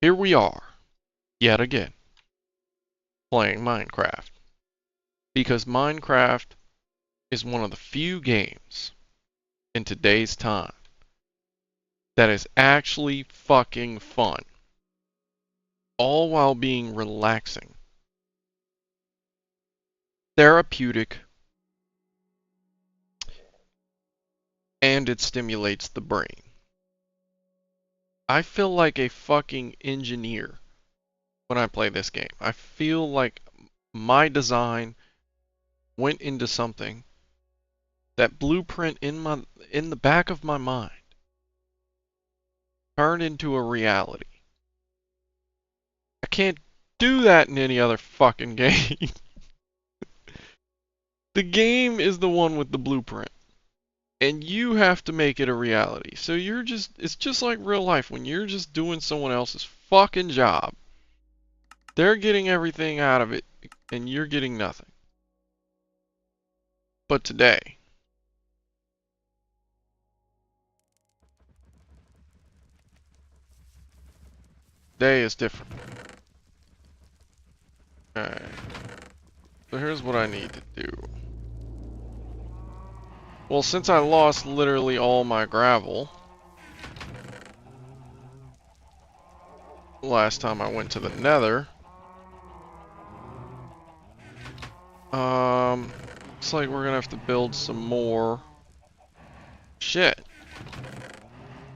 Here we are, yet again, playing Minecraft. Because Minecraft is one of the few games in today's time that is actually fucking fun. All while being relaxing, therapeutic, and it stimulates the brain. I feel like a fucking engineer when I play this game. I feel like my design went into something, that blueprint in the back of my mind turned into a reality. I can't do that in any other fucking game. The game is the one with the blueprint, and you have to make it a reality. So it's just like real life when you're just doing someone else's fucking job. They're getting everything out of it, and you're getting nothing. But today is different. Alright. So here's what I need to do. Well, since I lost literally all my gravel last time I went to the Nether, looks like we're gonna have to build some more shit.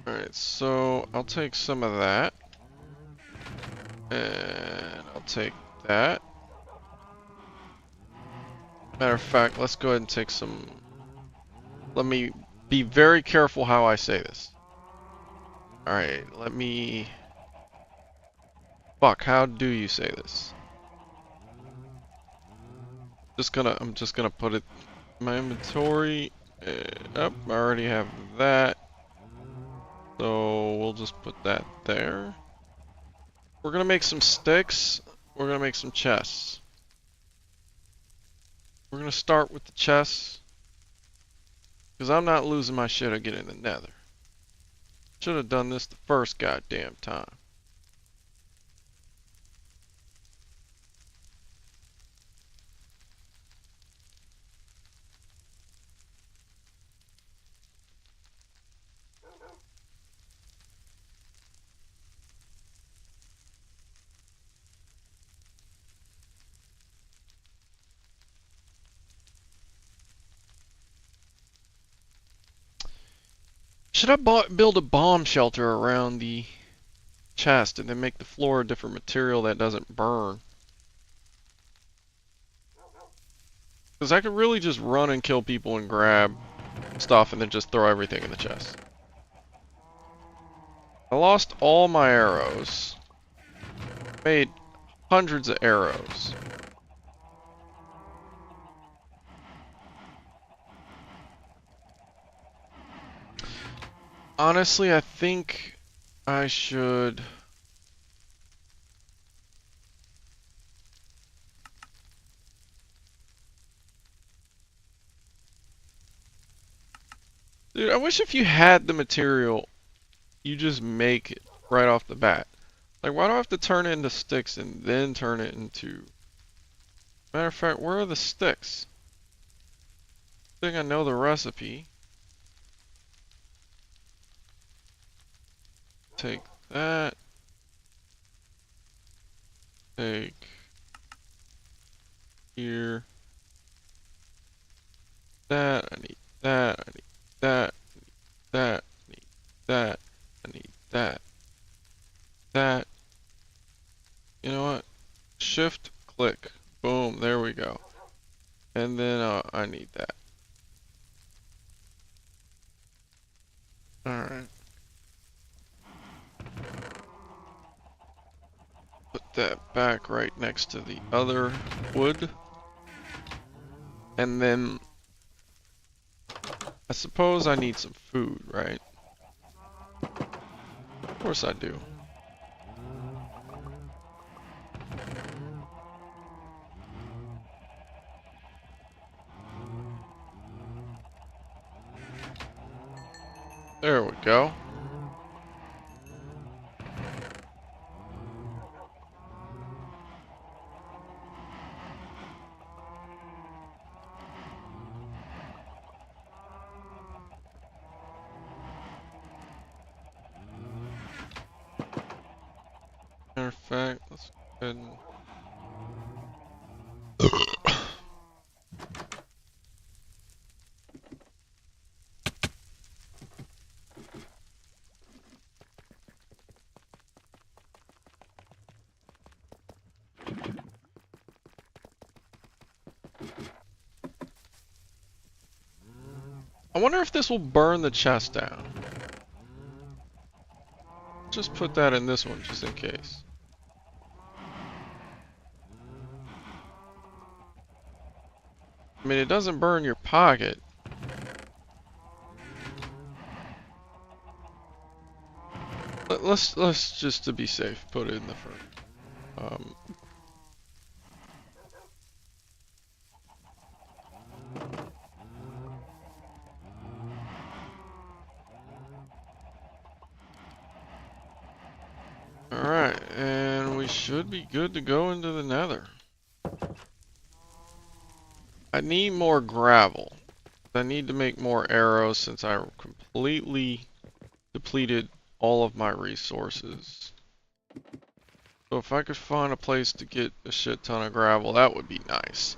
Alright, so I'll take some of that. And I'll take that. Matter of fact, let's go ahead and take some... Let me be very careful how I say this. Alright, let me... Fuck, how do you say this? I'm just gonna put it in my inventory. I already have that. So we'll just put that there. We're gonna make some sticks. We're gonna make some chests. We're gonna start with the chests, because I'm not losing my shit again in the Nether. Should have done this the first goddamn time. Should I build a bomb shelter around the chest and then make the floor a different material that doesn't burn? Because I could really just run and kill people and grab stuff and then just throw everything in the chest. I lost all my arrows. Made hundreds of arrows. Honestly, I think I should... Dude, I wish if you had the material, you just make it right off the bat. Like, why do I have to turn it into sticks and then turn it into... Matter of fact, where are the sticks? I think I know the recipe. Take that. Take... Here. That, I need that, I need that, I need that, I need that, I need that. That. You know what? Shift, click. Boom, there we go. And then I need that. Alright. Put that back right next to the other wood. And then I suppose I need some food, right? Of course I do. There we go. Matter of fact, let's go ahead and... I wonder if this will burn the chest down. Just put that in this one, just in case. I mean, it doesn't burn your pocket. Let's just to be safe, put it in the front. Alright, and we should be good to go into the nether. I need more gravel. I need to make more arrows since I completely depleted all of my resources. So if I could find a place to get a shit ton of gravel, that would be nice.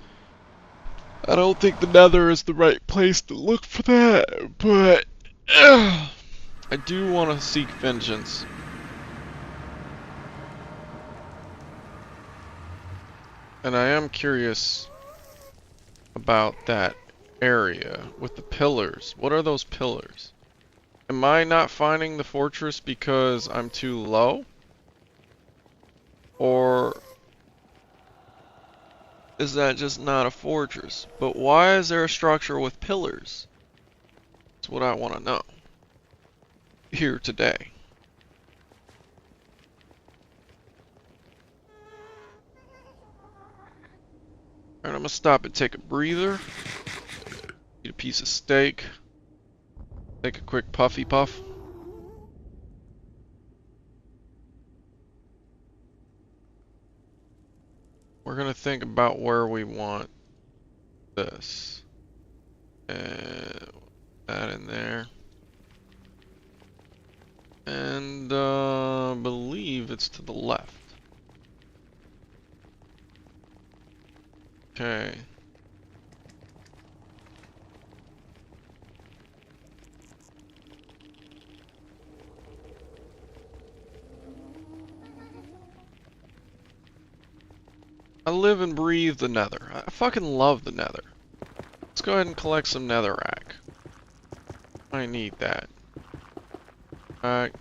I don't think the nether is the right place to look for that, but I do want to seek vengeance. And I am curious about that area with the pillars. What are those pillars? Am I not finding the fortress because I'm too low? Or is that just not a fortress? But why is there a structure with pillars? That's what I want to know here today. Alright, I'm gonna stop and take a breather. Eat a piece of steak. Take a quick puffy puff. We're gonna think about where we want this. And that in there. And I believe it's to the left. Okay. I live and breathe the nether. I fucking love the nether. Let's go ahead and collect some netherrack. I need that. Alright.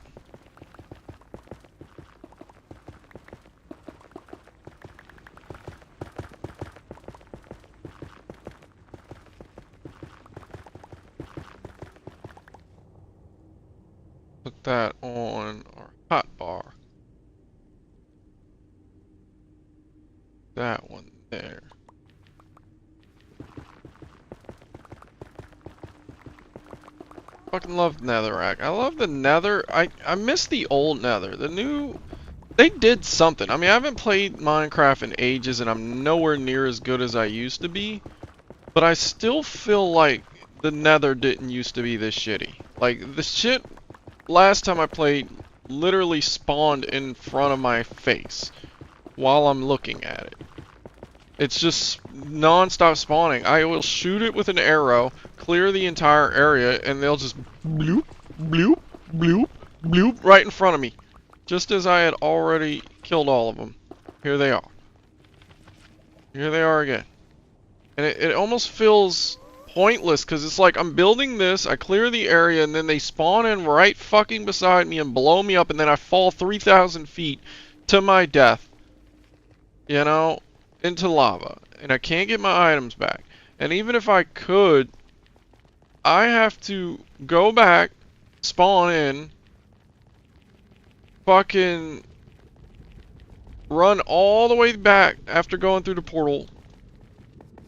Put that on our hot bar. That one there. Fucking love netherrack. I love the nether. I miss the old nether. The new... They did something. I mean, I haven't played Minecraft in ages and I'm nowhere near as good as I used to be. But I still feel like the nether didn't used to be this shitty. Like, the shit last time I played literally spawned in front of my face while I'm looking at it. It's just non-stop spawning. I will shoot it with an arrow, clear the entire area, and they'll just bloop, bloop, bloop, bloop right in front of me. Just as I had already killed all of them. Here they are. Here they are again. And it almost feels pointless, because it's like I'm building this, I clear the area, and then they spawn in right fucking beside me and blow me up, and then I fall 3,000 feet to my death. You know? Into lava, and I can't get my items back. And even if I could, I have to go back, spawn in, fucking run all the way back after going through the portal,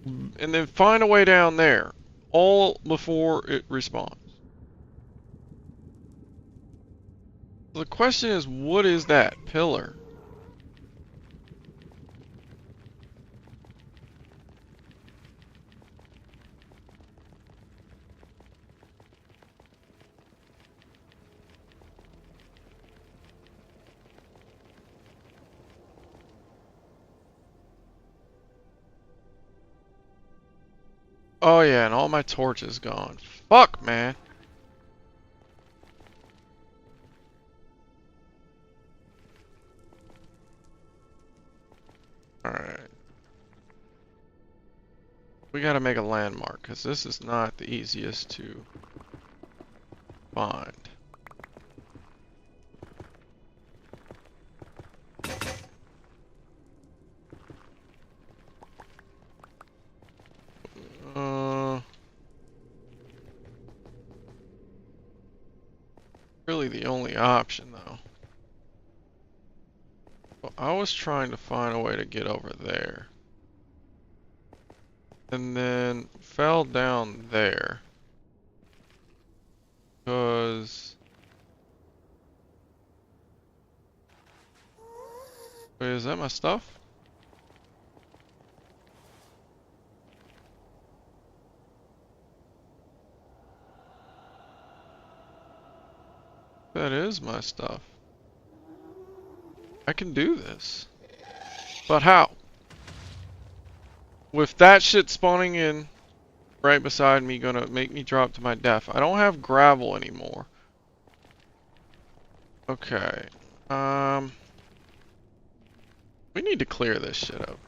and then find a way down there, all before it respawns. The question is, what is that pillar? Oh yeah, and all my torches gone. Fuck, man. Alright. We gotta make a landmark, because this is not the easiest to find. Really the only option, though. Well, I was trying to find a way to get over there. And then fell down there. Because... Wait, is that my stuff? That is my stuff. I can do this. But how? With that shit spawning in right beside me gonna make me drop to my death. I don't have gravel anymore. Okay. We need to clear this shit up.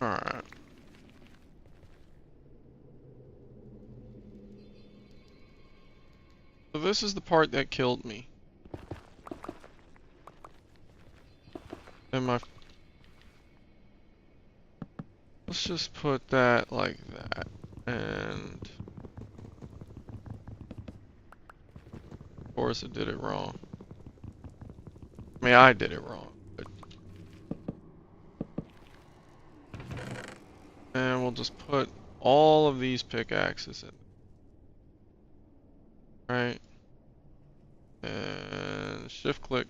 Alright. So this is the part that killed me. And my... Let's just put that like that. And... Of course it did it wrong. I mean, I did it wrong. But... And we'll just put all of these pickaxes in. Right. And shift click.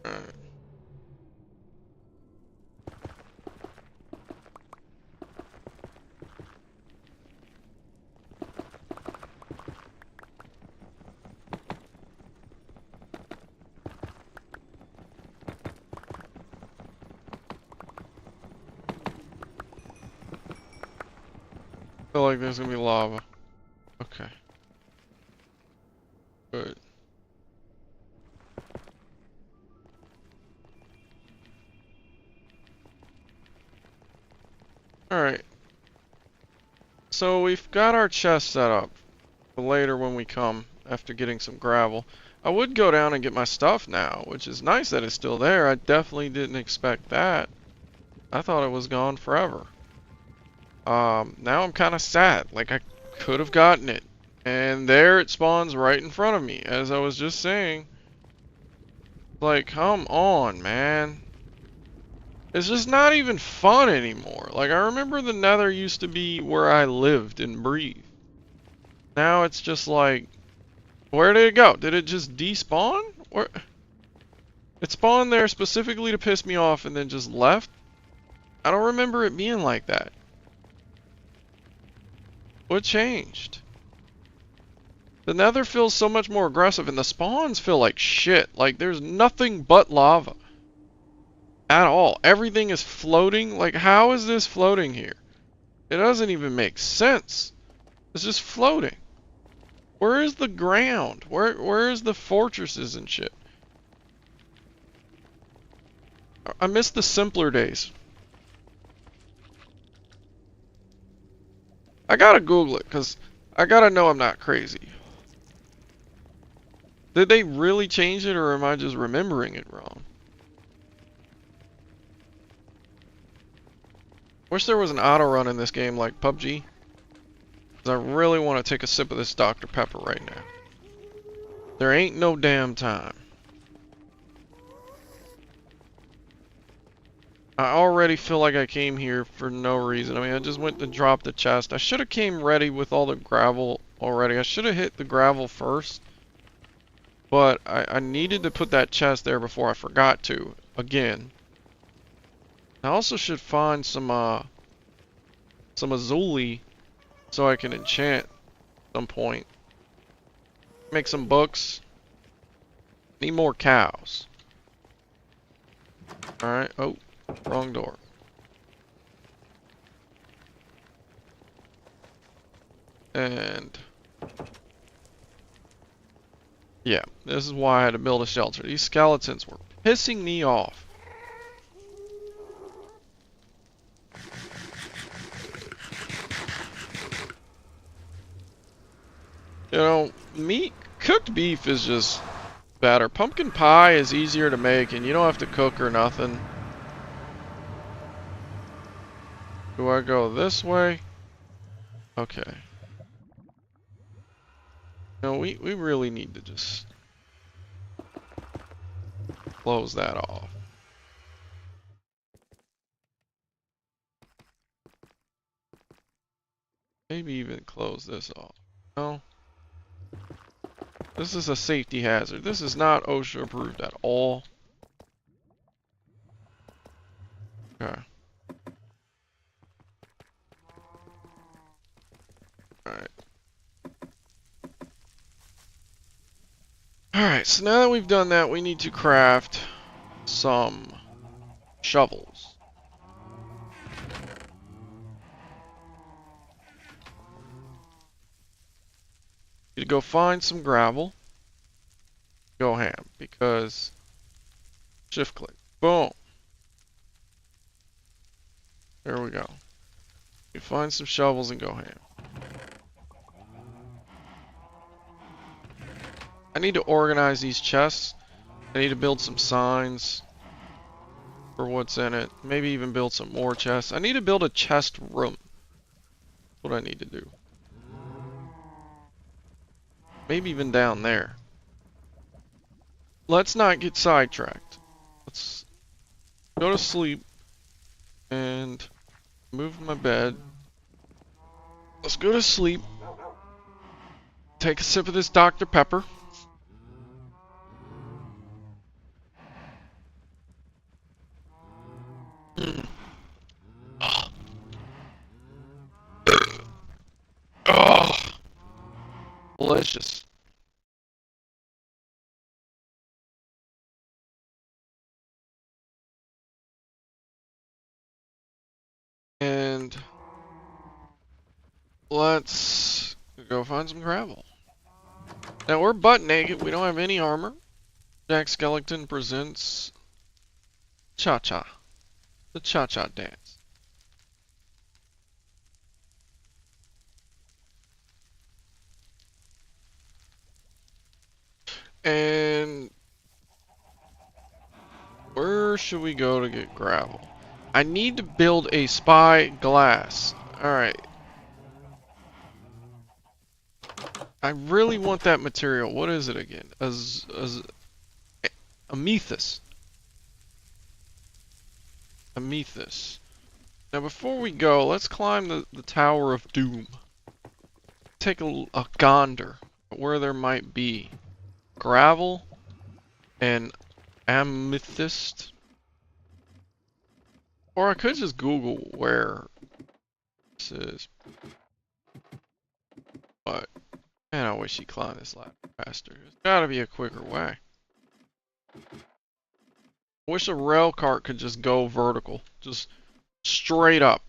Alright. Feel like there's gonna be lava. Okay. Good. Alright. So we've got our chest set up for later when we come after getting some gravel. I would go down and get my stuff now, which is nice that it's still there. I definitely didn't expect that. I thought it was gone forever. Now I'm kind of sad. Like, I could have gotten it. And there it spawns right in front of me, as I was just saying. Like, come on, man. It's just not even fun anymore. Like, I remember the Nether used to be where I lived and breathed. Now it's just like, where did it go? Did it just despawn? Where? It spawned there specifically to piss me off and then just left? I don't remember it being like that. What changed? The Nether feels so much more aggressive and the spawns feel like shit. Like there's nothing but lava. At all. Everything is floating. Like how is this floating here? It doesn't even make sense. It's just floating. Where is the ground? Where is the fortresses and shit? I miss the simpler days. I gotta Google it, because I gotta know I'm not crazy. Did they really change it, or am I just remembering it wrong? Wish there was an auto run in this game like PUBG. 'Cause I really want to take a sip of this Dr. Pepper right now. There ain't no damn time. I already feel like I came here for no reason. I mean, I just went to drop the chest. I should have came ready with all the gravel already. I should have hit the gravel first. But I needed to put that chest there before I forgot to. Again. I also should find some Azuli so I can enchant at some point. Make some books. Need more cows. Alright. Oh, wrong door. And yeah, this is why I had to build a shelter. These skeletons were pissing me off. You know, cooked beef is just better. Pumpkin pie is easier to make and you don't have to cook or nothing. Do I go this way? Okay. No, we really need to just close that off. Maybe even close this off. No. This is a safety hazard. This is not OSHA approved at all. Okay. Alright. Alright, so now that we've done that, we need to craft some shovels. Need to go find some gravel. Go ham, because shift click. Boom. There we go. You find some shovels and go ham. I need to organize these chests. I need to build some signs for what's in it. Maybe even build some more chests. I need to build a chest room. That's what I need to do. Maybe even down there. Let's not get sidetracked. Let's go to sleep and move my bed. Let's go to sleep. Take a sip of this Dr. Pepper. Oh, delicious. And let's go find some gravel. Now we're butt naked. We don't have any armor. Jack Skellington presents Cha-Cha. The Cha-Cha dance. And where should we go to get gravel? I need to build a spy glass. Alright. I really want that material. What is it again? Amethyst. Amethyst. Now before we go, let's climb the Tower of Doom. Take a gander at where there might be gravel and amethyst. Or I could just Google where this is. But, man, I wish he climbed this ladder faster. There's gotta be a quicker way. I wish a rail cart could just go vertical. Just straight up.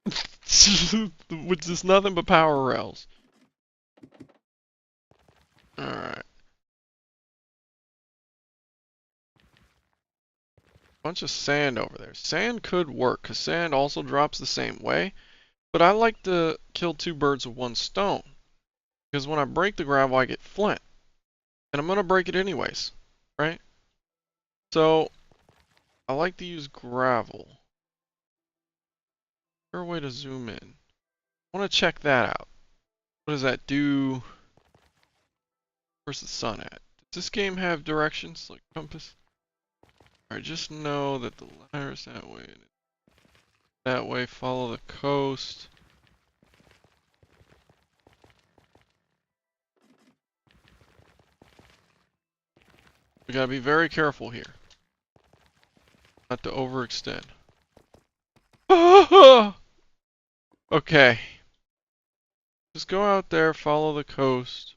With just nothing but power rails. Alright. Bunch of sand over there. Sand could work, because sand also drops the same way. But I like to kill two birds with one stone. Because when I break the gravel, I get flint. And I'm going to break it anyways. Right? So, I like to use gravel. Is there a way to zoom in? I want to check that out. What does that do? Where's the sun at? Does this game have directions like compass? Alright, just know that the ladder is that way. That way, follow the coast. We gotta be very careful here. Not to overextend. Okay. Just go out there, follow the coast.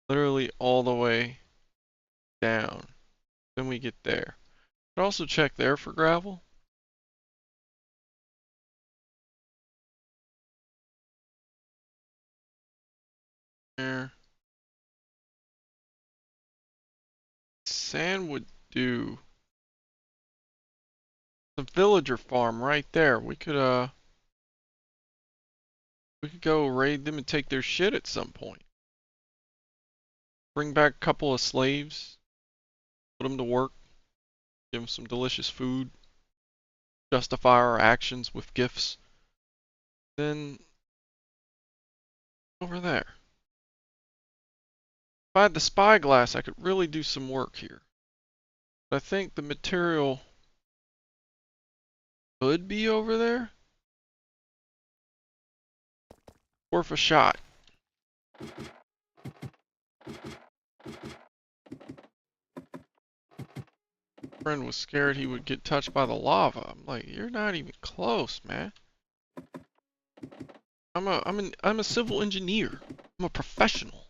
Literally all the way down. Then we get there. But also check there for gravel. There. Sand would do. The villager farm right there. We could go raid them and take their shit at some point. Bring back a couple of slaves. Put them to work. Give them some delicious food. Justify our actions with gifts. Then over there. If I had the spyglass, I could really do some work here. But I think the material could be over there. Worth a shot. Friend was scared he would get touched by the lava. I'm like, you're not even close, man. I'm a civil engineer. I'm a professional.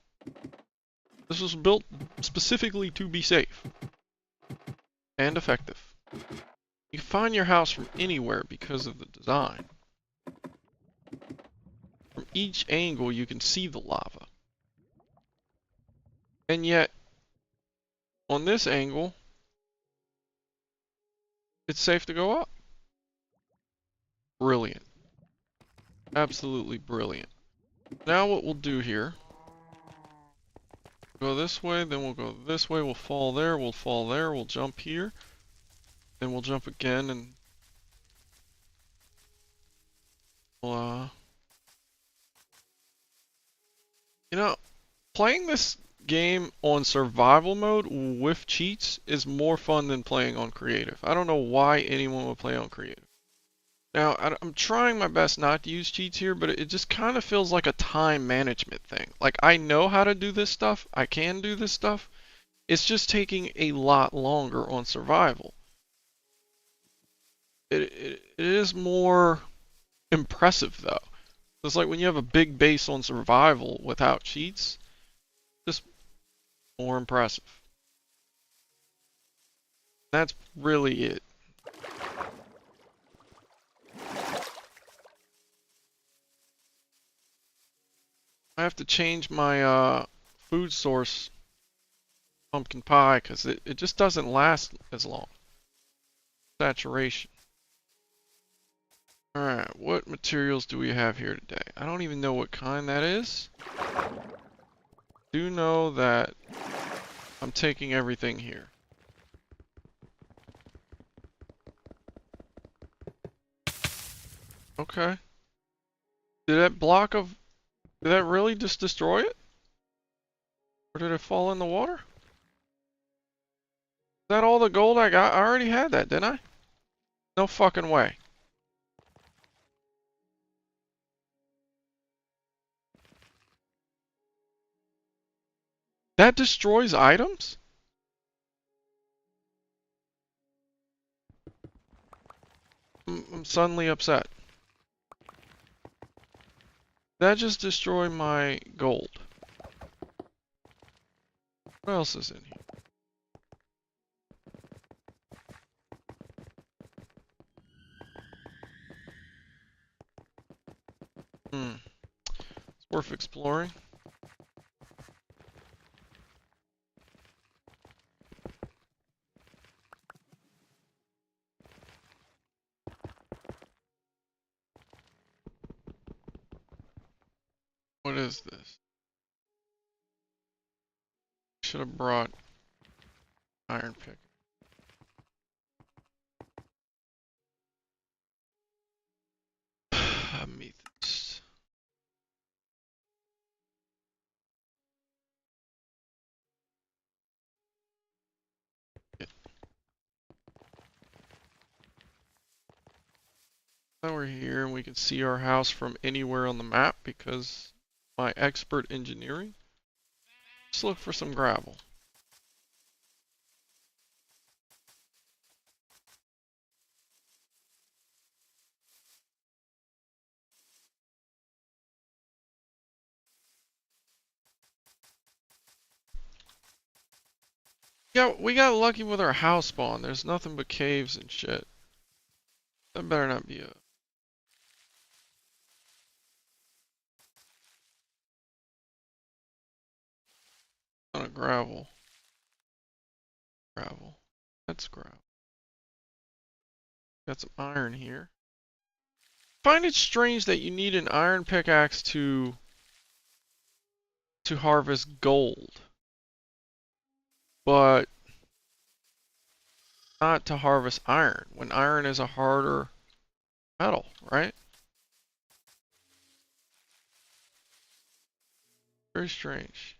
This was built specifically to be safe and effective. You can find your house from anywhere because of the design. From each angle you can see the lava. And yet, on this angle, it's safe to go up. Brilliant. Absolutely brilliant. Now what we'll do here, go this way, then we'll go this way, we'll fall there, we'll jump here, then we'll jump again, and we'll, you know, playing this game on survival mode with cheats is more fun than playing on creative. I don't know why anyone would play on creative. Now, I'm trying my best not to use cheats here, but it just kind of feels like a time management thing. Like, I know how to do this stuff, I can do this stuff, it's just taking a lot longer on survival. It is more impressive, though. It's like when you have a big base on survival without cheats, just more impressive. That's really it. I have to change my food source pumpkin pie because it just doesn't last as long. Saturation. Alright, what materials do we have here today? I don't even know what kind that is. Do know that I'm taking everything here. Okay. Did that really just destroy it? Or did it fall in the water? Is that all the gold I got? I already had that, didn't I? No fucking way. That destroys items? I'm suddenly upset. That just destroyed my gold. What else is in here? It's worth exploring. What is this? Should have brought iron pick. Amethyst. Now we're here and we can see our house from anywhere on the map because my expert engineering. Let's look for some gravel. Yeah, we got lucky with our house spawn. There's nothing but caves and shit. That better not be a ton of gravel. Gravel. That's gravel. Got some iron here. I find it strange that you need an iron pickaxe to harvest gold, but not to harvest iron, when iron is a harder metal, right? Very strange.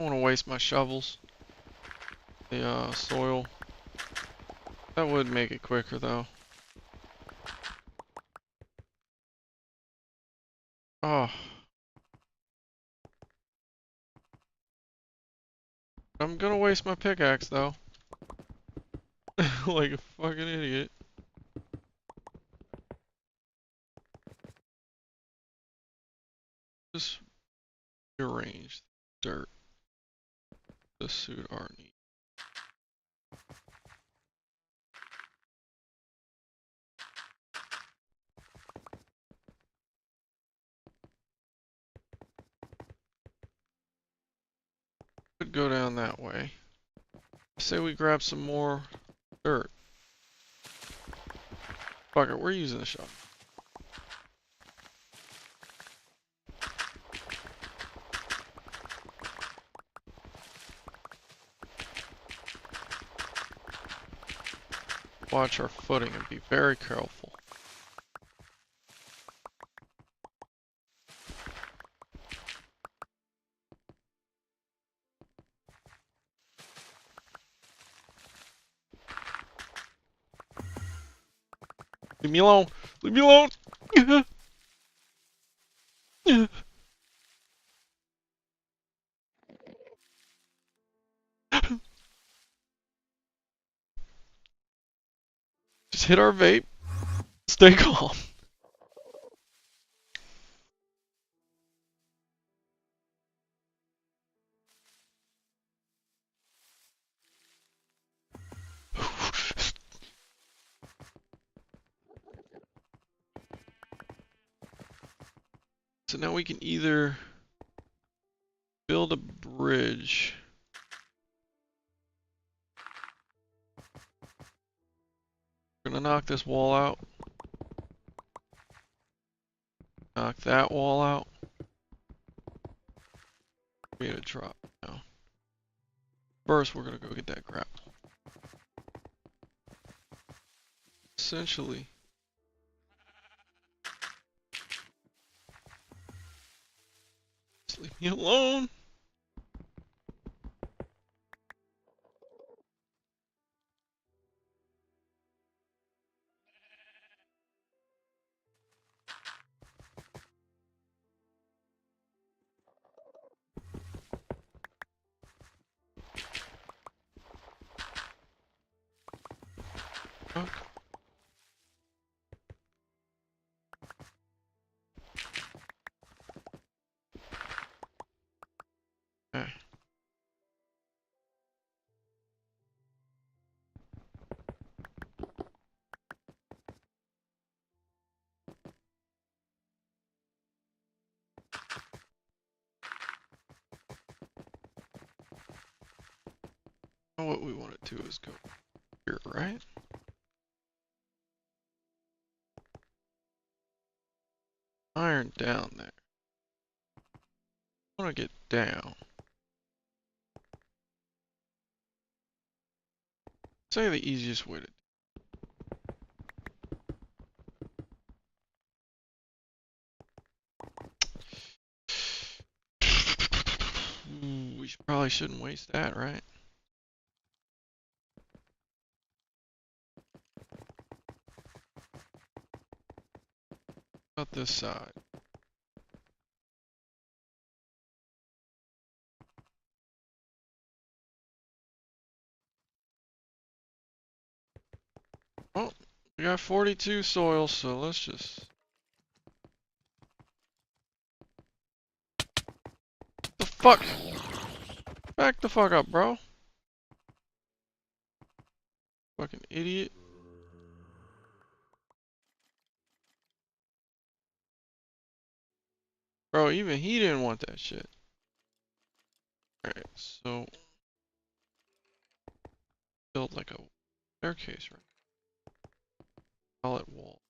I don't want to waste my shovels. The soil. That would make it quicker though. Oh. I'm gonna waste my pickaxe though. Like a fucking idiot. Just rearrange dirt to suit our needs. Could go down that way. Say we grab some more dirt. Fuck it, we're using the shovel. Watch our footing and be very careful. Leave me alone! Leave me alone! Just hit our vape. Stay calm. So now we can either build a bridge. We're gonna knock this wall out. Knock that wall out. We had a drop now. First, we're gonna go get that gravel. Essentially. Just leave me alone. Fuck. Okay. Now what we want to do is go Here, right? Iron down there. I want to get down. Say the easiest way to. Ooh, we probably shouldn't waste that, right? About this side. Oh, we got 42 soil, so let's just. The fuck? Back the fuck up, bro. Fucking idiot. Bro, even he didn't want that shit. Alright, so. Build like a staircase, right? Call it wall.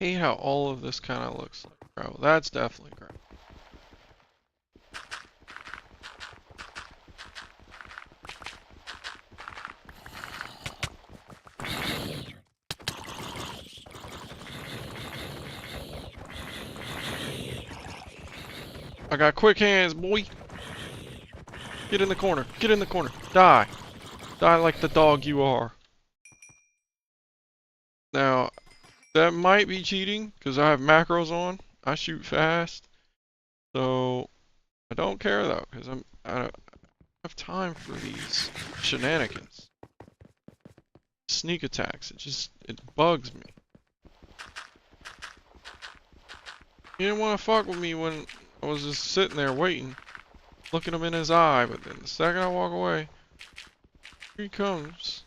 Hate how all of this kind of looks like gravel. That's definitely gravel. I got quick hands, boy. Get in the corner. Get in the corner. Die. Die like the dog you are. Now, that might be cheating because I have macros on. I shoot fast. So, I don't care though, because I don't have time for these shenanigans. Sneak attacks, it bugs me. He didn't want to fuck with me when I was just sitting there waiting, looking him in his eye, but then the second I walk away, here he comes.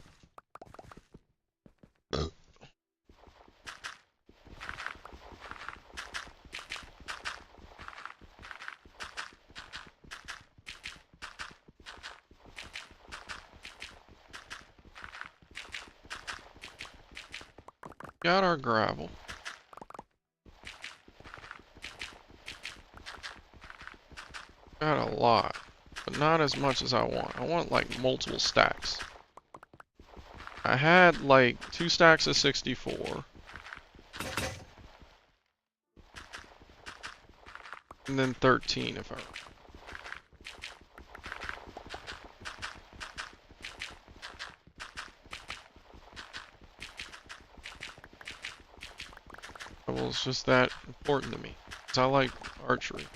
Got our gravel. Got a lot, but not as much as I want. I want like multiple stacks. I had like 2 stacks of 64. And then 13 if I well, it's just that important to me. 'Cause I like archery.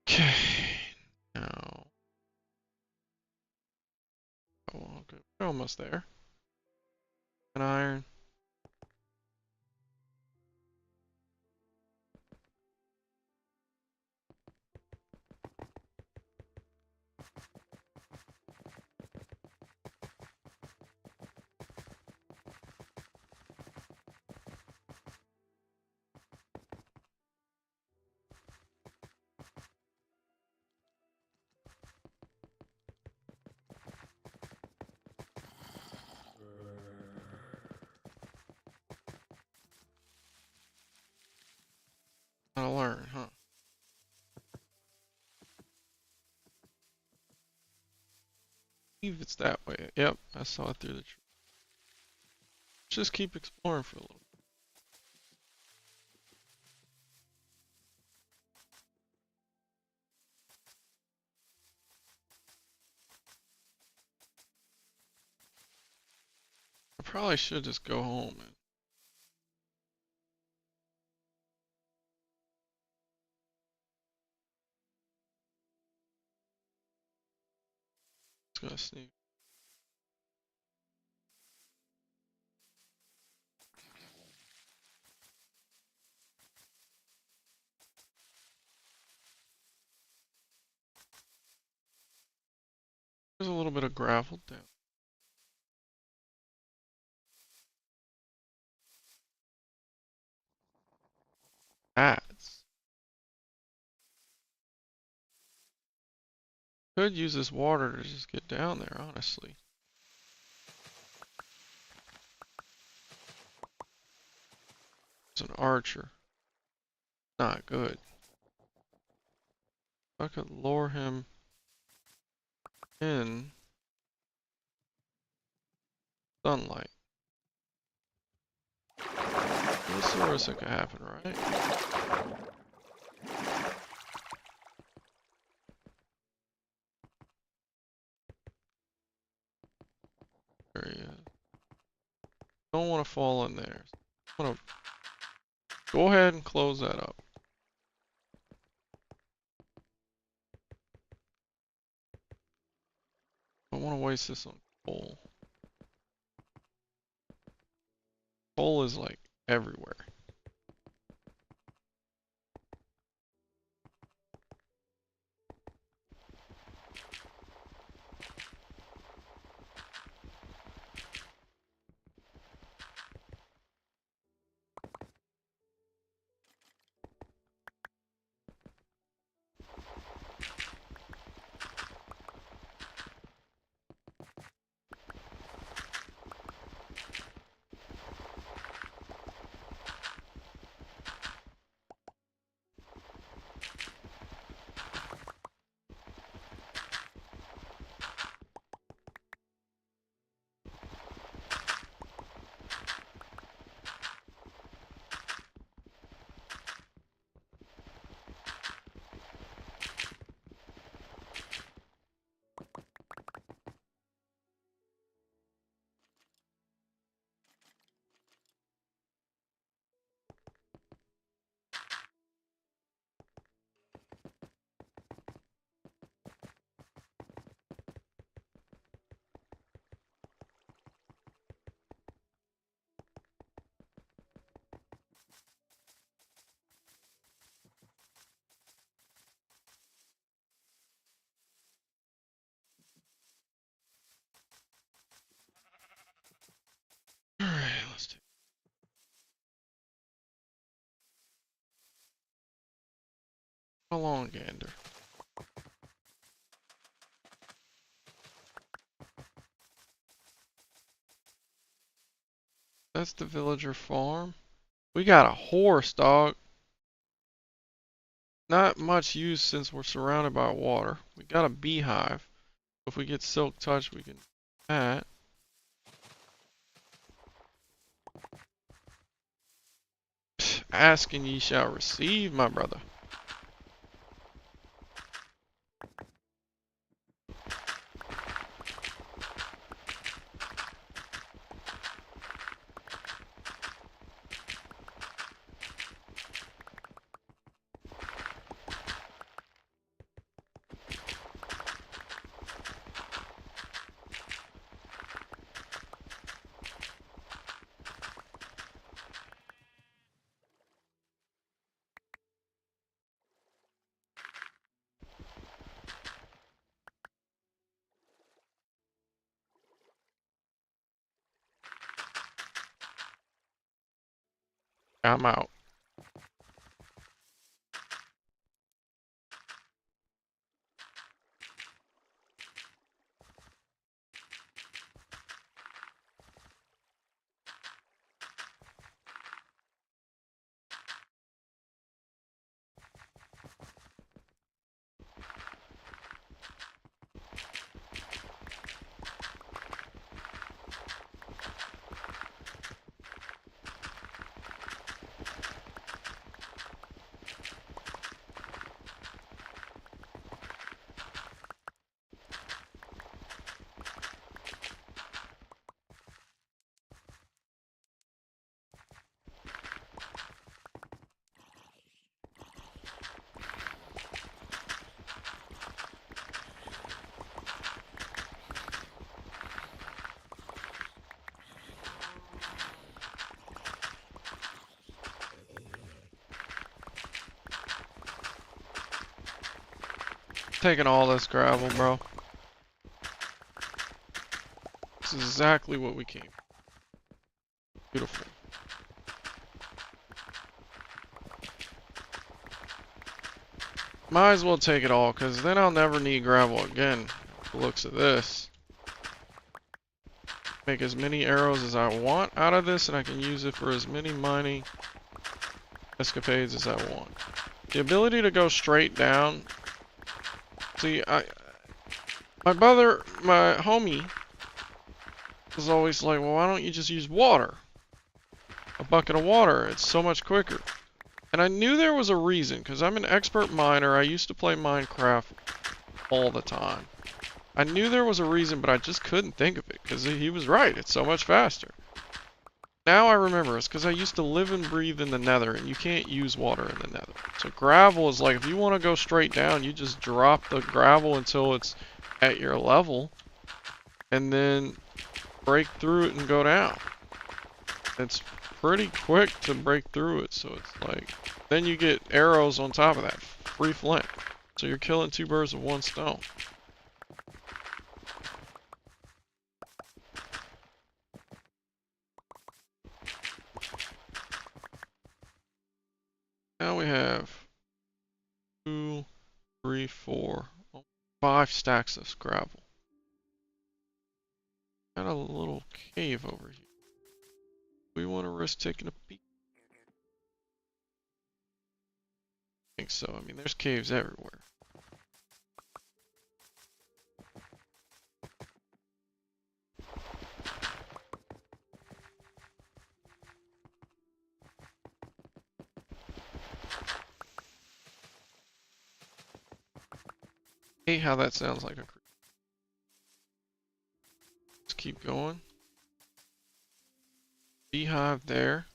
Okay. Now. Oh, okay. We're almost there. An iron. Gotta learn, huh? I believe it's that way. Yep, I saw it through the tree. Just keep exploring for a little bit. I probably should just go home and just gonna sneak. There's a little bit of gravel down. That's. Could use this water to just get down there, honestly. It's an archer. Not good. I could lure him in sunlight. What's the worst that could happen, right? There he is. Don't want to fall in there. I want to go ahead and close that up. I don't want to waste this on coal. Coal is like everywhere. along, Gander. That's the villager farm. We got a horse, dog. Not much use since we're surrounded by water. We got a beehive. If we get silk touch, we can do that. Ask and ye shall receive, my brother. I'm out. Taking all this gravel, bro. This is exactly what we came. Beautiful. Might as well take it all, because then I'll never need gravel again. The looks of this. Make as many arrows as I want out of this, and I can use it for as many mining escapades as I want. The ability to go straight down. See, my brother, my homie, was always like, well, why don't you just use water? A bucket of water, it's so much quicker. And I knew there was a reason, because I'm an expert miner. I used to play Minecraft all the time. I knew there was a reason, but I just couldn't think of it, because he was right. It's so much faster. Now I remember it's because I used to live and breathe in the nether, and you can't use water in the nether. So gravel is like, if you want to go straight down, you just drop the gravel until it's at your level, and then break through it and go down. It's pretty quick to break through it, so it's like, then you get arrows on top of that, free flint. So you're killing two birds with one stone. Now we have 2, 3, 4, 5 stacks of gravel. Got a little cave over here. We want to risk taking a peek. I think so. I mean, there's caves everywhere. Hey, how that sounds like a creep. Let's keep going. Beehive there.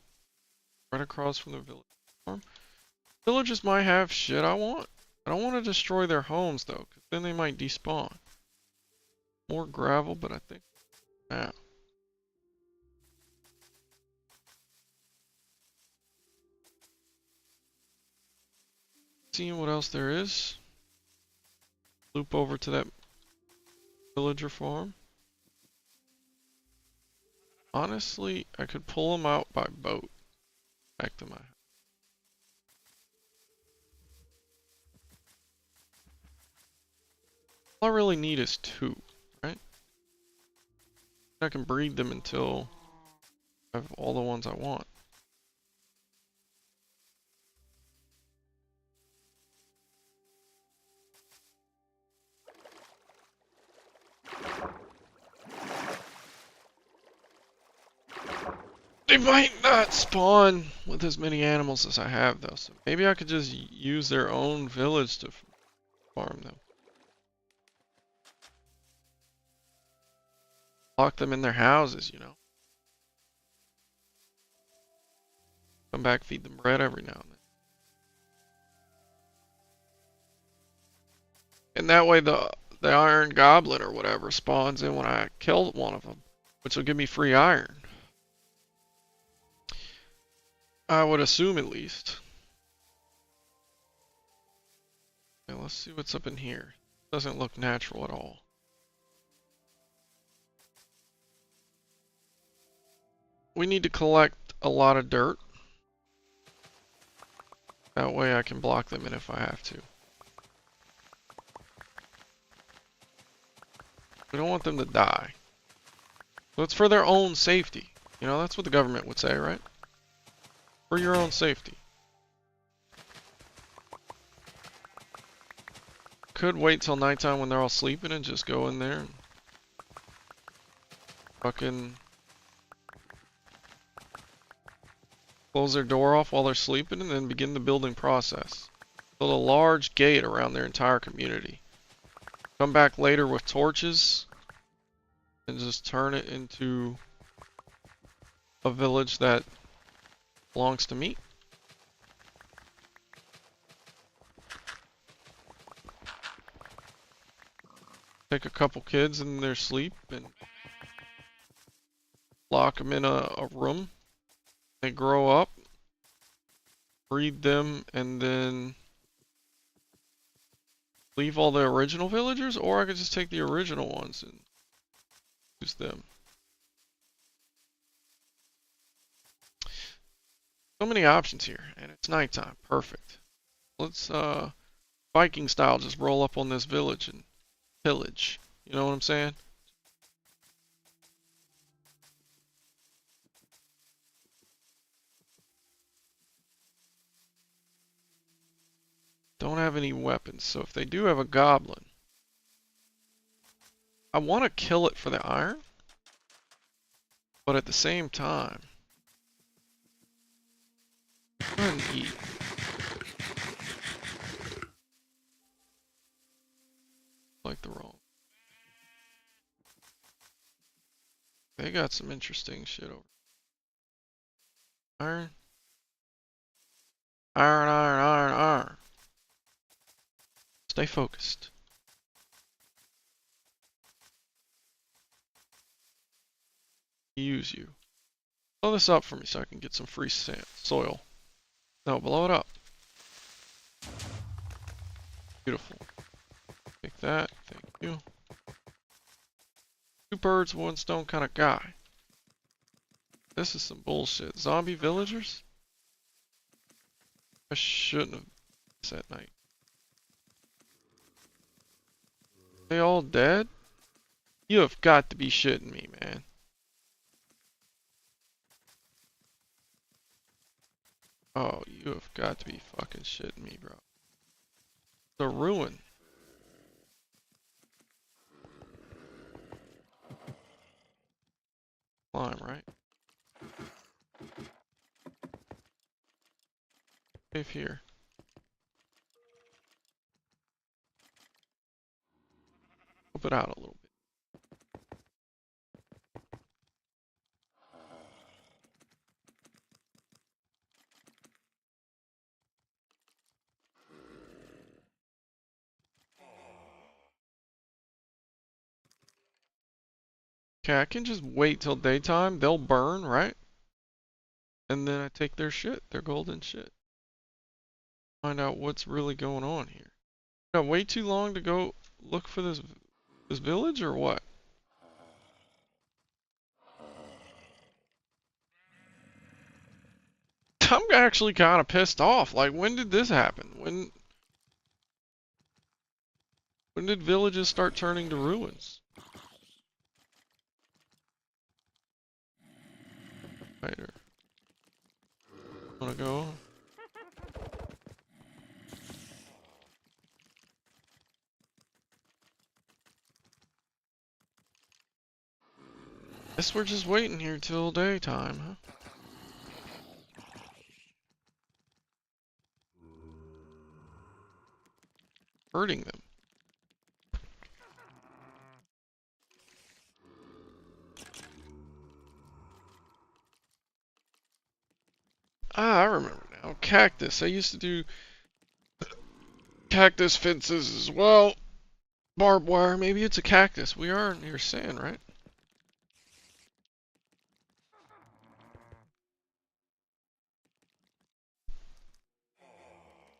Right across from the village farm. Villages might have shit I want. I don't want to destroy their homes though, because then they might despawn. More gravel, but I think now. Seeing what else there is. Loop over to that villager farm. Honestly, I could pull them out by boat back to my house. All I really need is 2, right? I can breed them until I have all the ones I want. They might not spawn with as many animals as I have, though, so maybe I could just use their own village to farm them. Lock them in their houses, you know. Come back, feed them bread every now and then. And that way the Iron Goblin or whatever spawns in when I kill one of them, which will give me free iron. I would assume, at least. Okay, let's see what's up in here. Doesn't look natural at all. We need to collect a lot of dirt. That way I can block them in if I have to. We don't want them to die. So it's for their own safety. You know, that's what the government would say, right? For your own safety. Could wait till nighttime when they're all sleeping and just go in there and fucking close their door off while they're sleeping and then begin the building process. Build a large gate around their entire community. Come back later with torches and just turn it into a village that belongs to me. Take a couple kids in their sleep and lock them in a room. They grow up, breed them, and then leave all the original villagers, or I could just take the original ones and use them. So many options here, and it's nighttime. Perfect. Let's Viking style just roll up on this village and pillage. You know what I'm saying? Don't have any weapons, so if they do have a goblin, I want to kill it for the iron, but at the same time, go ahead and eat. Like the wrong. They got some interesting shit over. Iron. Iron, iron, iron, iron. Stay focused. Use you. Blow this up for me so I can get some free sand, soil. No, blow it up. Beautiful. Take that. Thank you. 2 birds, 1 stone kind of guy. This is some bullshit. Zombie villagers? I shouldn't have this at night. They all dead? You have got to be shitting me, man. Oh, you have got to be fucking shitting me, bro. The ruin. Climb, right? Cave here. Help it out a little bit. Okay, I can just wait till daytime. They'll burn, right? And then I take their shit, their golden shit. Find out what's really going on here. Got way too long to go look for this village or what? I'm actually kind of pissed off. Like, when did this happen? When When did villages start turning to ruins? Later. Wanna go? Guess we're just waiting here till daytime, huh? Hurting them. Ah, I remember now. Cactus. I used to do cactus fences as well. Barbed wire. Maybe it's a cactus. We are near sand, right?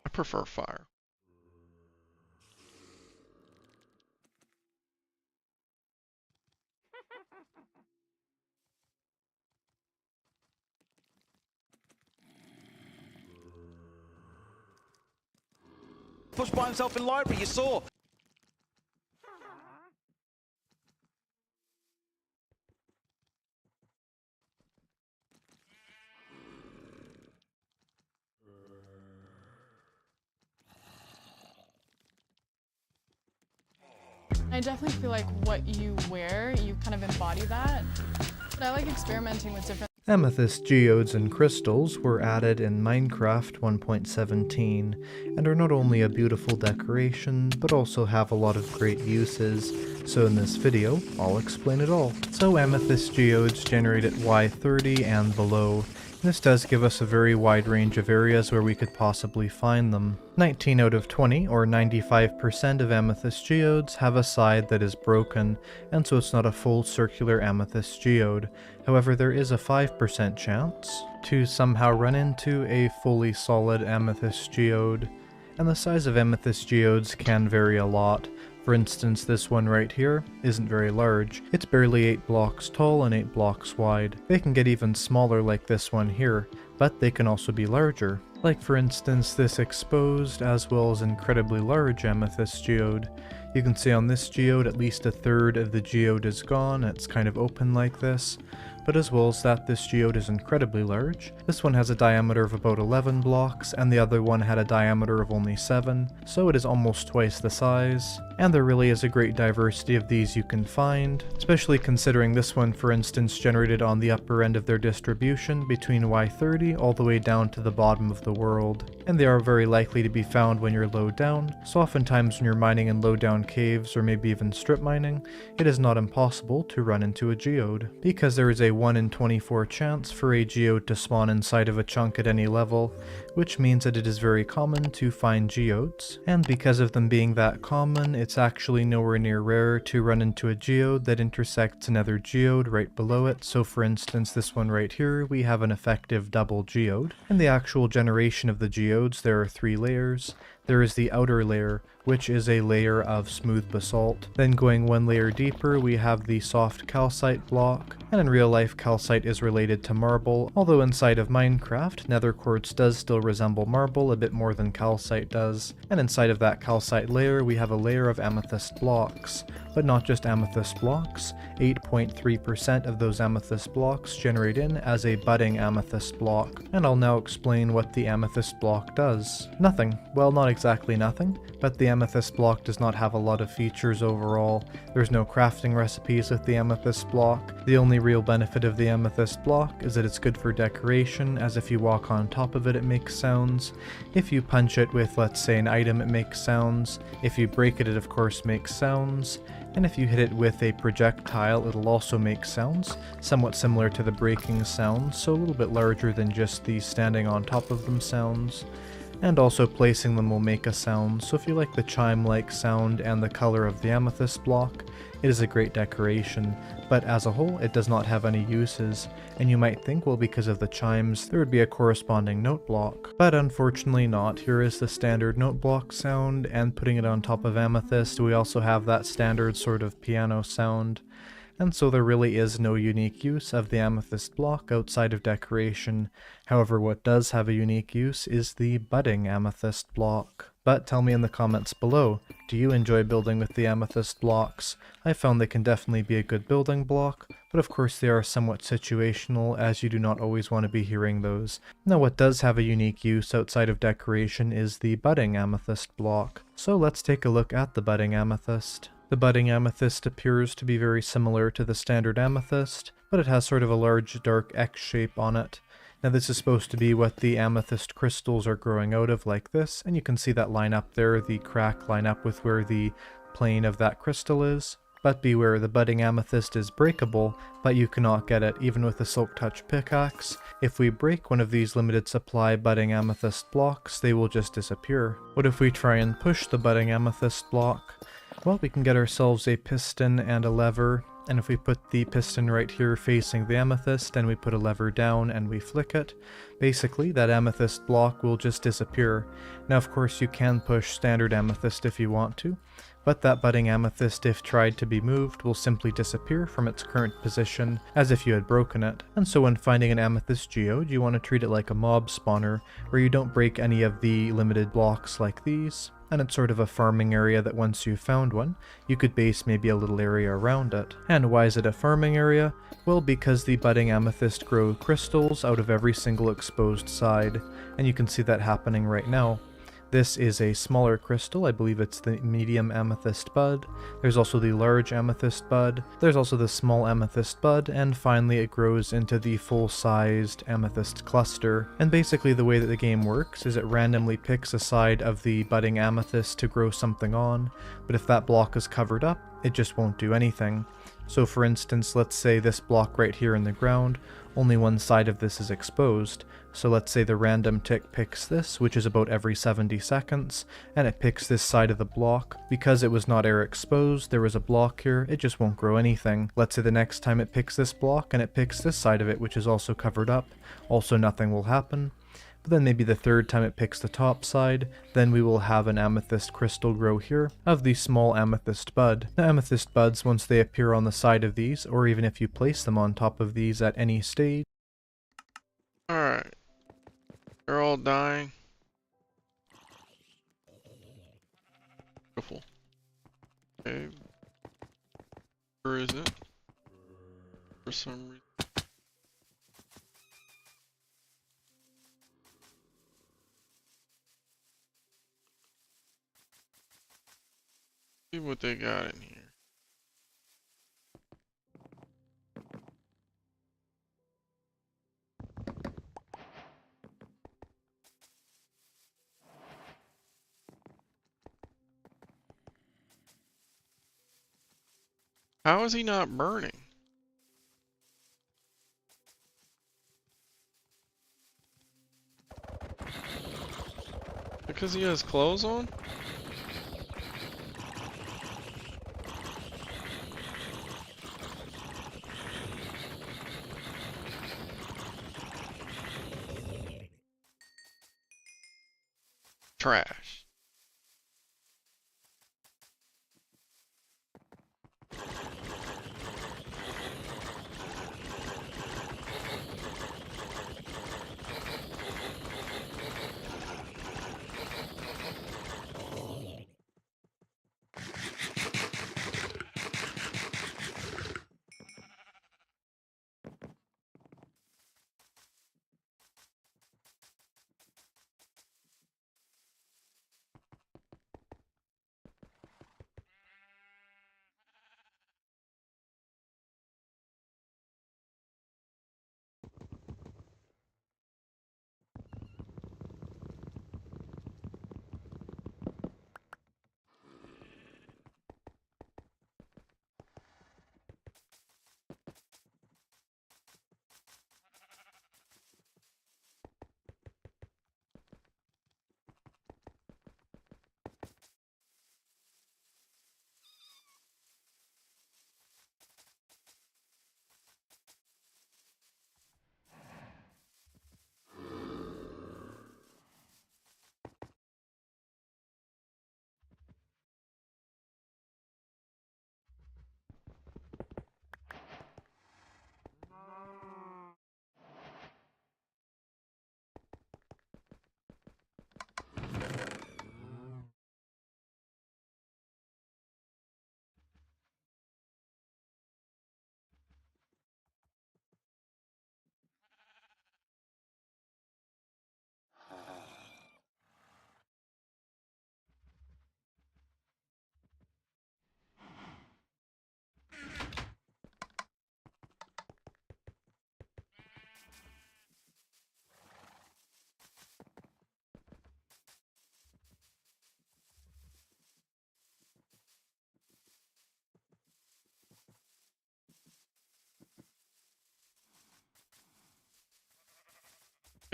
I prefer fire. Pushed by himself in library, you saw. I definitely feel like what you wear, you kind of embody that. But I like experimenting with different Amethyst geodes and crystals were added in Minecraft 1.17 and are not only a beautiful decoration, but also have a lot of great uses. So in this video, I'll explain it all. So amethyst geodes generate at Y30 and below. This does give us a very wide range of areas where we could possibly find them. 19 out of 20, or 95% of amethyst geodes have a side that is broken, and so it's not a full circular amethyst geode. However, there is a 5% chance to somehow run into a fully solid amethyst geode, and the size of amethyst geodes can vary a lot. For instance, this one right here isn't very large. It's barely 8 blocks tall and 8 blocks wide. They can get even smaller like this one here, but they can also be larger. Like for instance this exposed as well as incredibly large amethyst geode. You can see on this geode at least a third of the geode is gone, it's kind of open like this. But as well as that, this geode is incredibly large. This one has a diameter of about 11 blocks, and the other one had a diameter of only 7, so it is almost twice the size. And there really is a great diversity of these you can find, especially considering this one, for instance, generated on the upper end of their distribution between Y30 all the way down to the bottom of the world. And they are very likely to be found when you're low down, so oftentimes when you're mining in low down caves or maybe even strip mining, it is not impossible to run into a geode, because there is a 1 in 24 chance for a geode to spawn inside of a chunk at any level, which means that it is very common to find geodes, and because of them being that common, it's actually nowhere near rare to run into a geode that intersects another geode right below it. So for instance, this one right here, we have an effective double geode. In the actual generation of the geodes, there are 3 layers. There is the outer layer, which is a layer of smooth basalt. Then going 1 layer deeper, we have the soft calcite block, and in real life calcite is related to marble, although inside of Minecraft, nether quartz does still resemble marble a bit more than calcite does. And inside of that calcite layer, we have a layer of amethyst blocks. But not just amethyst blocks, 8.3% of those amethyst blocks generate in as a budding amethyst block. And I'll now explain what the amethyst block does. Nothing. Well, not exactly nothing, but the amethyst block does not have a lot of features overall. There's no crafting recipes with the amethyst block. The only real benefit of the amethyst block is that it's good for decoration, as if you walk on top of it, it makes sounds. If you punch it with, let's say, an item, it makes sounds. If you break it, it of course makes sounds. And if you hit it with a projectile, it'll also make sounds, somewhat similar to the breaking sounds, so a little bit larger than just the standing on top of them sounds. And also placing them will make a sound, so if you like the chime-like sound and the color of the amethyst block, it is a great decoration, but as a whole it does not have any uses, and you might think, well, because of the chimes there would be a corresponding note block. But unfortunately not. Here is the standard note block sound, and putting it on top of amethyst we also have that standard sort of piano sound. And so there really is no unique use of the amethyst block outside of decoration. However, what does have a unique use is the budding amethyst block. But tell me in the comments below, do you enjoy building with the amethyst blocks? I found they can definitely be a good building block, but of course they are somewhat situational, as you do not always want to be hearing those. Now what does have a unique use outside of decoration is the budding amethyst block. So let's take a look at the budding amethyst. The budding amethyst appears to be very similar to the standard amethyst, but it has sort of a large dark X shape on it. Now this is supposed to be what the amethyst crystals are growing out of, like this, and you can see that line up there, the crack line up with where the plane of that crystal is. But beware, the budding amethyst is breakable, but you cannot get it even with a silk touch pickaxe. If we break one of these limited supply budding amethyst blocks, they will just disappear. What if we try and push the budding amethyst block? Well, we can get ourselves a piston and a lever, and if we put the piston right here facing the amethyst and we put a lever down and we flick it, basically that amethyst block will just disappear. Now of course you can push standard amethyst if you want to, but that budding amethyst, if tried to be moved, will simply disappear from its current position as if you had broken it. And so when finding an amethyst geode, you want to treat it like a mob spawner, where you don't break any of the limited blocks like these. And it's sort of a farming area that once you've found one, you could base maybe a little area around it. And why is it a farming area? Well, because the budding amethyst grow crystals out of every single exposed side, and you can see that happening right now. This is a smaller crystal, I believe it's the medium amethyst bud. There's also the large amethyst bud. There's also the small amethyst bud, and finally it grows into the full-sized amethyst cluster. And basically the way that the game works is it randomly picks a side of the budding amethyst to grow something on, but if that block is covered up, it just won't do anything. So for instance, let's say this block right here in the ground, only one side of this is exposed. So let's say the random tick picks this, which is about every 70 seconds, and it picks this side of the block. Because it was not air exposed, there was a block here, it just won't grow anything. Let's say the next time it picks this block and it picks this side of it, which is also covered up, also nothing will happen. But then maybe the third time it picks the top side, then we will have an amethyst crystal grow here of the small amethyst bud. The amethyst buds, once they appear on the side of these, or even if you place them on top of these at any stage. Alright. They're all dying. Beautiful. Okay. Where is it? For some reason. See what they got in here. How is he not burning? Because he has clothes on? Trash.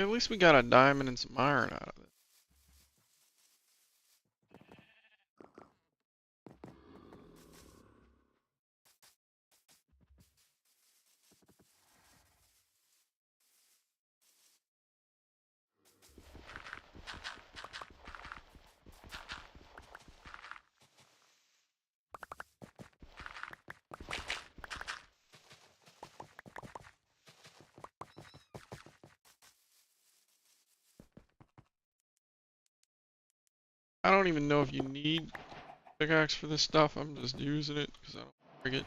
At least we got a diamond and some iron out of it. I don't even know if you need pickaxe for this stuff. I'm just using it because I don't break it.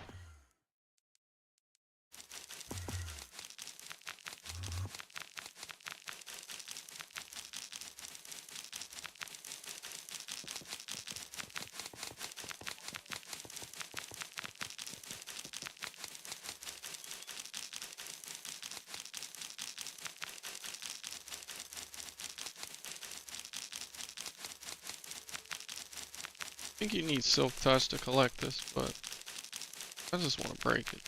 I think you need silk touch to collect this, but I just want to break it.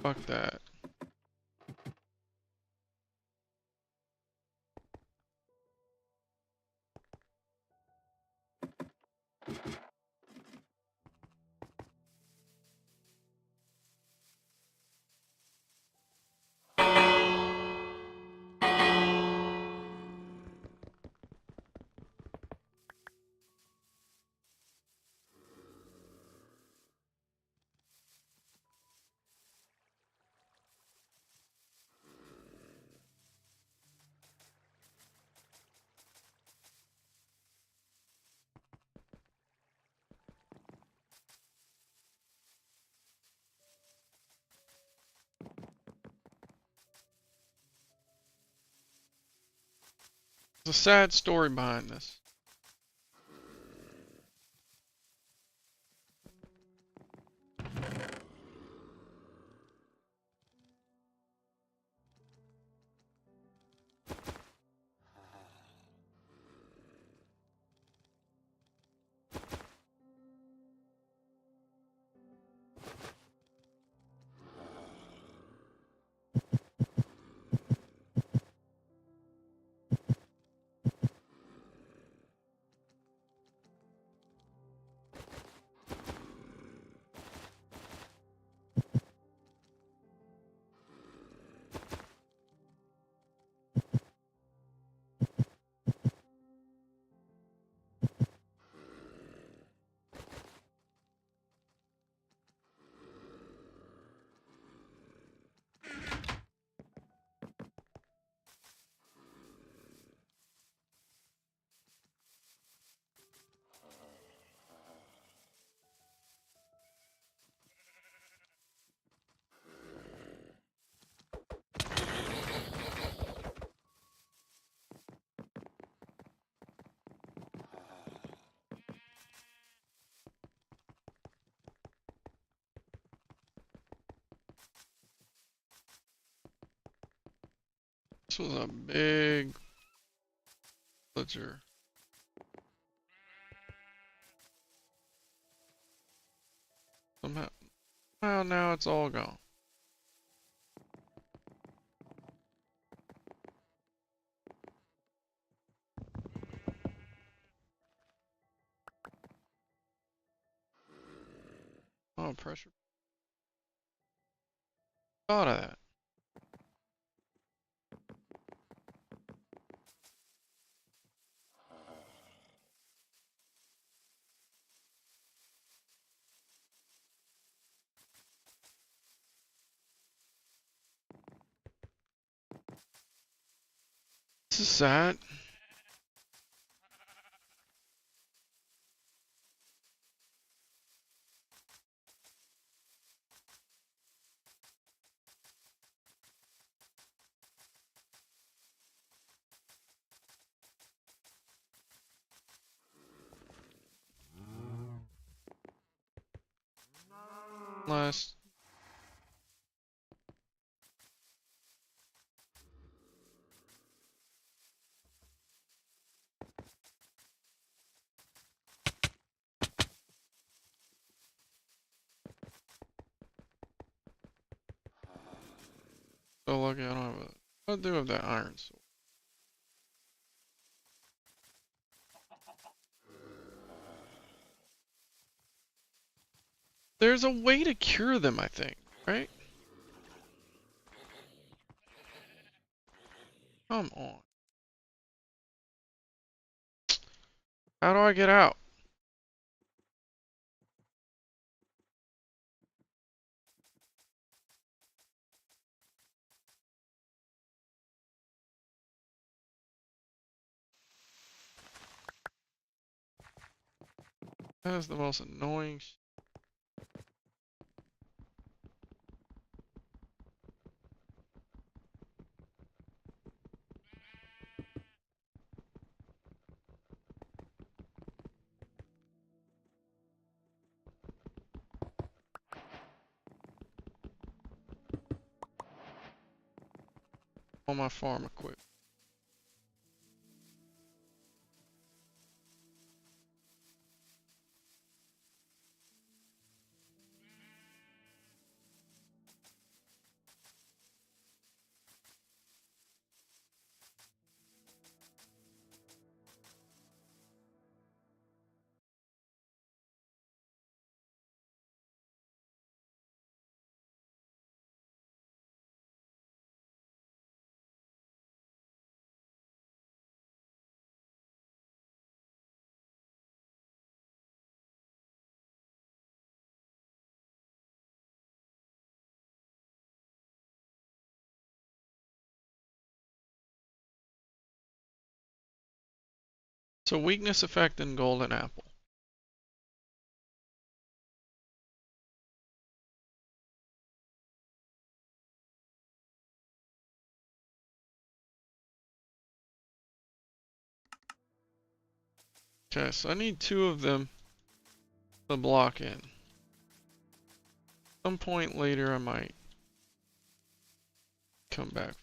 Fuck that. There's a sad story behind this. This was a big villager. Somehow, well, now it's all gone. Oh, pressure. Thought of that. This is sad. Last. So lucky I don't have a. I do have that iron sword. There's a way to cure them, I think, right? Come on. How do I get out? That is the most annoying. On my farm equipment. So weakness effect in golden apple. Okay, so I need 2 of them to block in. Some point later I might come back.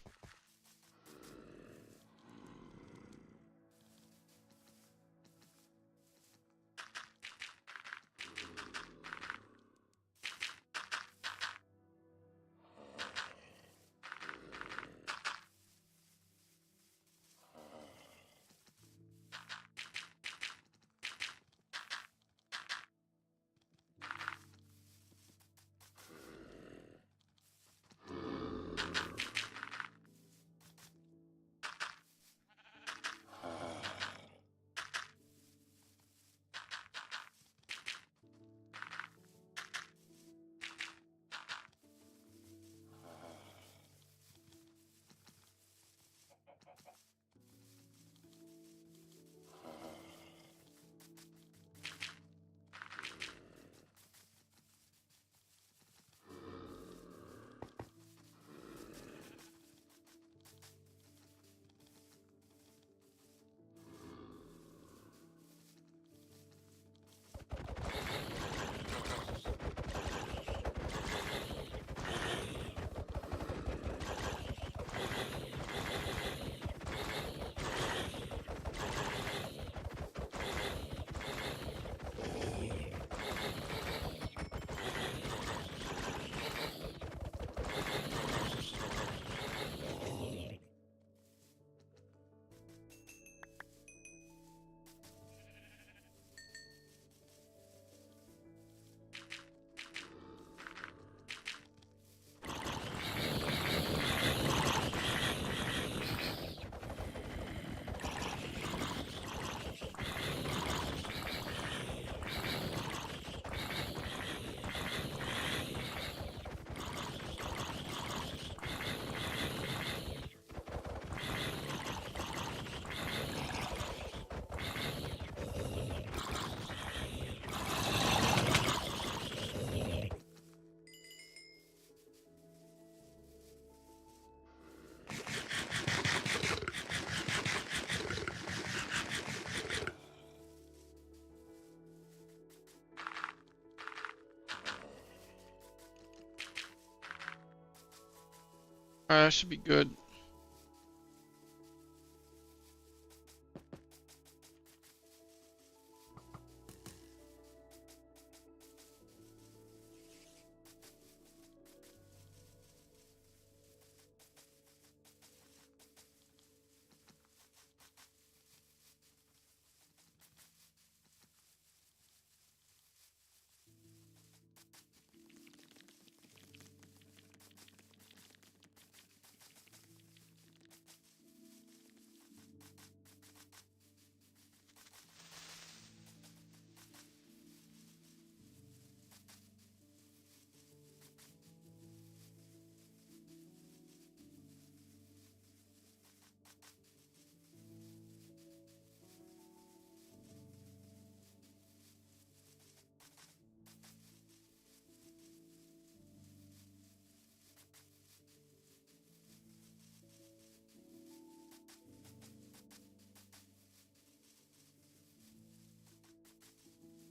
Alright, that should be good.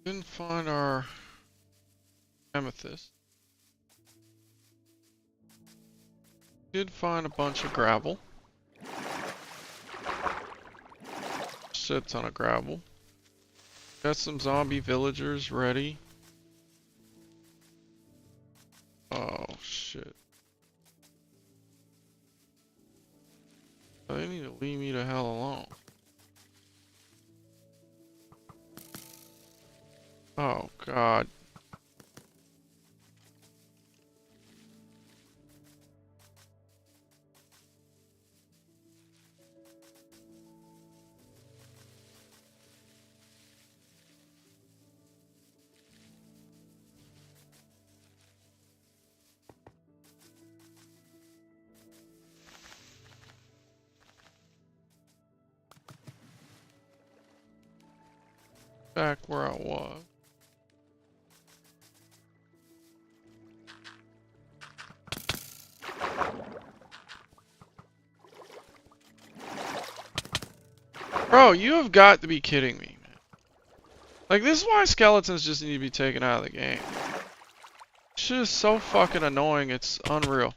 Didn't find our amethyst. Did find a bunch of gravel. Shit ton of gravel. Got some zombie villagers ready. Oh shit. They need to leave me the hell alone. Oh god. Back where I was. Bro, you have got to be kidding me, man. Like, this is why skeletons just need to be taken out of the game. Shit is so fucking annoying, it's unreal.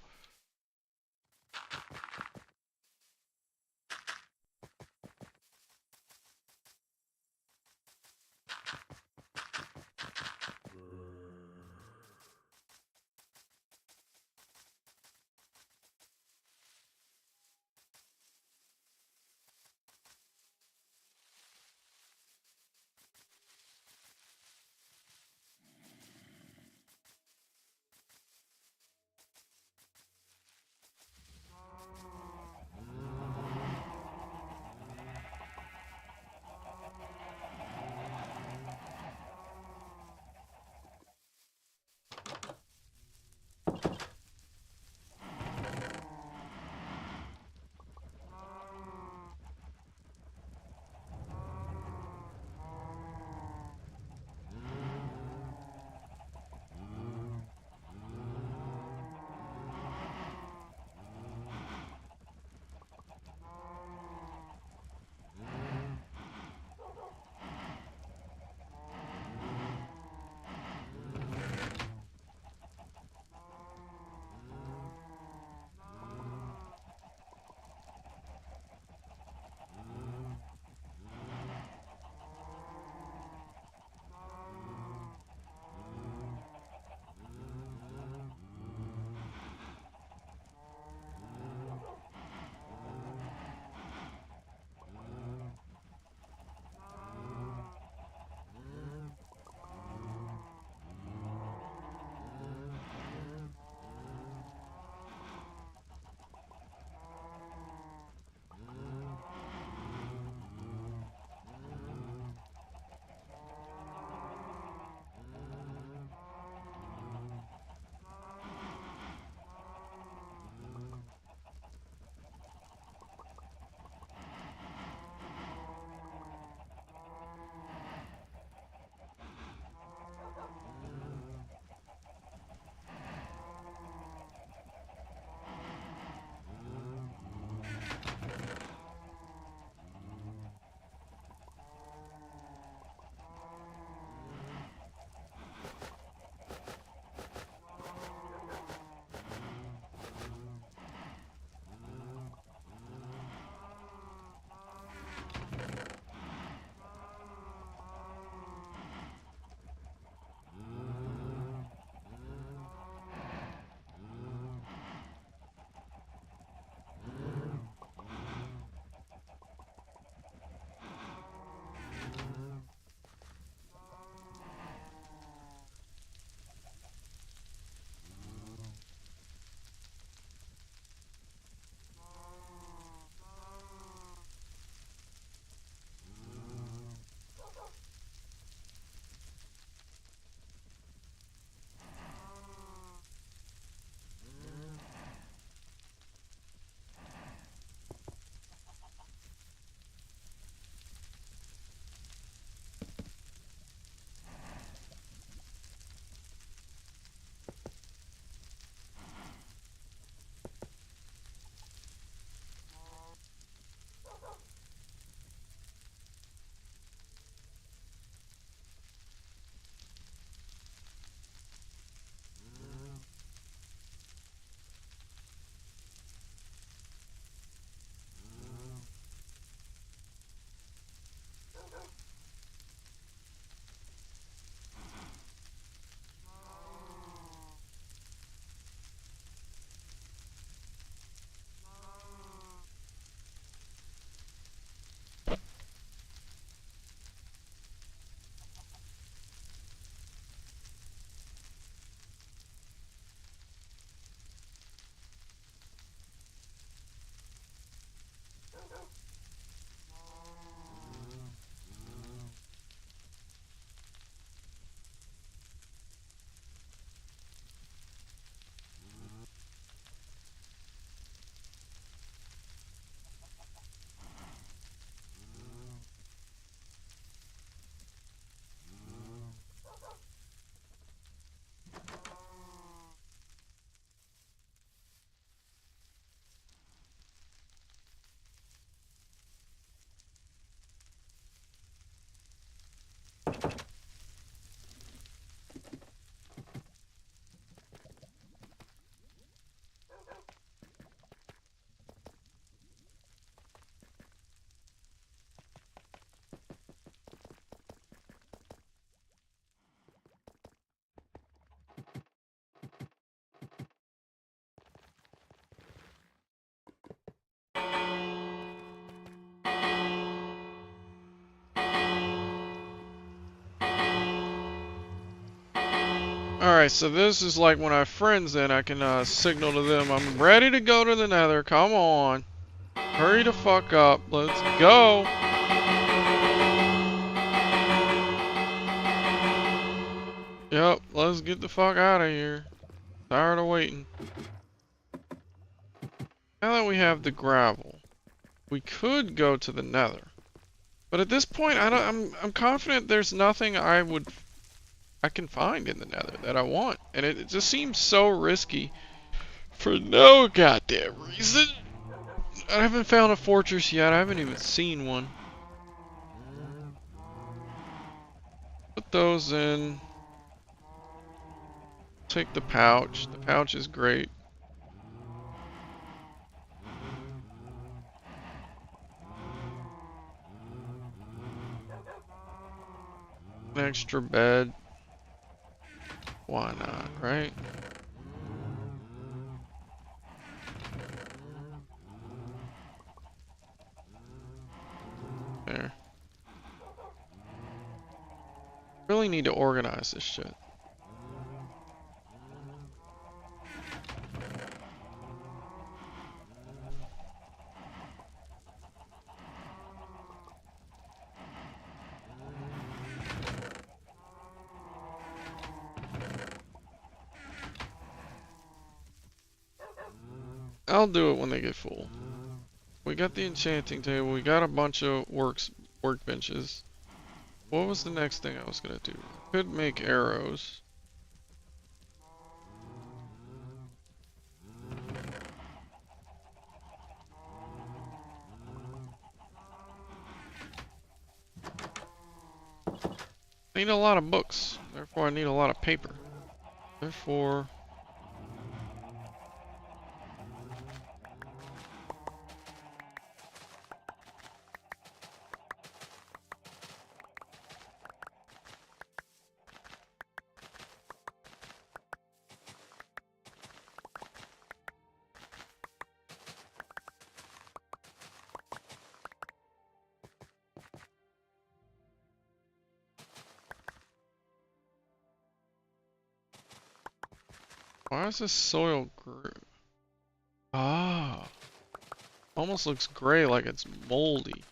Alright, so this is like when I have friends in, I can signal to them, I'm ready to go to the nether, come on. Hurry the fuck up, let's go. Yep, let's get the fuck out of here. Tired of waiting. Now that we have the gravel, we could go to the nether. But at this point, I'm confident there's nothing I can find in the nether that I want. And it just seems so risky for no goddamn reason. I haven't found a fortress yet. I haven't even seen one. Put those in. Take the pouch. The pouch is great. An extra bed. Why not, right? There. Really need to organize this shit. I'll do it when they get full. We got the enchanting table. We got a bunch of workbenches. What was the next thing I was gonna do? Could make arrows. I need a lot of books. Therefore, I need a lot of paper. Therefore, why is this soil gray? Ah, almost looks gray, like it's moldy.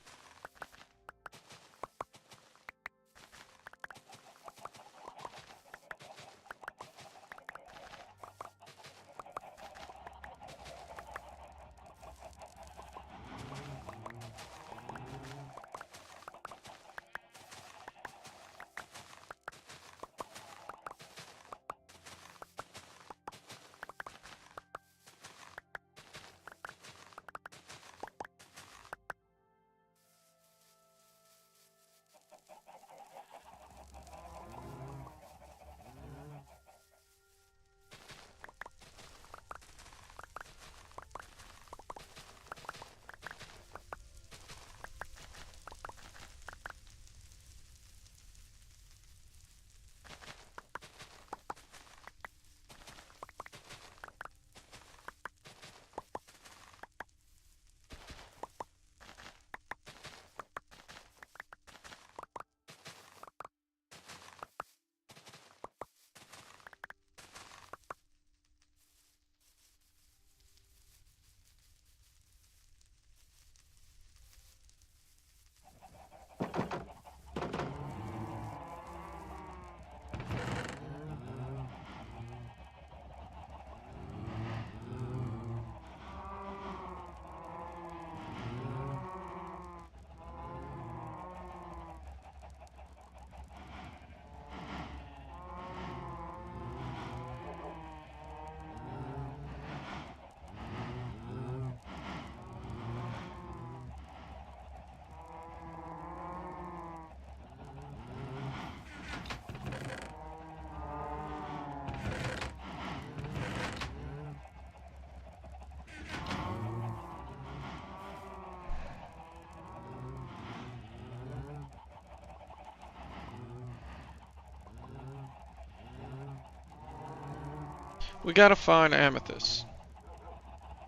We gotta find amethyst.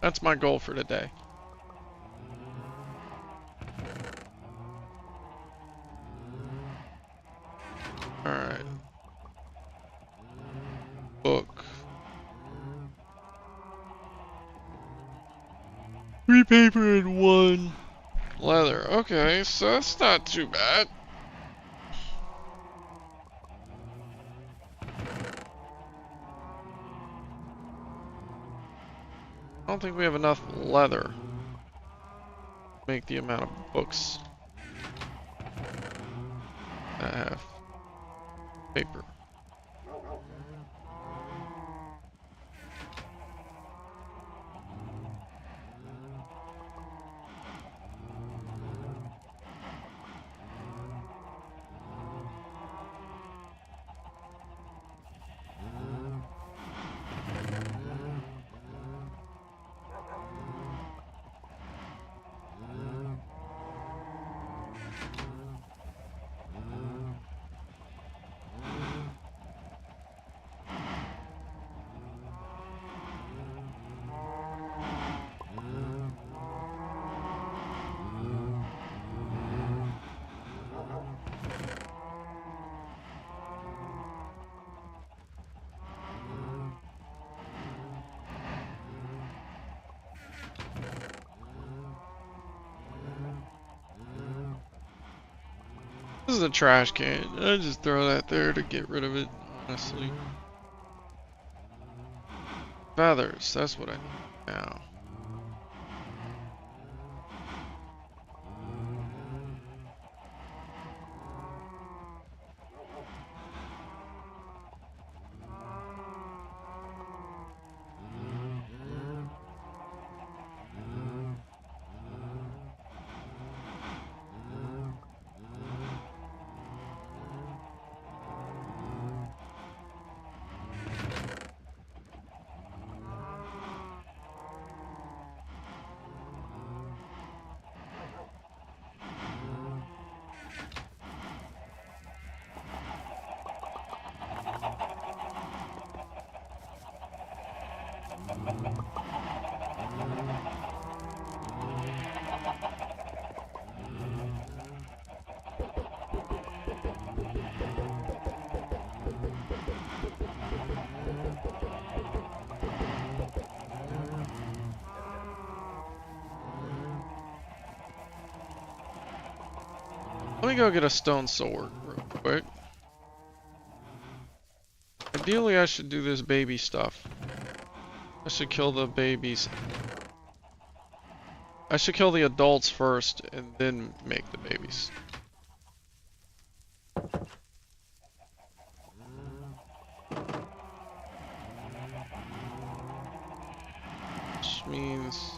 That's my goal for today. Alright. Book. 3 paper and 1 leather. Okay, so that's not too bad. I don't think we have enough leather to make the amount of books that have paper. This is a trash can. I just throw that there to get rid of it, honestly. Feathers, that's what I need now. Let me go get a stone sword real quick. Ideally, I should do this baby stuff. I should kill the babies. I should kill the adults first and then make the babies. Which means...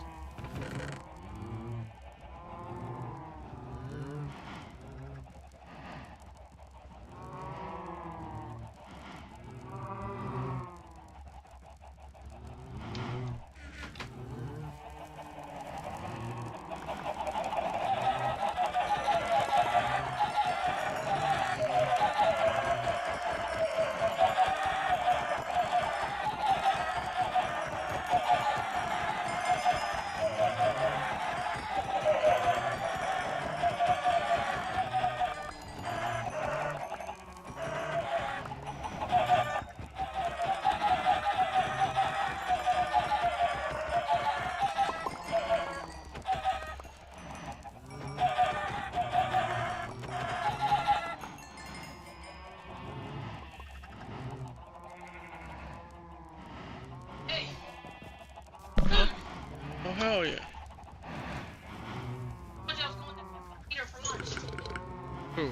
Oh, hell yeah. Ooh.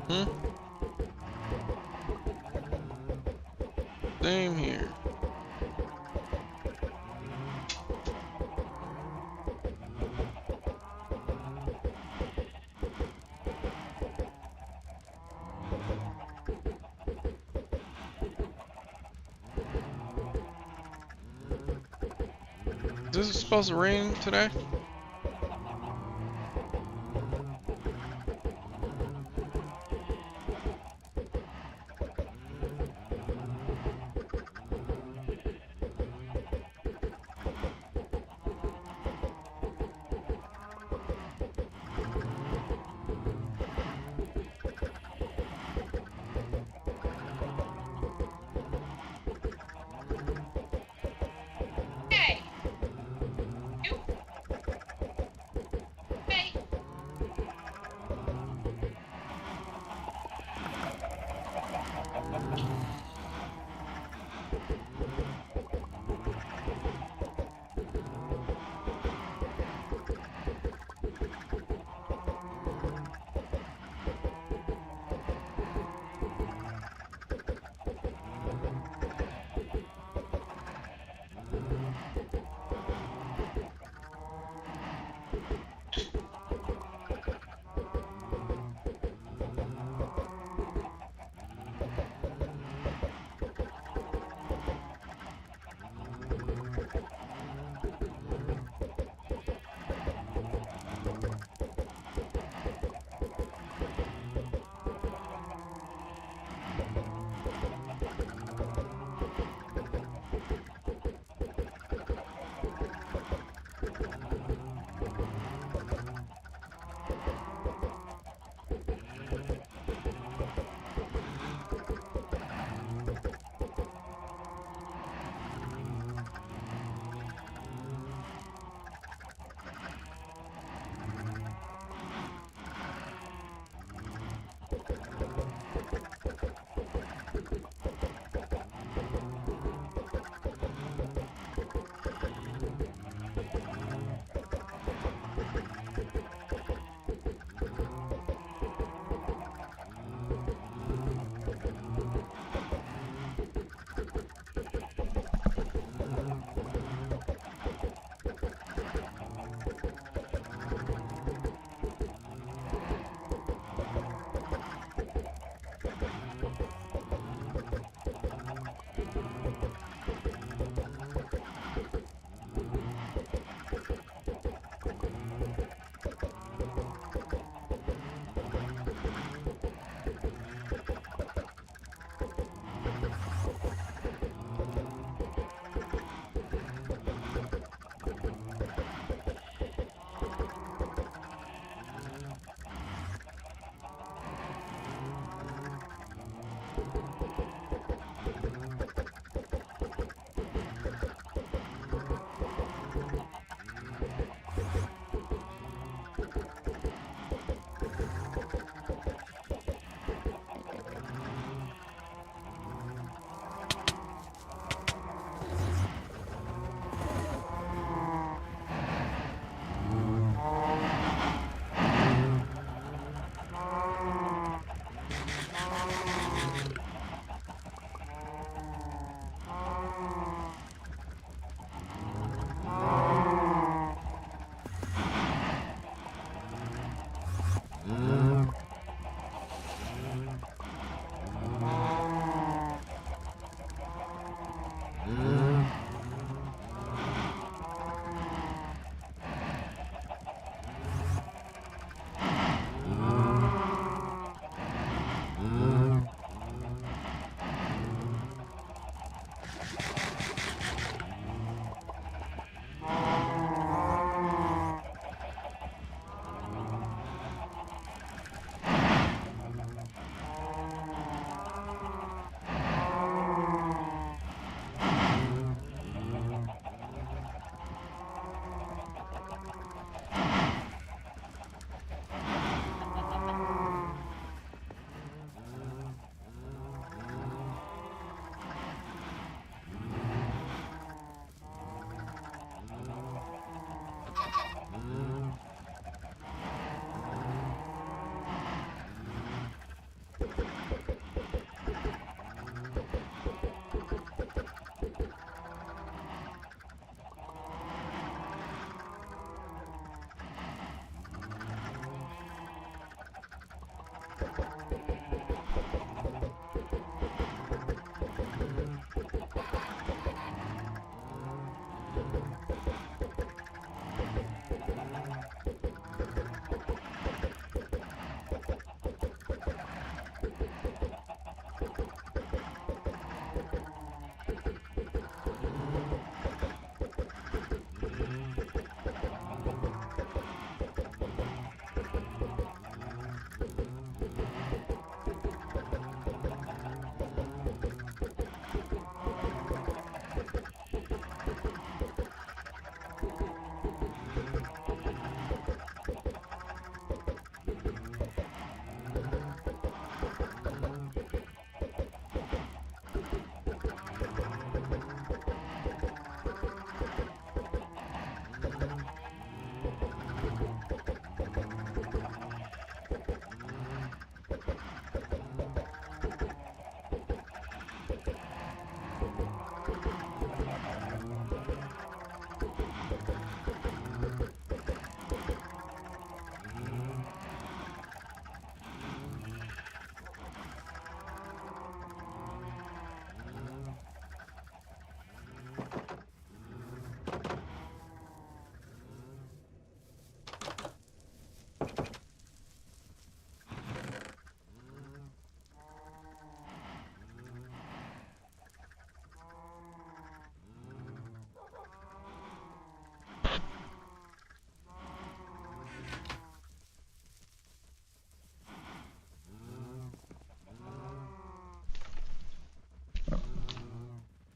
Hmm? Same here. Is this supposed to rain today?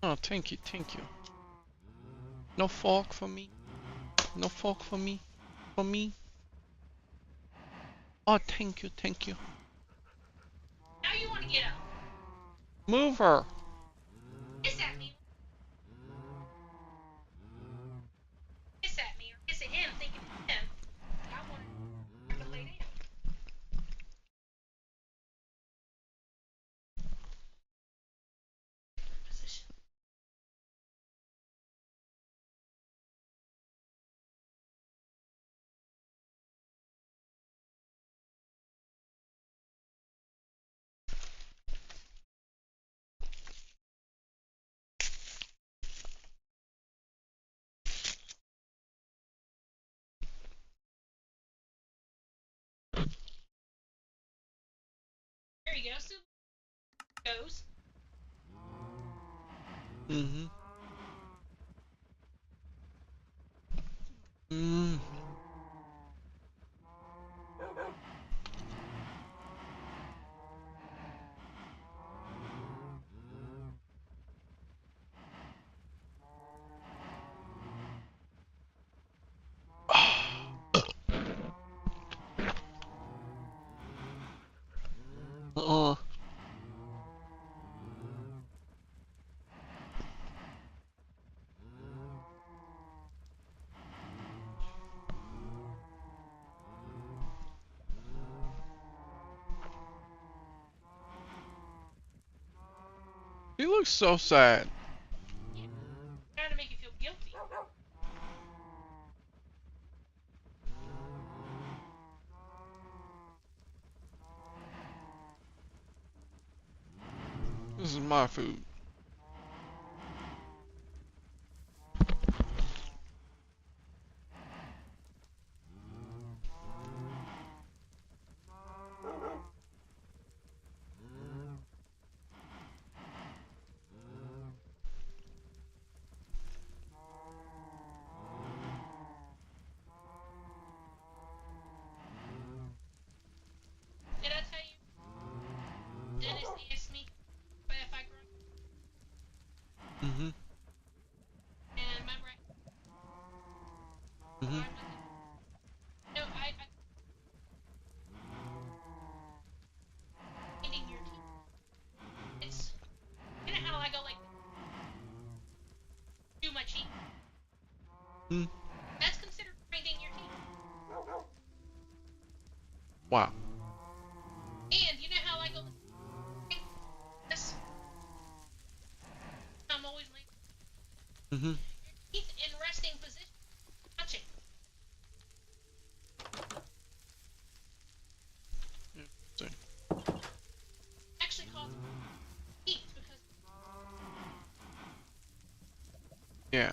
Oh, thank you, thank you. No fork for me. No fork for me. For me. Oh, thank you, thank you. Now you want to get up. Move her. Hiss at me. Hiss at me or hiss at him thinking it's him. I want to lay down. Position. There you go. Still goes. Mm-hmm. Mm. Uh-uh. He looks so sad. Yeah. Trying to make you feel guilty. This is my food. Did I tell you? Dennis asked me if I grew Mm-hmm. and remember Mm-hmm. no, I grinding your teeth. It's you know how I go like too much eat. Mm. That's considered grinding your teeth. Wow. And you know how I go this I'm always laying Mm-hmm. teeth in resting position. Touching. Actually called teeth because Yeah.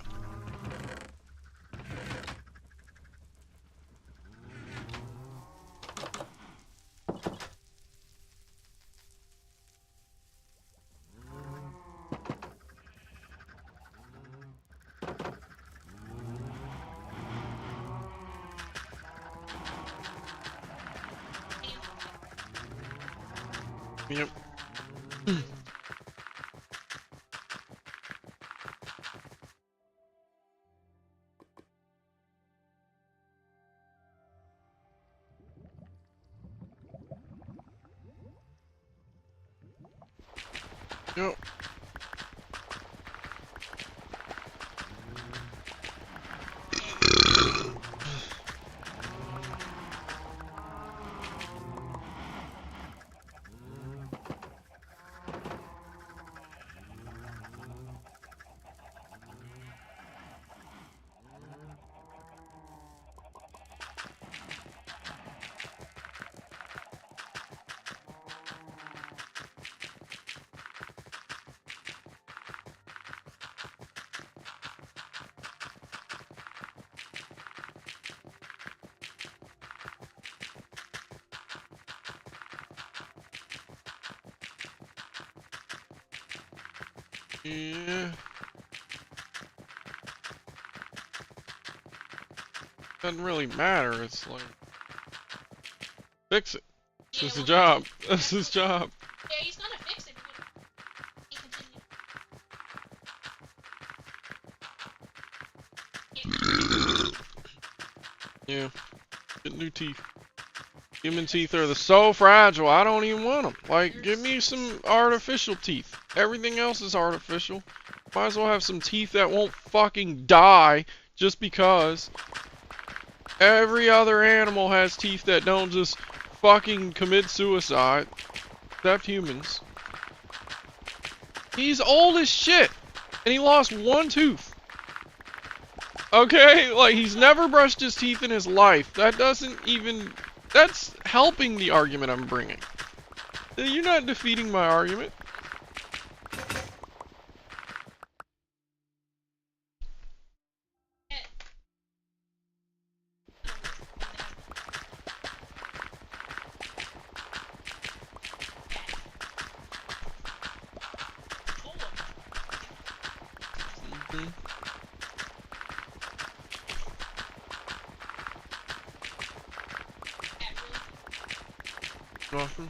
Yep. Yep. Yeah. Doesn't really matter. It's like fix it. This yeah, is the well, job. This is his job. yeah, he's gonna fix it. He continued. Yeah, get new teeth. Human teeth are so fragile, I don't even want them. Like, give me some artificial teeth. Everything else is artificial. Might as well have some teeth that won't fucking die just because. Every other animal has teeth that don't just fucking commit suicide. Except humans. He's old as shit. And he lost one tooth. Okay? Like, he's never brushed his teeth in his life. That doesn't even... That's helping the argument I'm bringing. You're not defeating my argument. Mm-hmm. Nothing.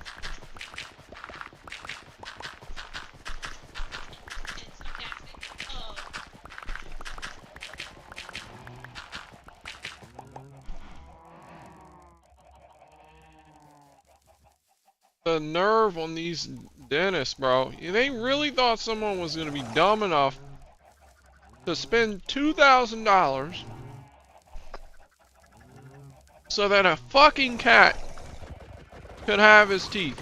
The nerve on these dentists, bro. They really thought someone was gonna be dumb enough to spend $2,000 so that a fucking cat could have his teeth.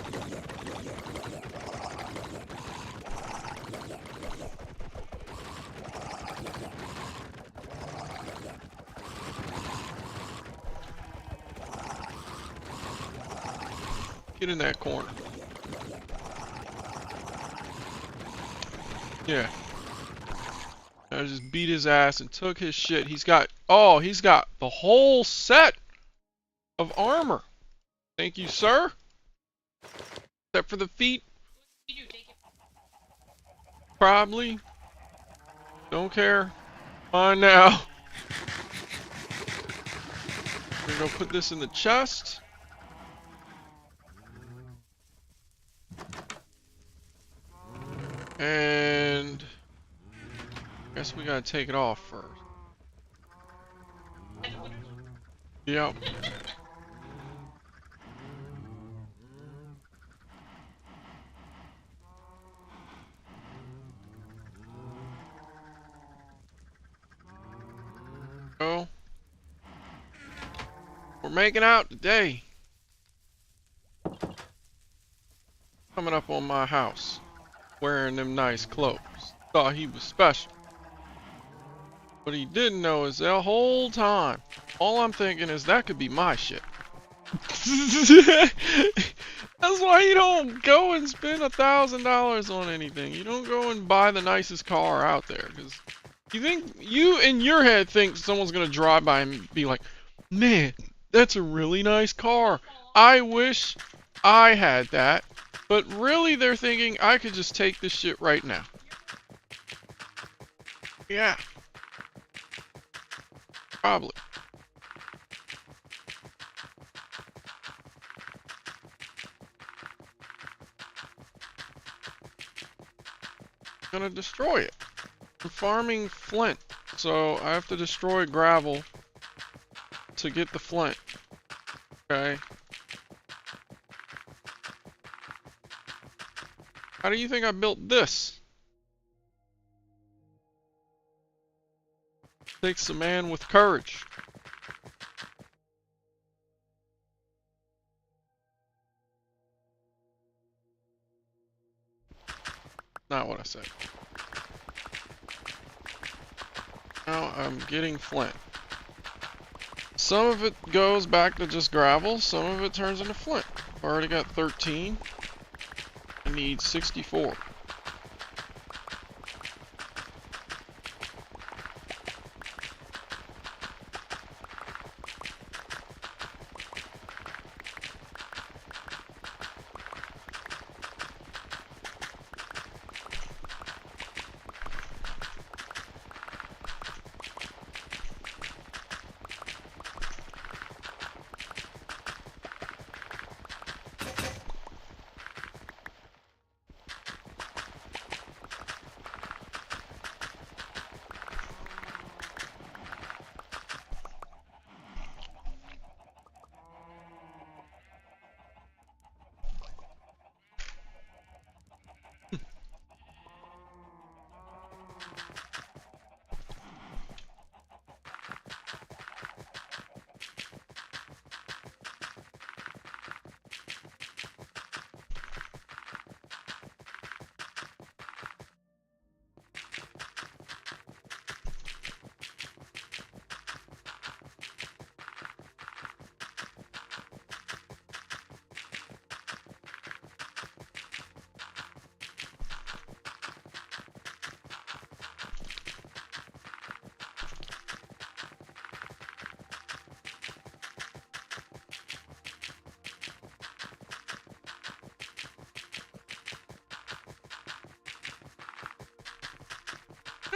Get in that corner. Yeah. I just beat his ass and took his shit. He's got the whole set of armor. Thank you, sir. Except for the feet. Probably. Don't care. Fine now. We're gonna put this in the chest. And I guess we gotta take it off first. Yep. Oh. We're making out today. Coming up on my house. Wearing them nice clothes. Thought he was special. What he didn't know is the whole time, all I'm thinking is that could be my shit. That's why you don't go and spend $1,000 on anything. You don't go and buy the nicest car out there. Because you think, you in your head think someone's going to drive by and be like, man, that's a really nice car. I wish I had that. But really they're thinking I could just take this shit right now. Yeah. Probably. Gonna destroy it. I'm farming flint, so I have to destroy gravel to get the flint. Okay. How do you think I built this? Takes a man with courage. Not what I said. Now I'm getting flint. Some of it goes back to just gravel, some of it turns into flint. I've already got 13. I need 64.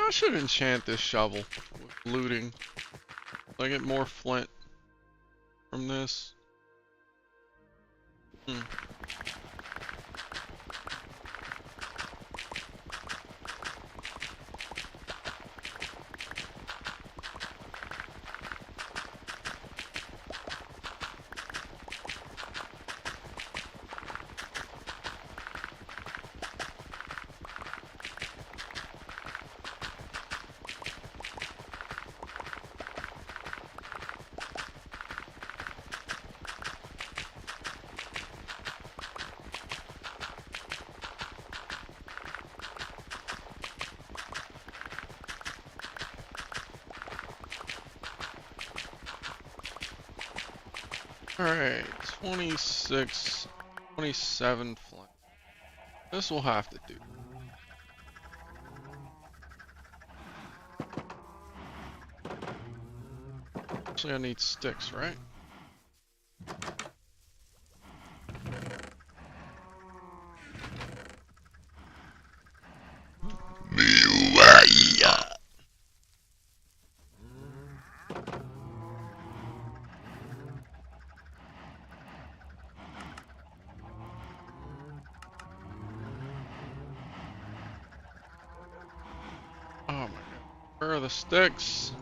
I should enchant this shovel with looting. I get more flint from this. Alright, 26, 27 flint. This will have to do. Actually, I need sticks, right? Oh my god. Where are the sticks?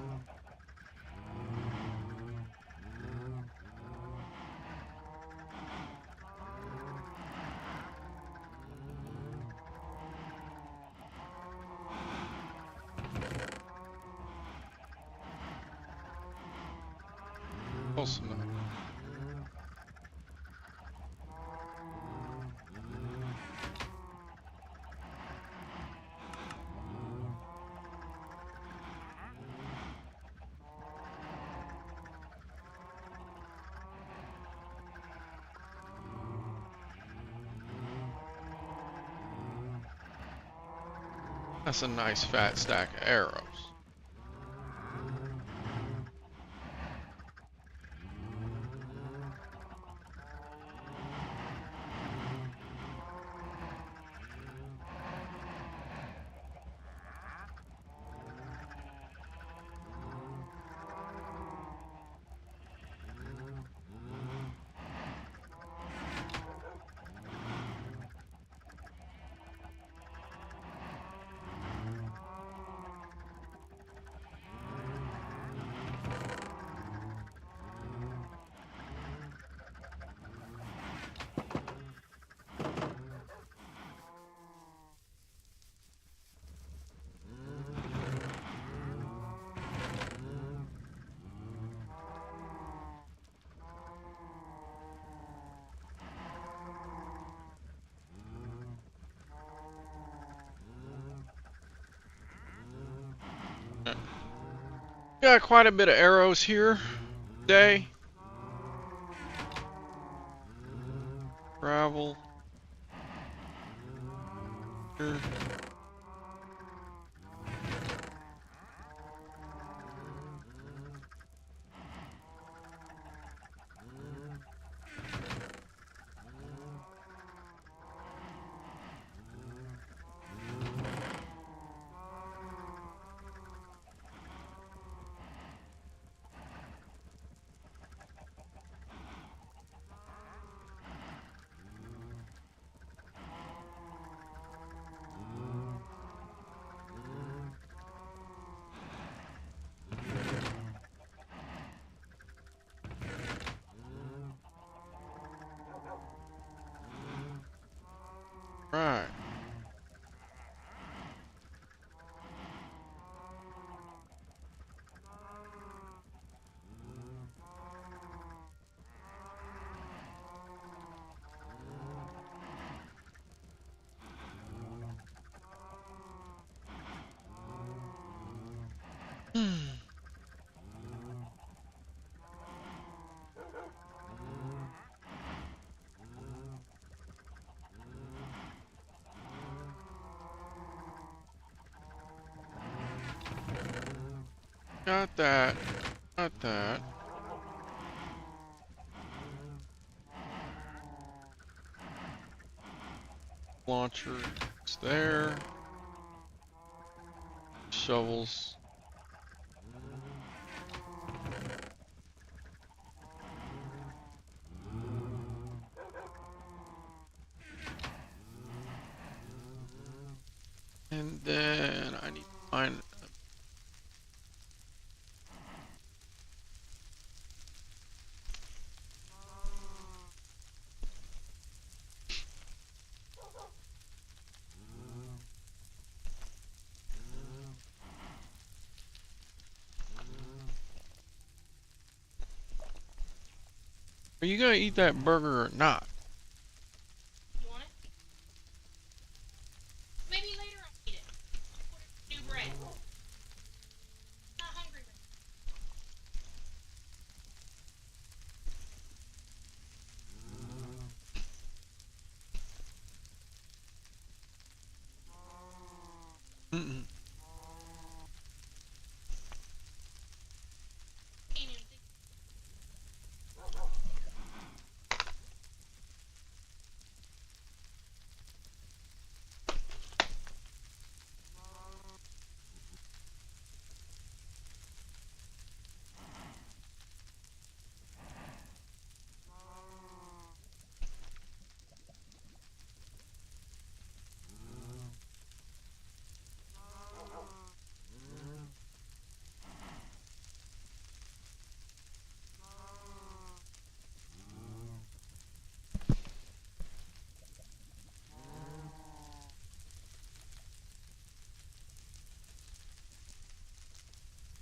Close enough. That's a nice fat stack of arrows. Got quite a bit of arrows here today. Gravel. Here. Right. Got that. Got that. Launcher is there. Shovels. And then I need to find. Are you gonna eat that burger or not? You want it? Maybe later I'll eat it. Put it in new bread. Not hungry right Mm-mm. Can't even think.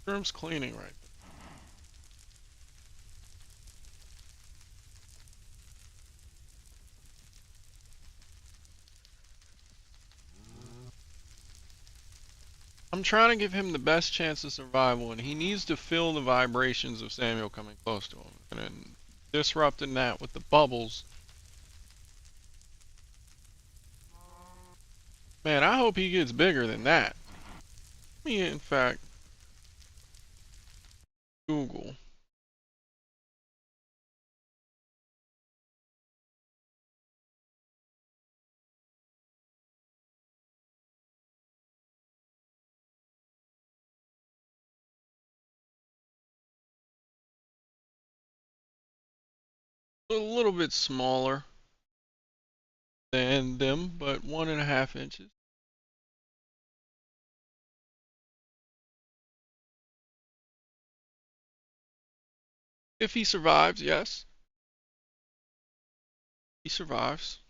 Room's cleaning right. I'm trying to give him the best chance of survival, and he needs to feel the vibrations of Samuel coming close to him. And then disrupting that with the bubbles. Man, I hope he gets bigger than that. Let me, in fact, Google. A little bit smaller than them, but 1.5 inches. If he survives, yes. He survives.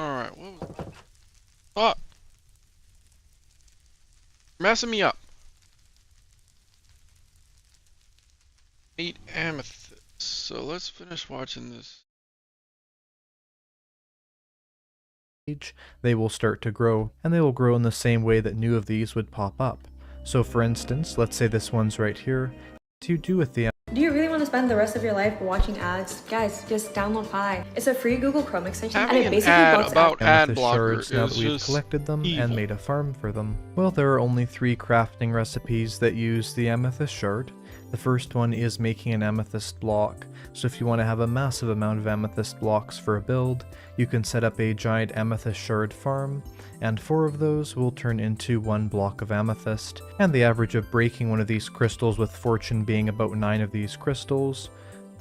Alright, what was that? Fuck! Messing me up. 8 amethyst. So let's finish watching this. They will start to grow, and they will grow in the same way that new of these would pop up. So for instance, let's say this one's right here. What do you do with the Do you really want to spend the rest of your life watching ads? Guys, just download Pi. It's a free Google Chrome extension Having and it an basically ad blocks about ad amethyst blocker shards now is that we've just collected them evil. and made a farm for them? Well, there are only 3 crafting recipes that use the amethyst shard. The first one is making an amethyst block. So if you want to have a massive amount of amethyst blocks for a build, you can set up a giant amethyst shard farm, and 4 of those will turn into 1 block of amethyst, and the average of breaking one of these crystals with fortune being about 9 of these crystals.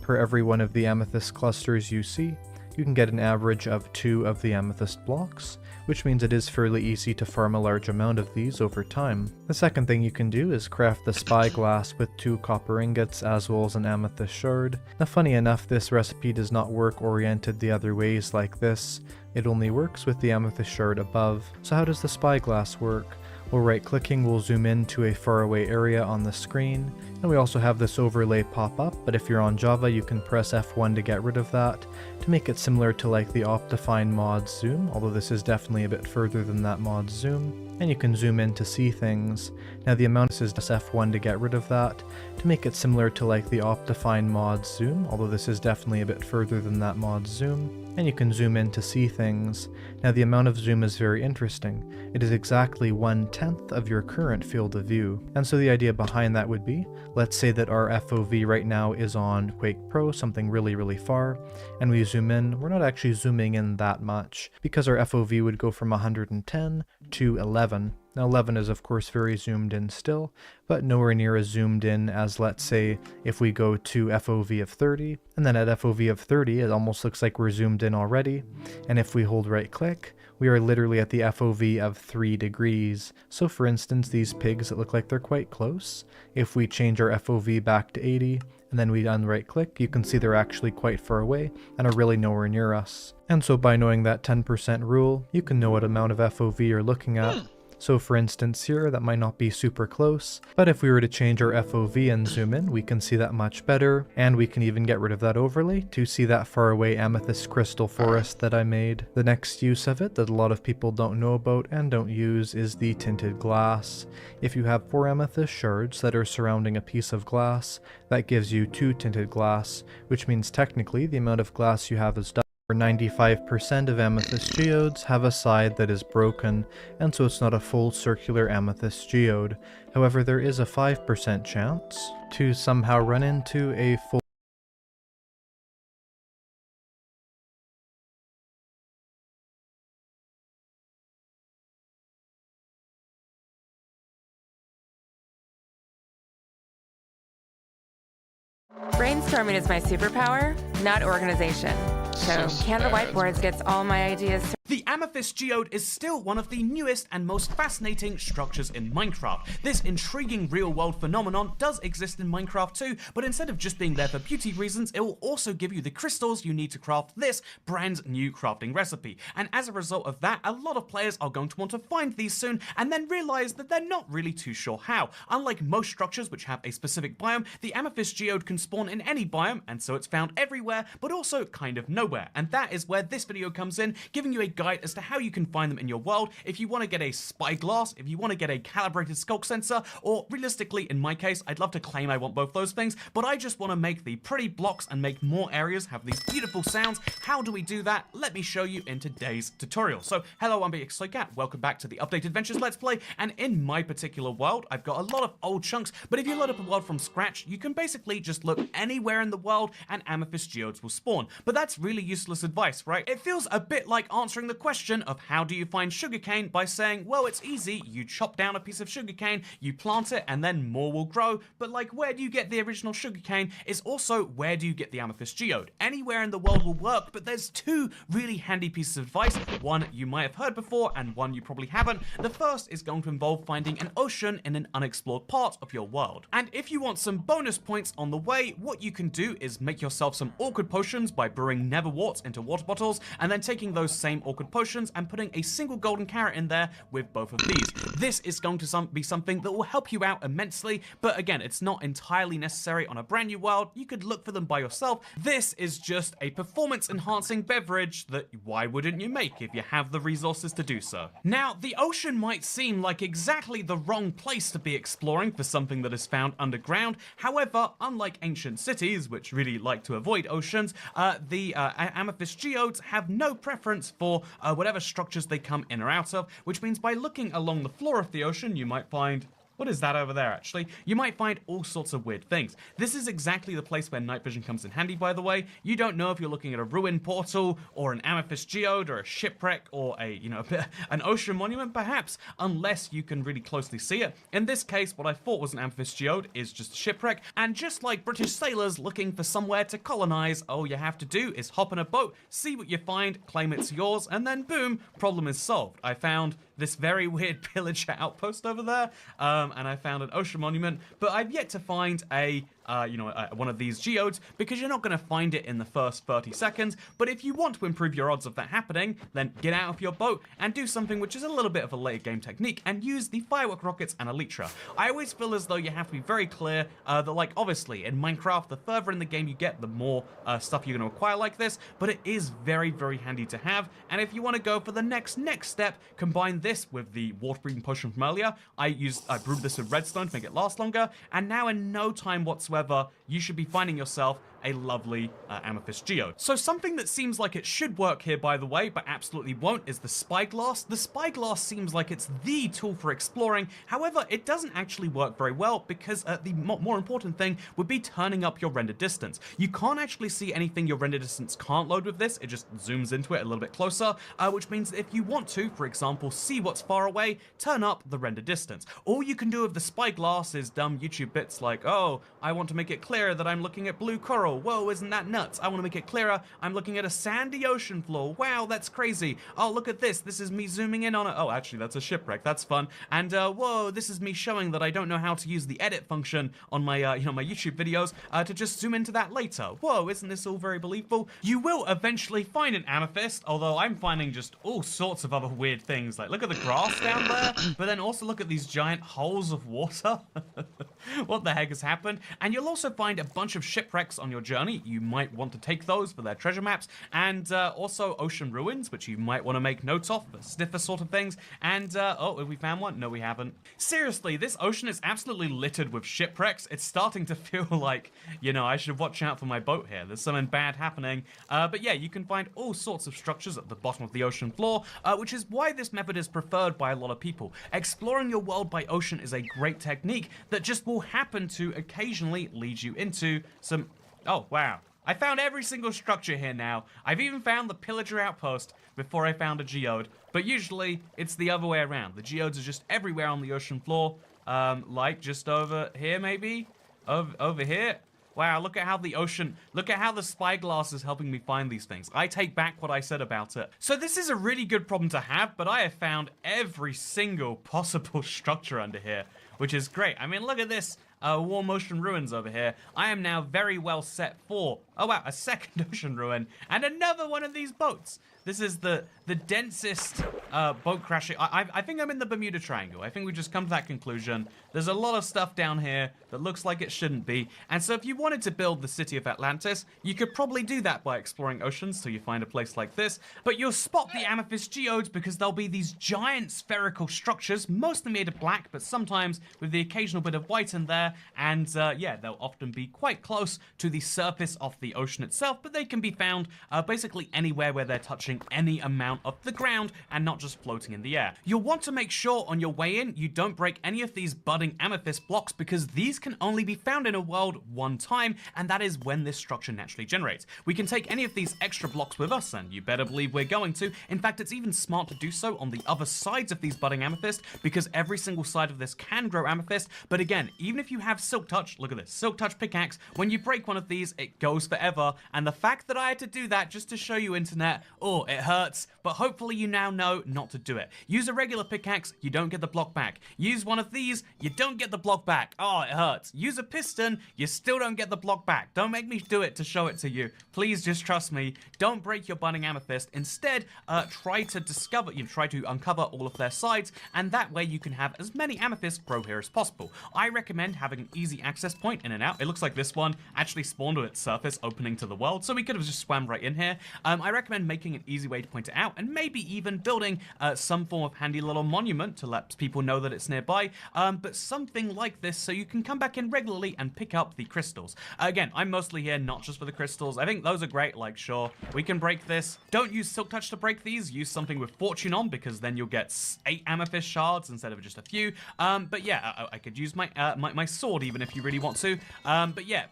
Per every one of the amethyst clusters you see, you can get an average of 2 of the amethyst blocks, which means it is fairly easy to farm a large amount of these over time. The second thing you can do is craft the spyglass with 2 copper ingots as well as an amethyst shard. Now funny enough, this recipe does not work oriented the other ways like this. It only works with the amethyst shard above. So how does the spyglass work? Well, right-clicking will zoom in to a faraway area on the screen, and we also have this overlay pop up, but if you're on Java you can press F1 to get rid of that, to make it similar to like the Optifine mod's zoom, although this is definitely a bit further than that mod's zoom. and you can zoom in to see things. Now the amount is just F1 to get rid of that, to make it similar to like the Optifine mod's zoom, although this is definitely a bit further than that mod's zoom, and you can zoom in to see things. Now the amount of zoom is very interesting. It is exactly 1/10 of your current field of view. And so the idea behind that would be, let's say that our FOV right now is on Quake Pro, something really far, and we zoom in, we're not actually zooming in that much, because our FOV would go from 110 to 11. Now 11 is of course very zoomed in still, but nowhere near as zoomed in as, let's say, if we go to FOV of 30, and then at FOV of 30 it almost looks like we're zoomed in already, and if we hold right click, we are literally at the FOV of 3 degrees. So for instance, these pigs that look like they're quite close, if we change our FOV back to 80, and then we right click, you can see they're actually quite far away and are really nowhere near us. And so by knowing that 10% rule, you can know what amount of FOV you're looking at. So for instance here, that might not be super close, but if we were to change our FOV and zoom in, we can see that much better, and we can even get rid of that overlay to see that far away amethyst crystal forest that I made. The next use of it that a lot of people don't know about and don't use is the tinted glass. If you have 4 amethyst shards that are surrounding a piece of glass, that gives you 2 tinted glass, which means technically the amount of glass you have is double. 95% of amethyst geodes have a side that is broken, and so it's not a full circular amethyst geode. However, there is a 5% chance to somehow run into a full Brainstorming is my superpower, not organization. So Can the Whiteboards gets all my ideas. The Amethyst Geode is still one of the newest and most fascinating structures in Minecraft. This intriguing real-world phenomenon does exist in Minecraft too, but instead of just being there for beauty reasons, it will also give you the crystals you need to craft this brand new crafting recipe. And as a result of that, a lot of players are going to want to find these soon and then realize that they're not really too sure how. Unlike most structures which have a specific biome, the Amethyst Geode can spawn in any biome, and so it's found everywhere, but also kind of nowhere. And that is where this video comes in, giving you a guide as to how you can find them in your world if you want to get a spyglass, if you want to get a calibrated skulk sensor, or realistically, in my case, I'd love to claim I want both those things, but I just want to make the pretty blocks and make more areas have these beautiful sounds. How do we do that? Let me show you in today's tutorial. So, hello, I'm BXToyCat. Welcome back to the Update Adventures Let's Play, and in my particular world, I've got a lot of old chunks, but if you load up a world from scratch, you can basically just look anywhere in the world and amethyst geodes will spawn. But that's really useless advice, right? It feels a bit like answering the question of how do you find sugarcane by saying, well, it's easy, you chop down a piece of sugarcane, you plant it, and then more will grow. But like, where do you get the original sugarcane is also where do you get the amethyst geode? Anywhere in the world will work, but there's 2 really handy pieces of advice. One you might have heard before, and one you probably haven't. The first is going to involve finding an ocean in an unexplored part of your world. And if you want some bonus points on the way, what you can do is make yourself some awkward potions by brewing neverwarts into water bottles, and then taking those same awkward potions and putting a single golden carrot in there with both of these. This is going to be something that will help you out immensely, but again, it's not entirely necessary on a brand new world. You could look for them by yourself. This is just a performance enhancing beverage that why wouldn't you make if you have the resources to do so? Now, the ocean might seem like exactly the wrong place to be exploring for something that is found underground. However, unlike ancient cities, which really like to avoid oceans, the amethyst geodes have no preference for whatever structures they come in or out of, which means by looking along the floor of the ocean, you might find What is that over there, actually? You might find all sorts of weird things. This is exactly the place where night vision comes in handy, by the way. You don't know if you're looking at a ruined portal, or an amethyst geode, or a shipwreck, or a, an ocean monument, perhaps, unless you can really closely see it. In this case, what I thought was an amethyst geode is just a shipwreck, and just like British sailors looking for somewhere to colonize, all you have to do is hop on a boat, see what you find, claim it's yours, and then boom, problem is solved. I found this very weird pillager outpost over there, and I found an ocean monument, but I've yet to find a one of these geodes, because you're not going to find it in the first 30 seconds, but if you want to improve your odds of that happening, then get out of your boat and do something which is a little bit of a later game technique, and use the firework rockets and elytra. I always feel as though you have to be very clear that, like, obviously, in Minecraft, the further in the game you get, the more stuff you're going to acquire like this, but it is very, very handy to have, and if you want to go for the next step, combine this this with the water breathing potion from earlier. I brewed this with redstone to make it last longer, and now in no time whatsoever, you should be finding yourself a lovely amethyst geode. So something that seems like it should work here, by the way, but absolutely won't, is the spyglass. The spyglass seems like it's the tool for exploring. However, it doesn't actually work very well because the more important thing would be turning up your render distance. You can't actually see anything your render distance can't load with this. It just zooms into it a little bit closer, which means that if you want to, for example, see what's far away, turn up the render distance. All you can do with the spyglass is dumb YouTube bits like, oh, I want to make it clear that I'm looking at blue coral. Whoa, isn't that nuts? I want to make it clearer. I'm looking at a sandy ocean floor. Wow, that's crazy. Oh, look at this. This is me zooming in on it. Oh, actually, that's a shipwreck. That's fun. And whoa, this is me showing that I don't know how to use the edit function on my, my YouTube videos to just zoom into that later. Whoa, isn't this all very believable? You will eventually find an amethyst, although I'm finding just all sorts of other weird things. Like, look at the grass down there, but then also look at these giant holes of water. What the heck has happened? And you'll also find a bunch of shipwrecks on your journey. You might want to take those for their treasure maps, and also ocean ruins, which you might want to make notes of, for sniffer sort of things. And oh, have we found one? No, we haven't. Seriously, this ocean is absolutely littered with shipwrecks. It's starting to feel like, I should watch out for my boat here. There's something bad happening. But yeah, you can find all sorts of structures at the bottom of the ocean floor, which is why this method is preferred by a lot of people. Exploring your world by ocean is a great technique that just will happen to occasionally lead you into some... Oh, wow. I found every single structure here now. I've even found the pillager outpost before I found a geode. But usually, it's the other way around. The geodes are just everywhere on the ocean floor. Like just over here, maybe? Over here? Wow, look at how the spyglass is helping me find these things. I take back what I said about it. So this is a really good problem to have, but I have found every single possible structure under here, which is great. I mean, look at this. Warm ocean ruins over here. I am now very well set for, oh wow, a second ocean ruin and another one of these boats. This is the densest boat crashing. I think I'm in the Bermuda Triangle. I think we just come to that conclusion. There's a lot of stuff down here that looks like it shouldn't be. And so if you wanted to build the city of Atlantis, you could probably do that by exploring oceans till you find a place like this. But you'll spot the amethyst geodes because there'll be these giant spherical structures, mostly made of black, but sometimes with the occasional bit of white in there. And yeah, they'll often be quite close to the surface of the ocean itself, but they can be found basically anywhere where they're touching any amount of the ground and not just floating in the air. You'll want to make sure on your way in you don't break any of these budding amethyst blocks because these can only be found in a world one time, and that is when this structure naturally generates. We can take any of these extra blocks with us, and you better believe we're going to. In fact, it's even smart to do so on the other sides of these budding amethyst because every single side of this can grow amethyst. But again, even if you have silk touch, look at this, silk touch pickaxe, when you break one of these, it goes forever. And the fact that I had to do that just to show you, internet, oh, it hurts, but hopefully you now know not to do it. Use a regular pickaxe, you don't get the block back. Use one of these, you don't get the block back. Oh, it hurts. Use a piston, you still don't get the block back. Don't make me do it to show it to you. Please just trust me. Don't break your budding amethyst. Instead, try to uncover all of their sides, and that way you can have as many amethysts grow here as possible. I recommend having an easy access point in and out. It looks like this one actually spawned on its surface, opening to the world, so we could have just swam right in here. I recommend making an easy way to point it out, and maybe even building some form of handy little monument to let people know that it's nearby, but something like this so you can come back in regularly and pick up the crystals. Again, I'm mostly here not just for the crystals. I think those are great, like sure, we can break this. Don't use silk touch to break these, use something with fortune on because then you'll get 8 amethyst shards instead of just a few. But yeah, I could use my my sword even if you really want to. But yeah,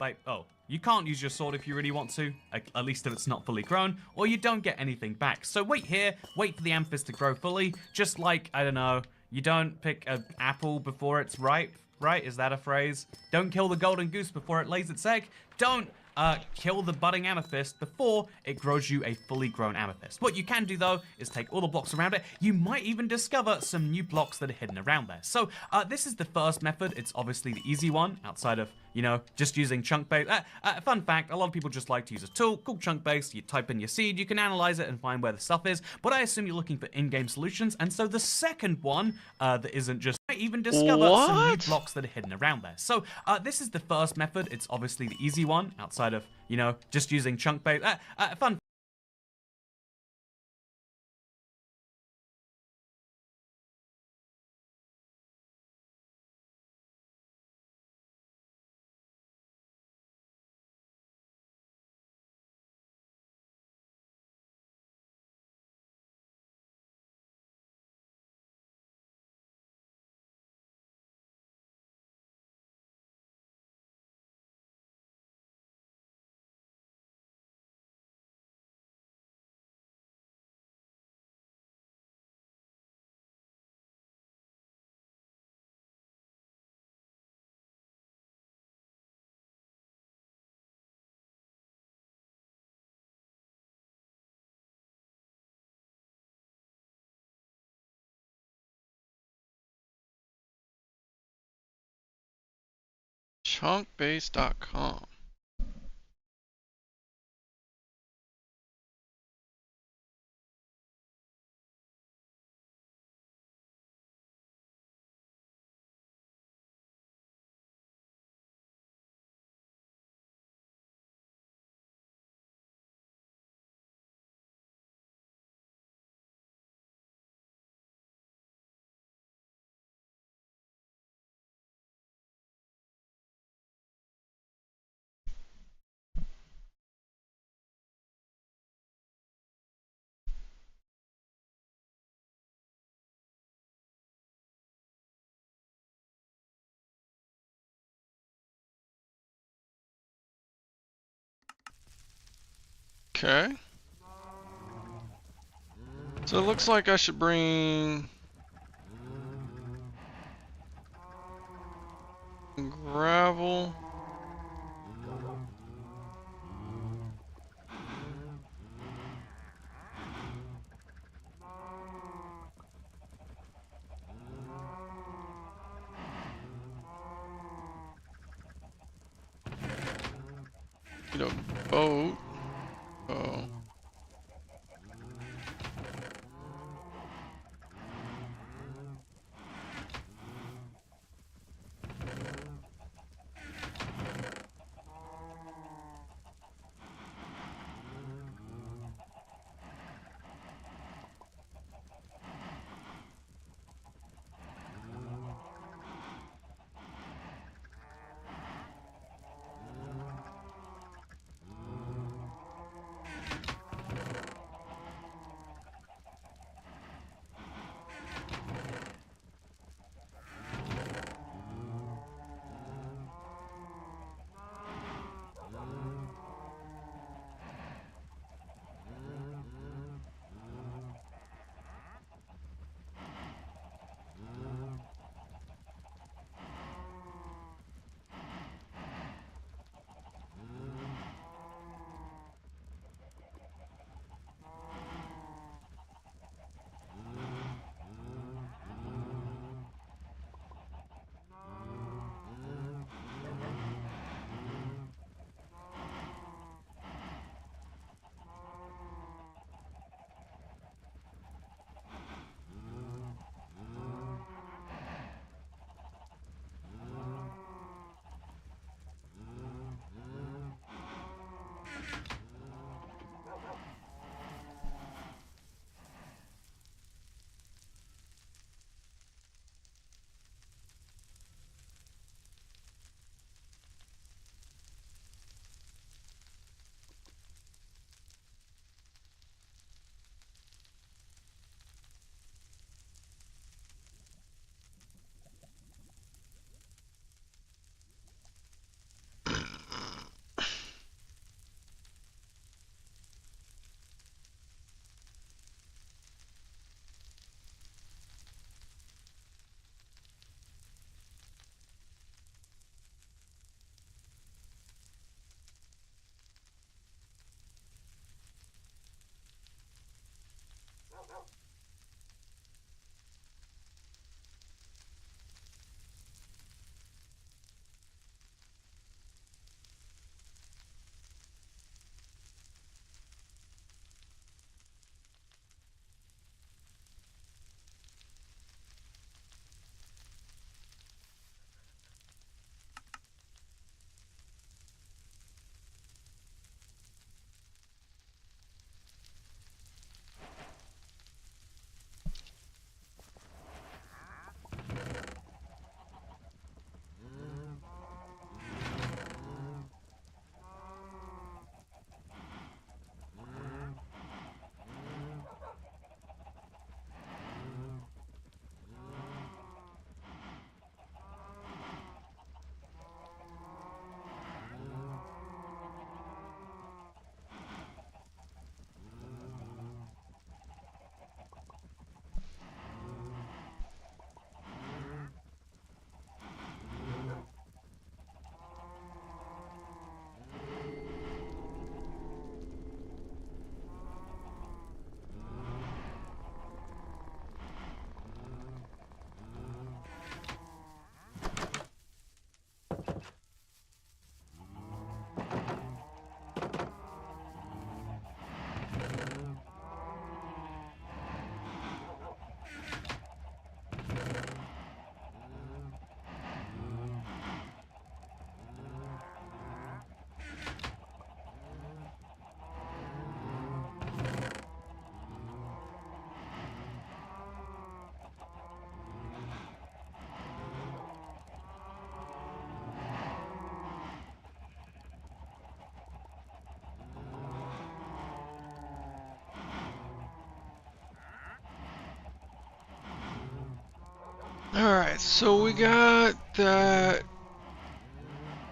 you can't use your sword if you really want to, at least if it's not fully grown, or you don't get anything back. So wait here, wait for the amethyst to grow fully, just like, I don't know, you don't pick an apple before it's ripe, right? Is that a phrase? Don't kill the golden goose before it lays its egg. Don't kill the budding amethyst before it grows you a fully grown amethyst. What you can do though is take all the blocks around it. You might even discover some new blocks that are hidden around there. So this is the first method. It's obviously the easy one outside of, just using chunk base. Fun fact, a lot of people just like to use a tool called chunk base. You type in your seed, you can analyze it and find where the stuff is, but I assume you're looking for in-game solutions, and so the second one that isn't just, might even discover some new blocks that are hidden around there. So this is the first method. It's obviously the easy one outside of, just using chunk base. Fun chunkbase.com. Okay. So it looks like I should bring gravel. Get a boat. Oh. Alright, so we got that.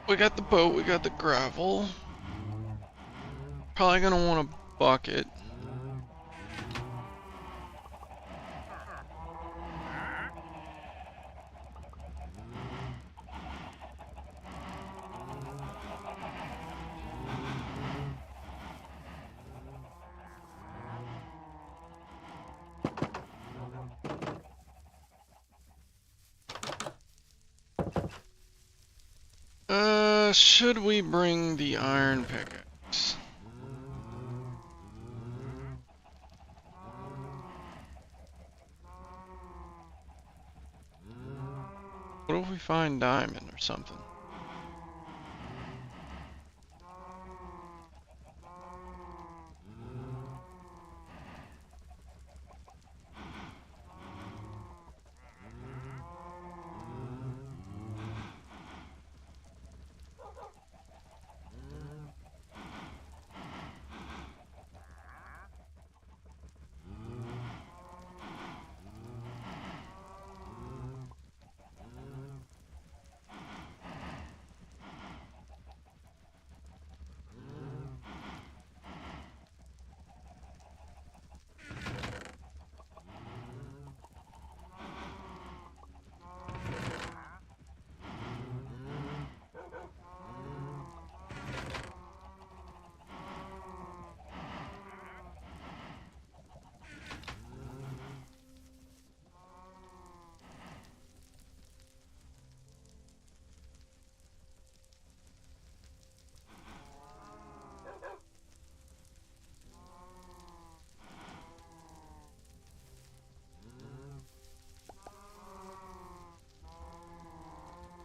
We got the boat, we got the gravel. Probably gonna want a bucket. Should we bring the iron pickaxe? What if we find diamond or something?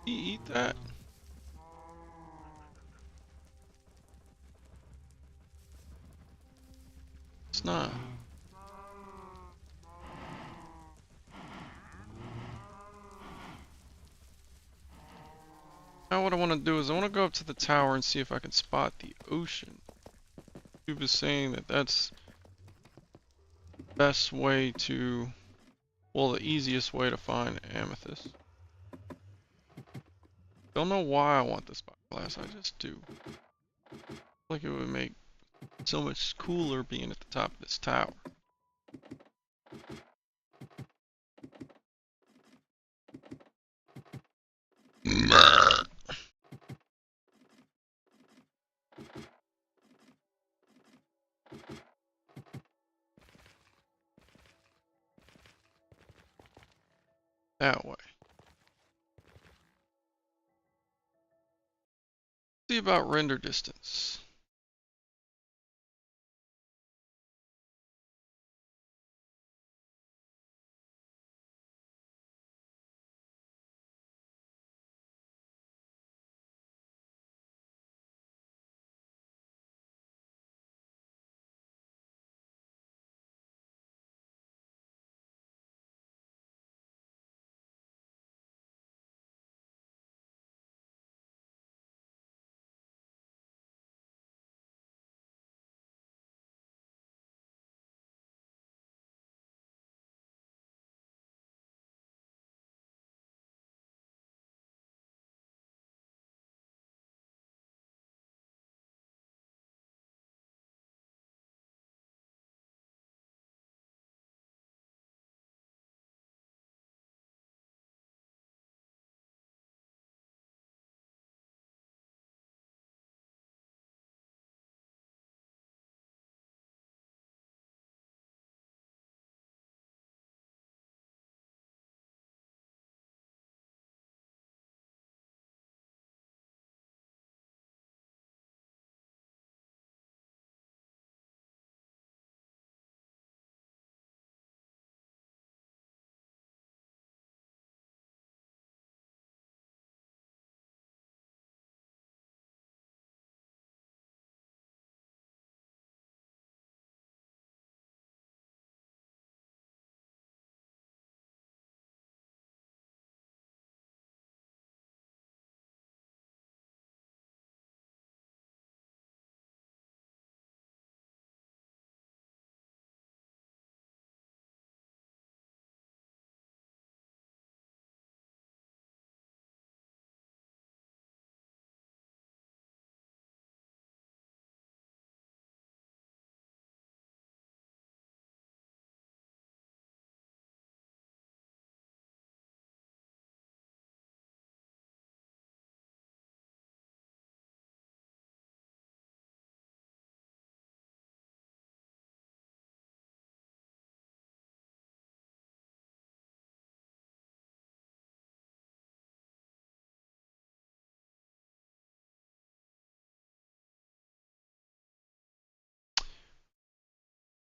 You eat that? It's not. Now what I want to do is I want to go up to the tower and see if I can spot the ocean. He was saying that that's the best way to, well, the easiest way to find amethyst. Don't know why I want this spyglass, I just do. Like it would make so much cooler being at the top of this tower. That way. See about render distance.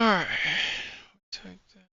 Alright. Take that.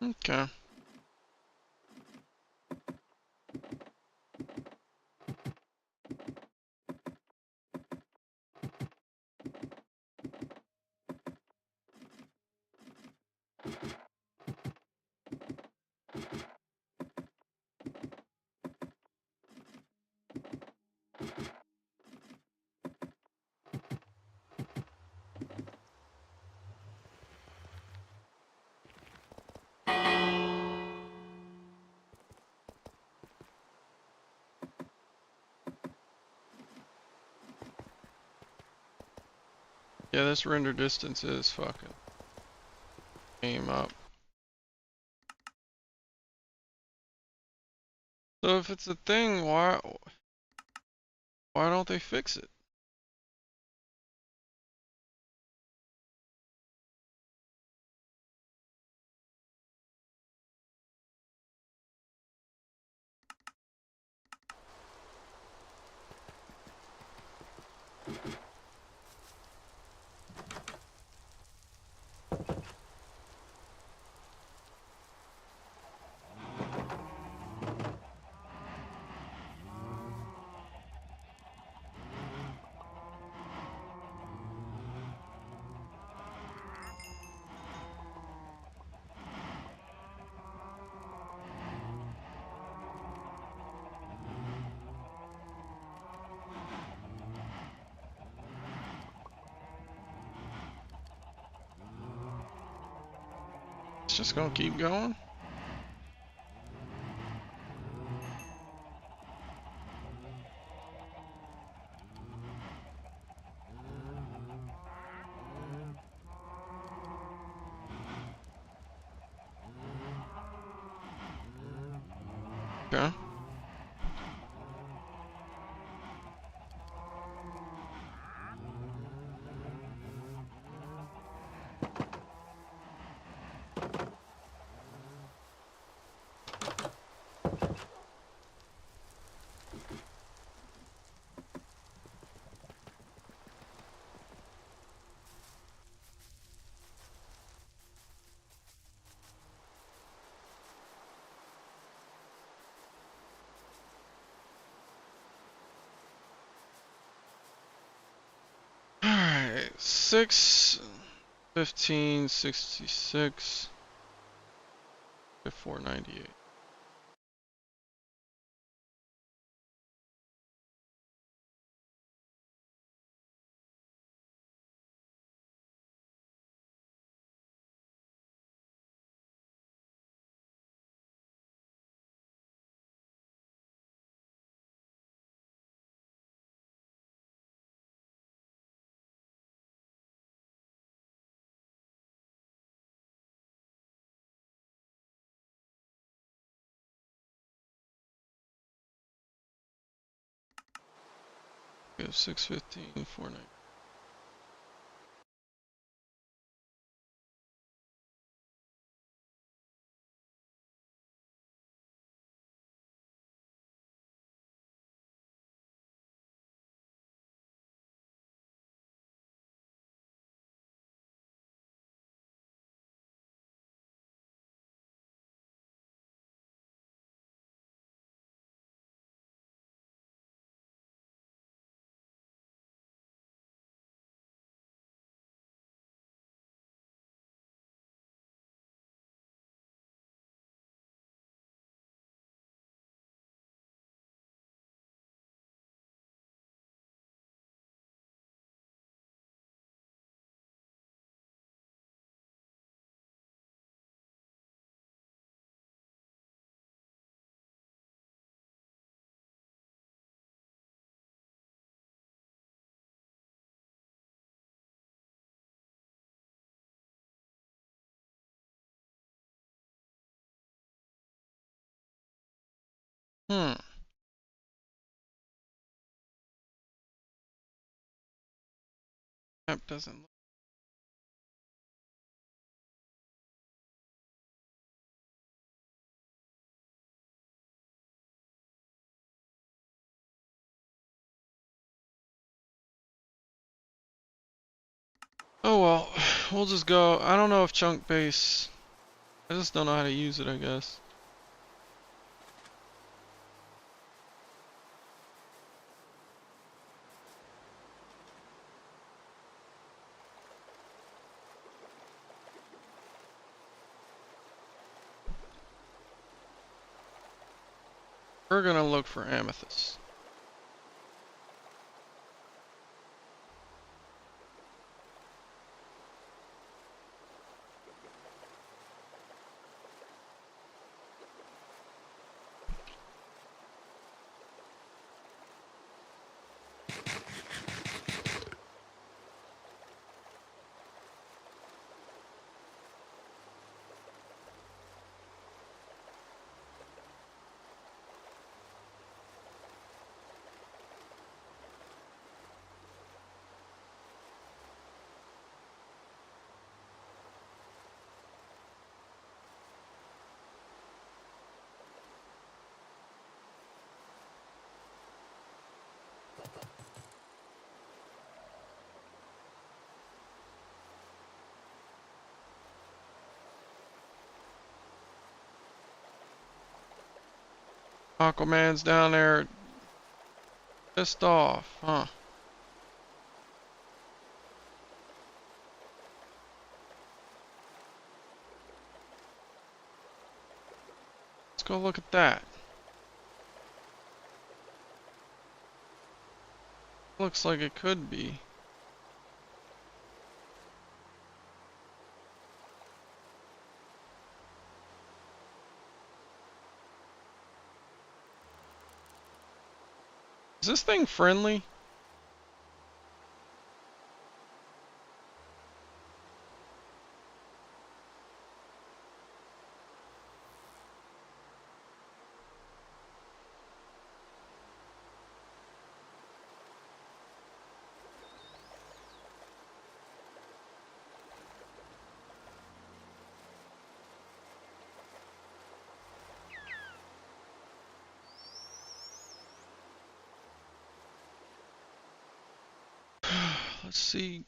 Okay. Yeah, this render distance is fucking aim up. So if it's a thing, why don't they fix it? It's just gonna keep going? Okay. Alright, 6, 15, 66, 498. Negative 615, 49. Hmm. Map doesn't look. Oh well, we'll just go. I don't know if chunk base. I just don't know how to use it, I guess. We're gonna look for amethyst. Aquaman's down there pissed off, huh? Let's go look at that. Looks like it could be. Is this thing friendly? Let's see.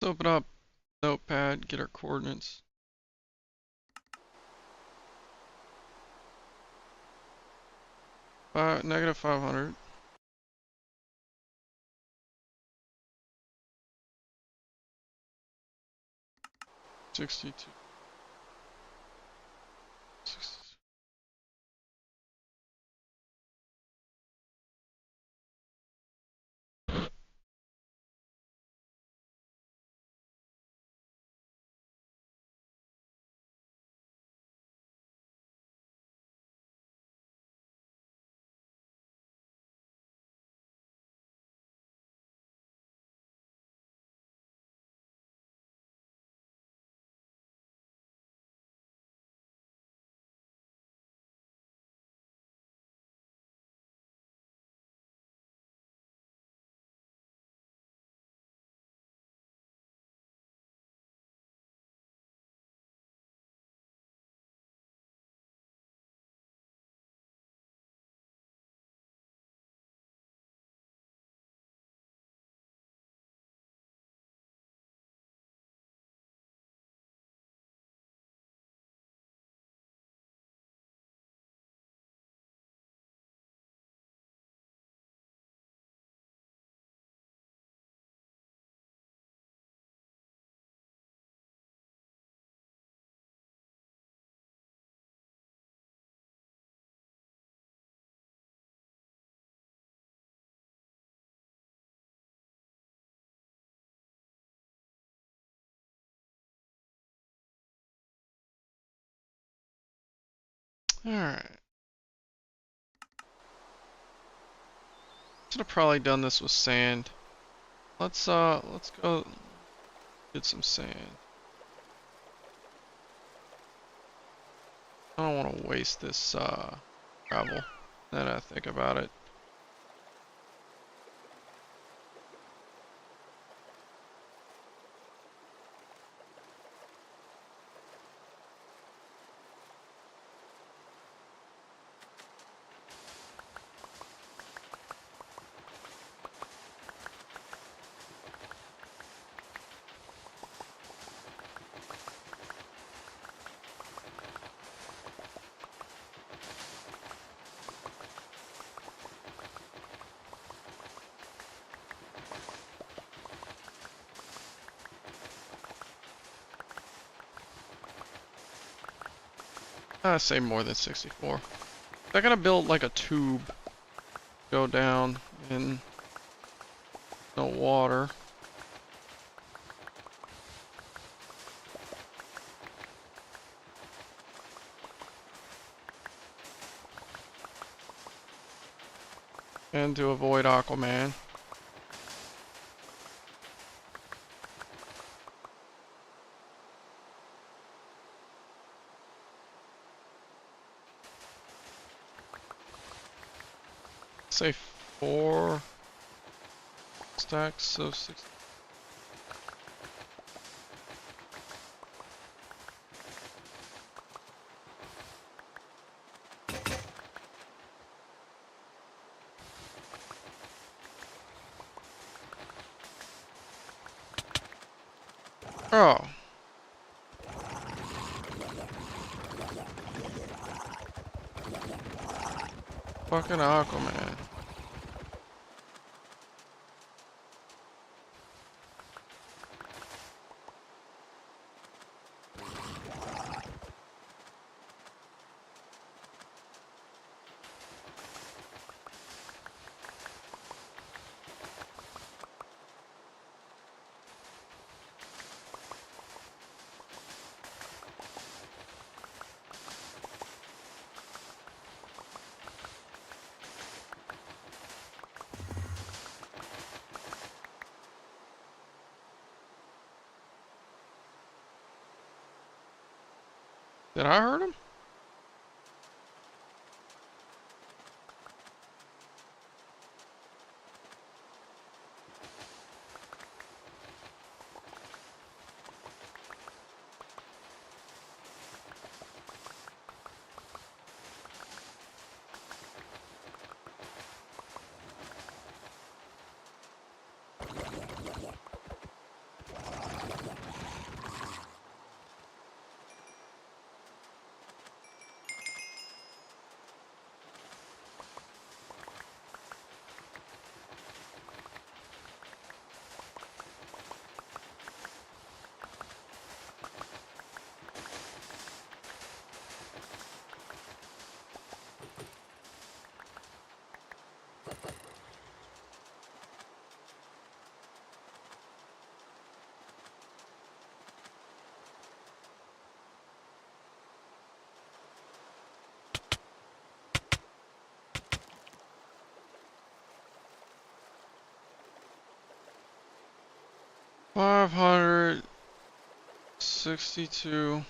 Let's open up Notepad, get our coordinates. Negative 500. $62. Alright. Should have probably done this with sand. Let's go get some sand. I don't want to waste this gravel. Now that I think about it. I say more than 64. I gotta build like a tube, go down in no water. And to avoid Aquaman. Say 4 stacks of 6. Oh. Fucking Aquaman. Did I hurt him? 562.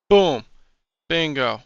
Boom. Bingo.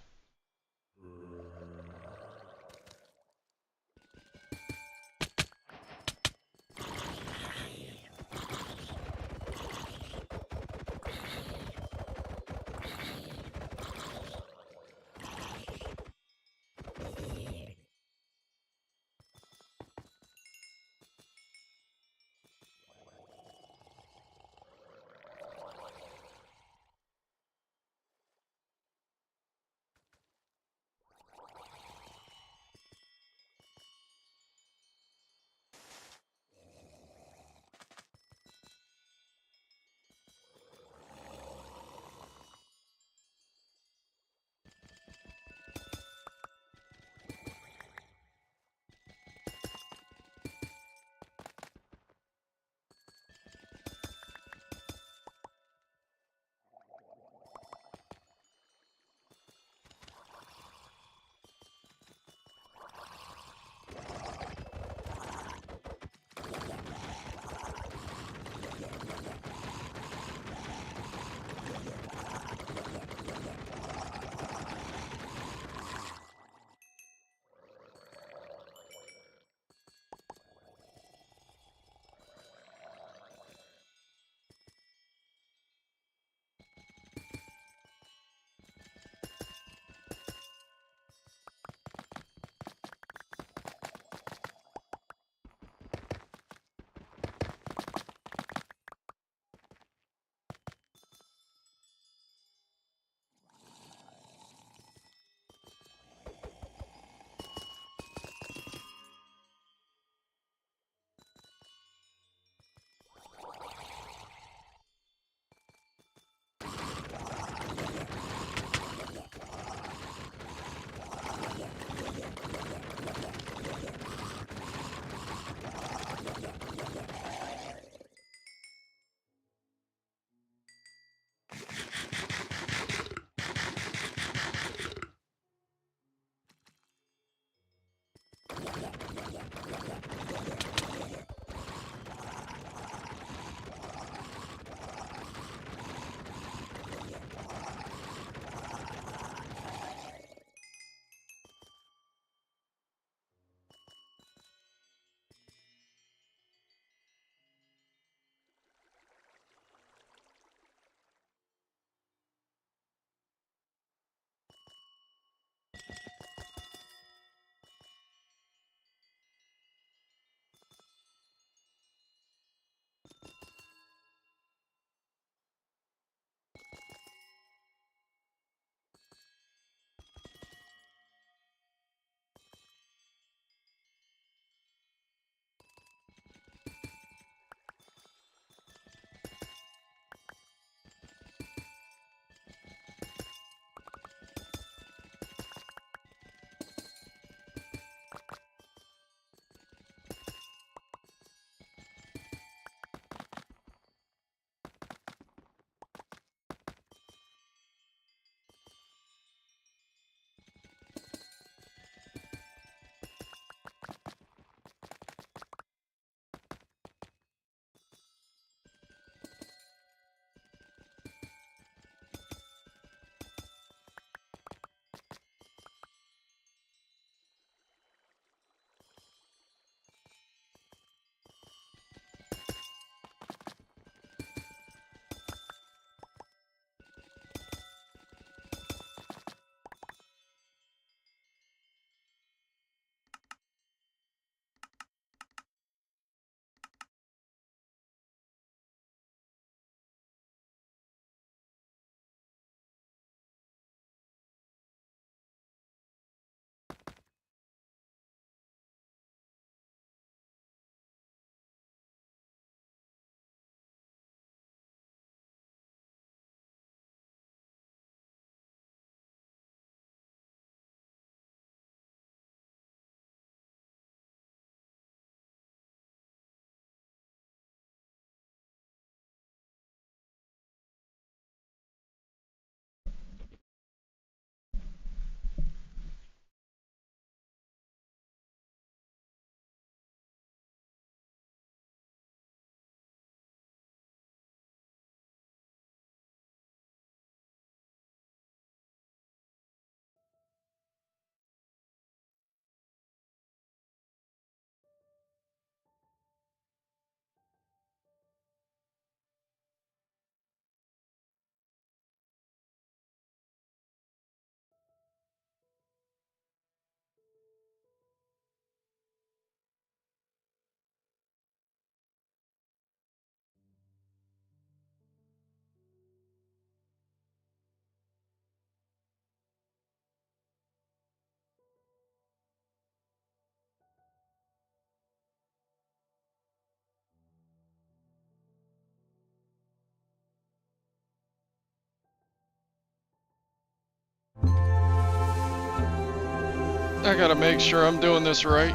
I gotta make sure I'm doing this right.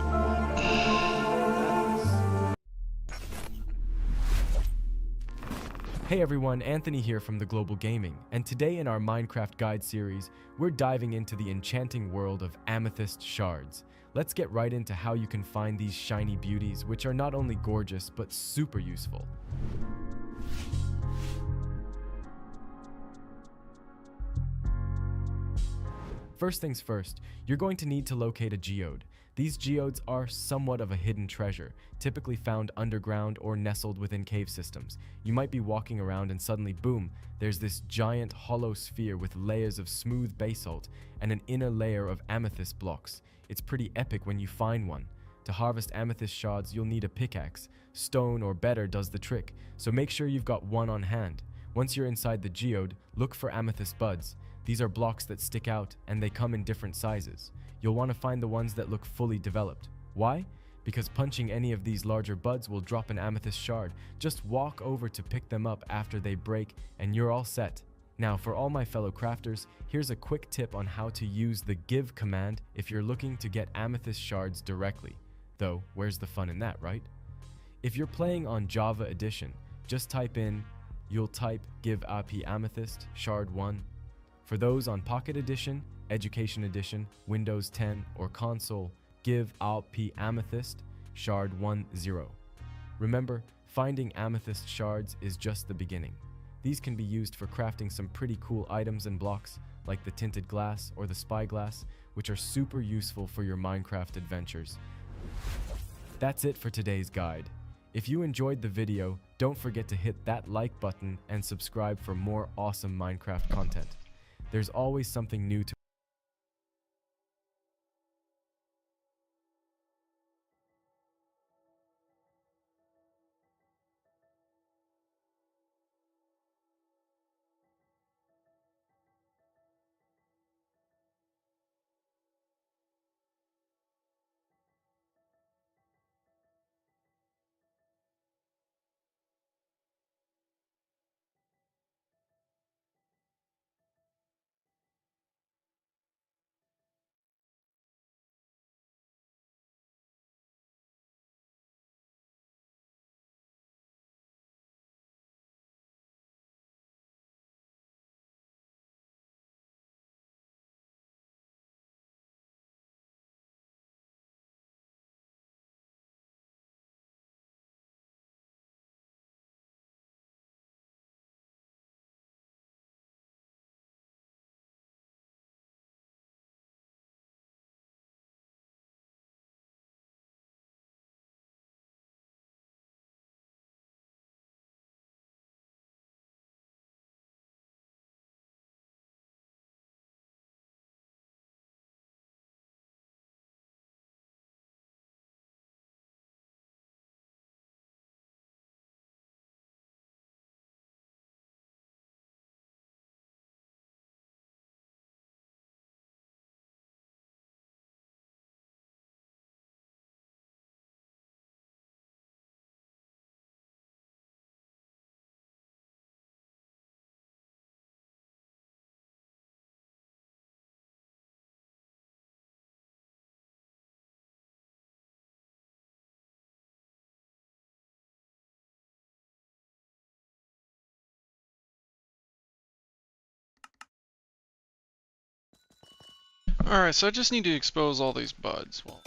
Hey everyone, Anthony here from The Global Gaming, and today in our Minecraft Guide series, we're diving into the enchanting world of amethyst shards. Let's get right into how you can find these shiny beauties, which are not only gorgeous, but super useful. First things first, you're going to need to locate a geode. These geodes are somewhat of a hidden treasure, typically found underground or nestled within cave systems. You might be walking around and suddenly, boom, there's this giant hollow sphere with layers of smooth basalt and an inner layer of amethyst blocks. It's pretty epic when you find one. To harvest amethyst shards, you'll need a pickaxe. Stone or better does the trick, so make sure you've got one on hand. Once you're inside the geode, look for amethyst buds. These are blocks that stick out, and they come in different sizes. You'll want to find the ones that look fully developed. Why? Because punching any of these larger buds will drop an amethyst shard. Just walk over to pick them up after they break, and you're all set. Now, for all my fellow crafters, here's a quick tip on how to use the give command if you're looking to get amethyst shards directly. Though, where's the fun in that, right? If you're playing on Java Edition, just type in, you'll type give AP amethyst shard 1. For those on Pocket Edition, Education Edition, Windows 10, or Console, give Alp Amethyst Shard 1-0. Remember, finding amethyst shards is just the beginning. These can be used for crafting some pretty cool items and blocks, like the tinted glass or the spyglass, which are super useful for your Minecraft adventures. That's it for today's guide. If you enjoyed the video, don't forget to hit that like button and subscribe for more awesome Minecraft content. There's always something new to Alright, so I just need to expose all these buds. Well,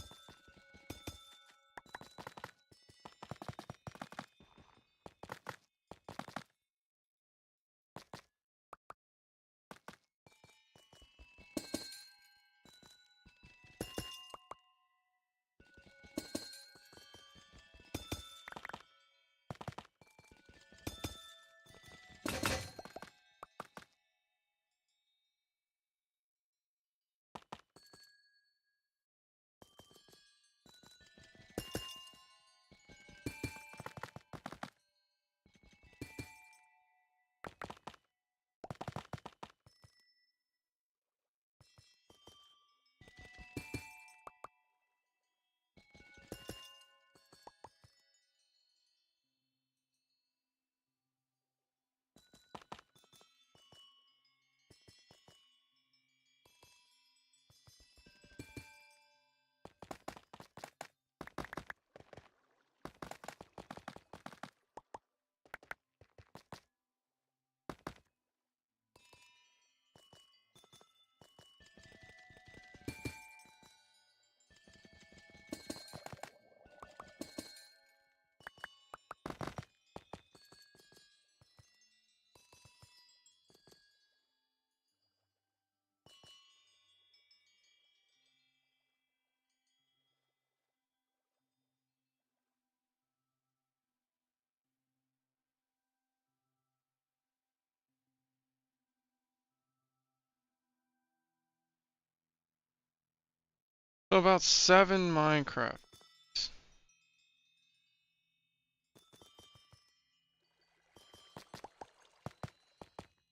so about 7 Minecraft.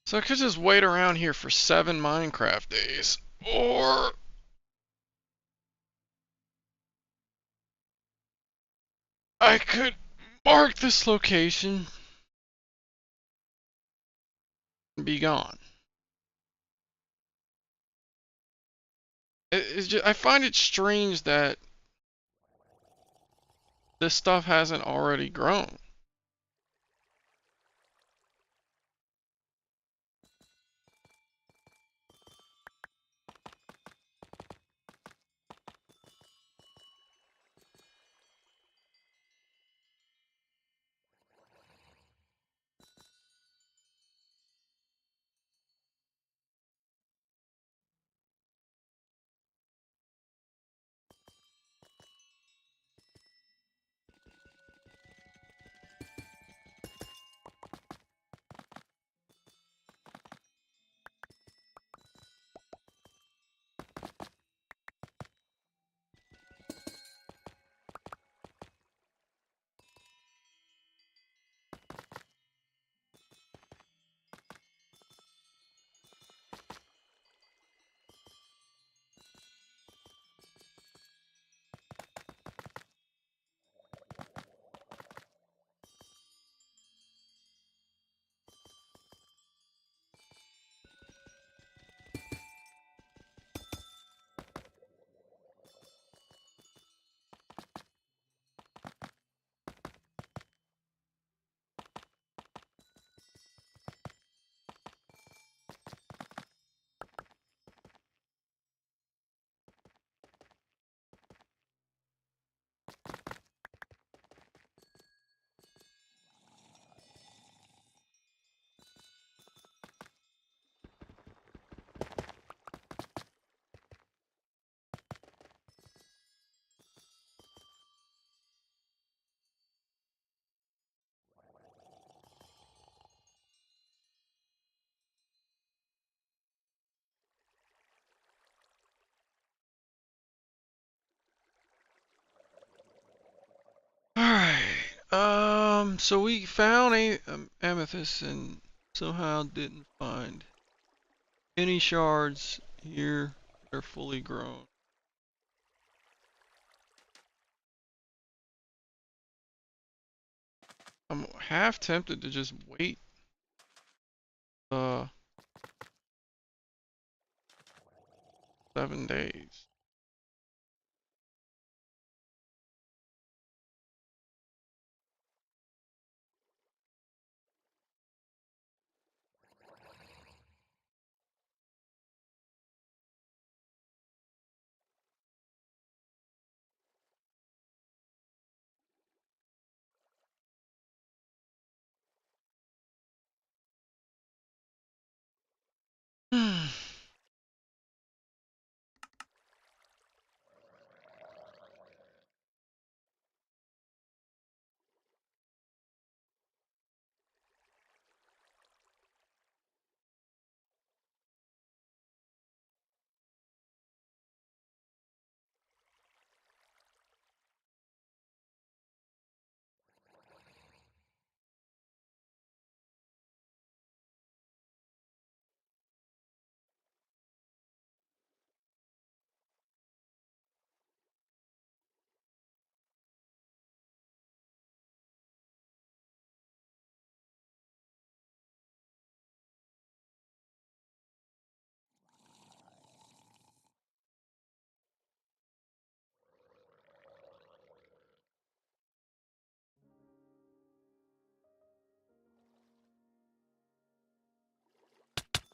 So I could just wait around here for 7 Minecraft days. Or I could mark this location and be gone. It's just, I find it strange that this stuff hasn't already grown. So we found a amethyst and somehow didn't find any shards here that are fully grown. I'm half tempted to just wait. 7 days.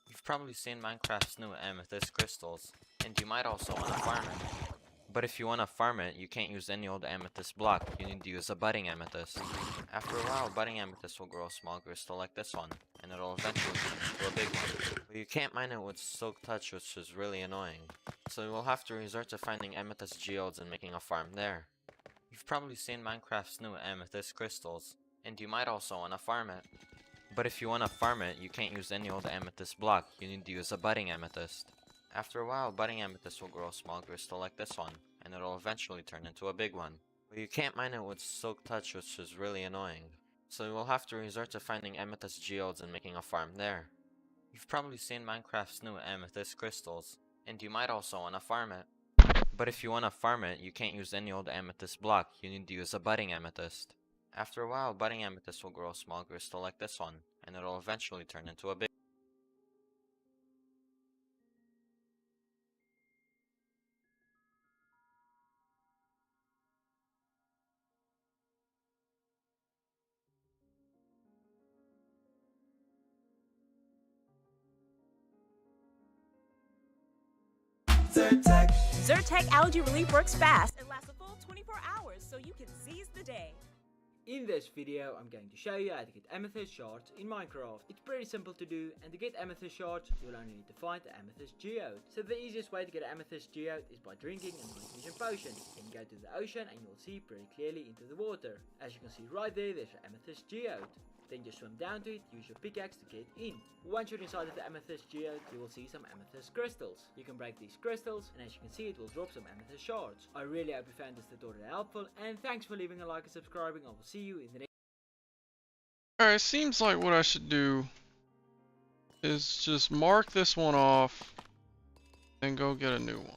You've probably seen Minecraft's new amethyst crystals, and you might also want to farm it. But if you want to farm it, you can't use any old amethyst block, you need to use a budding amethyst. After a while, budding amethyst will grow a small crystal like this one, and it'll eventually turn into a big one. But you can't mine it with silk touch, which is really annoying. So you will have to resort to finding amethyst geodes and making a farm there. You've probably seen Minecraft's new amethyst crystals, and you might also want to farm it. But if you want to farm it, you can't use any old amethyst block, you need to use a budding amethyst. After a while, budding amethyst will grow a small crystal like this one, and it'll eventually turn into a big one. But you can't mine it with silk touch, which is really annoying. So you will have to resort to finding amethyst geodes and making a farm there. You've probably seen Minecraft's new amethyst crystals, and you might also want to farm it. But if you want to farm it, you can't use any old amethyst block, you need to use a budding amethyst. After a while, budding amethyst will grow a small crystal like this one, and it'll eventually turn into a big. Zyrtec Algae Relief works fast and lasts a full 24 hours, so you can seize the day. In this video, I'm going to show you how to get amethyst shards in Minecraft. It's pretty simple to do, and to get amethyst shards, you'll only need to find the amethyst geode. So the easiest way to get an amethyst geode is by drinking a night vision potion. Then go to the ocean and you'll see pretty clearly into the water. As you can see right there's an amethyst geode. Then just swim down to it, use your pickaxe to get in. Once you're inside of the amethyst geode, you will see some amethyst crystals. You can break these crystals, and as you can see, it will drop some amethyst shards. I really hope you found this tutorial helpful, and thanks for leaving a like and subscribing. I will see you in the next. Alright, seems like what I should do is just mark this one off and go get a new one.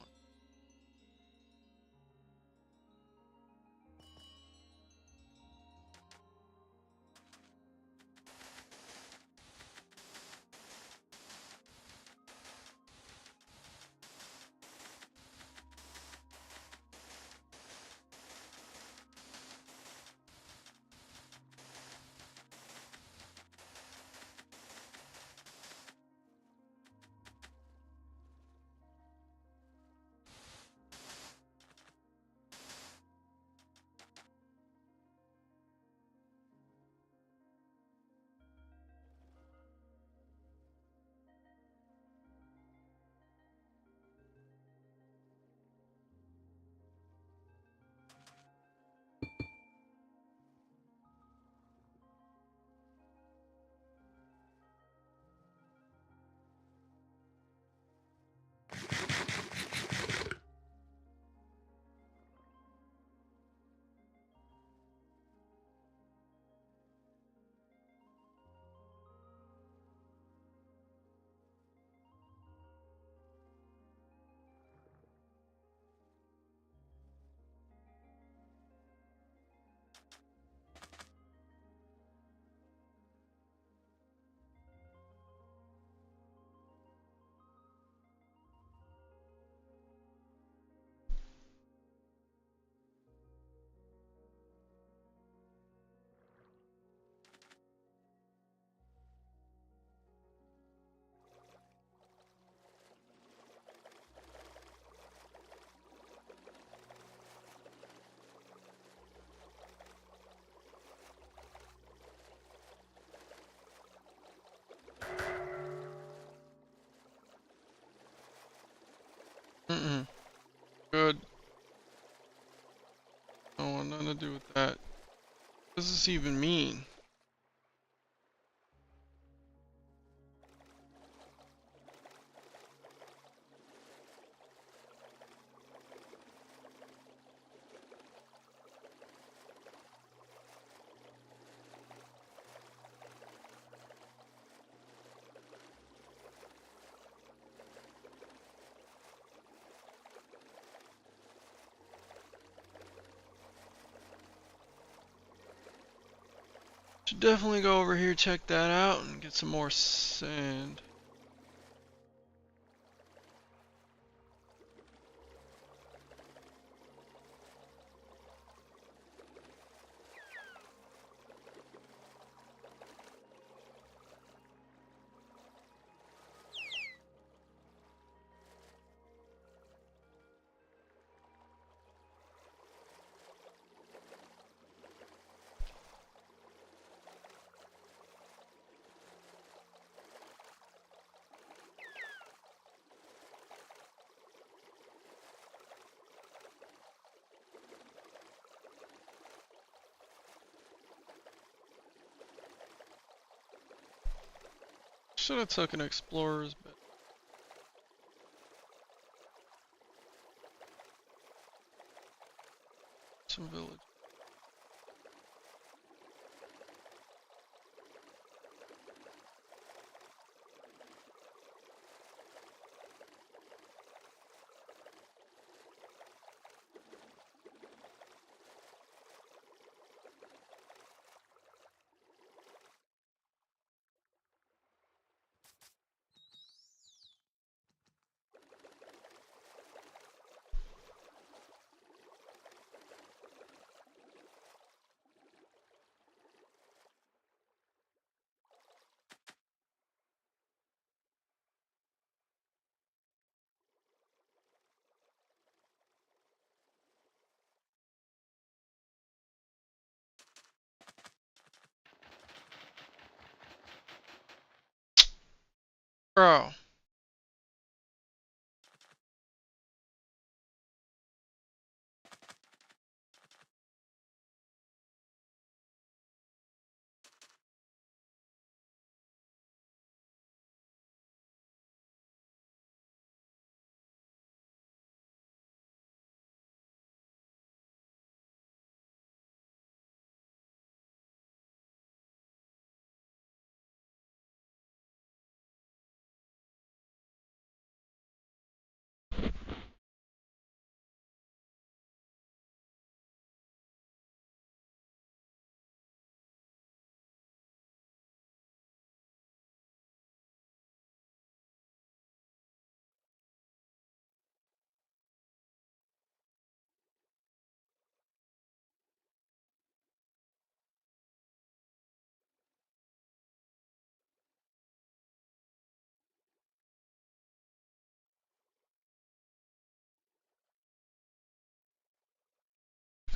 I don't want nothing to do with that. What does this even mean? Should definitely go over here, check that out, and get some more sand. Should have took an explorer's, but some village. Bro.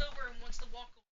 Over and wants to walk away.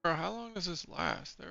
Bro, how long does this last? There.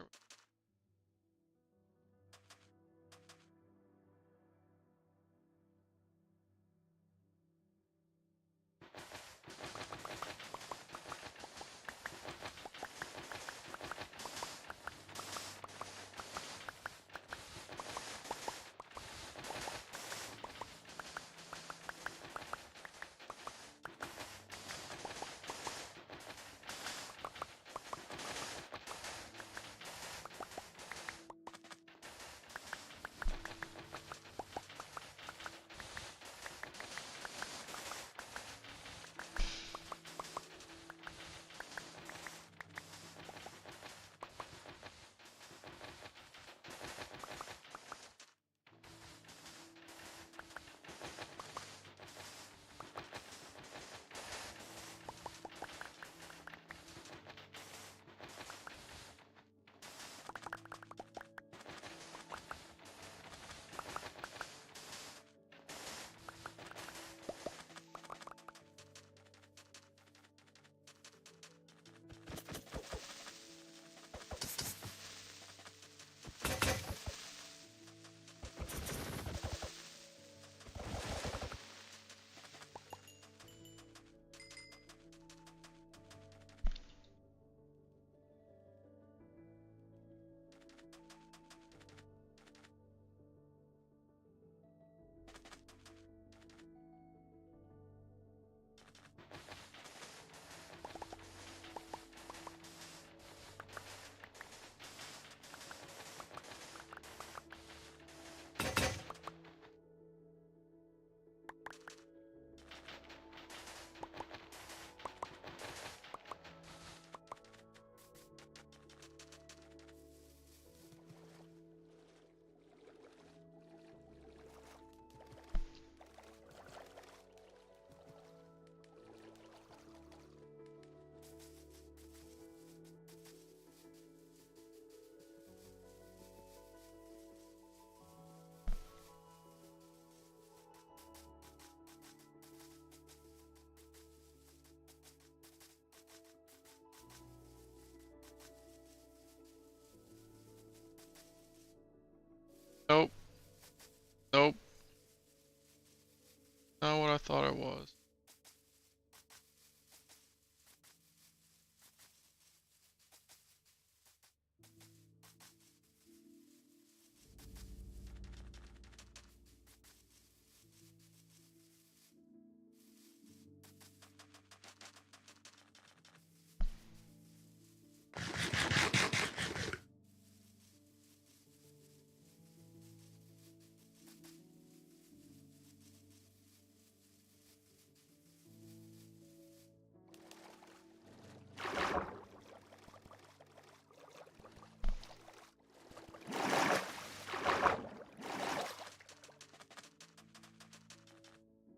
Not what I thought it was.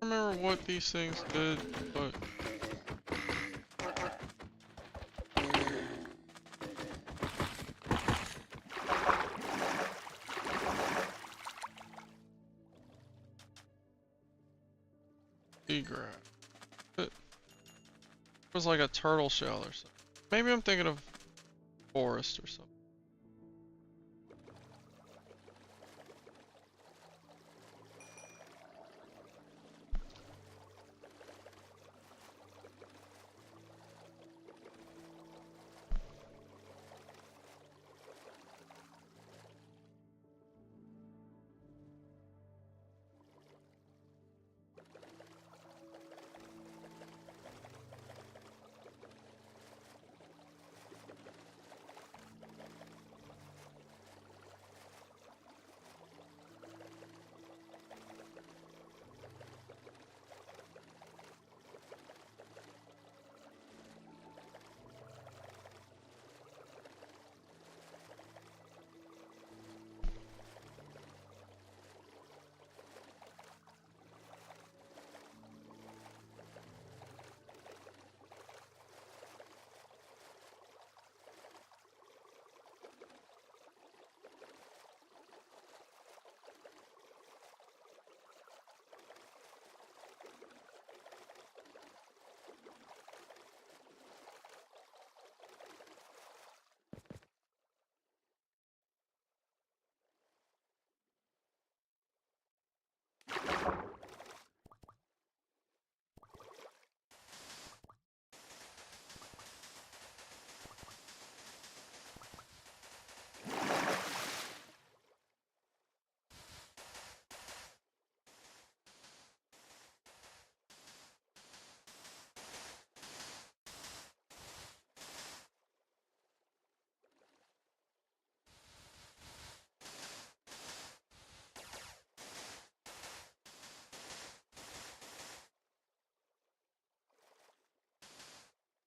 I don't remember what these things did, but grab. It was like a turtle shell or something. Maybe I'm thinking of forest or something.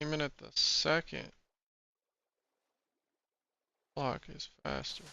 Even at the second block is faster.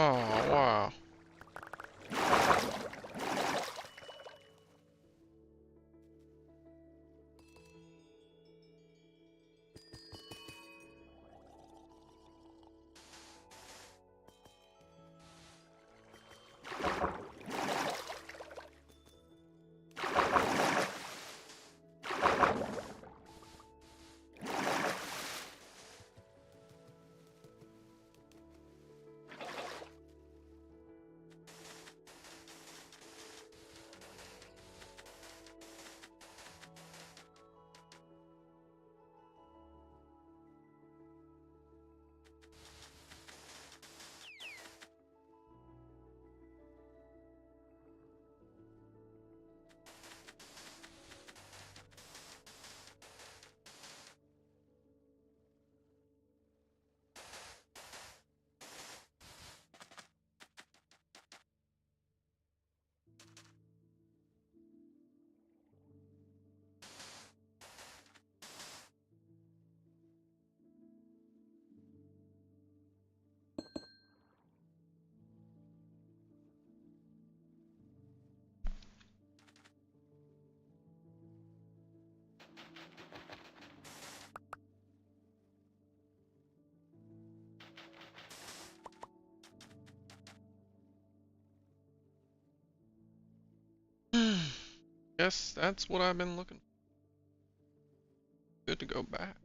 Oh, wow. Guess that's what I've been looking for. Good to go back.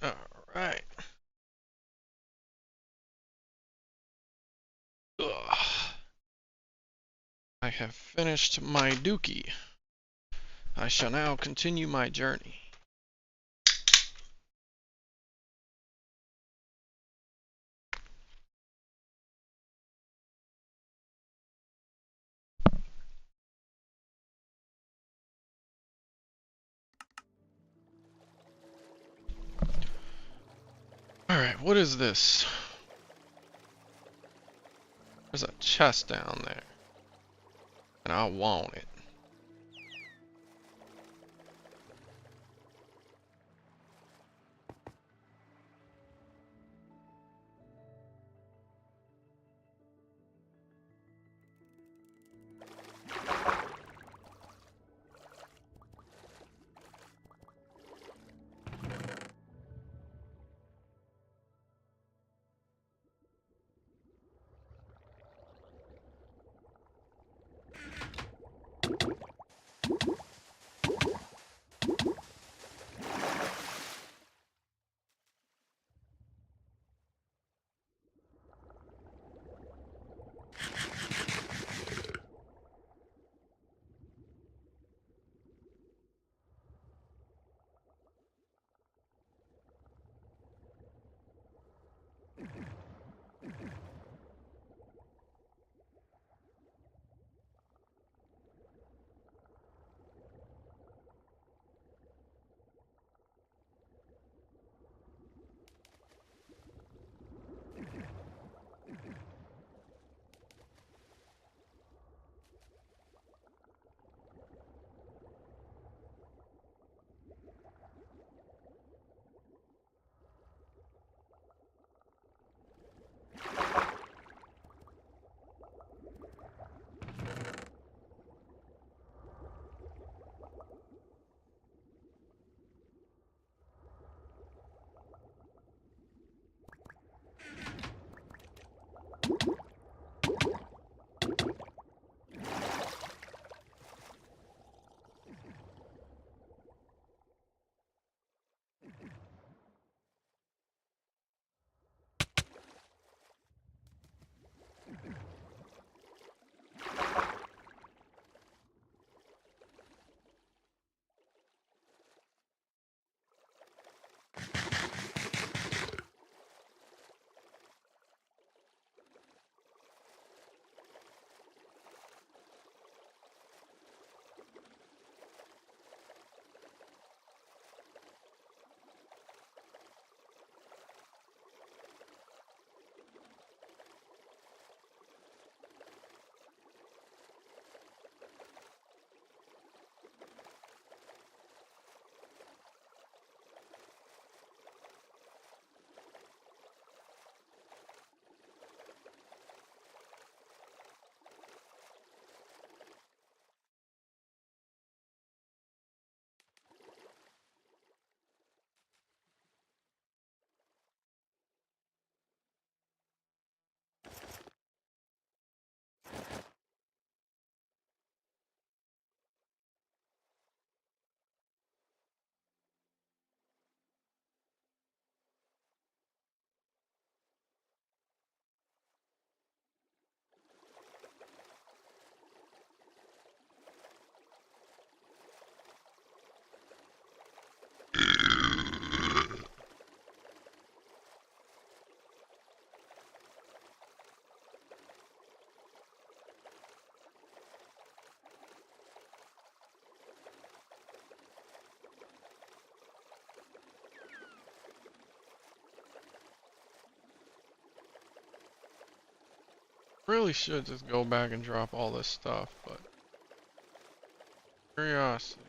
Alright. I have finished my dookie. I shall now continue my journey. Alright, what is this? There's a chest down there. And I want it. Really should just go back and drop all this stuff, but curiosity.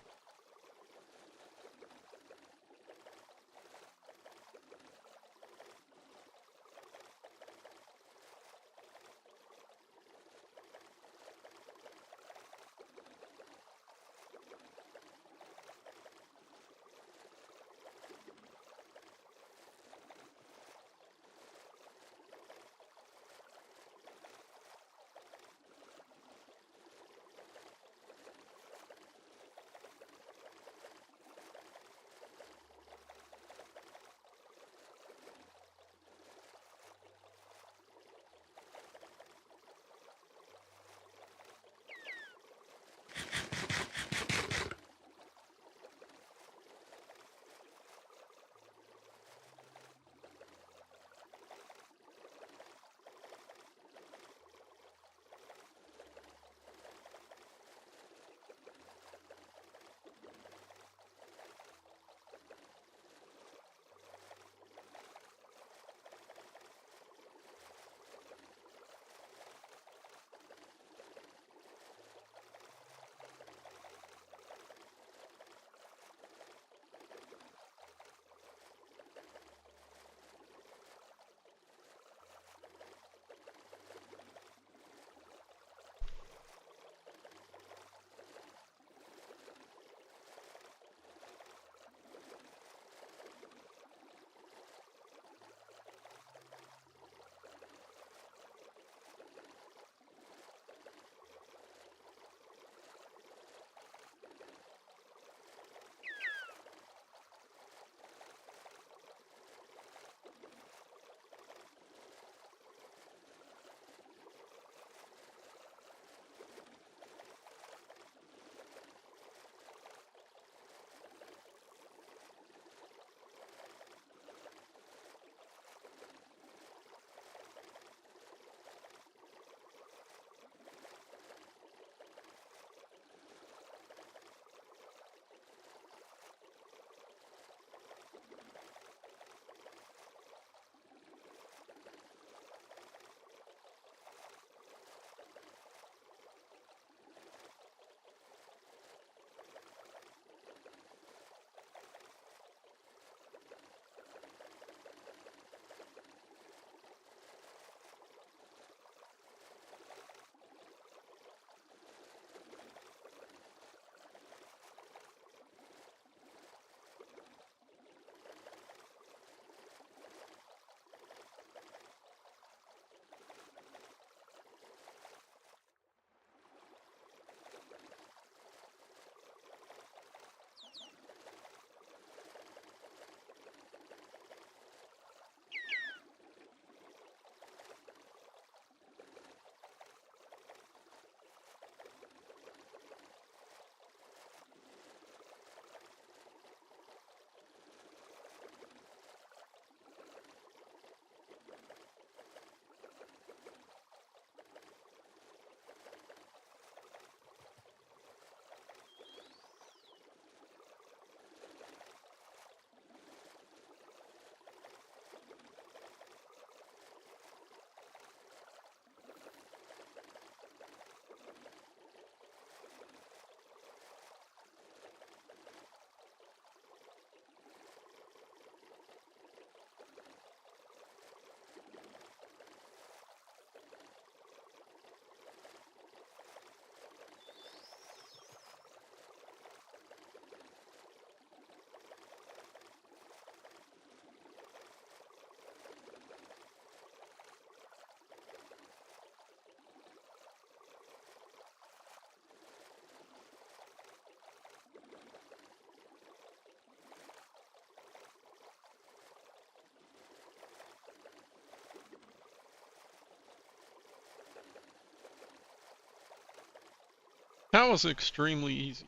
That was extremely easy,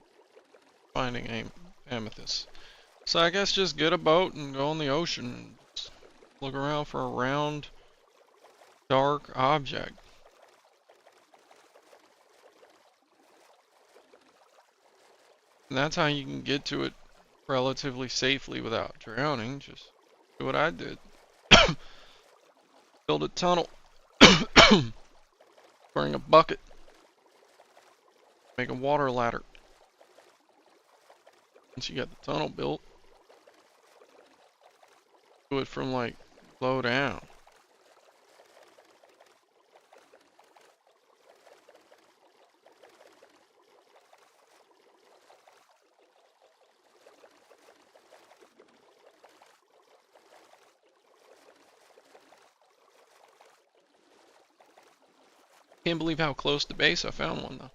finding amethyst. So I guess just get a boat and go on the ocean and just look around for a round, dark object. And that's how you can get to it relatively safely without drowning. Just do what I did. Build a tunnel. Bring a bucket. Make a water ladder. Once you got the tunnel built, do it from like low down. Can't believe how close to base I found one though.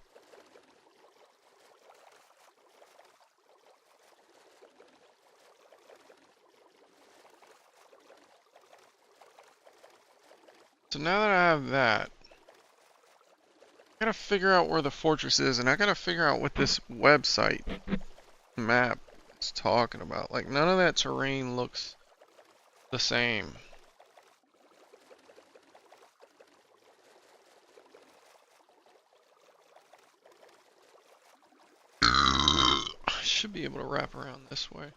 So now that I have that, I gotta figure out where the fortress is, and I gotta figure out what this website map is talking about. Like, none of that terrain looks the same. I should be able to wrap around this way.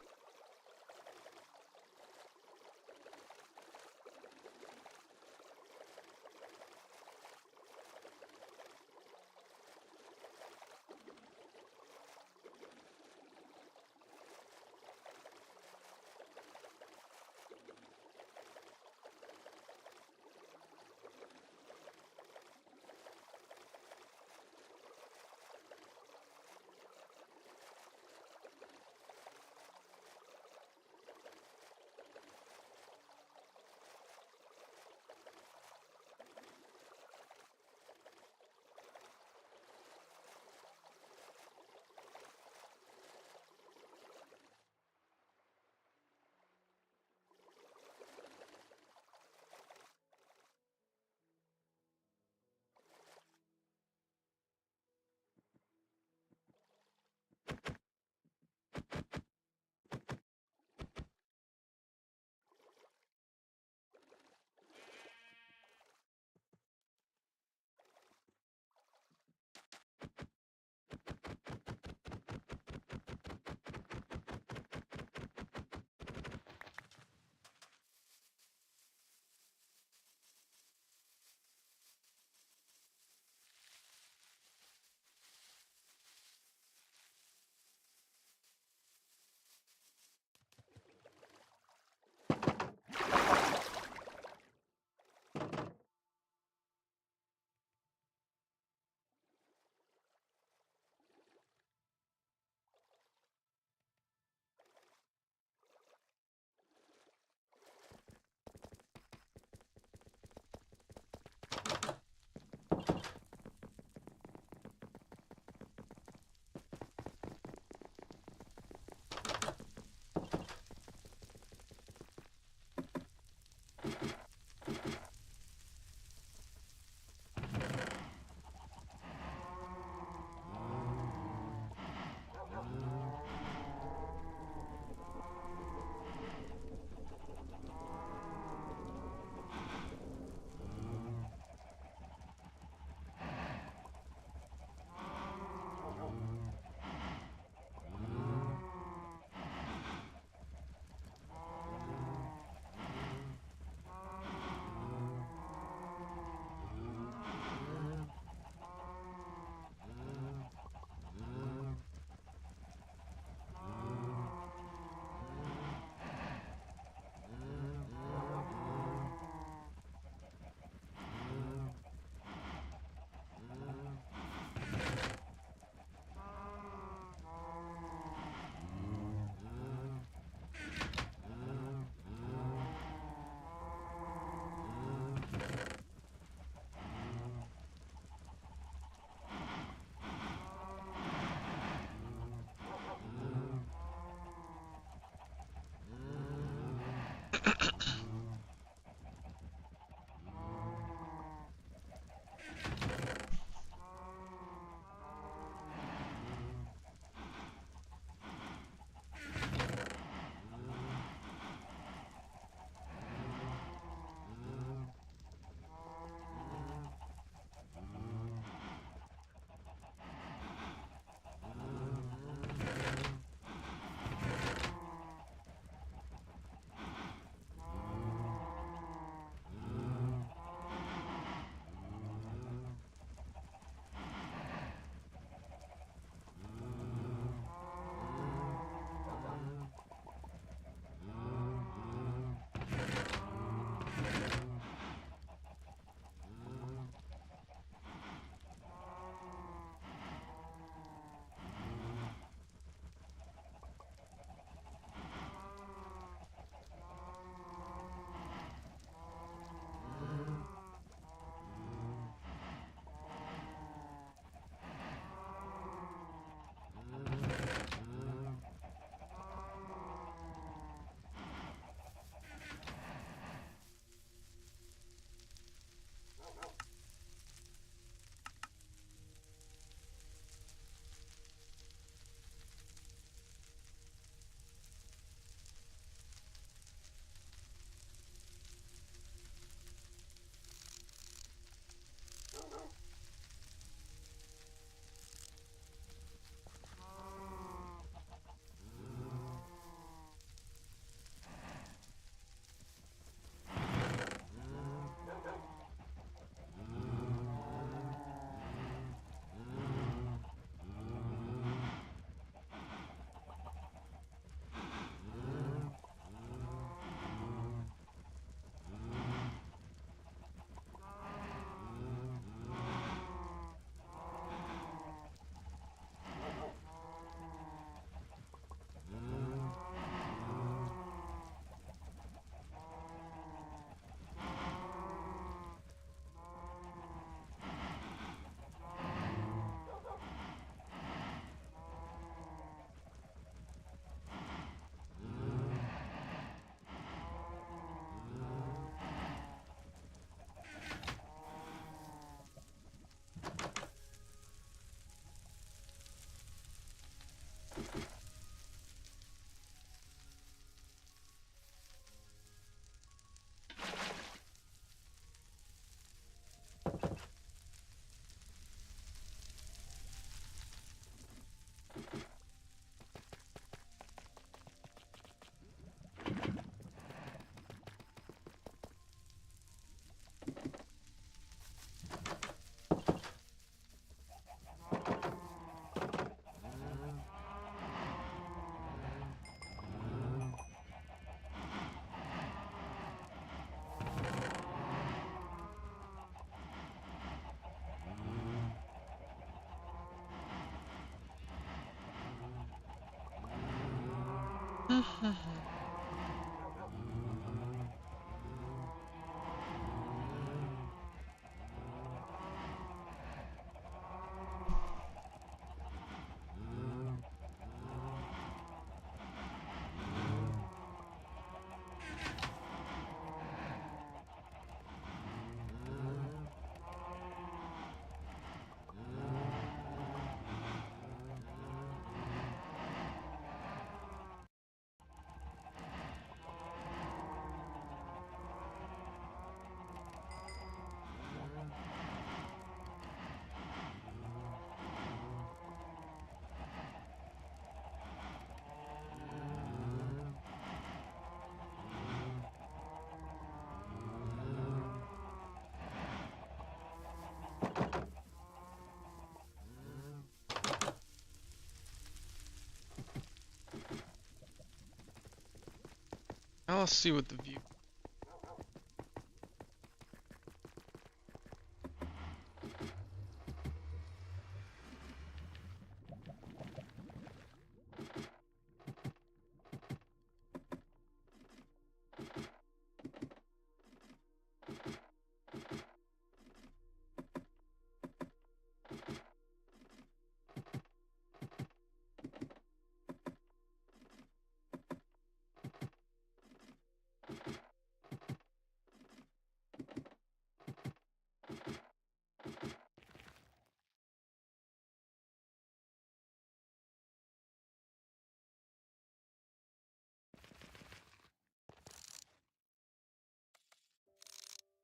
Now let's see what the view.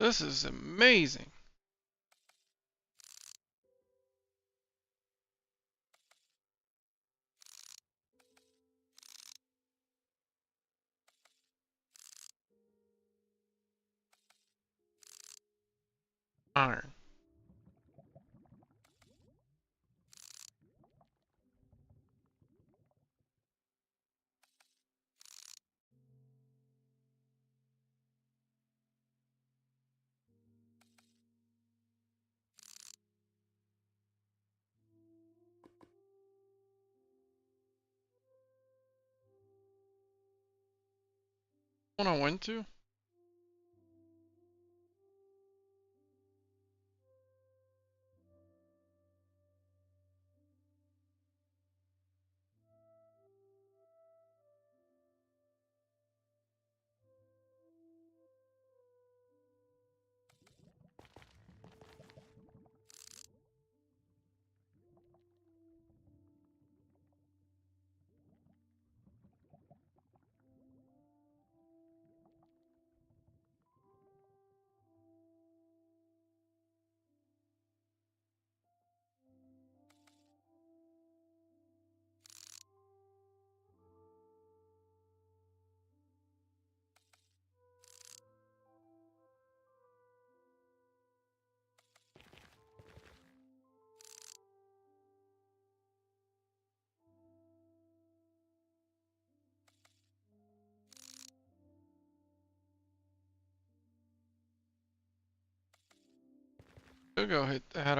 This is amazing. Iron. One I went to? We'll go hit that,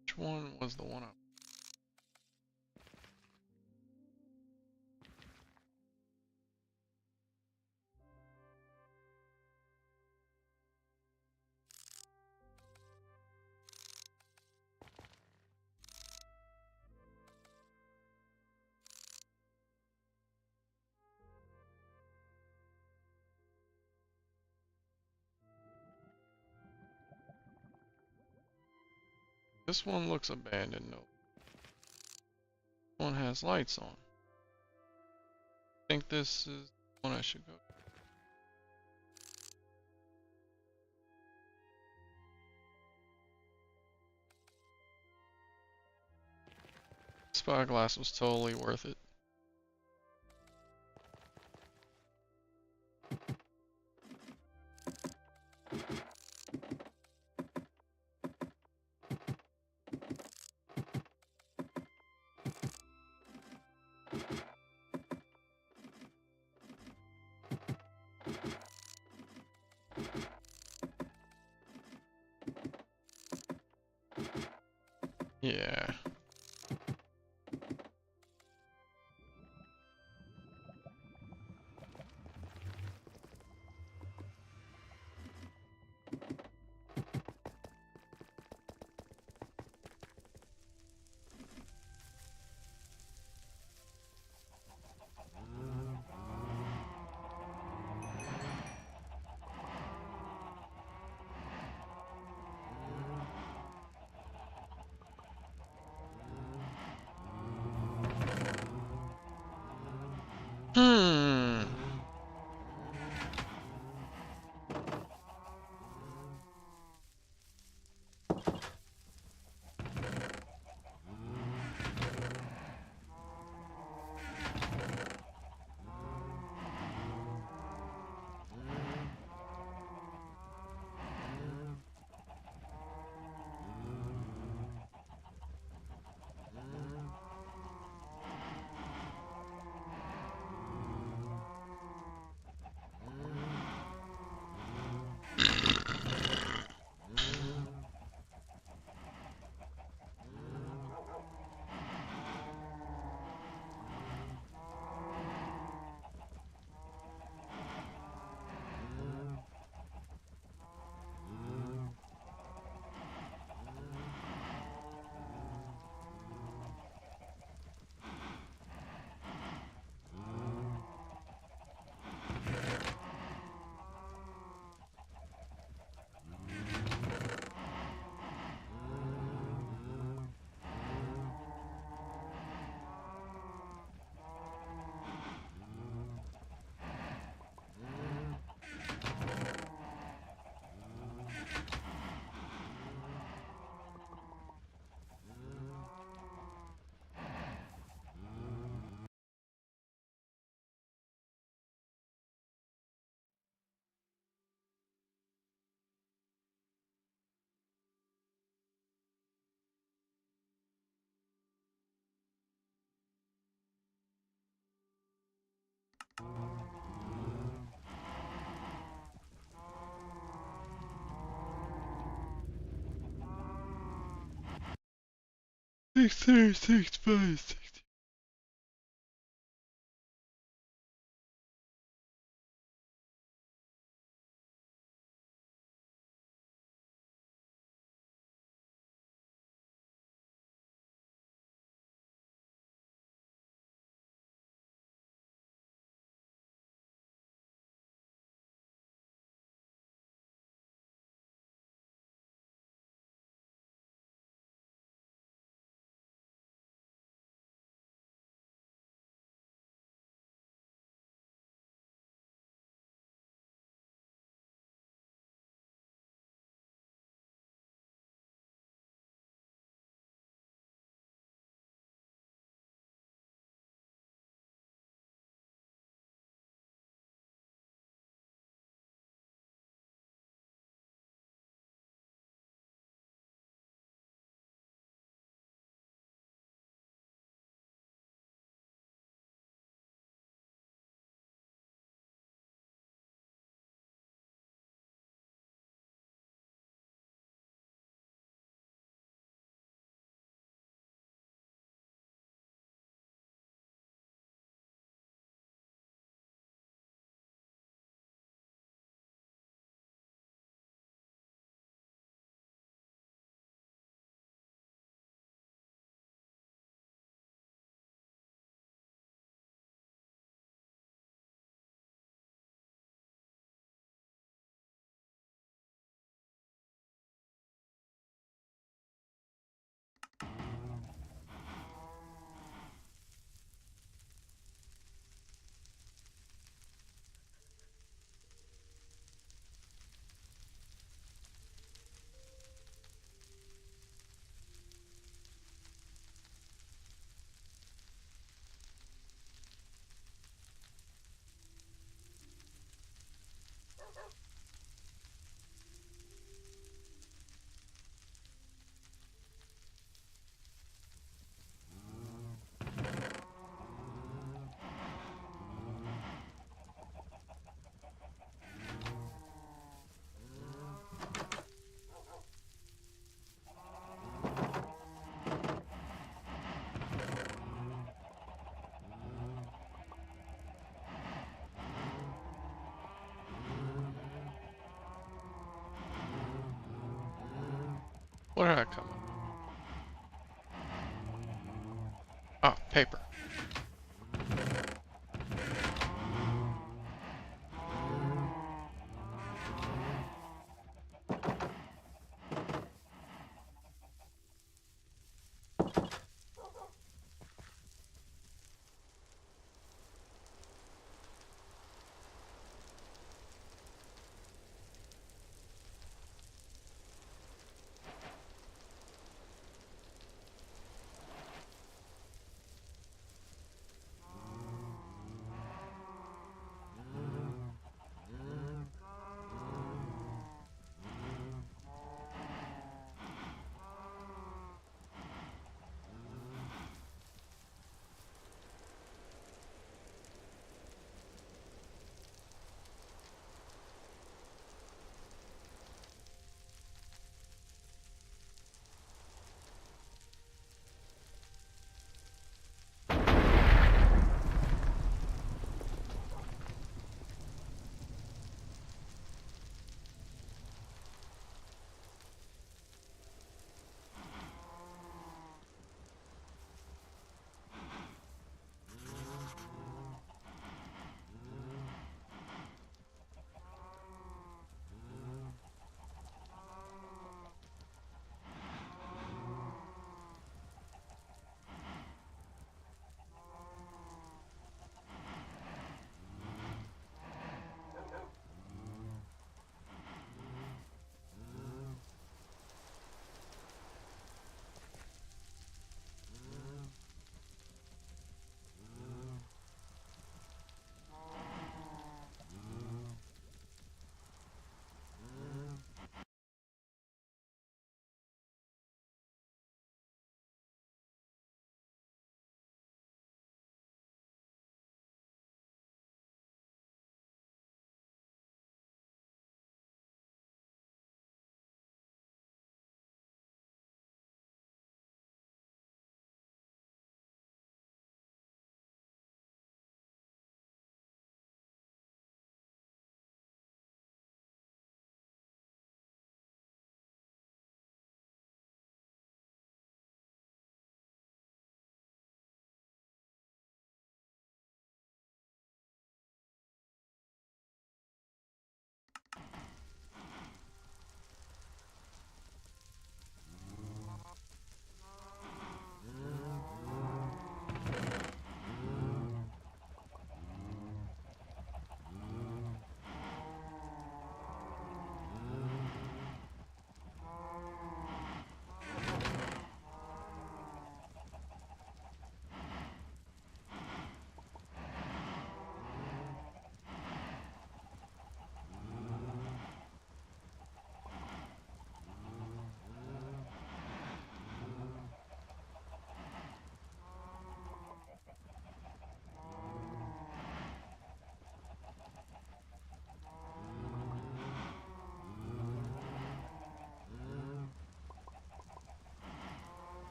which one was the one I... This one looks abandoned, no. This one has lights on. I think this is the one I should go. Spyglass was totally worth it. Yeah. Hmm. Six, three, six, five, six. Where did I come? Oh, paper.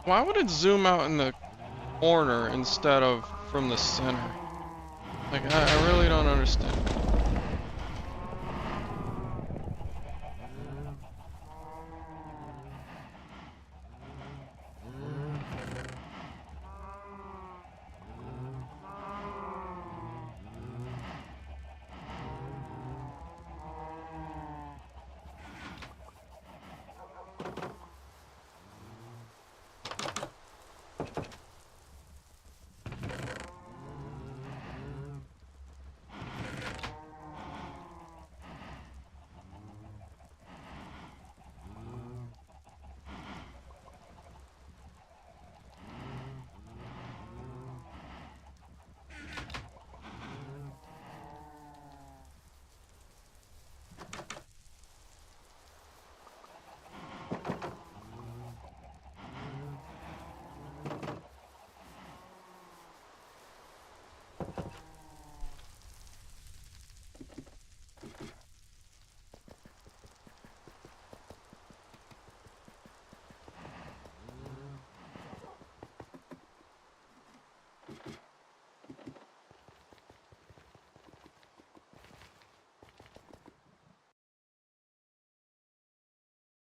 Why would it zoom out in the corner instead of from the center? Like, I really don't understand.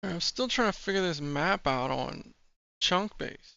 I'm still trying to figure this map out on chunk base.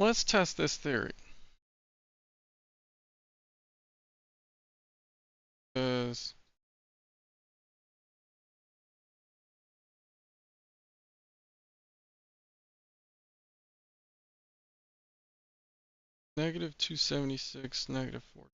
Let's test this theory. Is negative 276, negative 4.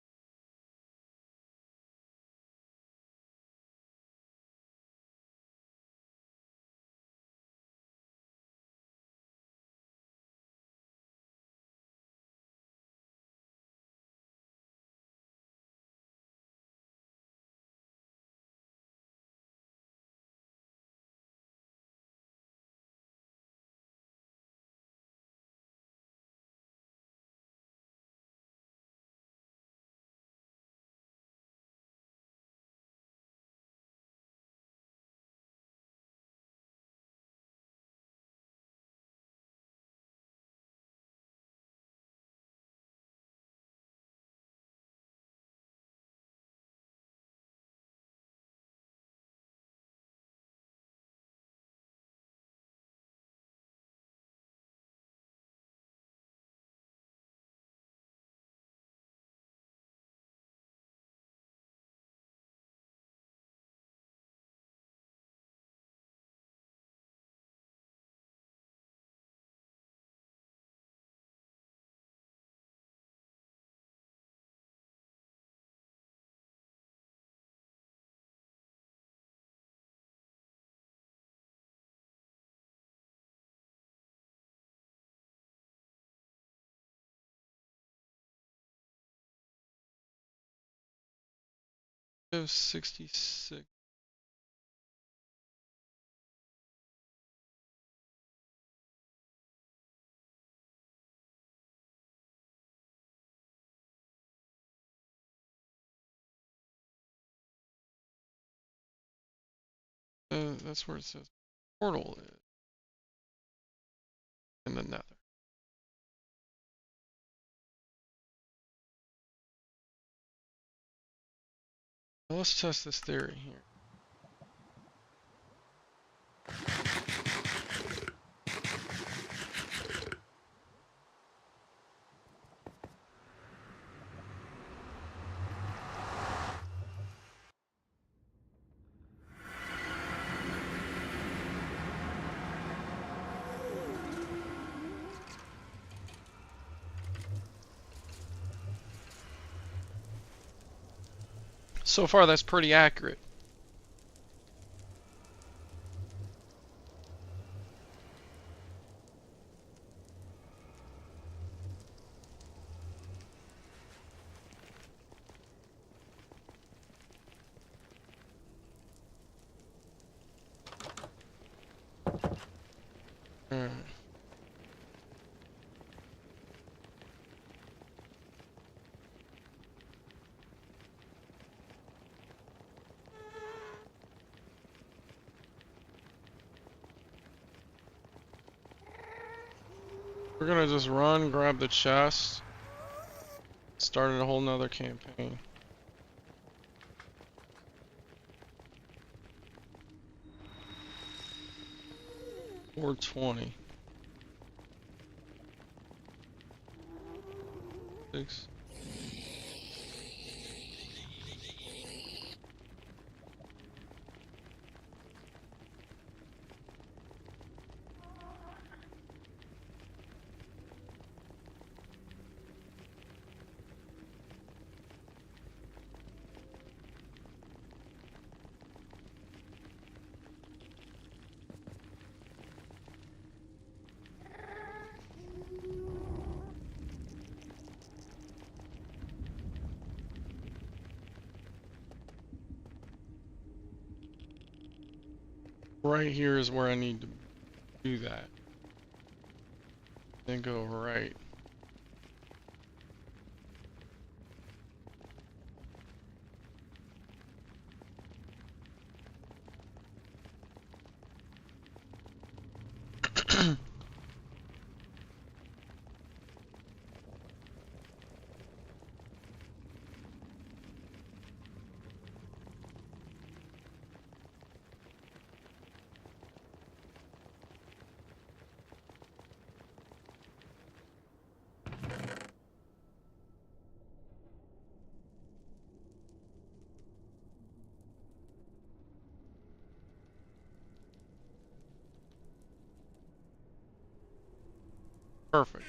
Negative 66. That's where it says portal is in the nether. Now let's test this theory here. So far, that's pretty accurate. We're gonna just run, grab the chest, started a whole nother campaign. Or 20. 6. Right here is where I need to do that. Then go right. Perfect.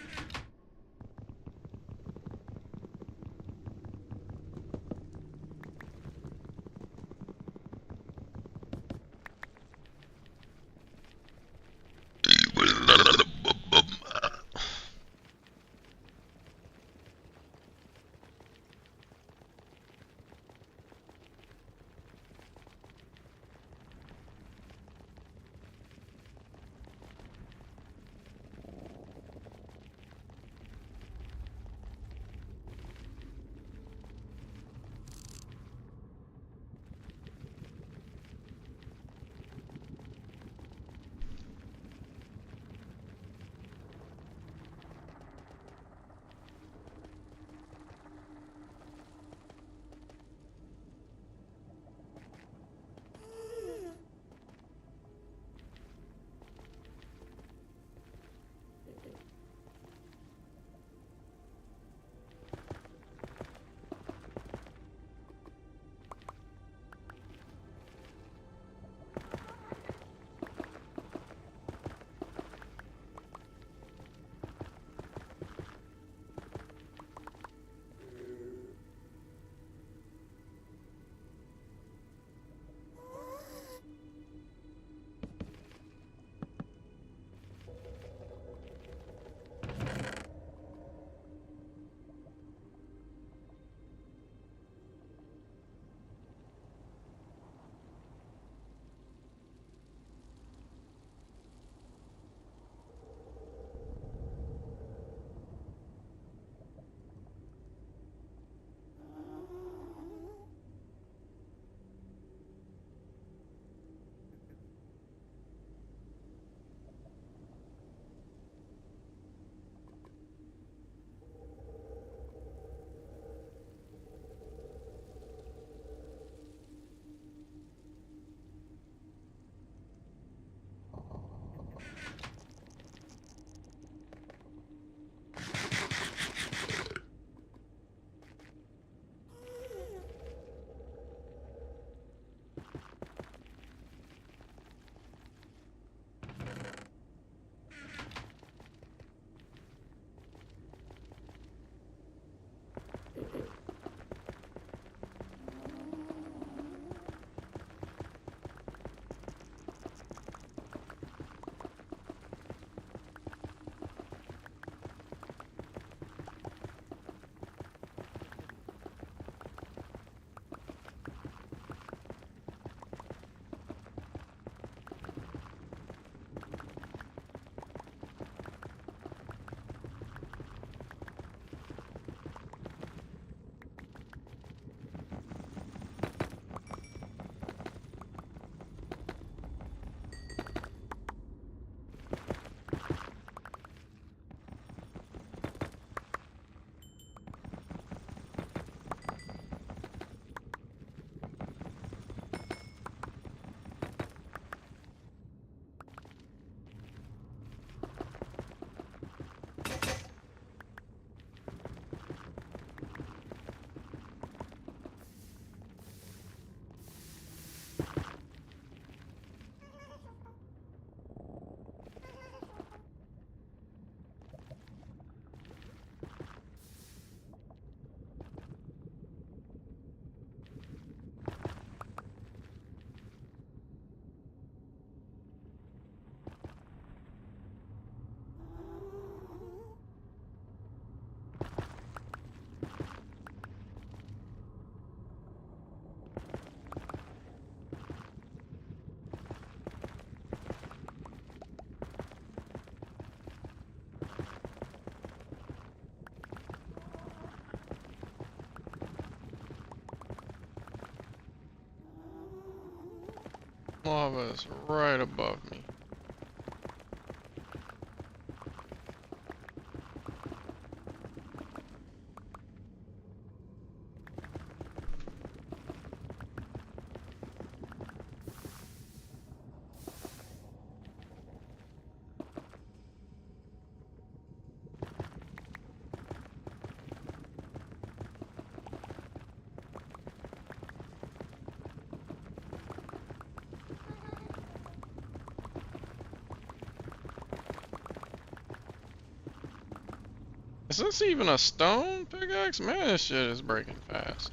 Lava is right above me. Is this even a stone pickaxe? Man, this shit is breaking fast.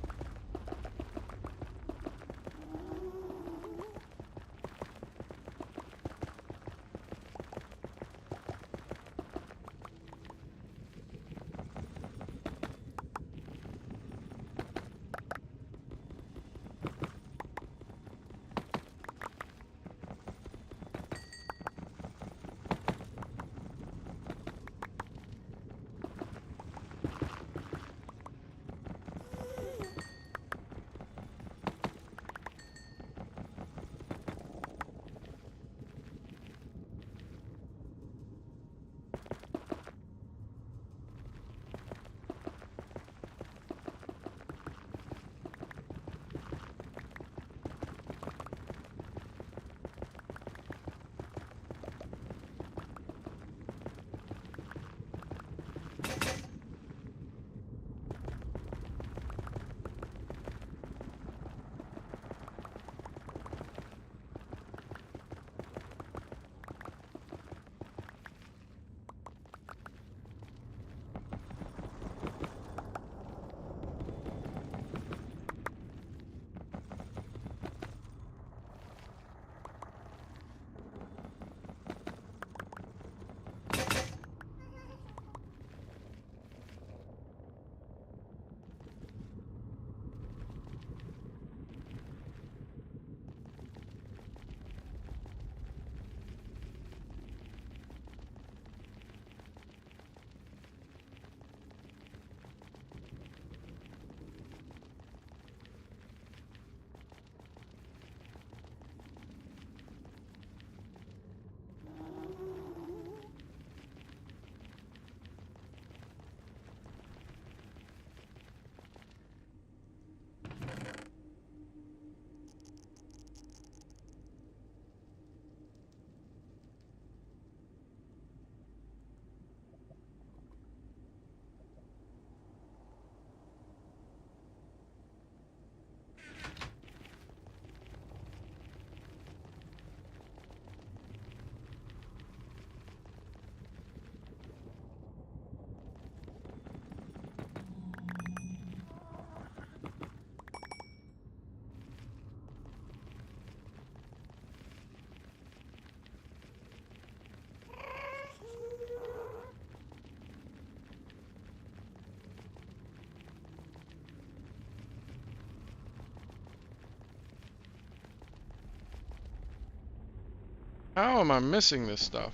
How am I missing this stuff?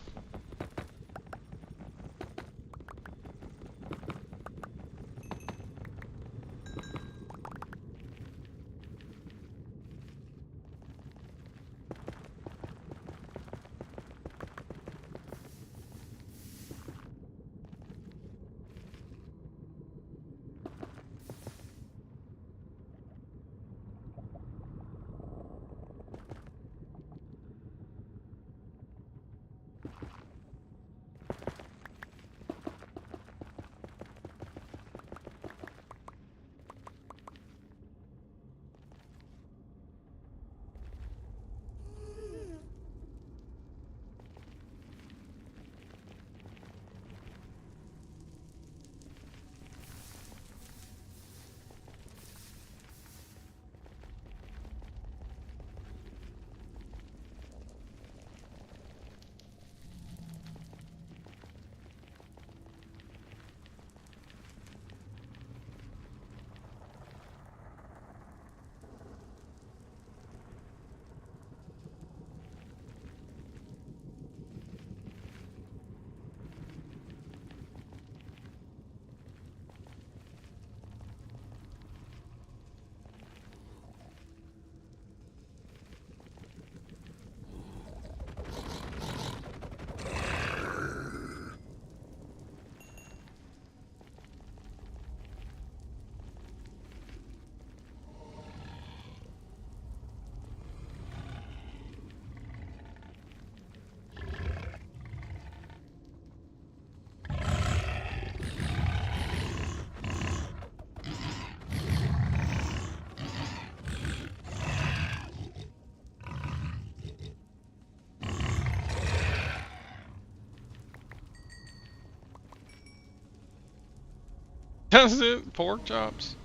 That's it? Pork chops?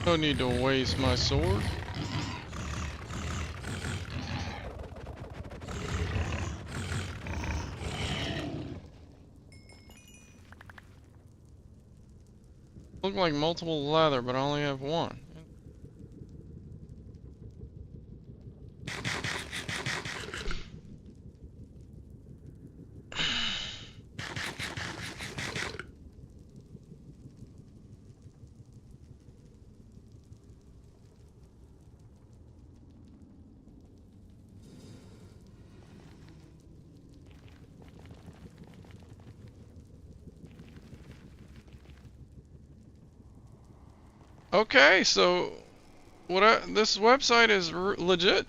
No need to waste my sword. Look like multiple leather, but I only have one. Okay, so this website is legit.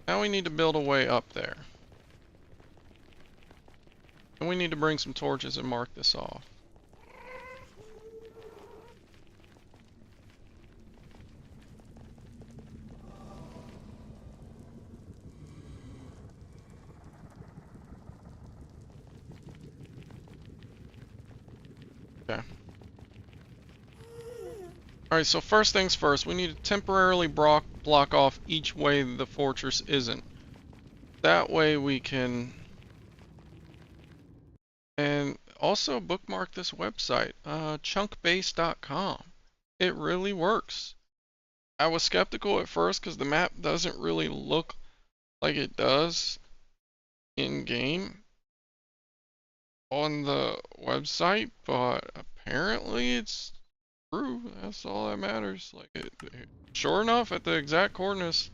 Now we need to build a way up there. And we need to bring some torches and mark this off. Okay. Alright, so first things first, we need to temporarily block off each way the fortress isn't. That way we can... And also bookmark this website, chunkbase.com. It really works. I was skeptical at first because the map doesn't really look like it does in game on the website, but apparently it's true. That's all that matters. Like sure enough, at the exact coordinates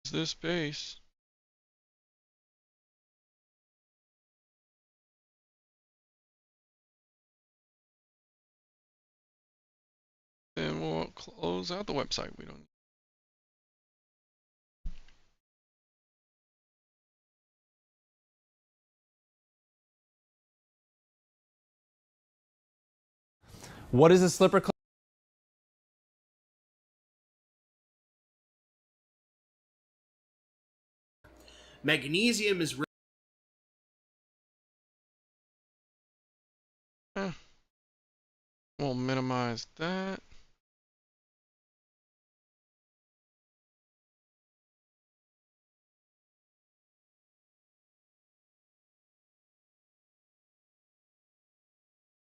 is this base. Then we'll close out the website. We don't. What is a slipper club? Magnesium is We'll minimize that.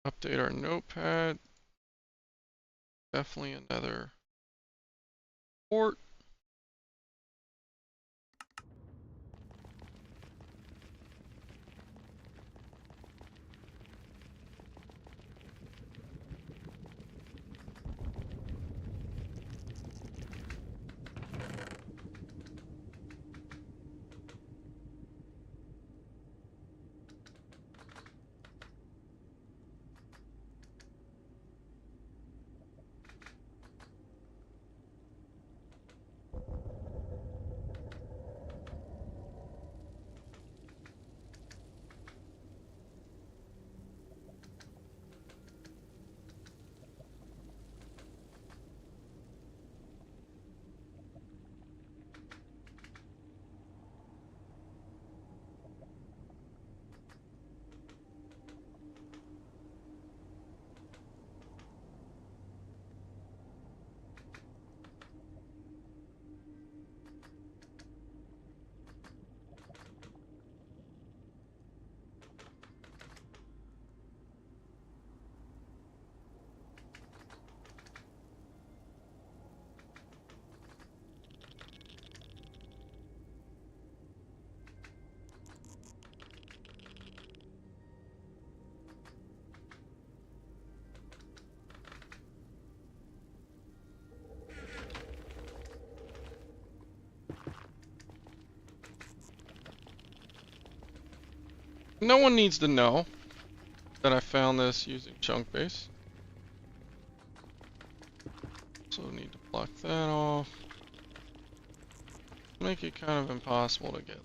Update our notepad. Definitely another port. No one needs to know that I found this using chunk base. So need to block that off. Make it kind of impossible to get.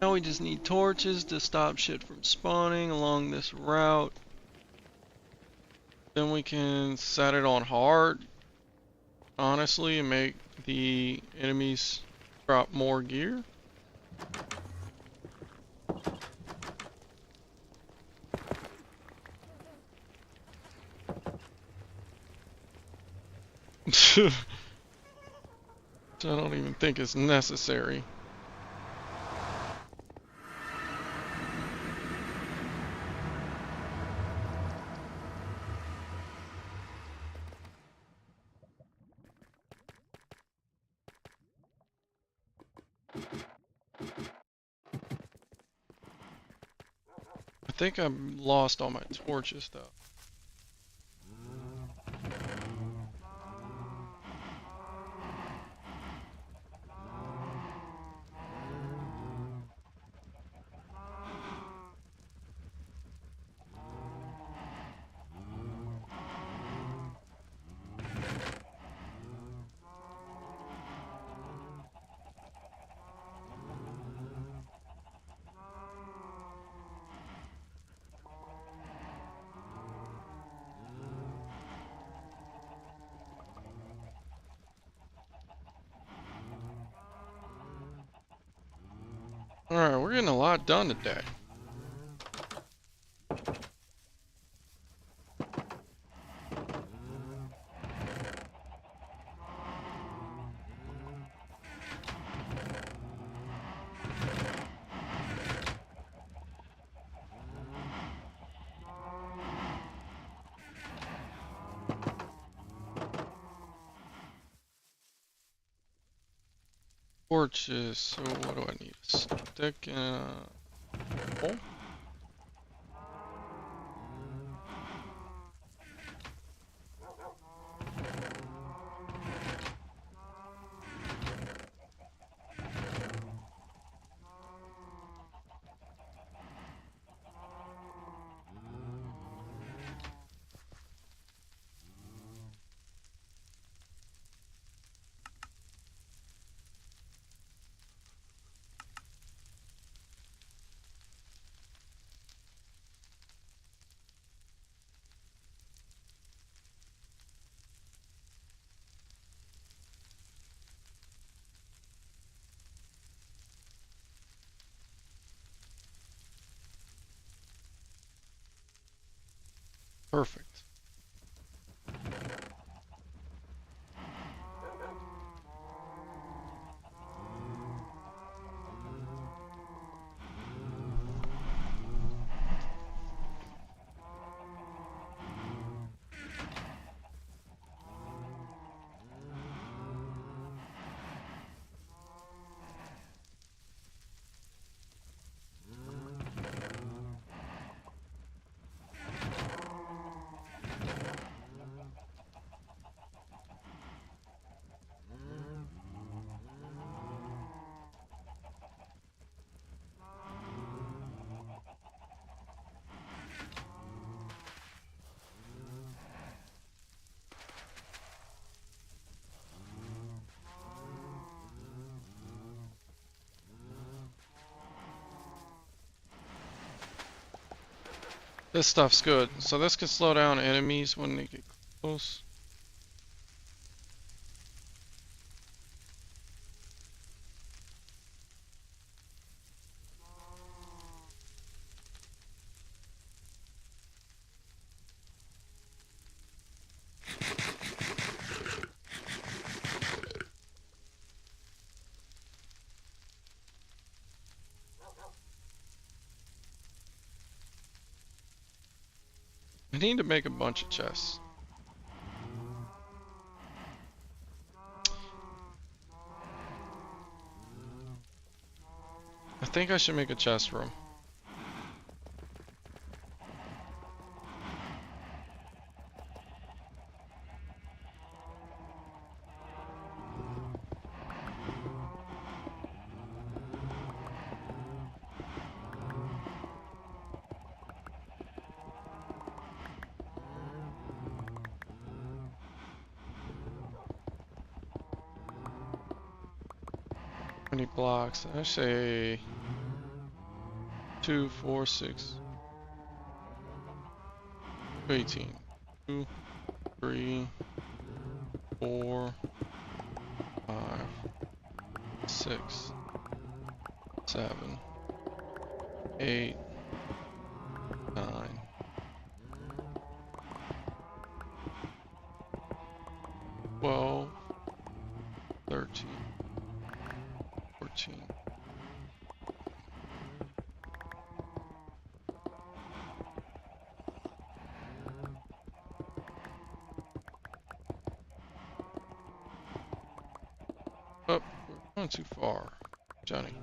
Now we just need torches to stop shit from spawning along this route. Then we can set it on hard, honestly, and make the enemies drop more gear. Which I don't even think is necessary. I think I lost all my torches though. Alright, we're getting a lot done today. Torches, so what do I need? A stick and a pole? Perfect. This stuff's good. So this can slow down enemies when they get close. I need to make a bunch of chests. I think I should make a chest room. How many blocks? I say 2, 4, 6, 18. 2, 3, 4, 5, 6, 7, 8, 9. 12, 13, 14. Oh, we're going too far, Johnny.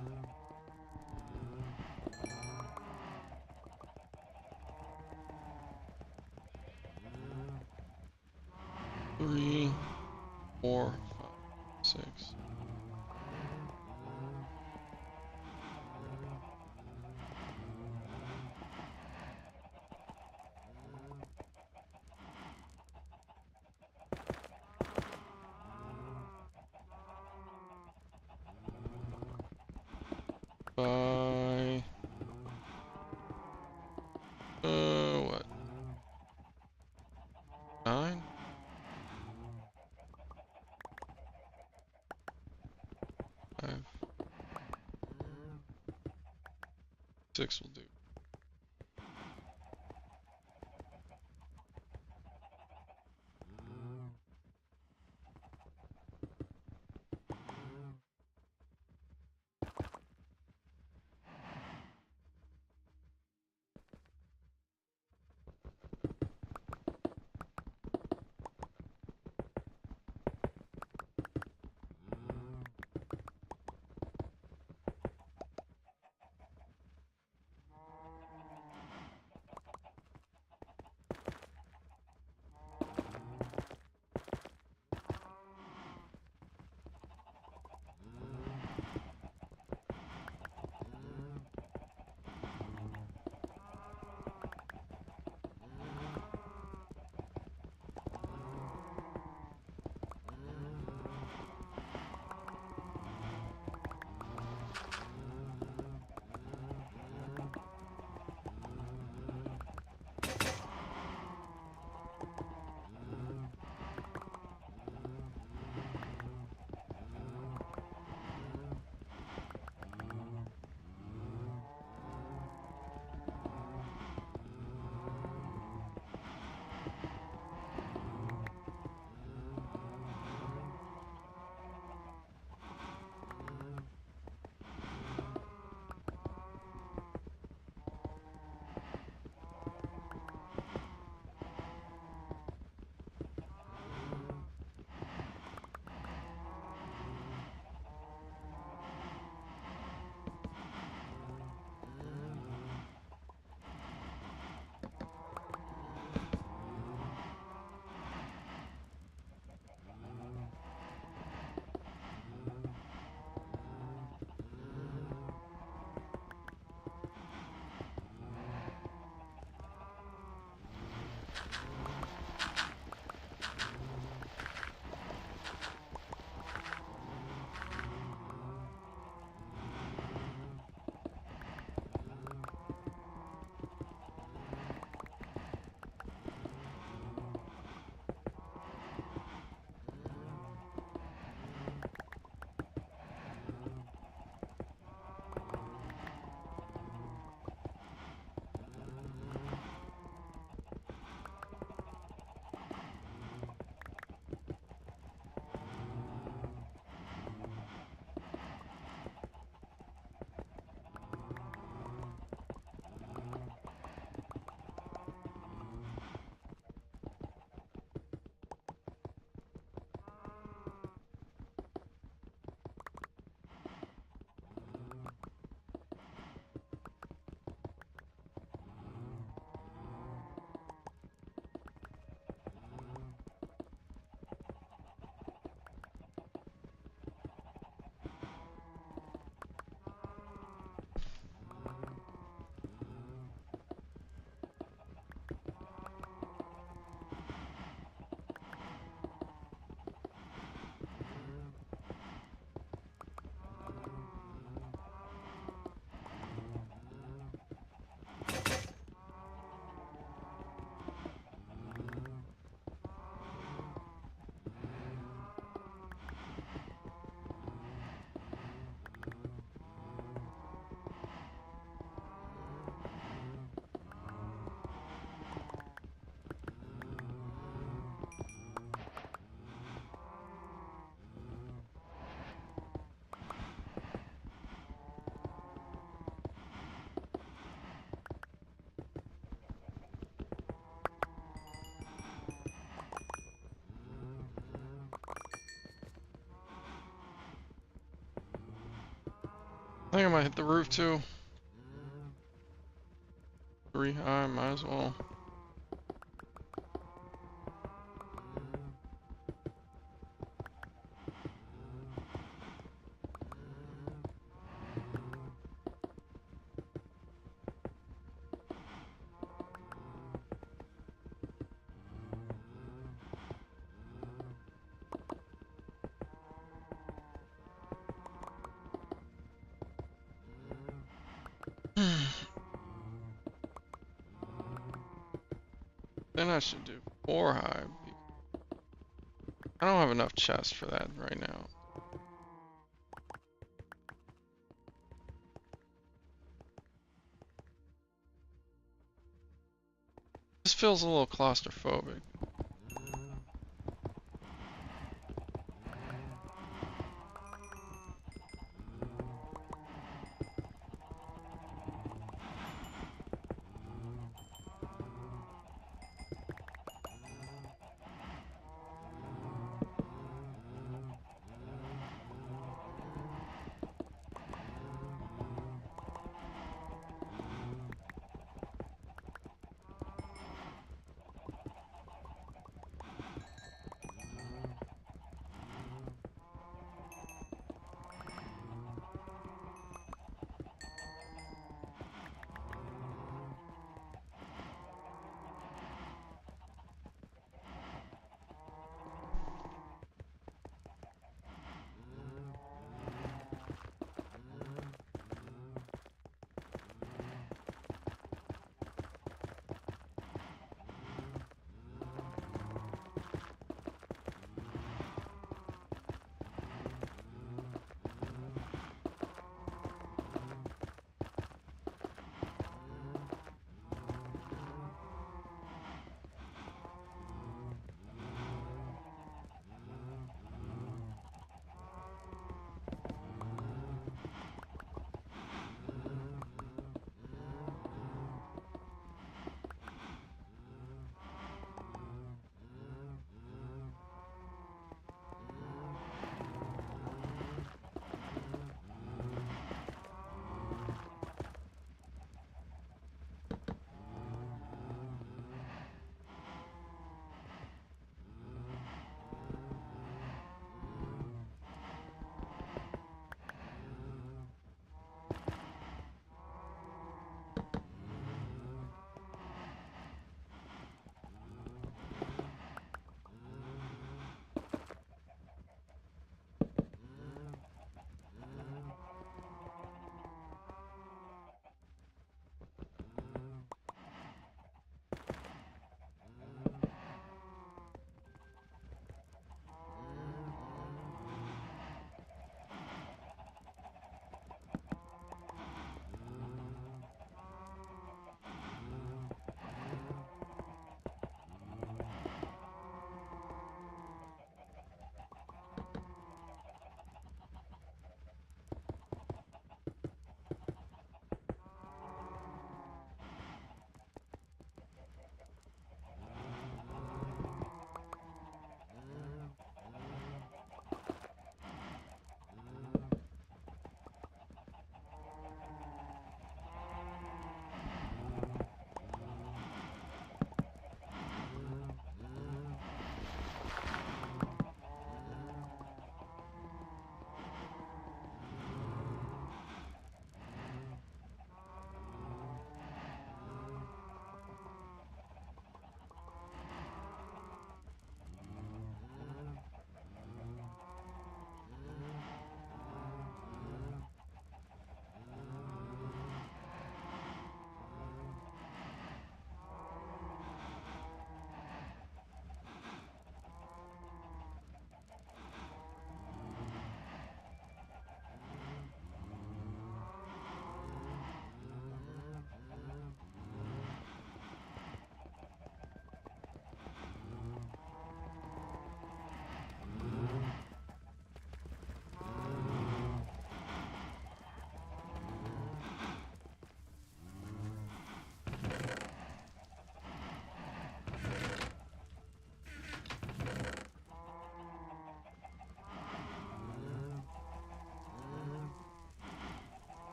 Three, 4, 5, 6. By what? 9? 5, 6 will do. I think I might hit the roof too. 3 high, might as well. Then I should do 4 high. I don't have enough chest for that right now. This feels a little claustrophobic.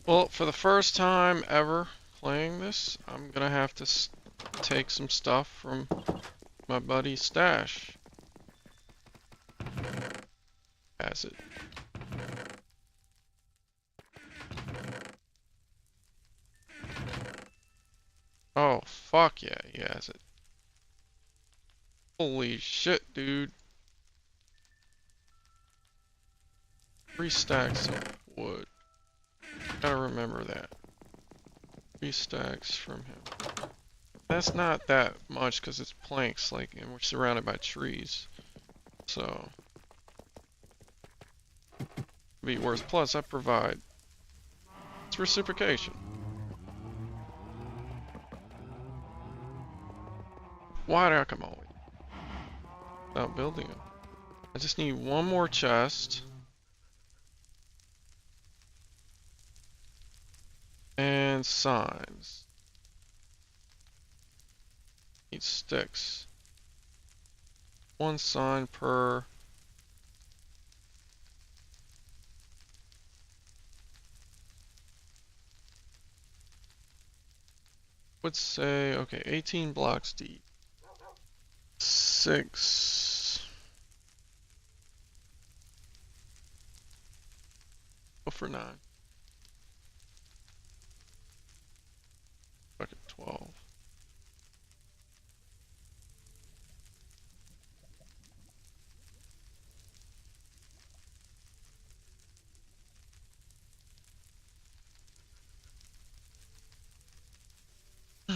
Well, for the first time ever playing this, I'm gonna have to take some stuff from my buddy's stash. Has it. Oh, fuck yeah, he has it. Holy shit, dude. 3 stacks of wood. Gotta remember that. 3 stacks from him. That's not that much because it's planks, like, and we're surrounded by trees. So, be worse. Plus, I provide. It's reciprocation. Why do I come always without building them? I just need one more chest. And signs. Need sticks. 1 sign per. Would say, okay, 18 blocks deep. 6. Go for 9. Fucking 12.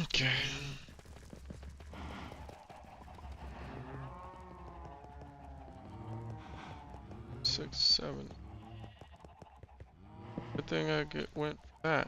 Okay. Six, 7. Good thing I went for that.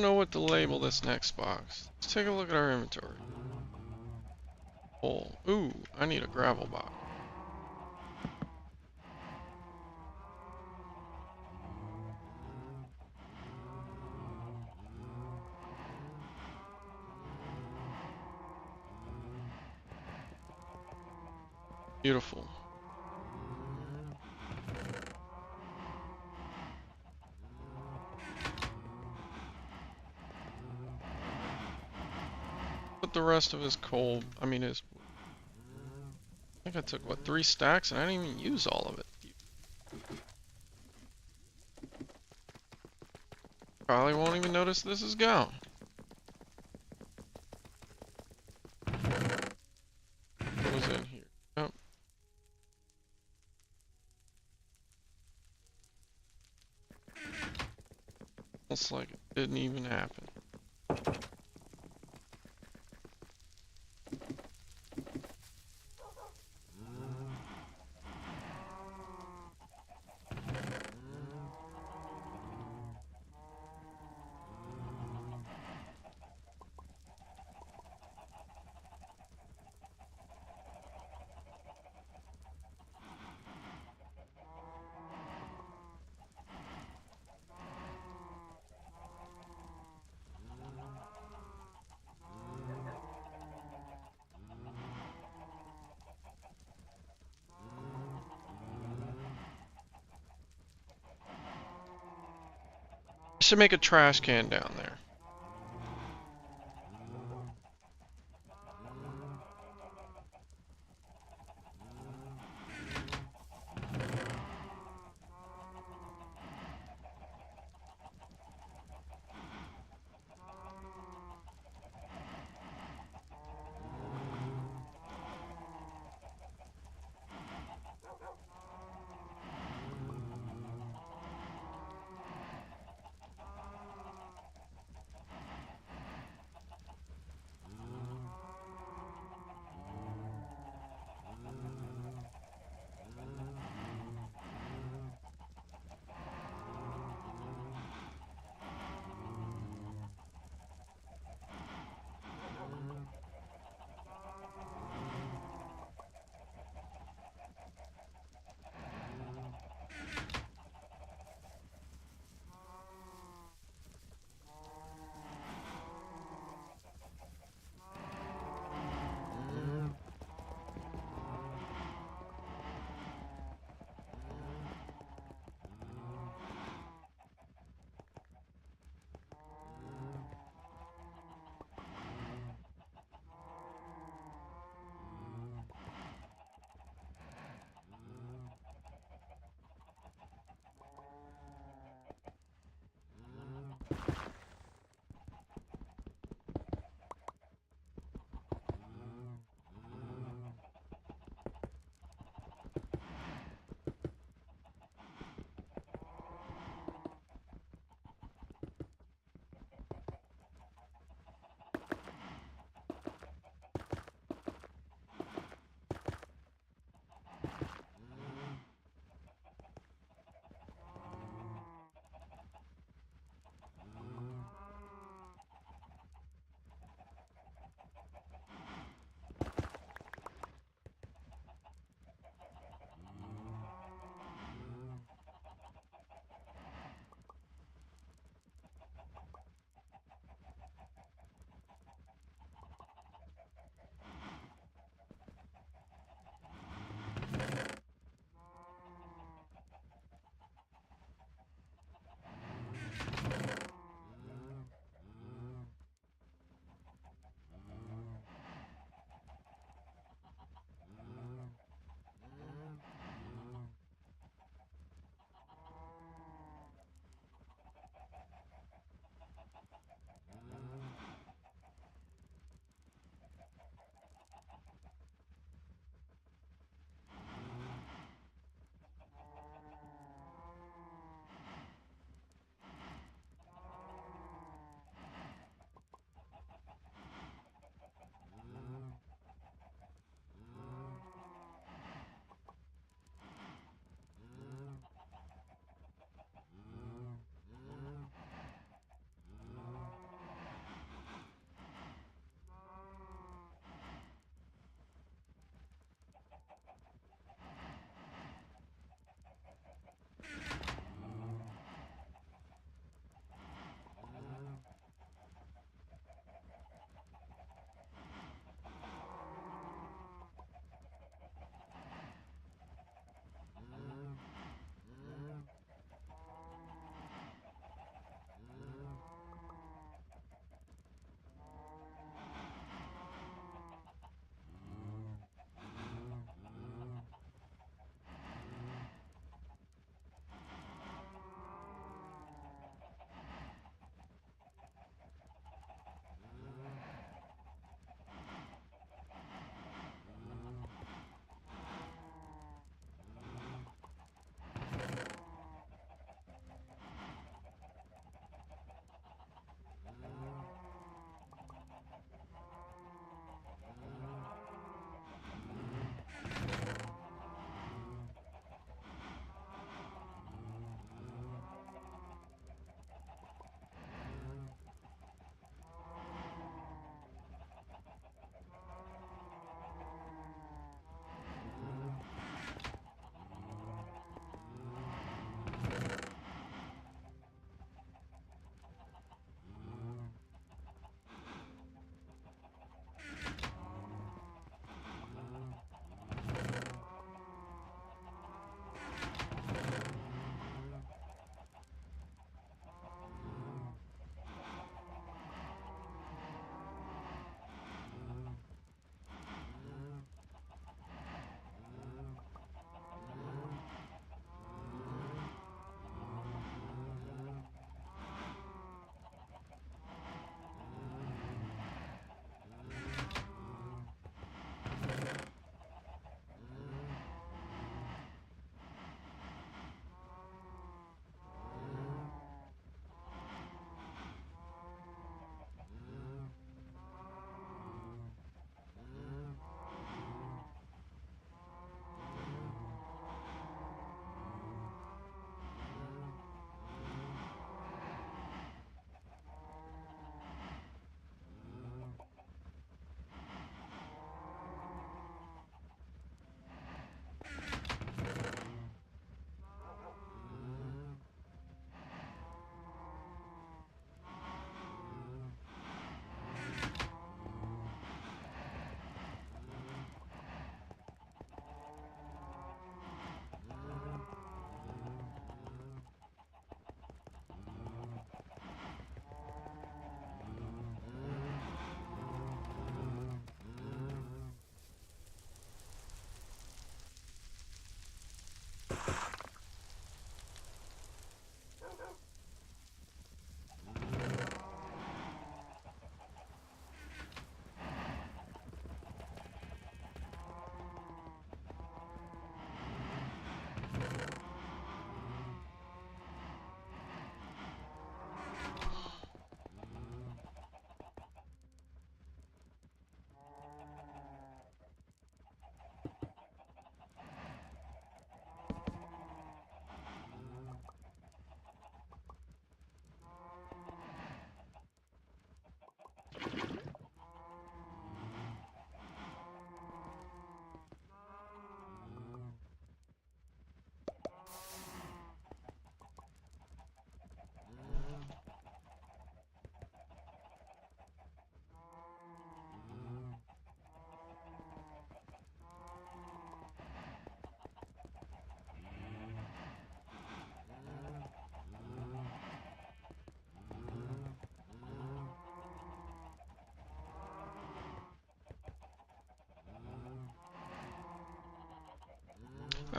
don't know what to label this next box. Let's take a look at our inventory. Oh, ooh, I need a gravel box. Beautiful. Put the rest of his coal, I mean his... I think I took, what, 3 stacks and I didn't even use all of it. Probably won't even notice this is gone. What was in here? Oh. Looks like it didn't even happen. I should make a trash can down there.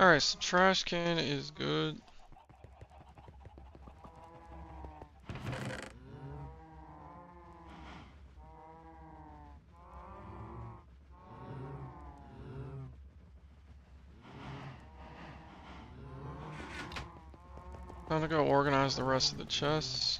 Alright, so trash can is good. Time to go organize the rest of the chests.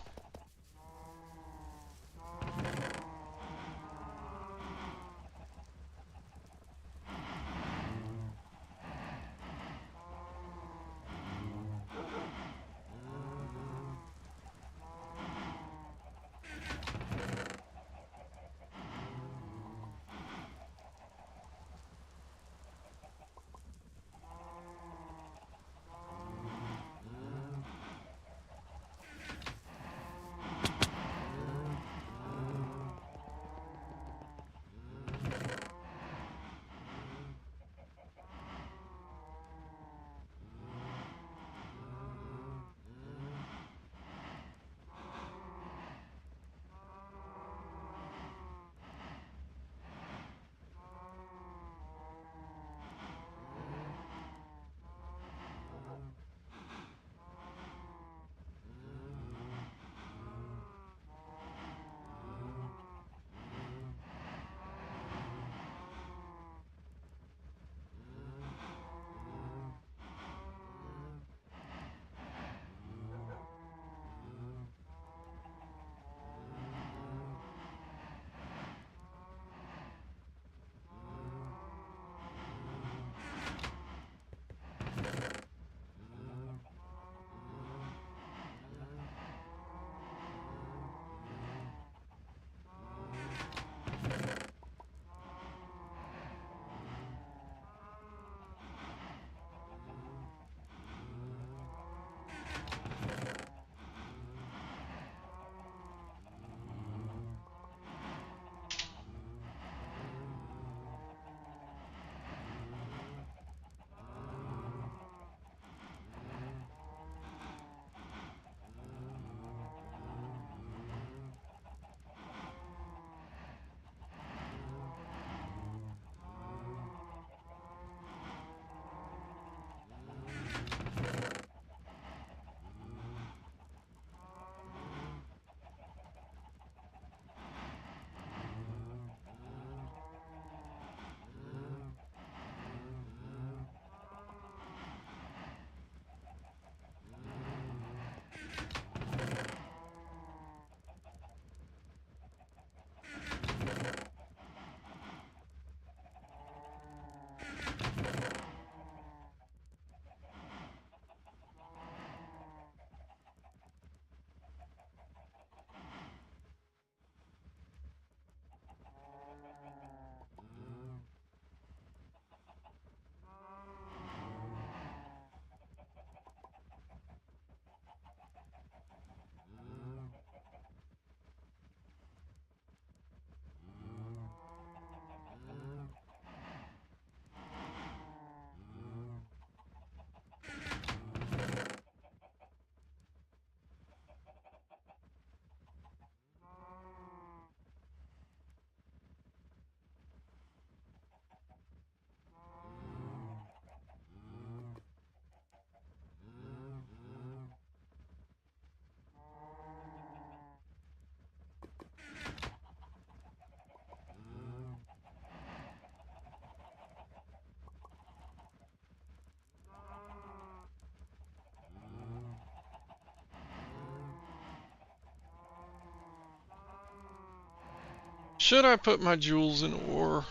Should I put my jewels in ore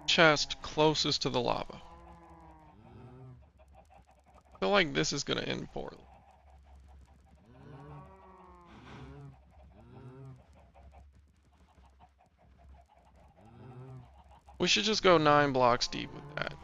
chest closest to the lava? I feel like this is gonna end poorly. We should just go 9 blocks deep with that.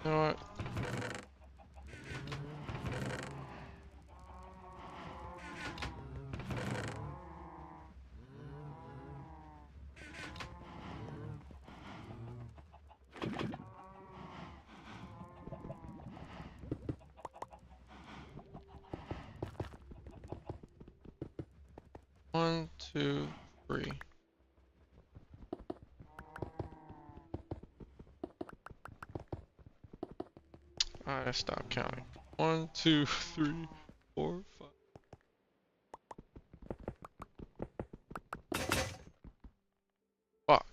You know what? 2, 3. I stopped counting. 1, 2, 3, 4, 5. Fuck.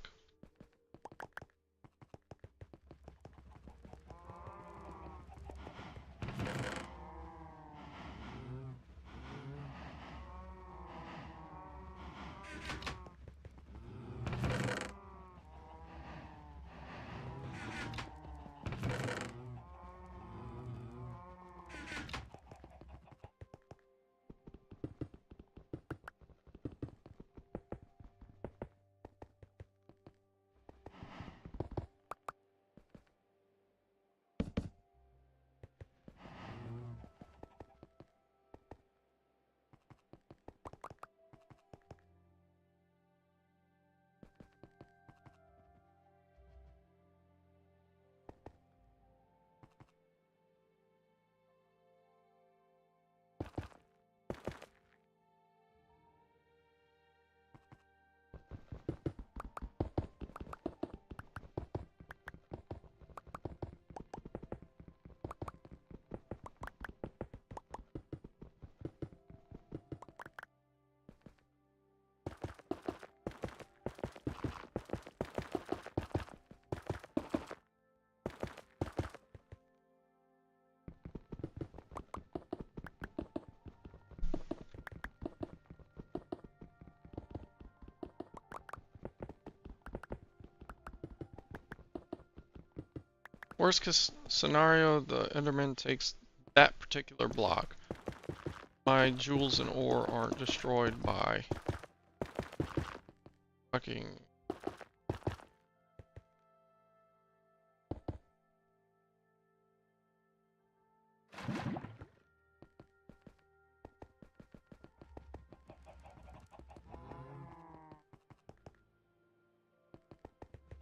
Worst case scenario, the Enderman takes that particular block. My jewels and ore aren't destroyed by fucking...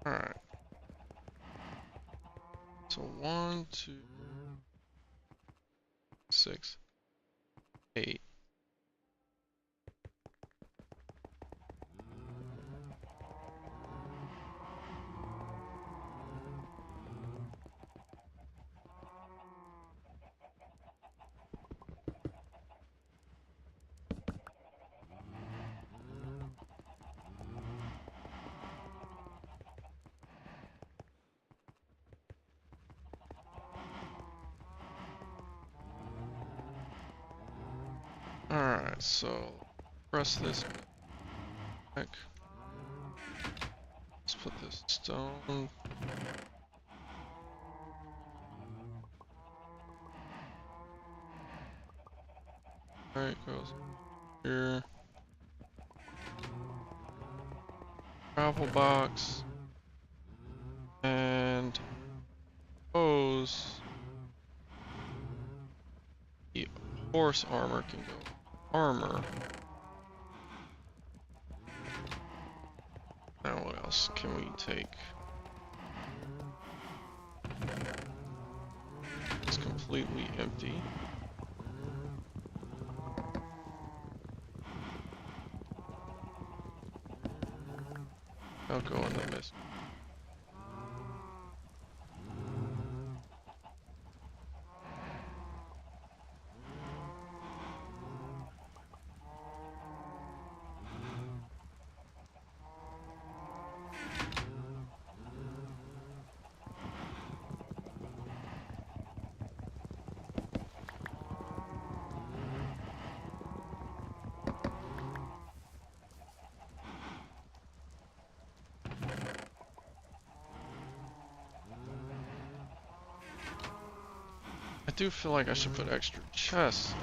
Alright. So 1, 2, 6, 8. Alright, so press this back. Let's put this stone. Alright, goes here. Travel box. And hose. The horse armor can go. Armor. Now what else can we take? It's completely empty. I'll go in the mist. I do feel like I should put extra chests.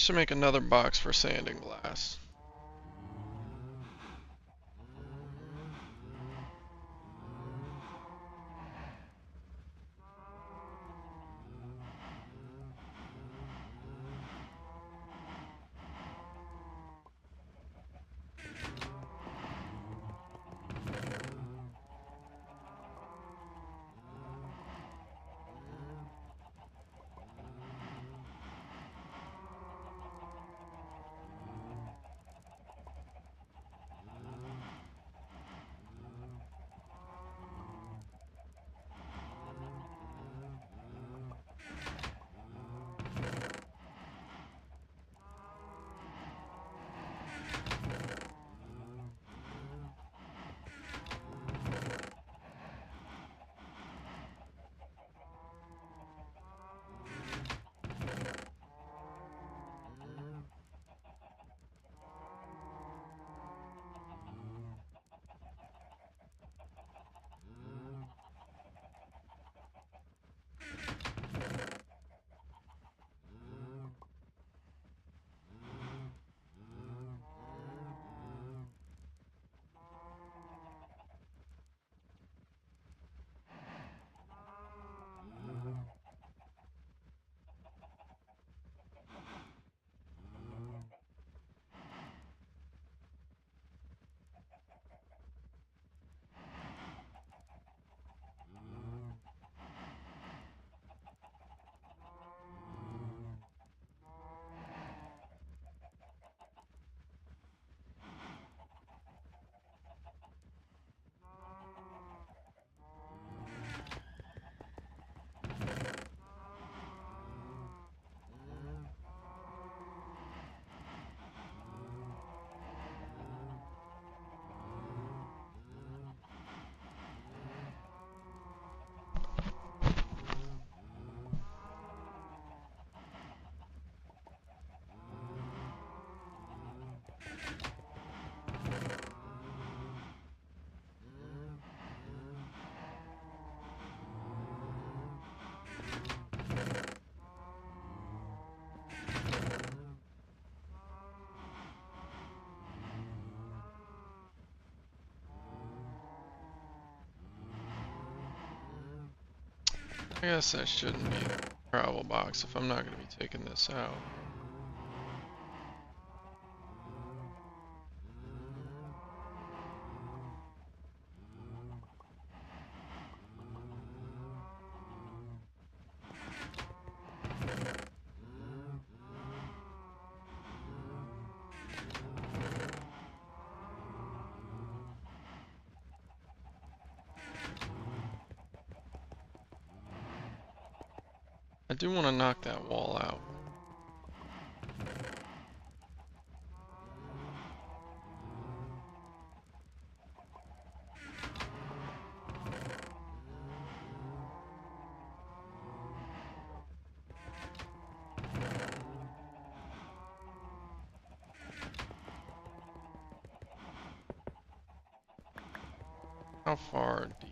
Should make another box for sand and glass. I guess that shouldn't be a travel box if I'm not going to be taking this out. I do want to knock that wall out. How far deep?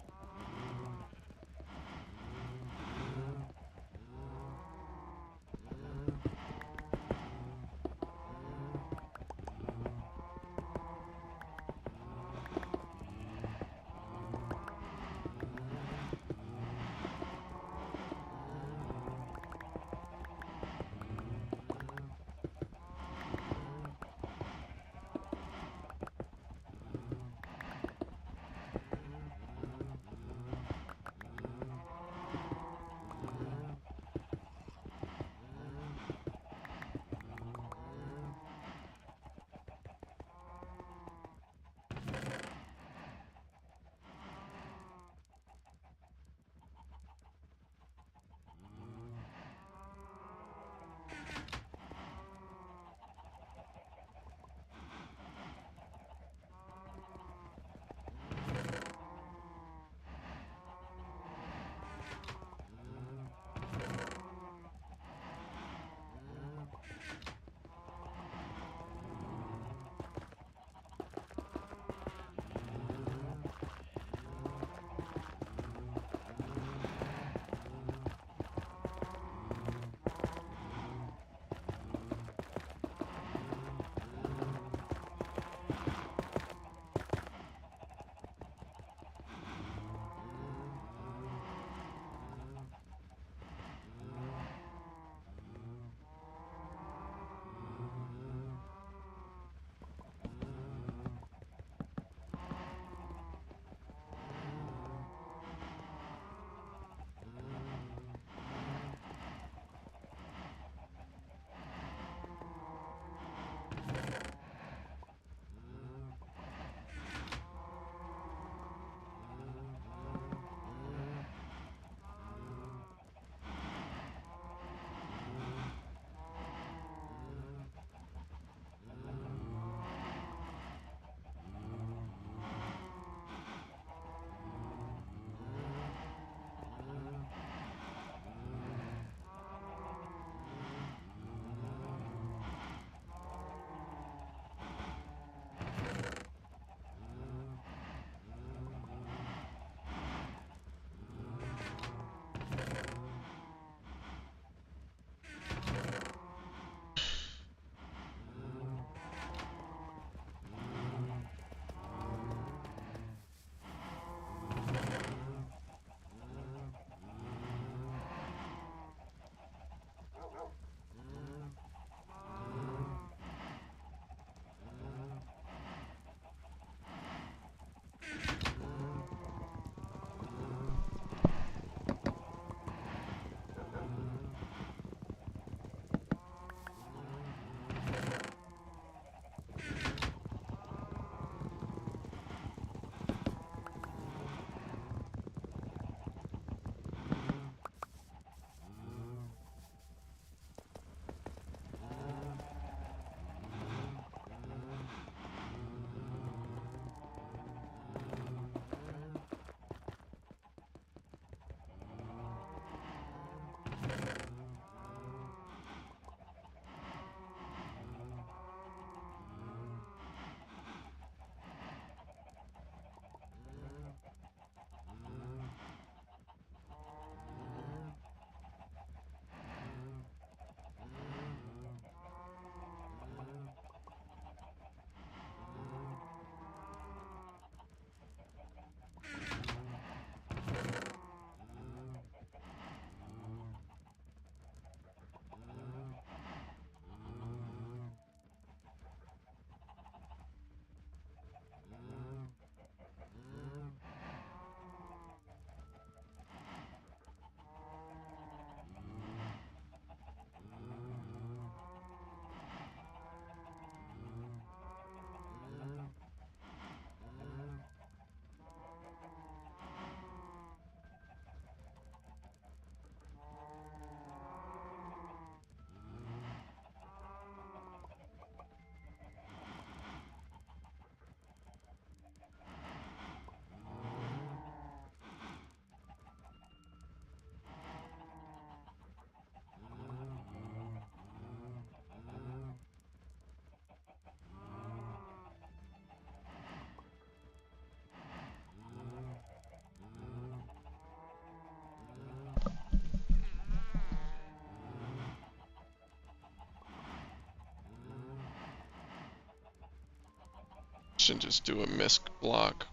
Should just do a misc block.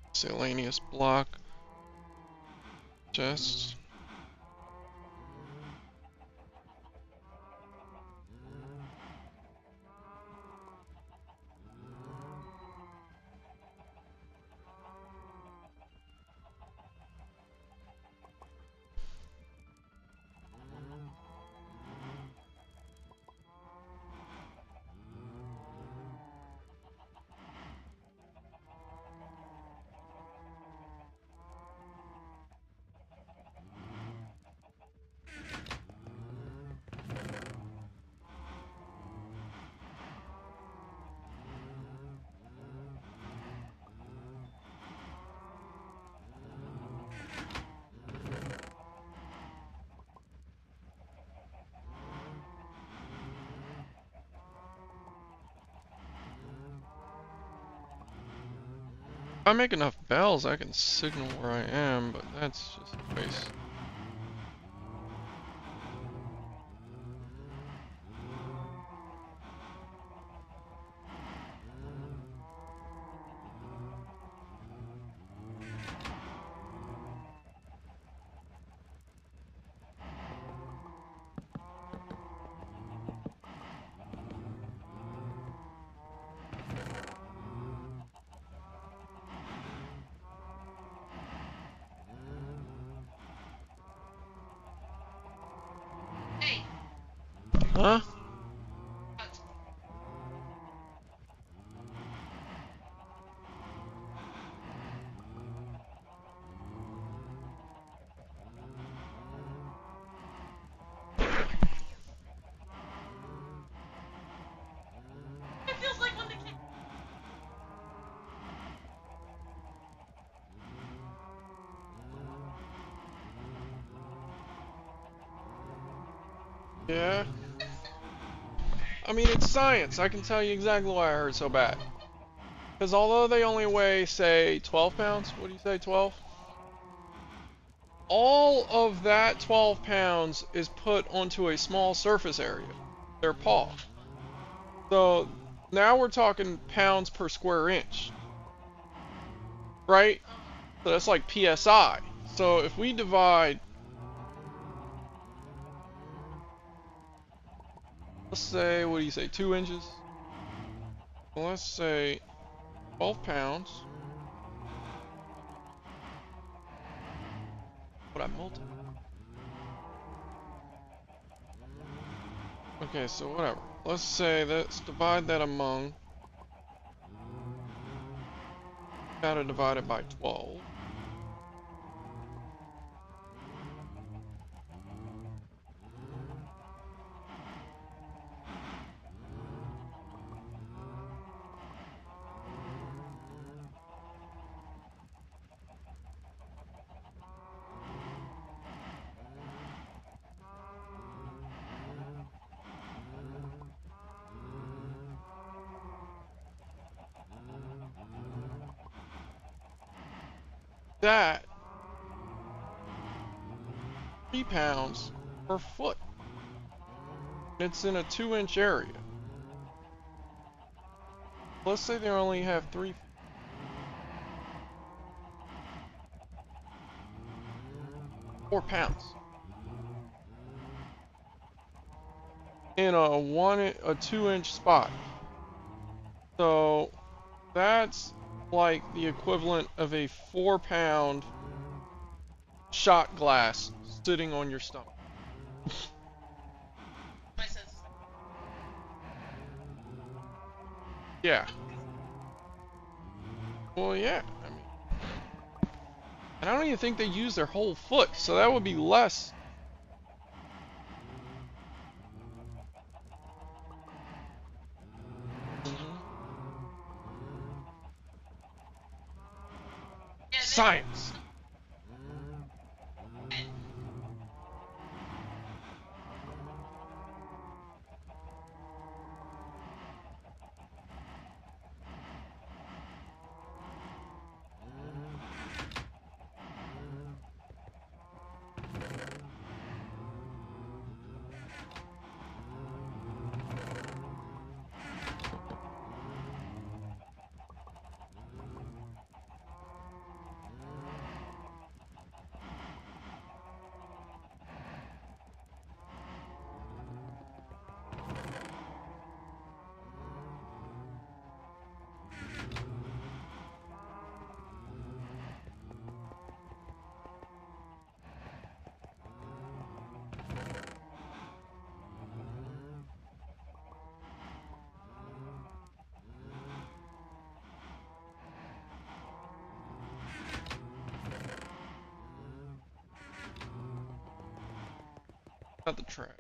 Miscellaneous block. Chests. If I make enough bells, I can signal where I am, but that's just a waste. Huh? Yeah. I mean, it's science. I can tell you exactly why I hurt so bad. Because although they only weigh, say, 12 pounds, what do you say, 12? All of that 12 pounds is put onto a small surface area, their paw. So now we're talking pounds per square inch, right? So that's like PSI. So if we divide, let's say, what do you say, 2 inches? Well, let's say 12 pounds. What I multiply? Okay, so whatever. Let's say let's divide that among. Gotta divide it by 12. That 3 pounds per foot. It's in a 2-inch area. Let's say they only have 4 pounds in a 2-inch spot. So that's like the equivalent of a 4-pound shot glass sitting on your stomach. Yeah. Well, yeah. I mean, and I don't even think they use their whole foot, so that would be less. Science. Not the track.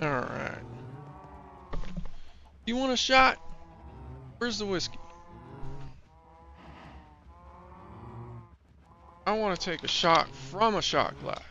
Alright. You want a shot? Where's the whiskey? I want to take a shot from a shot glass.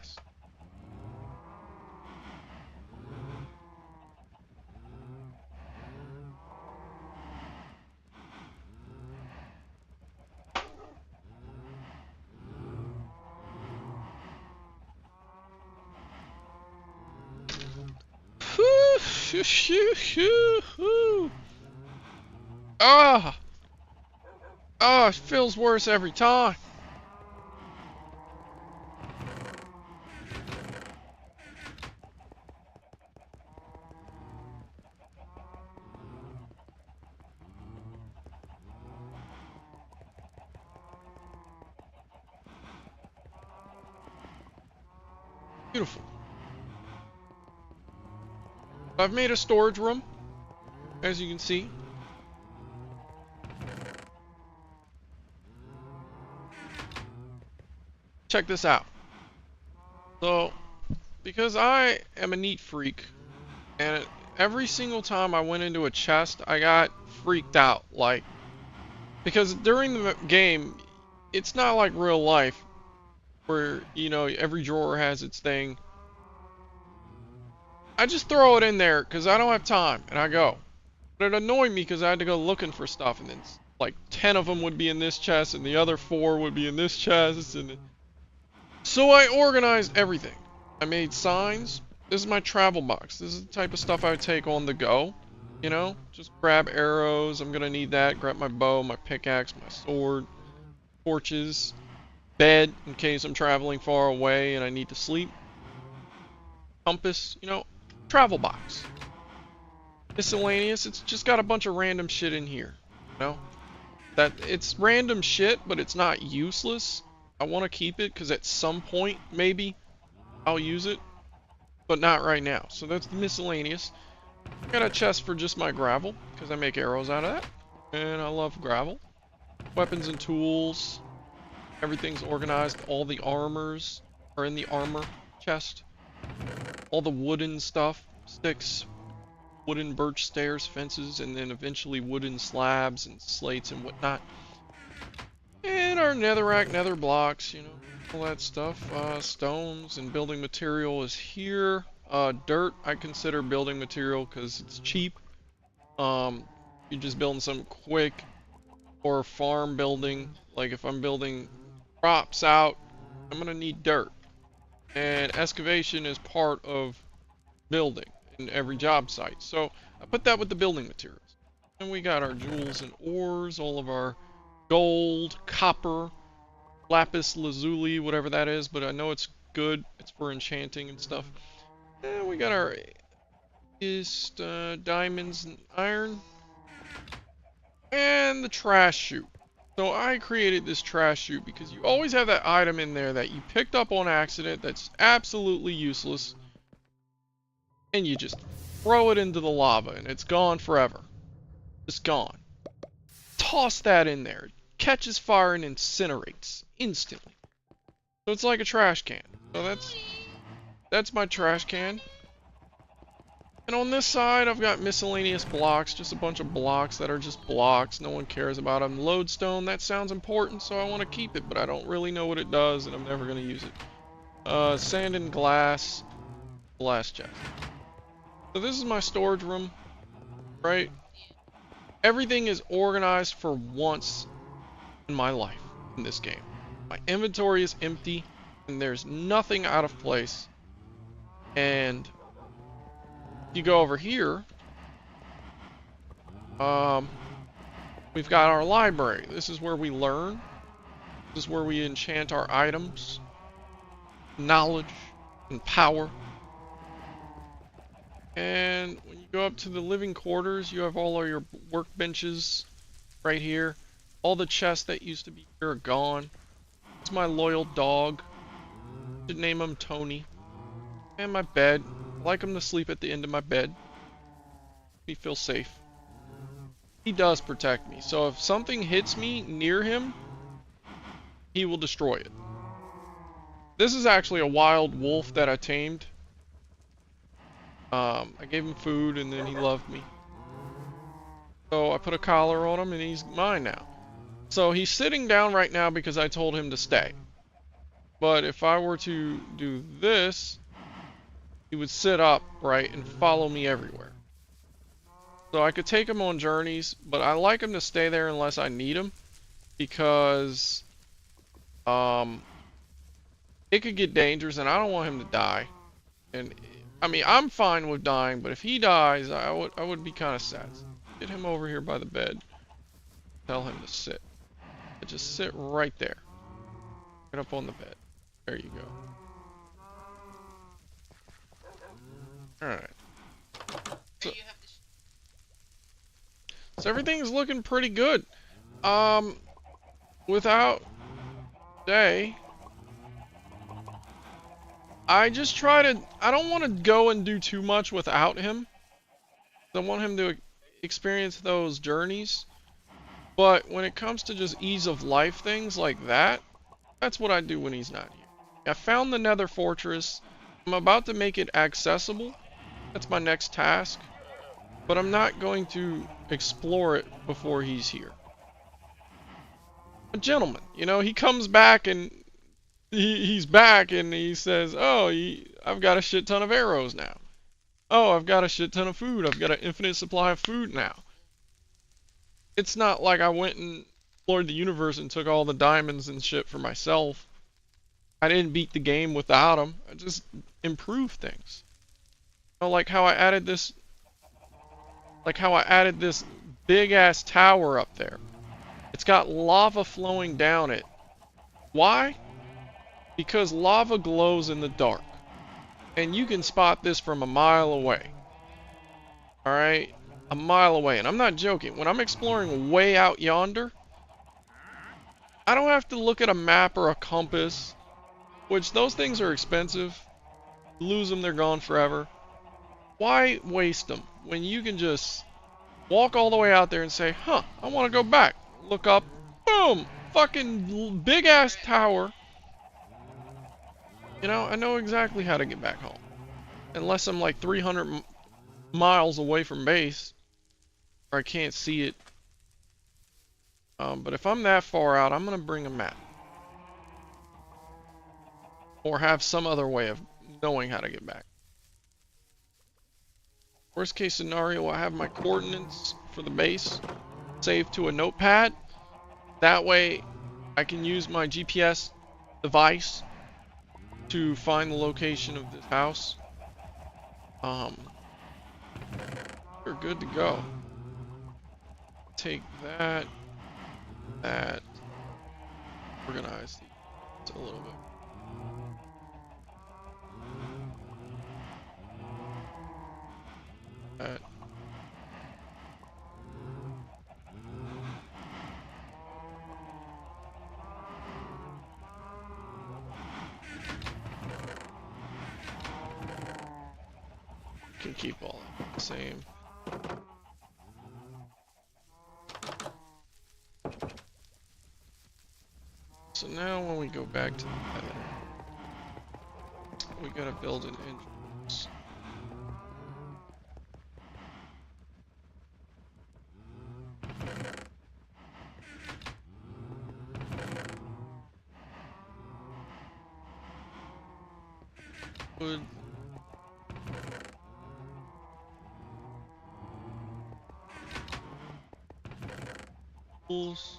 Ah! Ah, it feels worse every time. Beautiful. I've made a storage room, as you can see. Check this out. So, because I am a neat freak, and every single time I went into a chest, I got freaked out, like, because during the game, it's not like real life where, you know, every drawer has its thing. I just throw it in there because I don't have time, and I go. But it annoyed me because I had to go looking for stuff, and then like 10 of them would be in this chest, and the other 4 would be in this chest, and so I organized everything. I made signs. This is my travel box. This is the type of stuff I would take on the go. You know, just grab arrows. I'm gonna need that. Grab my bow, my pickaxe, my sword, torches, bed in case I'm traveling far away and I need to sleep. Compass, you know, travel box. Miscellaneous, it's just got a bunch of random shit in here. You know, that it's random shit, but it's not useless. I want to keep it because at some point maybe I'll use it, but not right now. So that's the miscellaneous. I got a chest for just my gravel because I make arrows out of that, and I love gravel. Weapons and tools. Everything's organized. All the armors are in the armor chest. All the wooden stuff, sticks, wooden birch stairs, fences, and then eventually wooden slabs and slates and whatnot. And our netherrack, nether blocks, you know, all that stuff. Stones and building material is here. Dirt, I consider building material because it's cheap. You're just building something quick. Or farm building, like if I'm building crops out, I'm gonna need dirt. And excavation is part of building in every job site. So I put that with the building materials. And we got our jewels and ores, all of our gold, copper, lapis lazuli, whatever that is, but I know it's good. It's for enchanting and stuff. And we got our diamonds and iron. And the trash chute. So I created this trash chute because you always have that item in there that you picked up on accident that's absolutely useless. And you just throw it into the lava and it's gone forever. It's gone. Toss that in there. It catches fire and incinerates instantly. So it's like a trash can. So that's my trash can. And on this side, I've got miscellaneous blocks, just a bunch of blocks that are just blocks. No one cares about them. Lodestone, that sounds important, so I want to keep it, but I don't really know what it does, and I'm never going to use it. Sand and glass chest. So this is my storage room, right? Everything is organized for once in my life in this game. My inventory is empty, and there's nothing out of place. And you go over here, we've got our library. This is where we learn. This is where we enchant our items, knowledge, and power. And when you go up to the living quarters, you have all of your workbenches right here. All the chests that used to be here are gone. It's my loyal dog. I should name him Tony. And my bed. I like him to sleep at the end of my bed. He feels safe. He does protect me. So if something hits me near him, he will destroy it. This is actually a wild wolf that I tamed. I gave him food and then he loved me. So I put a collar on him and he's mine now. So he's sitting down right now because I told him to stay. But if I were to do this, he would sit up, right, and follow me everywhere. So I could take him on journeys, but I like him to stay there unless I need him. Because it could get dangerous and I don't want him to die. And I mean, I'm fine with dying, but if he dies, I would be kind of sad. Get him over here by the bed. Tell him to sit. Just sit right there. Right up on the bed. There you go. Alright. So everything's looking pretty good. Without Day, I just try to, I don't want to go and do too much without him. I want him to experience those journeys. But when it comes to just ease of life things like that, that's what I do when he's not here. I found the Nether Fortress. I'm about to make it accessible. That's my next task. but I'm not going to explore it before he's here. A gentleman, you know, he comes back and he's back and he says, oh, I've got a shit ton of arrows now. Oh, I've got a shit ton of food. I've got an infinite supply of food now. It's not like I went and explored the universe and took all the diamonds and shit for myself. I didn't beat the game without them. I just improved things. You know, like how I added this big ass tower up there. It's got lava flowing down it. Why? Because lava glows in the dark. And you can spot this from a mile away. Alright? A mile away. And I'm not joking. When I'm exploring way out yonder, I don't have to look at a map or a compass, which those things are expensive. You lose them, they're gone forever. Why waste them when you can just walk all the way out there and say, huh, I want to go back. Look up, boom, fucking big ass tower. You know, I know exactly how to get back home. Unless I'm like 300 miles away from base, or I can't see it. But if I'm that far out, I'm going to bring a map. Or have some other way of knowing how to get back. Worst case scenario, I have my coordinates for the base saved to a notepad. That way, I can use my GPS device to find the location of this house. We're good to go. Take that, organize these a little bit. That. Can keep all the same. So now when we go back to the island, we gotta build an entrance. Wood. Tools.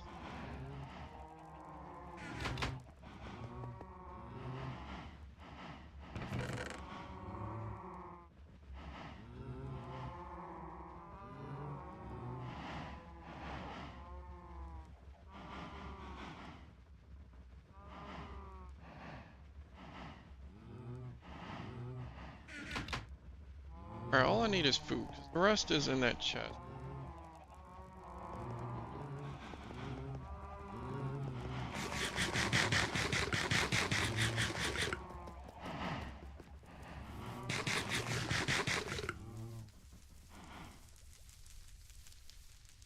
Alright, all I need is food. The rest is in that chest.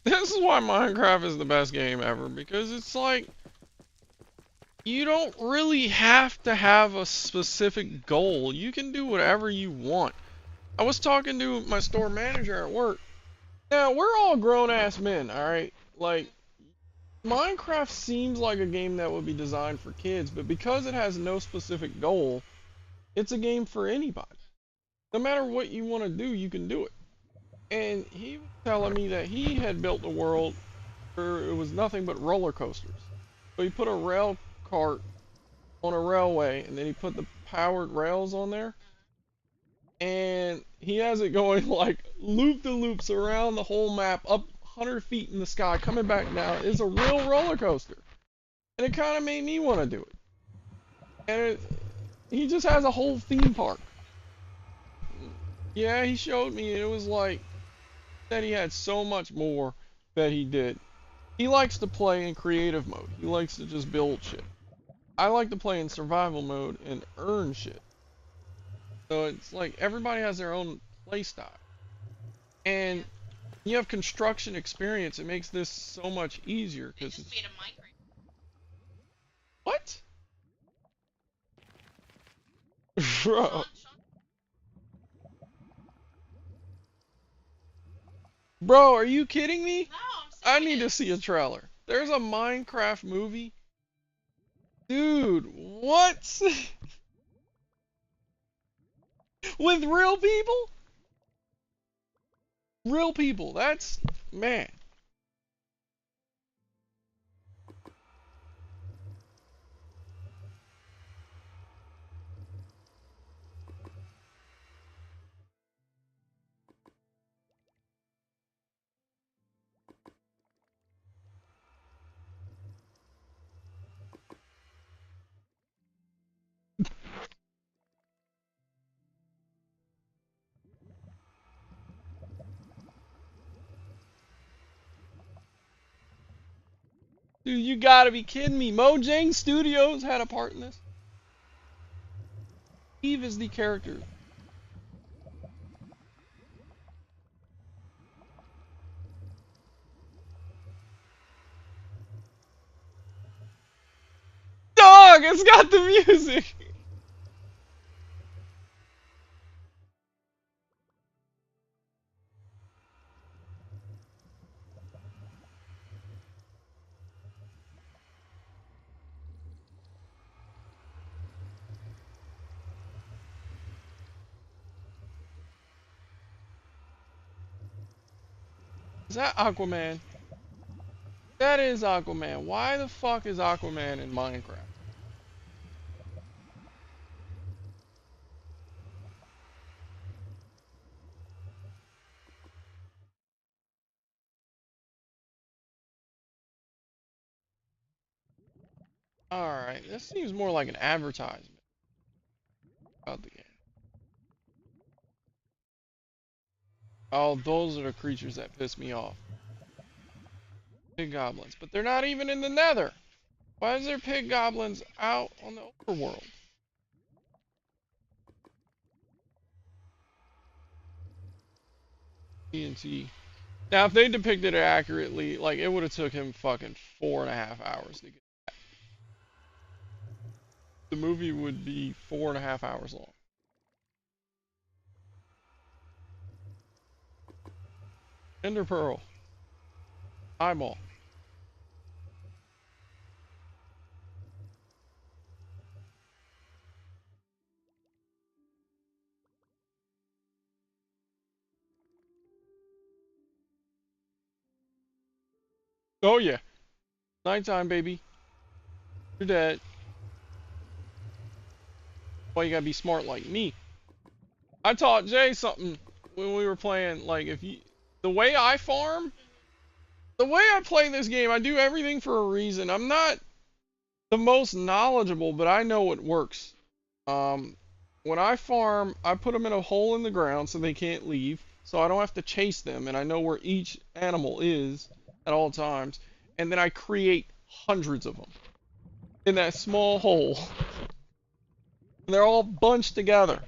This is why Minecraft is the best game ever, because it's like, you don't really have to have a specific goal. You can do whatever you want. I was talking to my store manager at work. Now, we're all grown-ass men, alright? Like, Minecraft seems like a game that would be designed for kids, but because it has no specific goal, it's a game for anybody. No matter what you want to do, you can do it. And he was telling me that he had built a world where it was nothing but roller coasters. So he put a rail cart on a railway, and then he put the powered rails on there. And he has it going like loop-de-loops around the whole map, up 100 feet in the sky, coming back down. It's a real roller coaster. And it kind of made me want to do it. And he just has a whole theme park. Yeah, he showed me. It was like that he had so much more that he did. He likes to play in creative mode. He likes to just build shit. I like to play in survival mode and earn shit. So it's like everybody has their own play style. And you have construction experience, it makes this so much easier because it's made a Minecraft. What? Bro. Bro, are you kidding me? No, I I'm need to serious. see a trailer. There's a Minecraft movie? Dude, what? With real people? Real people. That's, man. Dude, you gotta be kidding me. Mojang Studios had a part in this. Eve is the character. Dog, it's got the music. Is that Aquaman? That is Aquaman. Why the fuck is Aquaman in Minecraft? Alright, this seems more like an advertisement about the game. Oh, those are the creatures that piss me off. Pig goblins. But they're not even in the nether. Why is there pig goblins out on the overworld? TNT. Now, if they depicted it accurately, like, it would have took him fucking 4.5 hours to get that. The movie would be 4.5 hours long. Ender Pearl. Eyeball. Oh yeah. Nighttime, baby. You're dead. Why you gotta be smart like me? I taught Jay something when we were playing, like, if you... The way I farm... The way I play this game, I do everything for a reason. I'm not the most knowledgeable, but I know what works. When I farm, I put them in a hole in the ground so they can't leave, so I don't have to chase them, and I know where each animal is at all times. And then I create hundreds of them in that small hole. And they're all bunched together.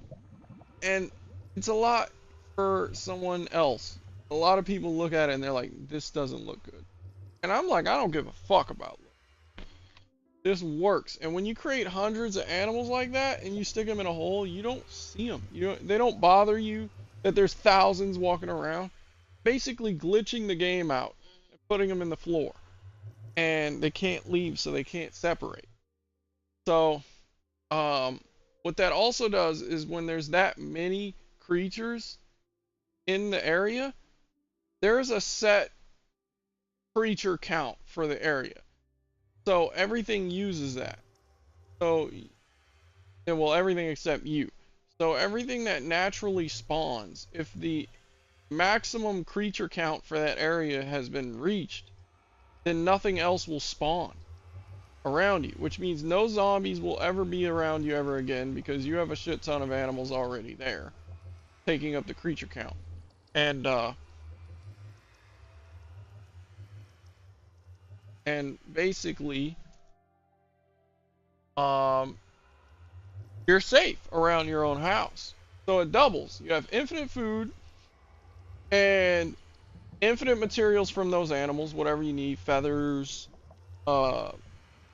And it's a lot for someone else. A lot of people look at it and they're like, this doesn't look good. And I'm like, I don't give a fuck about look. This works. And when you create hundreds of animals like that and you stick them in a hole, you don't see them. They don't bother you that there's thousands walking around. Basically glitching the game out and putting them in the floor. And they can't leave, so they can't separate. So, what that also does is when there's that many creatures in the area, there's a set creature count for the area. So everything uses that. So, yeah, well, everything except you. So everything that naturally spawns, if the maximum creature count for that area has been reached, then nothing else will spawn around you, which means no zombies will ever be around you ever again because you have a shit ton of animals already there taking up the creature count. And basically you're safe around your own house. So it doubles. You have infinite food and infinite materials from those animals, whatever you need, feathers,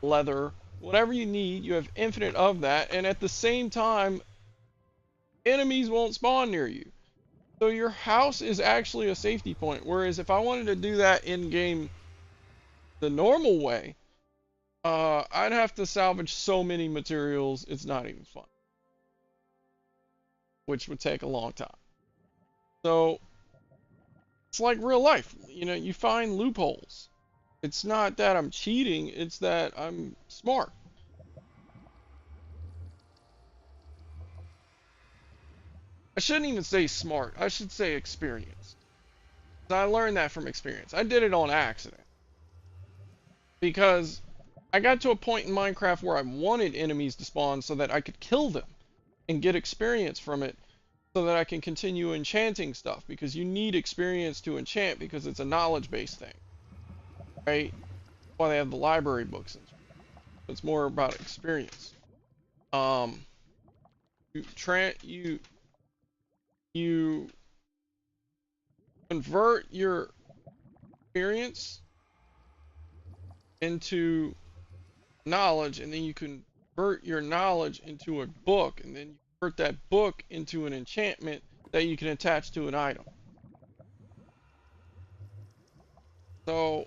leather, whatever you need, you have infinite of that, and at the same time, enemies won't spawn near you. So your house is actually a safety point. Whereas if I wanted to do that in game the normal way, I'd have to salvage so many materials, it's not even fun. Which would take a long time. So it's like real life. You know, you find loopholes. It's not that I'm cheating, it's that I'm smart. I shouldn't even say smart. I should say experienced. I learned that from experience. I did it on accident. Because I got to a point in Minecraft where I wanted enemies to spawn so that I could kill them and get experience from it so that I can continue enchanting stuff, because you need experience to enchant because it's a knowledge-based thing. Right? That's why they have the library books. It's more about experience. You convert your experience into knowledge, and then you convert your knowledge into a book, and then you convert that book into an enchantment that you can attach to an item. So,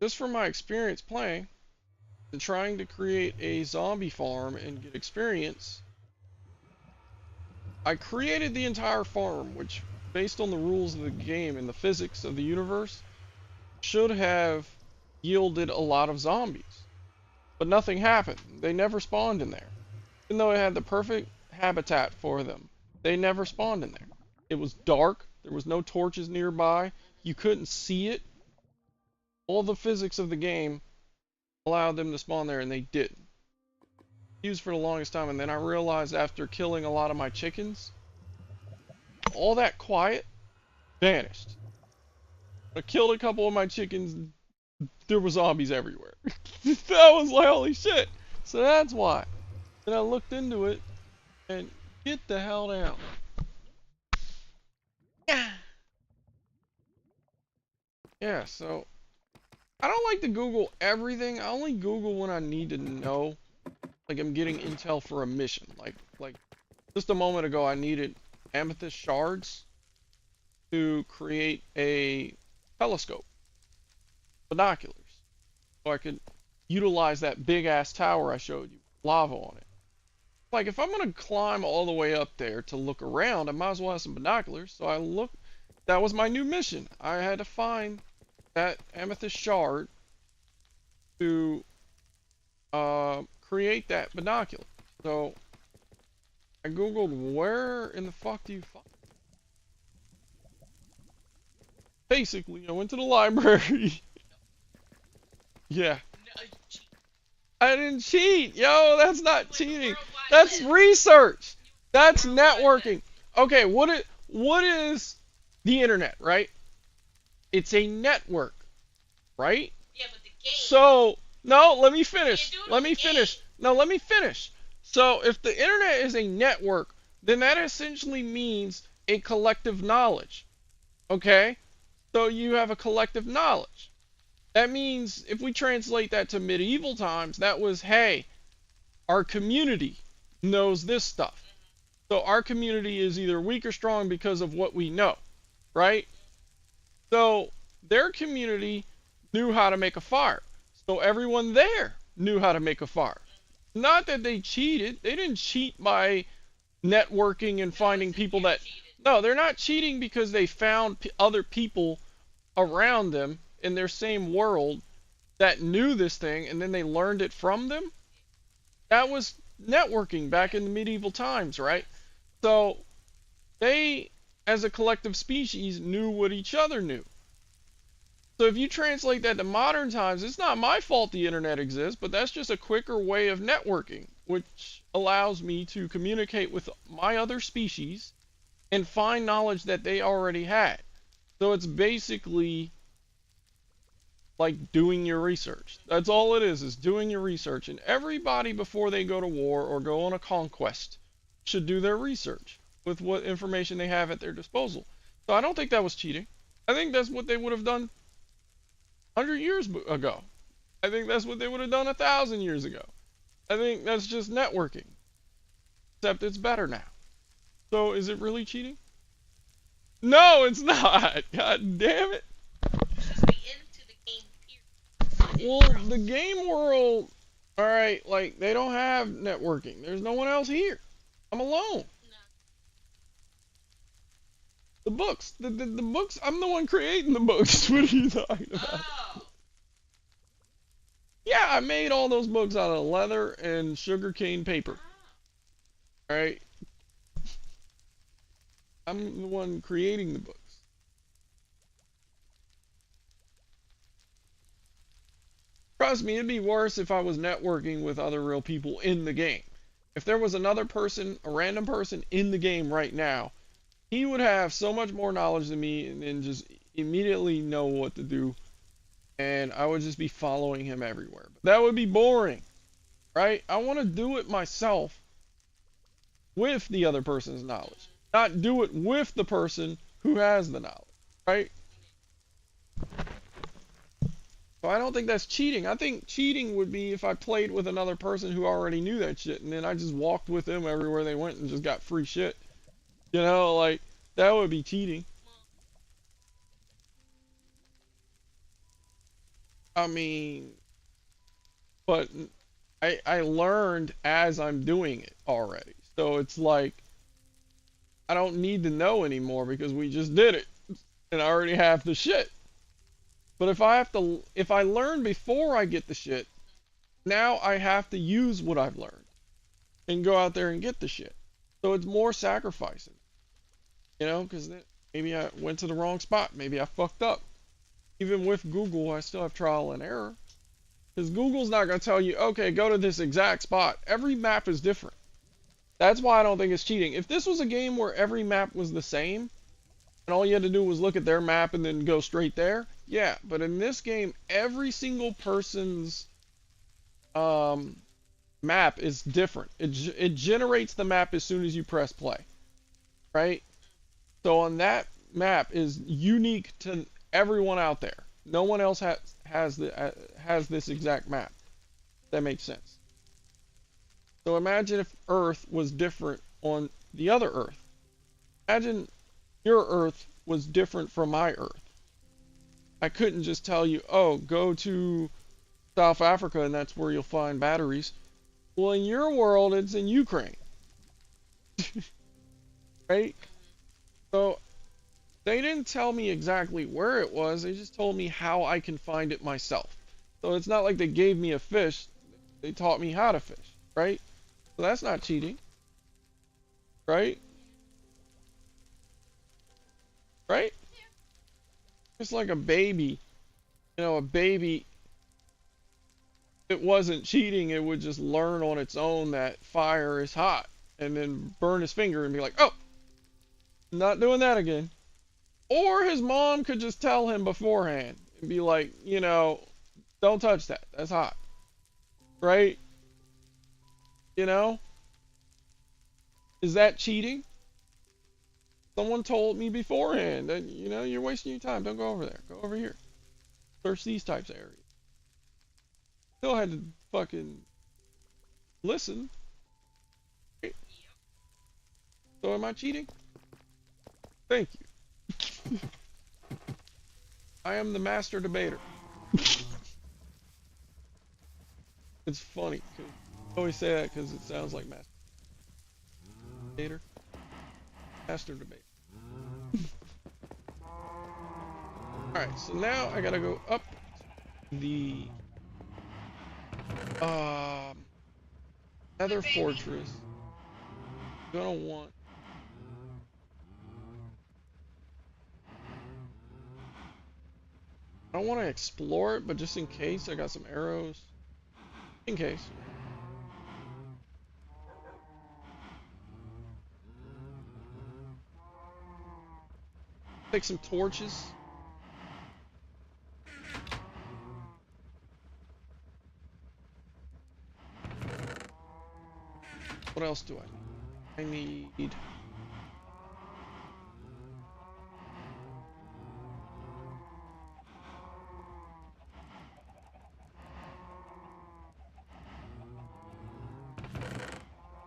just from my experience playing and trying to create a zombie farm and get experience, I created the entire farm, which, based on the rules of the game and the physics of the universe, should have yielded a lot of zombies. But nothing happened. They never spawned in there. Even though it had the perfect habitat for them, they never spawned in there. It was dark. There was no torches nearby. You couldn't see it. All the physics of the game allowed them to spawn there, and they didn't. Used for the longest time, and then I realized after killing a lot of my chickens, all that quiet vanished. I killed a couple of my chickens, there were zombies everywhere. That was like, holy shit. So that's why. Then I looked into it, and get the hell down. Yeah, so I don't like to Google everything. I only Google when I need to know. Like I'm getting intel for a mission. Like just a moment ago I needed amethyst shards to create a telescope. Binoculars. So I could utilize that big ass tower I showed you. Lava on it. Like if I'm gonna climb all the way up there to look around, I might as well have some binoculars. So I looked. That was my new mission. I had to find that amethyst shard to create that binocular. So I googled where in the fuck do you find it? Basically I went to the library. Yeah. I didn't cheat, yo, that's not cheating. That's research. That's networking. Okay, what is the internet, right? It's a network, right? Yeah, but the game. So, no, let me finish. Let me finish. No, let me finish. So, if the internet is a network, then that essentially means a collective knowledge. Okay? So, you have a collective knowledge. That means, if we translate that to medieval times, that was, hey, our community knows this stuff. So, our community is either weak or strong because of what we know. Right? So, their community knew how to make a fire. So everyone there knew how to make a fire. Not that they cheated. They didn't cheat by networking and finding people that... No, they're not cheating because they found other people around them in their same world that knew this thing and then they learned it from them. That was networking back in the medieval times, right? So they, as a collective species, knew what each other knew. So if you translate that to modern times, it's not my fault the internet exists, but that's just a quicker way of networking, which allows me to communicate with my other species and find knowledge that they already had. So it's basically like doing your research. That's all it is doing your research. And everybody before they go to war or go on a conquest should do their research with what information they have at their disposal. So I don't think that was cheating. I think that's what they would have done 100 years ago. I think that's what they would have done 1,000 years ago. I think that's just networking. Except it's better now. So is it really cheating? No, it's not. God damn it. Well, the game world, alright, like, they don't have networking. There's no one else here. I'm alone. The books, the books, I'm the one creating the books. What are you talking about? Yeah, I made all those books out of leather and sugarcane paper. Alright? I'm the one creating the books. Trust me, it'd be worse if I was networking with other real people in the game. If there was another person, a random person in the game right now, he would have so much more knowledge than me and then just immediately know what to do. And I would just be following him everywhere. But that would be boring, right? I want to do it myself with the other person's knowledge, not do it with the person who has the knowledge, right? So I don't think that's cheating. I think cheating would be if I played with another person who already knew that shit and then I just walked with them everywhere they went and just got free shit. You know, like, that would be cheating. I mean, but I learned as I'm doing it already. So it's like, I don't need to know anymore because we just did it and I already have the shit. But if I learn before I get the shit, now I have to use what I've learned and go out there and get the shit. So it's more sacrificing, you know, because maybe I went to the wrong spot. Maybe I fucked up. Even with Google, I still have trial and error. Because Google's not going to tell you, okay, go to this exact spot. Every map is different. That's why I don't think it's cheating. If this was a game where every map was the same, and all you had to do was look at their map and then go straight there, yeah. But in this game, every single person's map is different. It generates the map as soon as you press play, right? So on that map is unique to everyone out there. No one else has this exact map. That makes sense. So imagine if Earth was different on the other Earth. Imagine your Earth was different from my Earth. I couldn't just tell you, oh, go to South Africa and that's where you'll find batteries. Well, in your world, it's in Ukraine. Right? So they didn't tell me exactly where it was. They just told me how I can find it myself. So it's not like they gave me a fish. They taught me how to fish, right? So that's not cheating. Right? Right? It's like a baby. You know, a baby, it wasn't cheating. It would just learn on its own that fire is hot and then burn his finger and be like, oh, not doing that again. Or his mom could just tell him beforehand and be like, you know, don't touch that. That's hot. Right? You know? Is that cheating? Someone told me beforehand that, you know, you're wasting your time. Don't go over there. Go over here. Search these types of areas. Still had to fucking listen. Right? So am I cheating? Thank you. I am the master debater. It's funny. I always say that because it sounds like master debater. Master debater. Alright, so now I gotta go up the Nether Fortress. Gonna want I don't want to explore it, but just in case, I got some arrows. In case. Take some torches. What else do I need? I need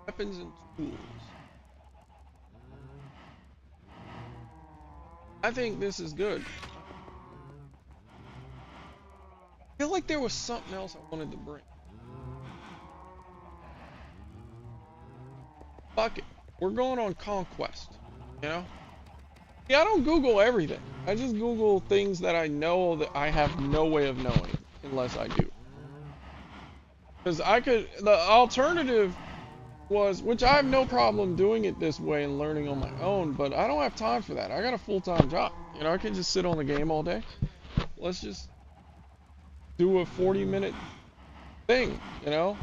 weapons and tools. I think this is good. I feel like there was something else I wanted to bring. Fuck it. We're going on conquest, you know? Yeah, I don't Google everything. I just Google things that I know that I have no way of knowing unless I do. Because the alternative was, which I have no problem doing it this way and learning on my own, but I don't have time for that. I got a full-time job. You know, I can just sit on the game all day. Let's just do a 40-minute thing, you know?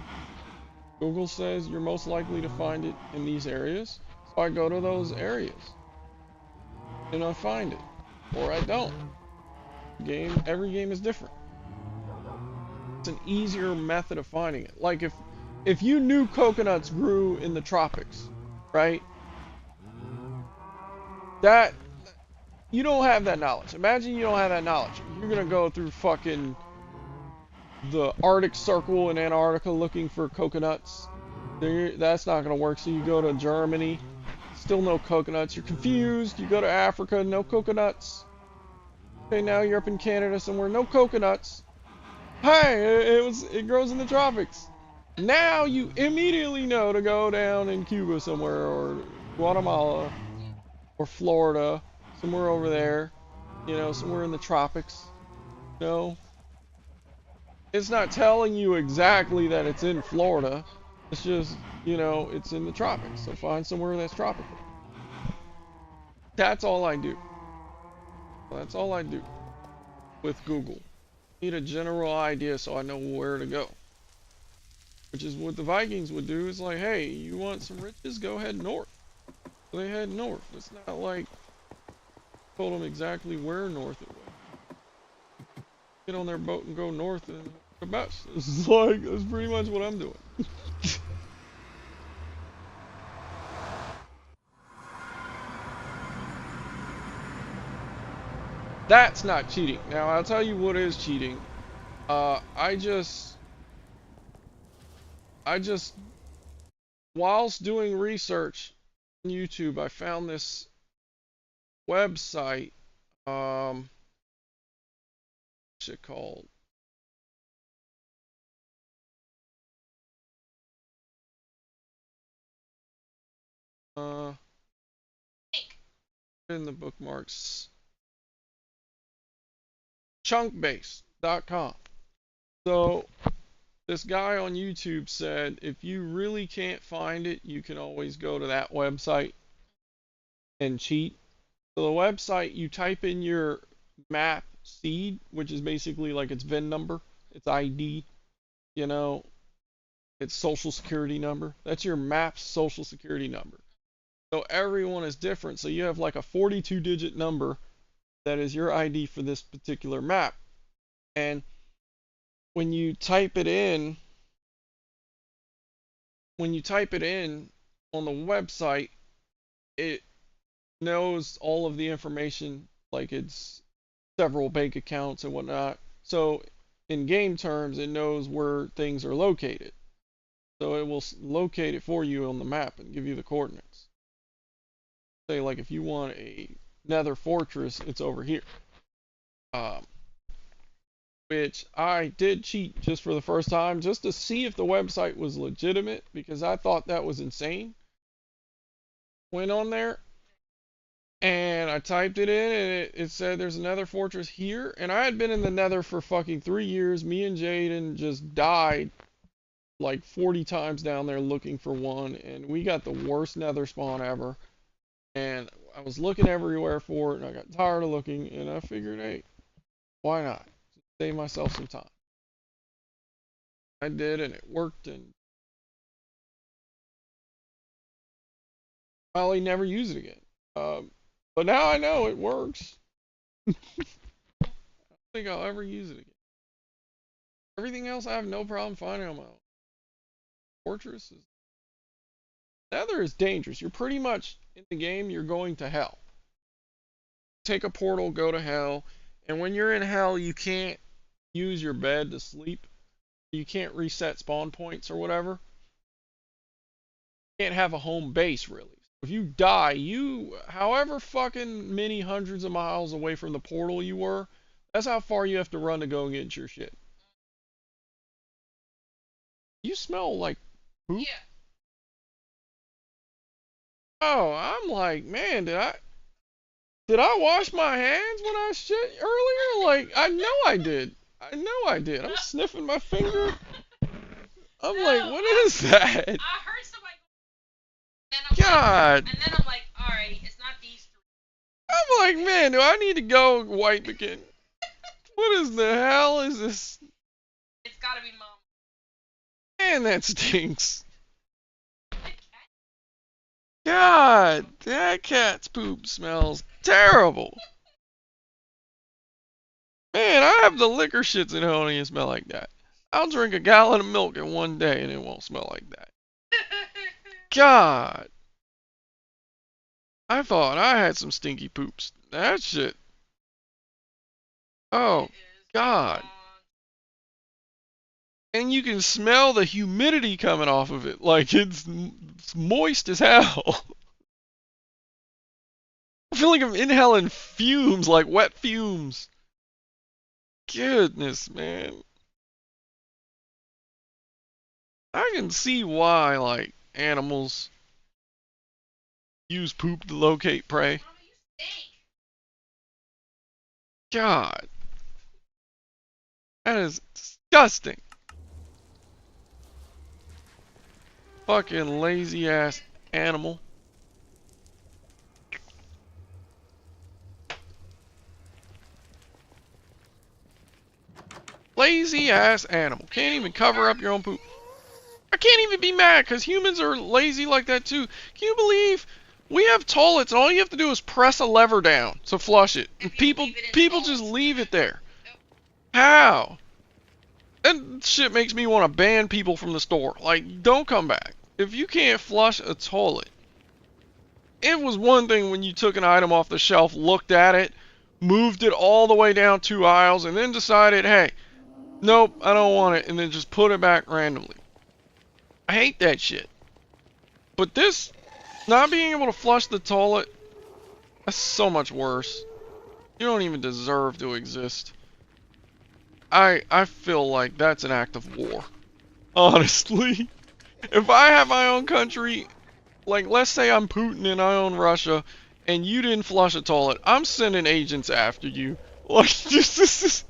Google says you're most likely to find it in these areas, so I go to those areas. And I find it. Or I don't. Every game is different. It's an easier method of finding it. Like if you knew coconuts grew in the tropics, right? That you don't have that knowledge. Imagine you don't have that knowledge. You're gonna go through fucking the Arctic Circle in Antarctica looking for coconuts. That's not gonna work. So you go to Germany, still no coconuts. You're confused. You go to Africa, no coconuts. Okay, now you're up in Canada somewhere, no coconuts. Hey, it grows in the tropics. Now you immediately know to go down in Cuba somewhere, or Guatemala, or Florida, somewhere over there. You know, somewhere in the tropics. You know, it's not telling you exactly that it's in Florida. It's just, you know, it's in the tropics. So find somewhere that's tropical. That's all I do. That's all I do with Google. Need a general idea so I know where to go. Which is what the Vikings would do. Is like, hey, you want some riches? Go head north. So they head north. It's not like I told them exactly where north it was. Get on their boat and go north and the best. It's like, that's pretty much what I'm doing. That's not cheating. Now, I'll tell you what is cheating. I just, whilst doing research on YouTube, I found this website. What's it called? In the bookmarks. Chunkbase.com. So this guy on YouTube said if you really can't find it, you can always go to that website and cheat. So the website, you type in your map seed, which is basically like its VIN number, its ID, you know, its social security number. That's your map's social security number. So everyone is different. So you have like a 42-digit number that is your ID for this particular map. And when you type it in on the website, it knows all of the information, like it's several bank accounts and whatnot. So in game terms, it knows where things are located. So it will locate it for you on the map and give you the coordinates. Say like if you want a nether fortress, it's over here. Which I did cheat just for the first time, just to see if the website was legitimate, because I thought that was insane. Went on there, and I typed it in, and it said there's another fortress here, and I had been in the nether for fucking 3 years. Me and Jaden just died like 40 times down there looking for one, and we got the worst nether spawn ever. And I was looking everywhere for it, and I got tired of looking, and I figured, hey, why not? Save myself some time. I did, and it worked, and probably never use it again. But now I know it works. I don't think I'll ever use it again. Everything else I have no problem finding on my own. Fortress is... Nether is dangerous. You're pretty much, in the game, you're going to hell. Take a portal, go to hell, and when you're in hell, you can't use your bed to sleep. You can't reset spawn points or whatever. You can't have a home base, really. If you die, however fucking many hundreds of miles away from the portal you were, that's how far you have to run to go get your shit. You smell like poop? Yeah. Oh, I'm like, man, did I wash my hands when I shit earlier? Like, I know I did. I know I did. I'm sniffing my finger. I'm like, what is that? I heard somebody. God. And then I'm like, alright, it's not these three. I'm like, man, do I need to go wipe again? What is the hell is this? It's gotta be mom. Man, that stinks. God, that cat's poop smells terrible. Man, I have the liquor shits and it don't even smell like that. I'll drink a gallon of milk in one day and it won't smell like that. God. I thought I had some stinky poops. That shit. Oh, God. And you can smell the humidity coming off of it. Like it's moist as hell. I feel like I'm inhaling fumes, like wet fumes. Goodness, man. I can see why, like, animals use poop to locate prey. God. That is disgusting. Fucking lazy ass animal. Lazy ass animal. Can't even cover up your own poop. I can't even be mad because humans are lazy like that too. Can you believe we have toilets and all you have to do is press a lever down to flush it. And people just leave it there. How? That shit makes me want to ban people from the store. Like, don't come back. If you can't flush a toilet. It was one thing when you took an item off the shelf, looked at it, moved it all the way down 2 aisles, and then decided, hey, nope, I don't want it, and then just put it back randomly. I hate that shit. But this, not being able to flush the toilet, that's so much worse. You don't even deserve to exist. I feel like that's an act of war. Honestly. If I have my own country, like let's say I'm Putin and I own Russia, and you didn't flush a toilet, I'm sending agents after you. Like, just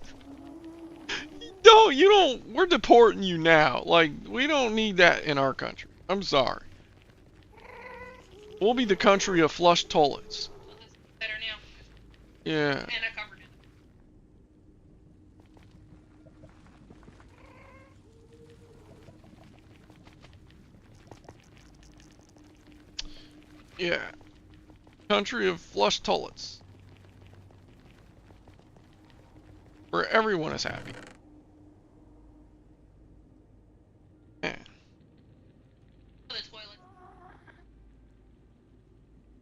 we're deporting you now. Like, we don't need that in our country. I'm sorry. We'll be the country of flushed toilets. Better now. Yeah. And I covered it. Yeah. Country of flushed toilets. Where everyone is happy. Man.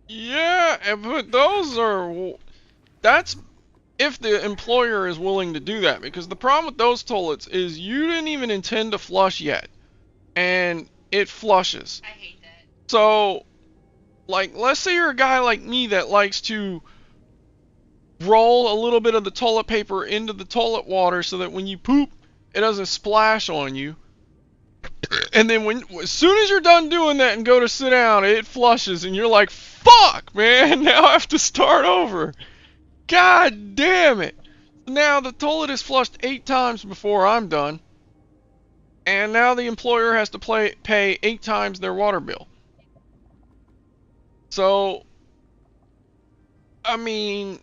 Yeah, but that's if the employer is willing to do that, because the problem with those toilets is you didn't even intend to flush yet, and it flushes. I hate that. So, like, let's say you're a guy like me that likes to roll a little bit of the toilet paper into the toilet water so that when you poop, it doesn't splash on you. And then as soon as you're done doing that and go to sit down, it flushes and you're like, fuck, man, now I have to start over. God damn it. Now the toilet is flushed 8 times before I'm done. And now the employer has to pay 8 times their water bill. So, I mean,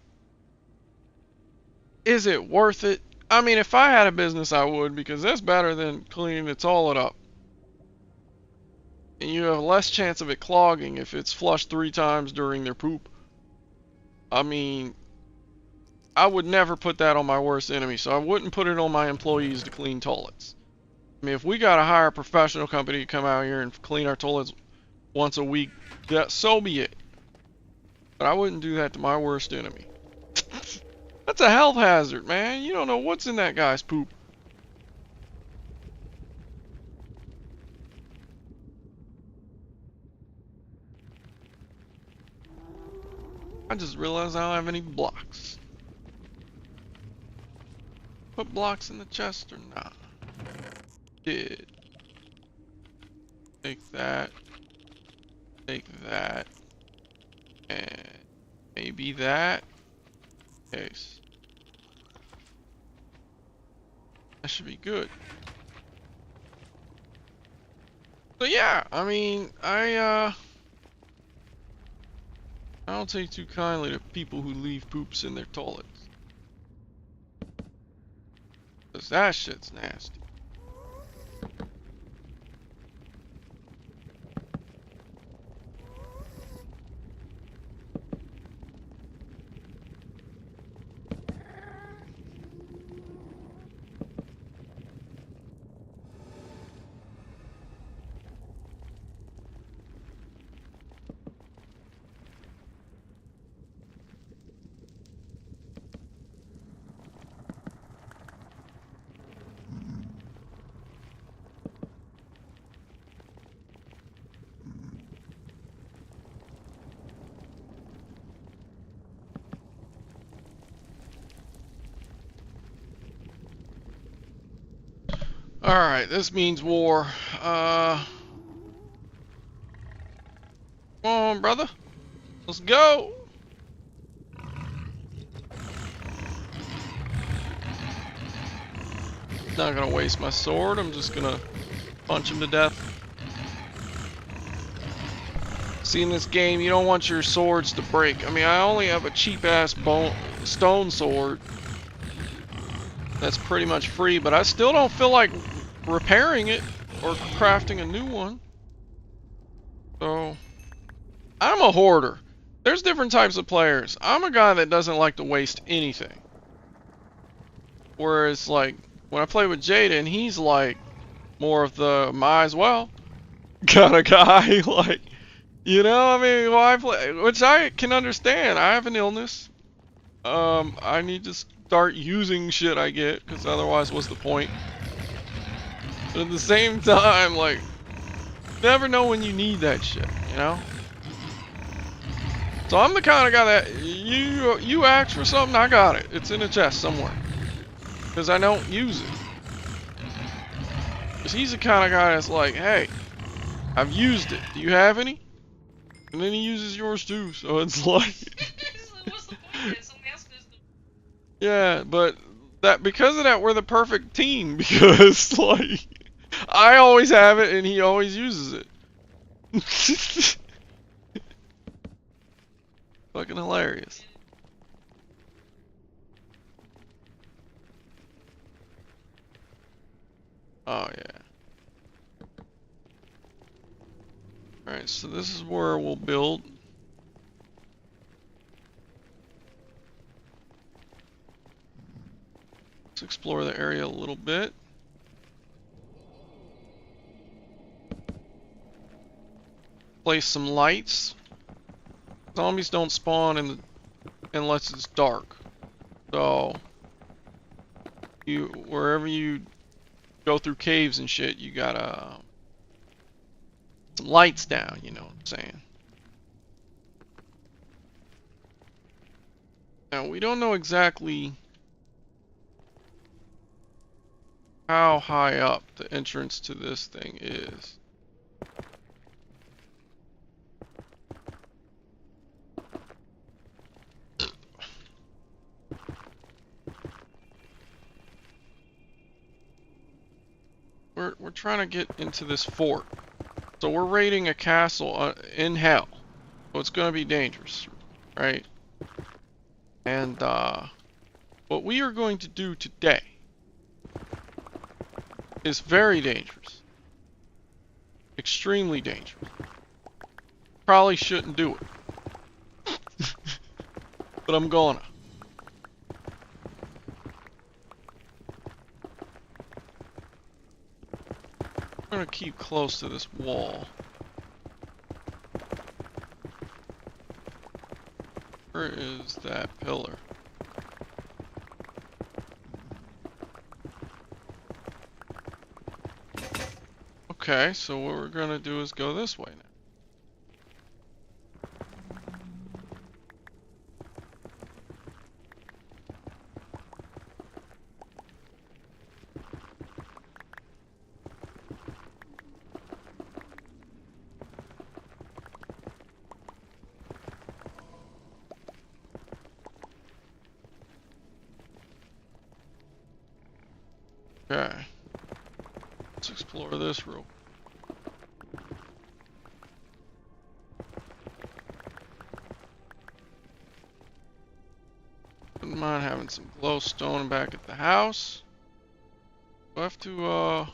is it worth it? I mean, if I had a business, I would, because that's better than cleaning the toilet up. And you have less chance of it clogging if it's flushed 3 times during their poop. I mean, I would never put that on my worst enemy, so I wouldn't put it on my employees to clean toilets. I mean, if we gotta hire a professional company to come out here and clean our toilets once a week, so be it. But I wouldn't do that to my worst enemy. That's a health hazard, man. You don't know what's in that guy's poop. I just realized I don't have any blocks. Put blocks in the chest or not? Did. Take that. Take that. And maybe that. Case. That should be good. So yeah, I mean, I don't take too kindly to people who leave poops in their toilets. 'Cause that shit's nasty. Alright, this means war. Come on, brother. Let's go. Not gonna waste my sword, I'm just gonna punch him to death. See, in this game, you don't want your swords to break. I mean, I only have a cheap-ass stone sword that's pretty much free, but I still don't feel like repairing it or crafting a new one. So, I'm a hoarder. There's different types of players. I'm a guy that doesn't like to waste anything. Whereas, like, when I play with Jaden, he's like more of the might as well kind of guy. Like, you know, I mean, why play? Which I can understand. I have an illness. I need to start using shit I get, because otherwise, what's the point? But at the same time, like, never know when you need that shit, you know? So I'm the kind of guy that you ask for something, I got it. It's in a chest somewhere. Because I don't use it. Because he's the kind of guy that's like, hey, I've used it. Do you have any? And then he uses yours too, so it's like... Yeah, but that because of that, we're the perfect team. Because, like, I always have it and he always uses it. Fucking hilarious. Oh, yeah. Alright, so this is where we'll build. Let's explore the area a little bit. Place some lights. Zombies don't spawn unless it's dark. So, wherever you go through caves and shit, you gotta some lights down, you know what I'm saying? Now, we don't know exactly how high up the entrance to this thing is. We're trying to get into this fort. So we're raiding a castle in hell. So it's going to be dangerous, right? And what we are going to do today is very dangerous. Extremely dangerous. Probably shouldn't do it. But I'm gonna. I'm gonna keep close to this wall. Where is that pillar? Okay, so what we're gonna do is go this way now. Okay. Let's explore this real quick. Wouldn't mind having some glowstone back at the house. Do I have to,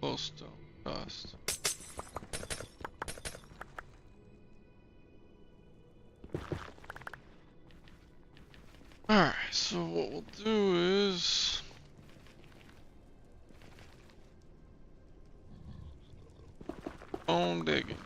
glowstone dust. Alright, so what we'll do is... bone digging.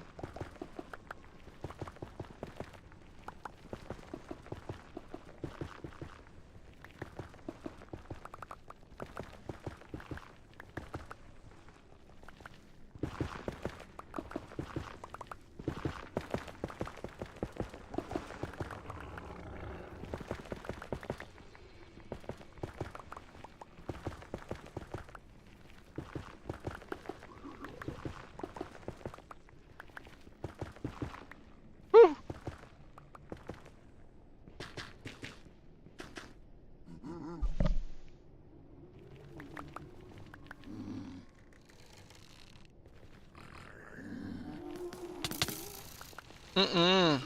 Whew. Mm-mm.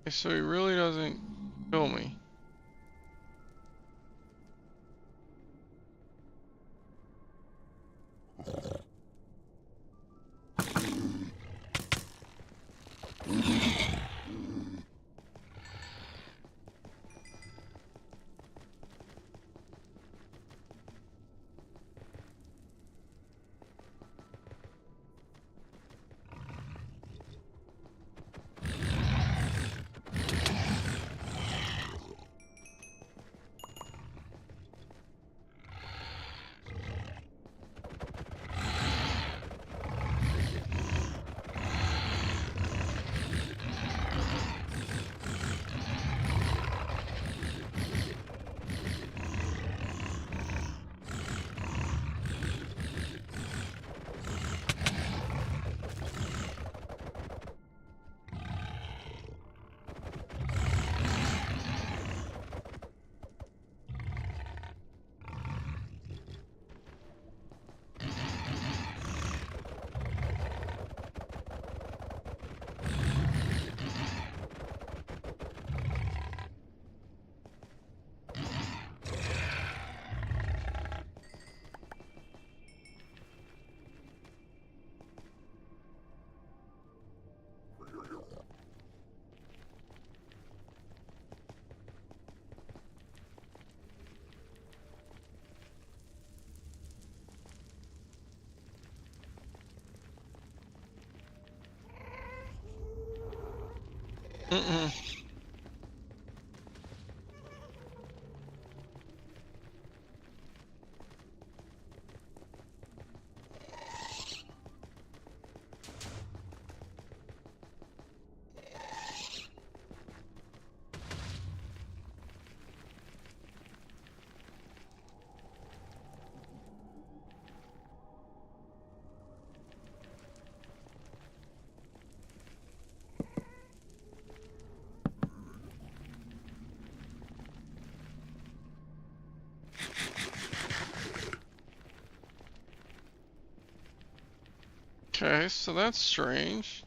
So he really doesn't kill me. Mm-mm. Okay, so that's strange.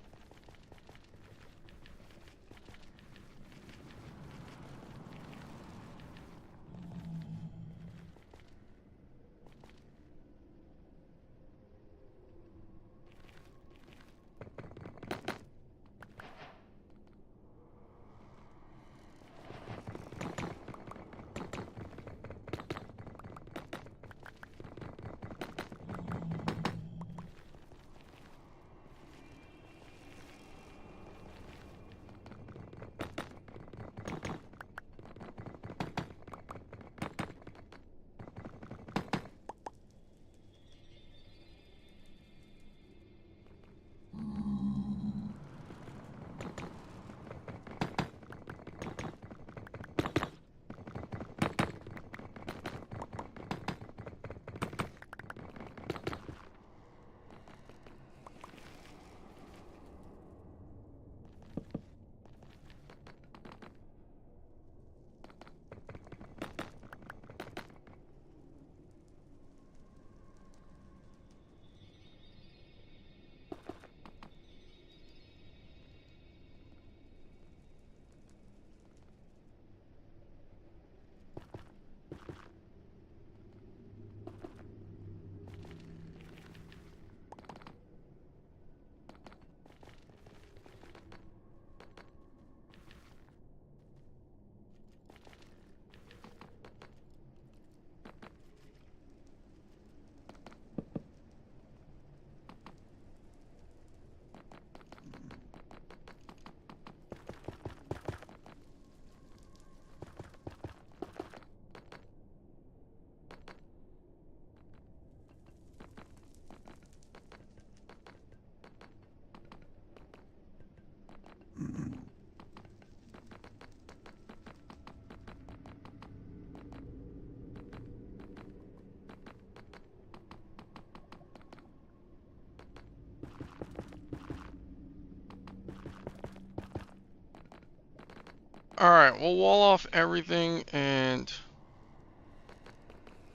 Alright, we'll wall off everything and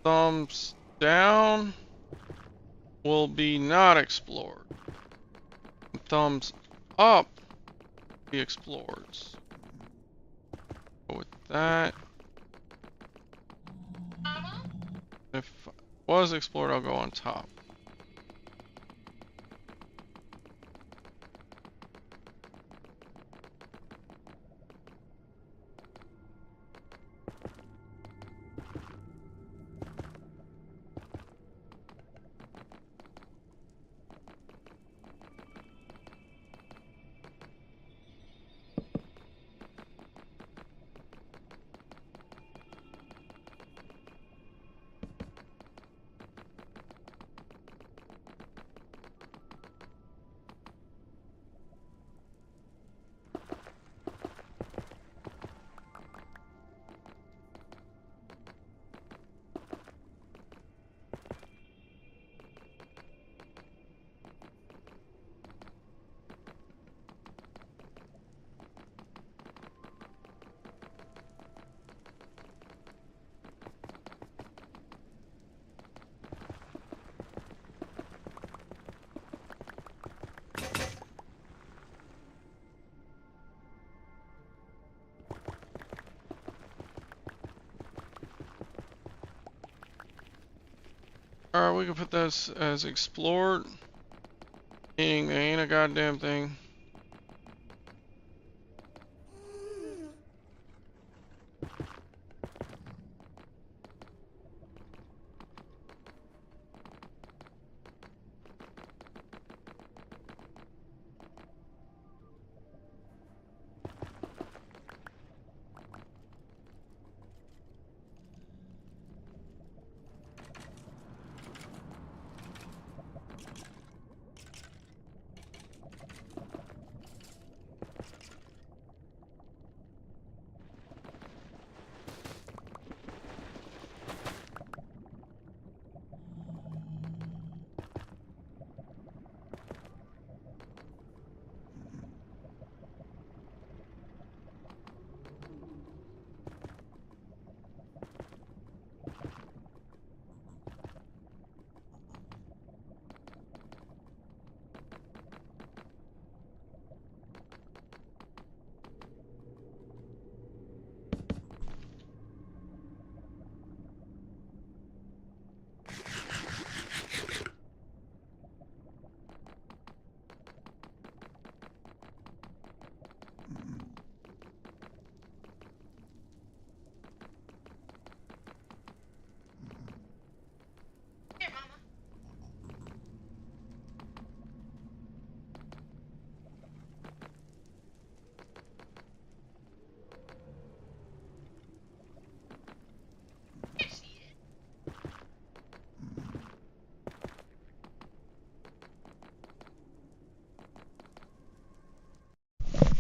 thumbs down will be not explored. Thumbs up be explored. Go with that. If it was explored, I'll go on top. Alright, we can put this as explored. Meaning there ain't a goddamn thing.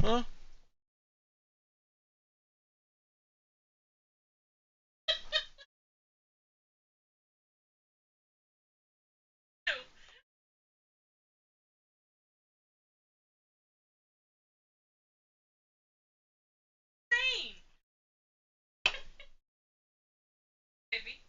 Huh? Baby.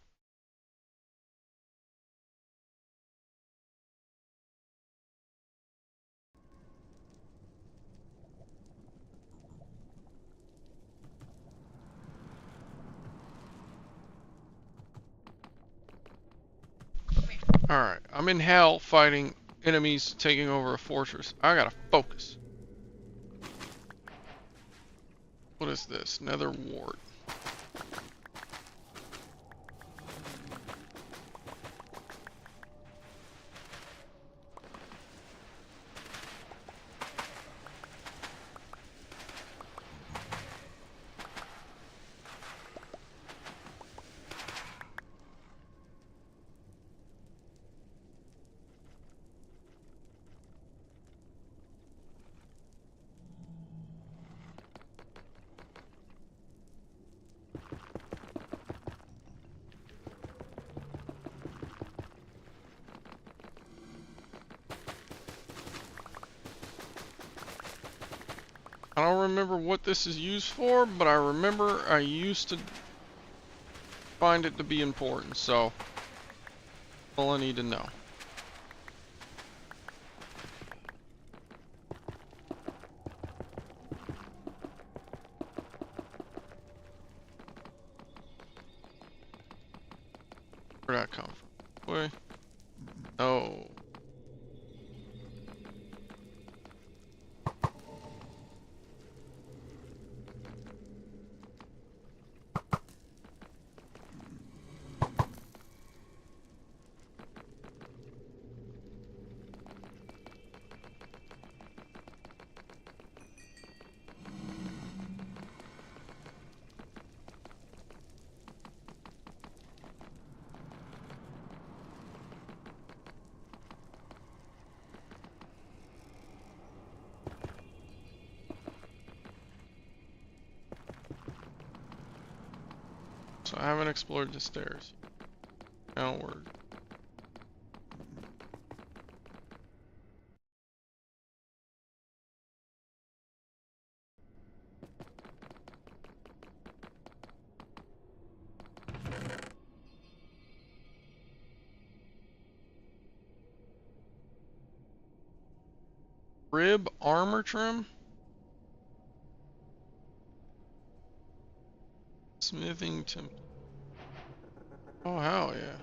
Alright, I'm in hell fighting enemies taking over a fortress. I gotta focus. What is this? Nether wart. I don't remember what this is used for, but I remember I used to find it to be important, so all I need to know. Where'd that come from? Wait. Oh. So I haven't explored the stairs. Downward. Rib armor trim? Smithing temp. Oh, hell yeah.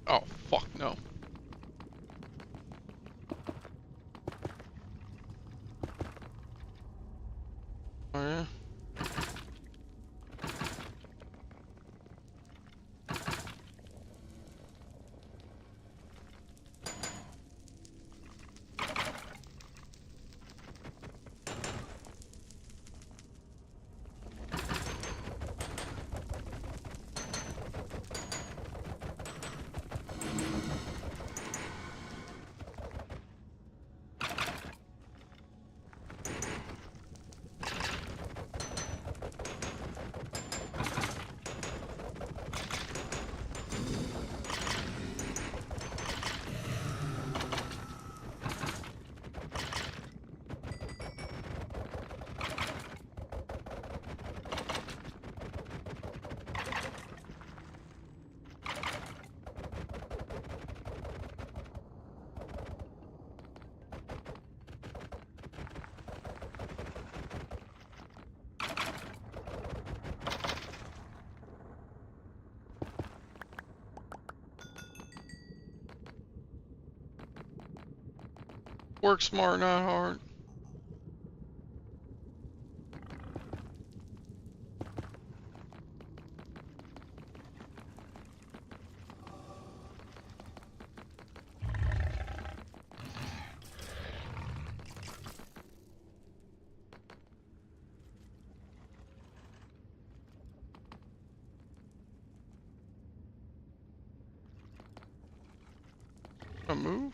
Oh, fuck no. Oh, yeah? Work smart, not hard. A move?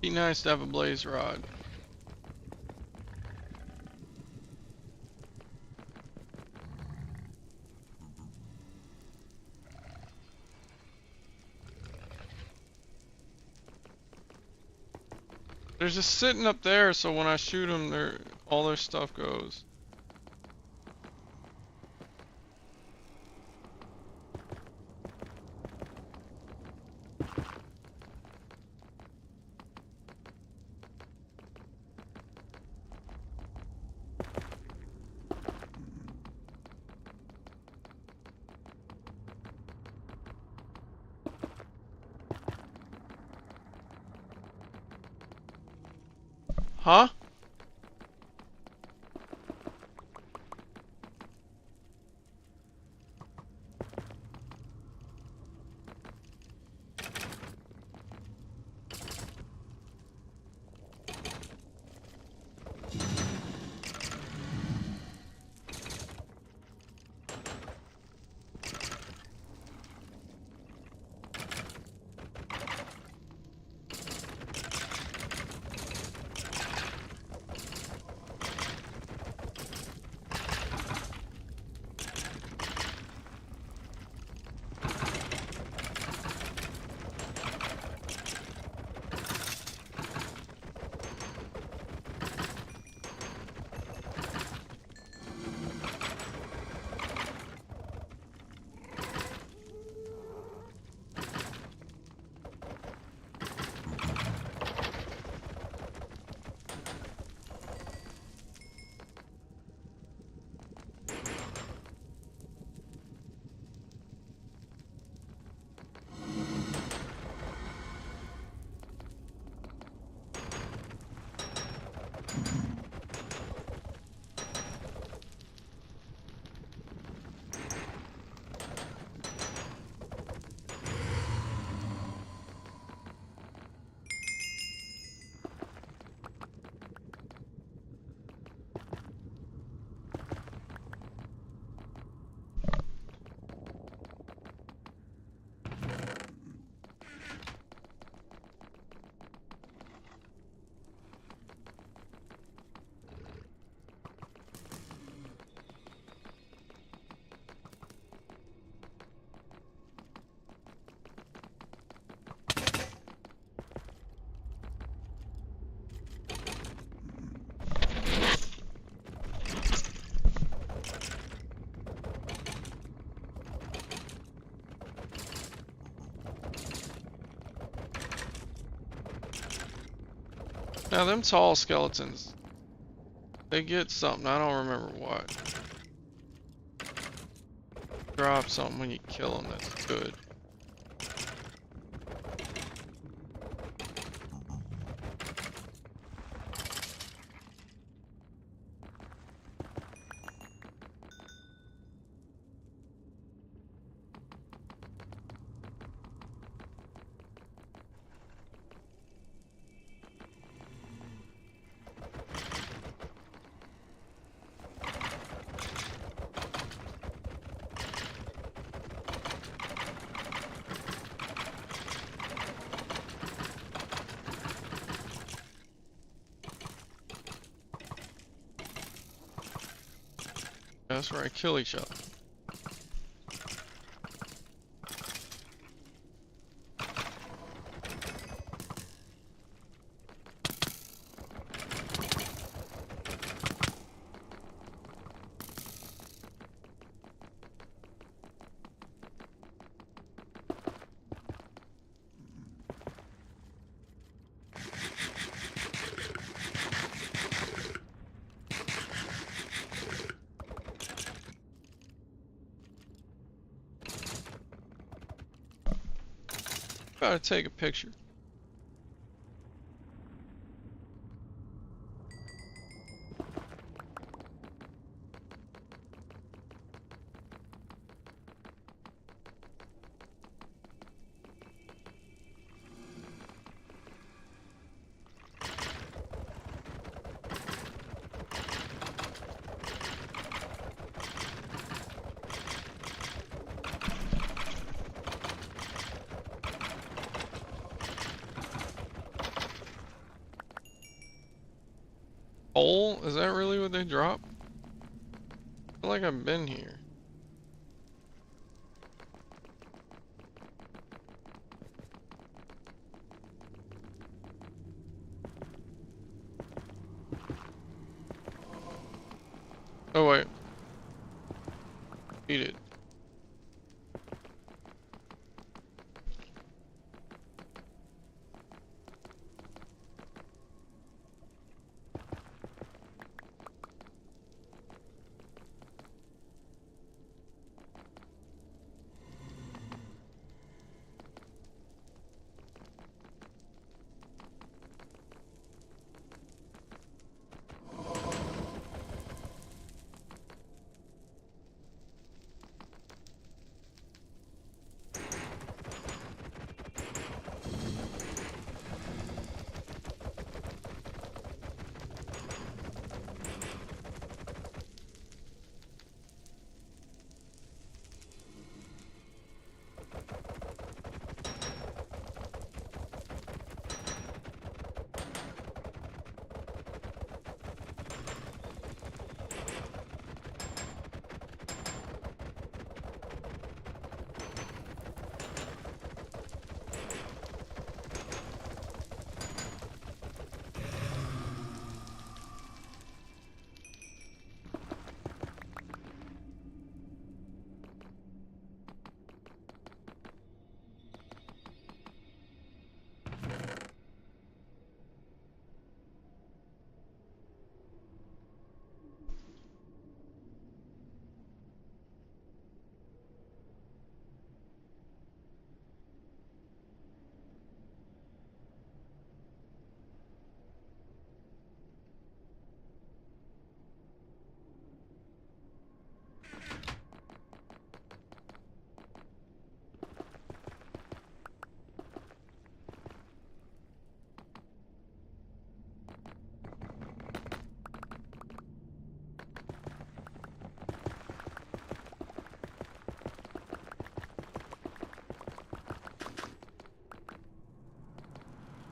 Be nice to have a blaze rod. They're just sitting up there, so when I shoot them, all their stuff goes. Huh? Now them tall skeletons, they get something, I don't remember what. Drop something when you kill them that's good. That's right, kill each other. Gotta take a picture. Is that really what they drop? I feel like I've been here. Oh wait. Eat it.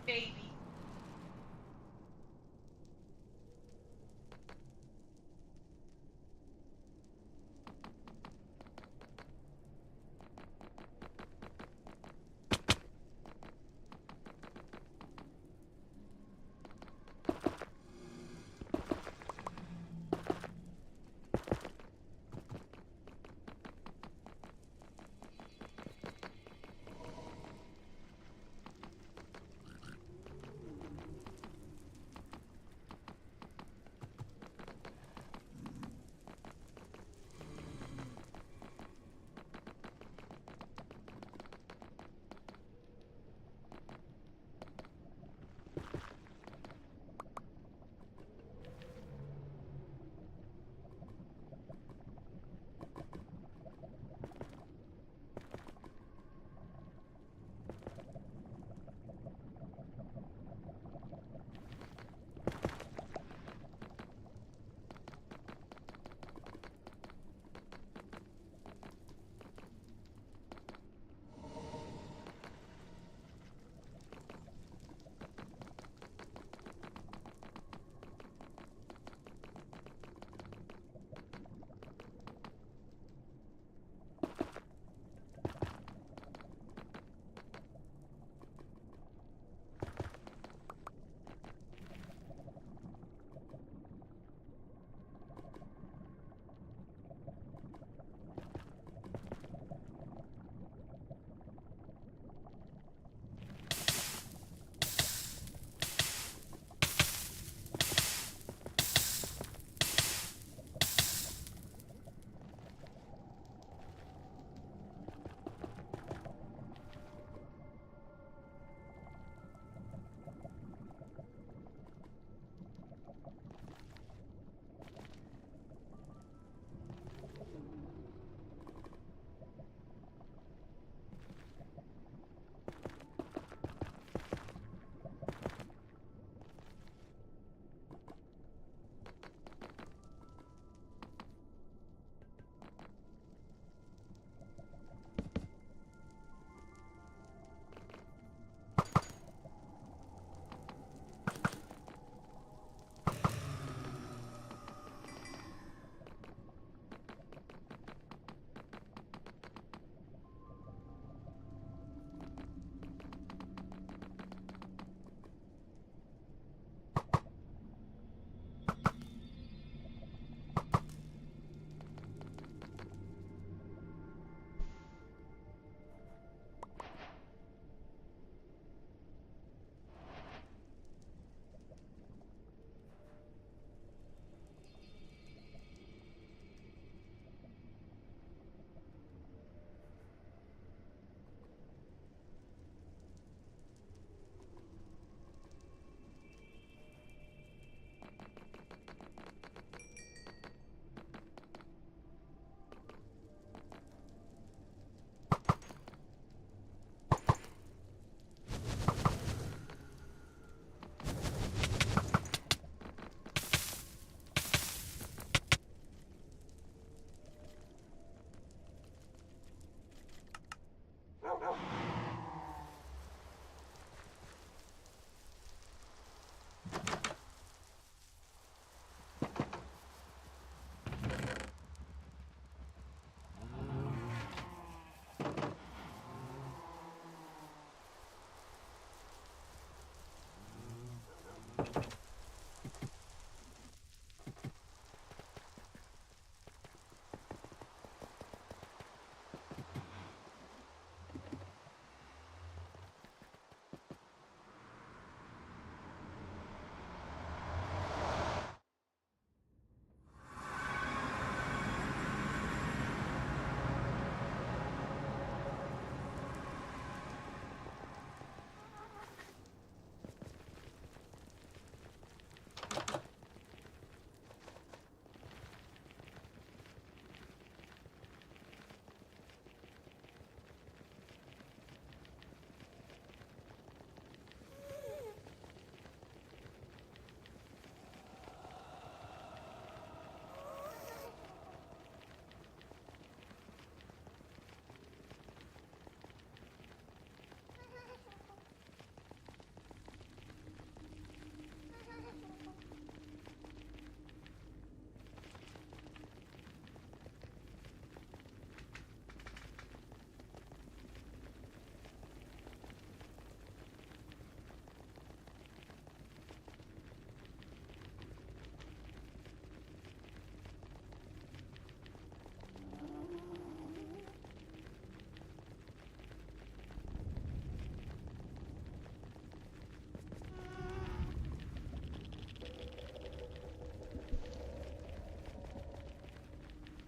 Baby.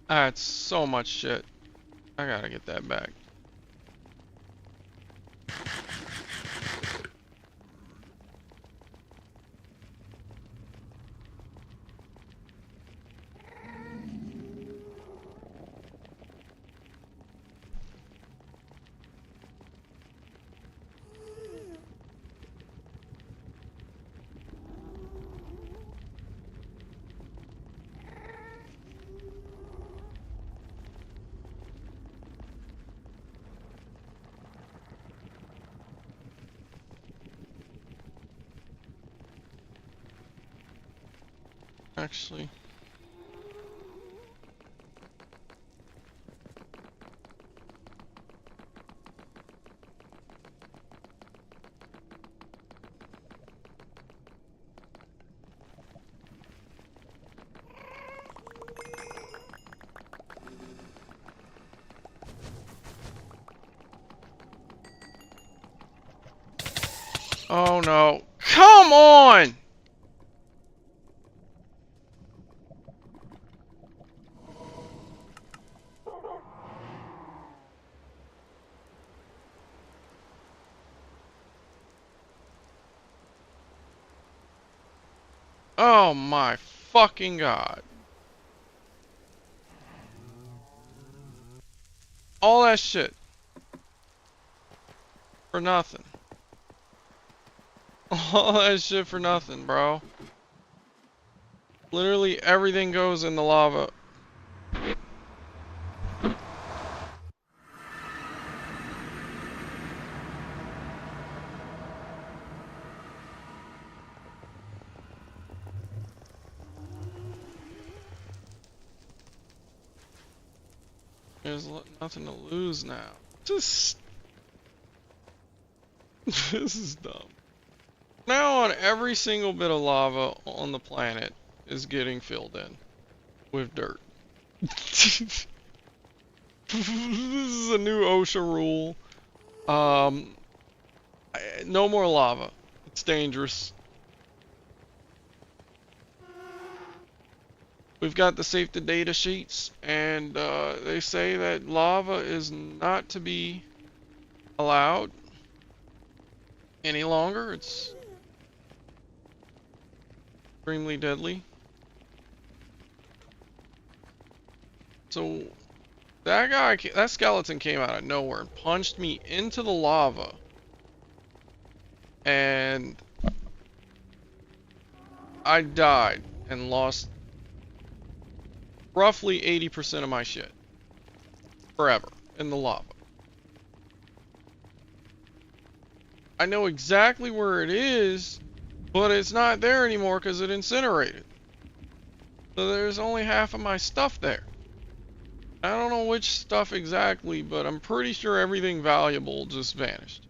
I had so much shit. I gotta get that back. Actually, oh no. Come on! Oh my fucking god. All that shit. For nothing. All that shit for nothing, bro. Literally everything goes in the lava. There's nothing to lose now. Just... This is dumb. Now on every single bit of lava on the planet is getting filled in with dirt. This is a new OSHA rule. No more lava. It's dangerous. We've got the save the data sheets, and they say that lava is not to be allowed any longer. It's extremely deadly. So that skeleton came out of nowhere and punched me into the lava, and I died and lost roughly 80% of my shit forever in the lava. I know exactly where it is, but it's not there anymore because it incinerated. So there's only half of my stuff there. I don't know which stuff exactly, but I'm pretty sure everything valuable just vanished.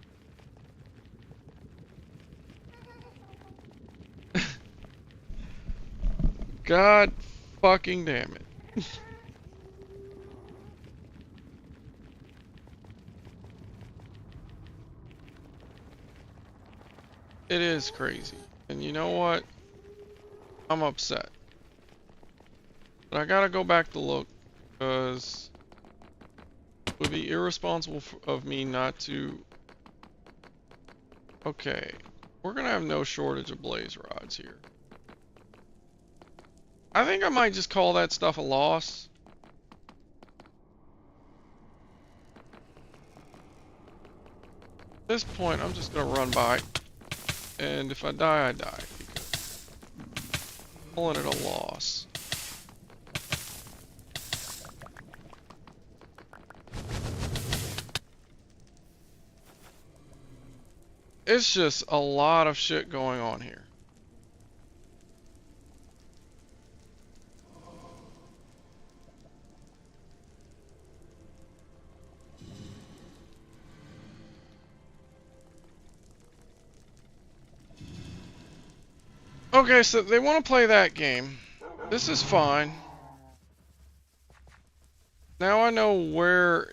God fucking damn it. It is crazy. And you know what? I'm upset. But I gotta go back to look, because it would be irresponsible of me not to... Okay. We're gonna have no shortage of blaze rods here. I think I might just call that stuff a loss. At this point, I'm just gonna run by. And if I die, I die. Calling it a loss. It's just a lot of shit going on here. Okay, so they want to play that game. This is fine. Now I know where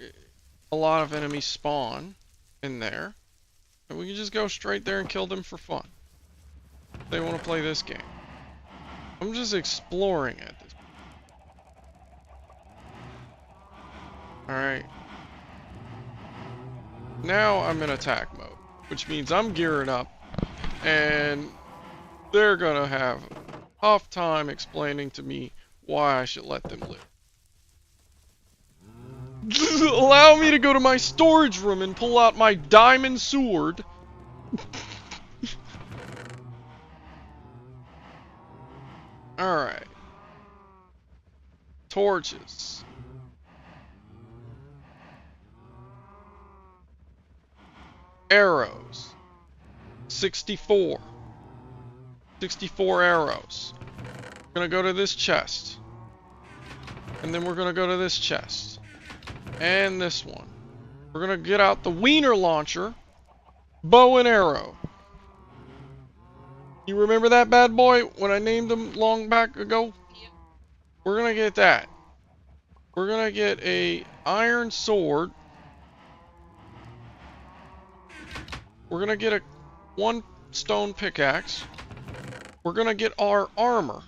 a lot of enemies spawn in there. And we can just go straight there and kill them for fun. If they want to play this game. I'm just exploring at this point. Alright. Now I'm in attack mode, which means I'm gearing up, and they're gonna have a tough time explaining to me why I should let them live. Allow me to go to my storage room and pull out my diamond sword. Alright. Torches. Arrows. 64. 64 arrows. Gonna go to this chest. And then we're gonna go to this chest. And this one. We're gonna get out the wiener launcher. Bow and arrow. You remember that bad boy when I named him long back ago? Yep. We're gonna get that. We're gonna get a iron sword. We're gonna get a one stone pickaxe. We're gonna get our armor.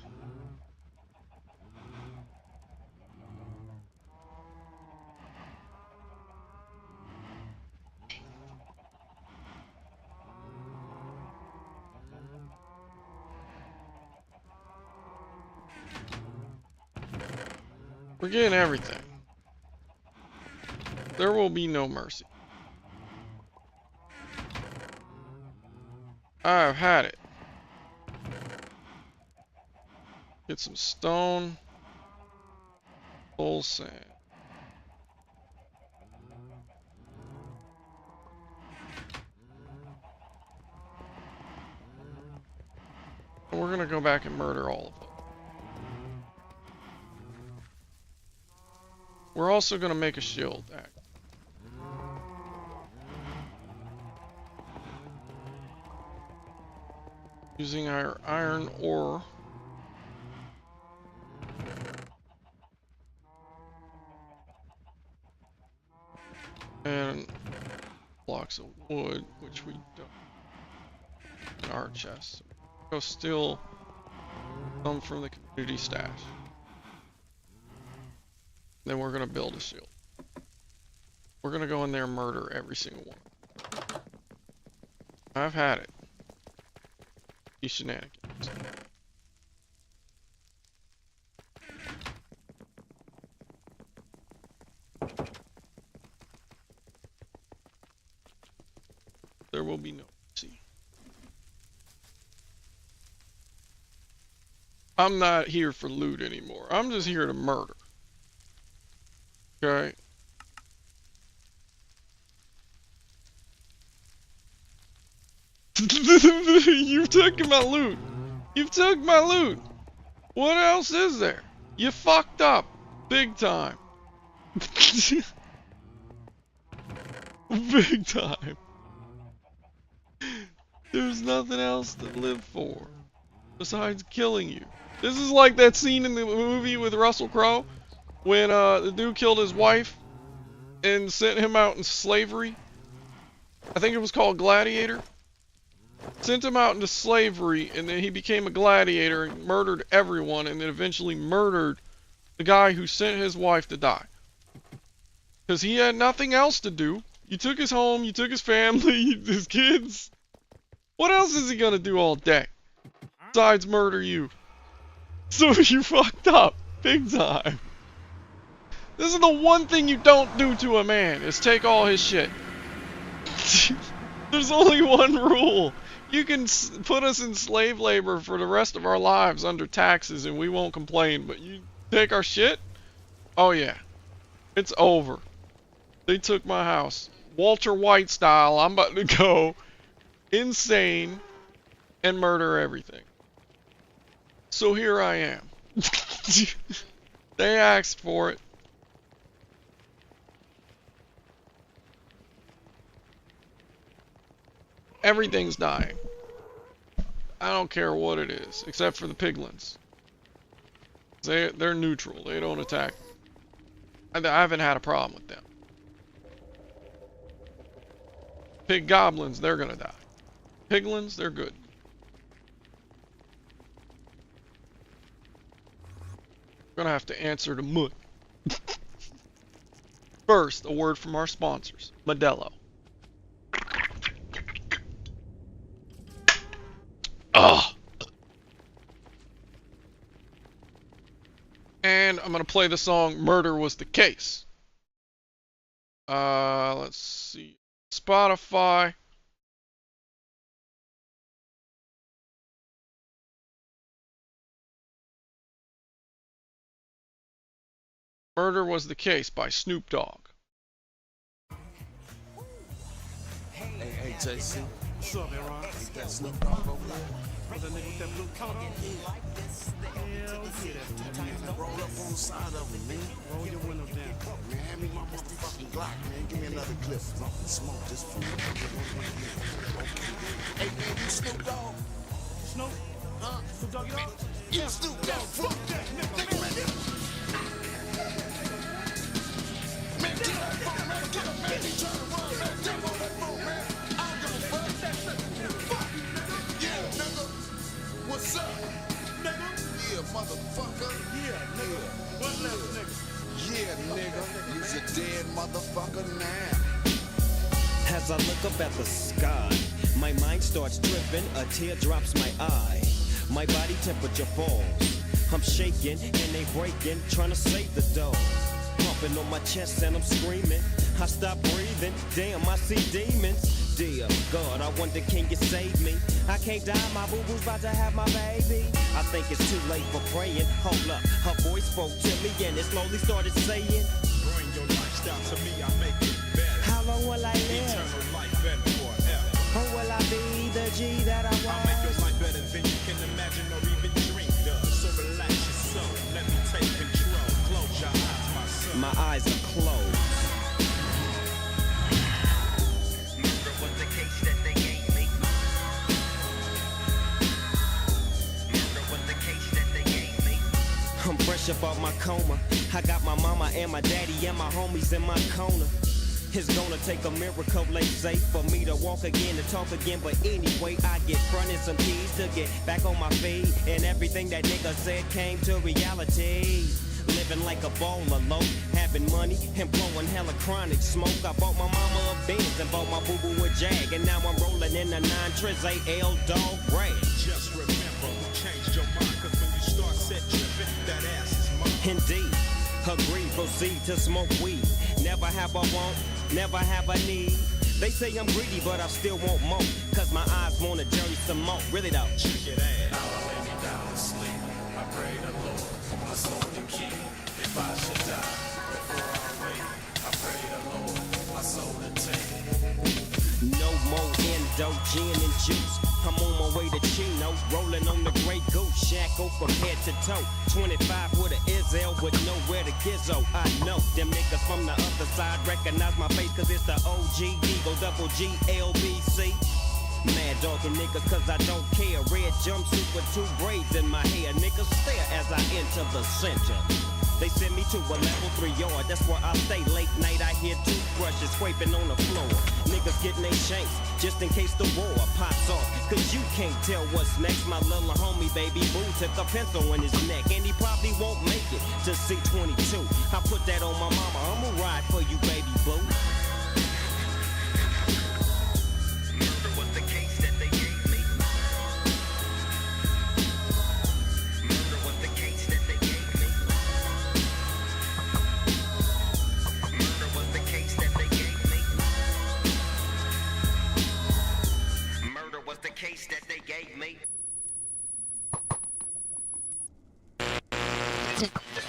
We're getting everything. There will be no mercy. I've had it. Get some stone. Full sand. And we're gonna go back and murder all of them. We're also gonna make a shield axe. Using our iron ore. And blocks of wood, which we don't in our chest. Go steal some from the community stash. Then we're gonna build a shield. We're gonna go in there and murder every single one. I've had it. These shenanigans. There will be no mercy. I'm not here for loot anymore. I'm just here to murder. Okay. You've taken my loot. You've took my loot. What else is there? You fucked up. Big time. Big time. There's nothing else to live for besides killing you. This is like that scene in the movie with Russell Crowe when the dude killed his wife and sent him out in slavery. I think it was called Gladiator. Sent him out into slavery, and then he became a gladiator and murdered everyone, and then eventually murdered the guy who sent his wife to die. Because he had nothing else to do. You took his home, you took his family, his kids. What else is he gonna do all day? Besides murder you. So you fucked up. Big time. This is the one thing you don't do to a man, is take all his shit. There's only one rule. You can put us in slave labor for the rest of our lives under taxes and we won't complain, but you take our shit? Oh yeah. It's over. They took my house. Walter White style, I'm about to go insane and murder everything. So here I am. They asked for it. Everything's dying. I don't care what it is, except for the piglins. They're neutral. They don't attack. I haven't had a problem with them. Pig goblins, they're gonna die. Piglins, they're good. Gonna have to answer to Moot. First, a word from our sponsors, Modelo. Ugh. And I'm gonna play the song "Murder Was the Case." Let's see, Spotify. "Murder Was the Case" by Snoop Dogg. Hey, JC. What's up, Aaron? Ain't that Snoop Dogg over there? What's that nigga with that blue collar? Hell yeah. Roll up on the side of him, man. Roll your window down. Man, hand me my motherfucking Glock, man. Give me another clip. Smoke this fool. Hey, man, you Snoop Dogg? Snoop? Huh? Snoop Dogg, you Snoop Dogg. Fuck that nigga, man. Man, get up, phone, man. Get up, man. He trying to run, man. Jump on that phone, man. I don't give a fuck. Fuck. Yeah, nigga. What's up? Nigga? Yeah, motherfucker. Yeah, nigga. What's up, nigga? Yeah, nigga. You's a dead motherfucker now. As I look up at the sky, my mind starts tripping, a tear drops my eye. My body temperature falls. I'm shaking and they breaking, trying to save the dough. Pumping on my chest and I'm screaming. I stop breathing, damn, I see demons. Dear God, I wonder, can you save me? I can't die, my boo-boo's about to have my baby. I think it's too late for praying. Hold up, her voice spoke to me and it slowly started saying, Bring your lifestyle to me, I make it better. how long will I live? Eternal life and forever. Or will I be the G that I was? I'll make your life better than you can imagine or even dream of. So relax your soul, let me take control. Close your eyes, my son. My eyes are closed. Murder was the case that they gave me. Murder was the case that they gave me. I'm fresh up out my coma. I got my mama and my daddy and my homies in my corner. It's gonna take a miracle, they say, for me to walk again and talk again. But anyway, I get fronted some keys to get back on my feet. And everything that nigga said came to reality. Living like a baller low, having money and blowing hella chronic smoke. I bought my mama a Benz and bought my boo-boo a Jag. And now I'm rolling in a 9 Triz AL dog rag. Just remember who changed your mind, cause when you start set tripping, that ass is mine. Indeed, agree, proceed to smoke weed. Never have a want, never have a need. They say I'm greedy, but I still want more. Cause my eyes wanna journey some more. Really though. Check it out. Now I lay me down to sleep. I pray the Lord, my soul to keep. If I should die before I wake, I pray the Lord, my soul to take. No more endo, gin and juice. I'm on my way to Chino, rolling on the Grey Goose, Shackled from head to toe. 25 with an Izzel with nowhere to gizzo. I know them niggas from the other side recognize my face, cause it's the OG Eagle, double G, LBC. Mad dogging niggas cause I don't care. Red jumpsuit with 2 braids in my hair. Niggas stare as I enter the center. They send me to a level 3 yard, that's where I stay late night. I hear toothbrushes scraping on the floor. Niggas getting they shanks, just in case the war pops off. Cause you can't tell what's next. My little homie, baby boo, took a pencil in his neck. And he probably won't make it to C22. I put that on my mama, I'ma ride for you, baby boo. Murder was the case that they gave me. Murder was the case that they gave me. Murder was the case that they gave me. Murder was the case that they gave me.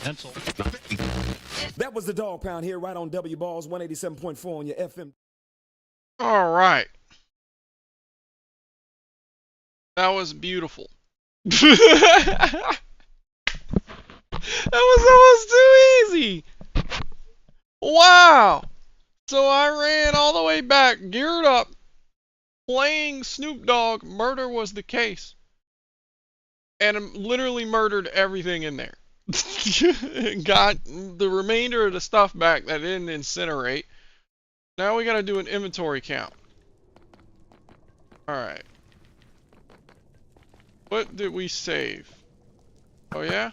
Pencil. That was the Dog Pound here, right on W Balls 187.4 on your FM. All right. That was beautiful. That was almost too easy. Wow. So I ran all the way back, geared up, playing Snoop Dogg, Murder Was the Case, and literally murdered everything in there. Got the remainder of the stuff back that didn't incinerate. Now we gotta do an inventory count. Alright. What did we save? Oh yeah?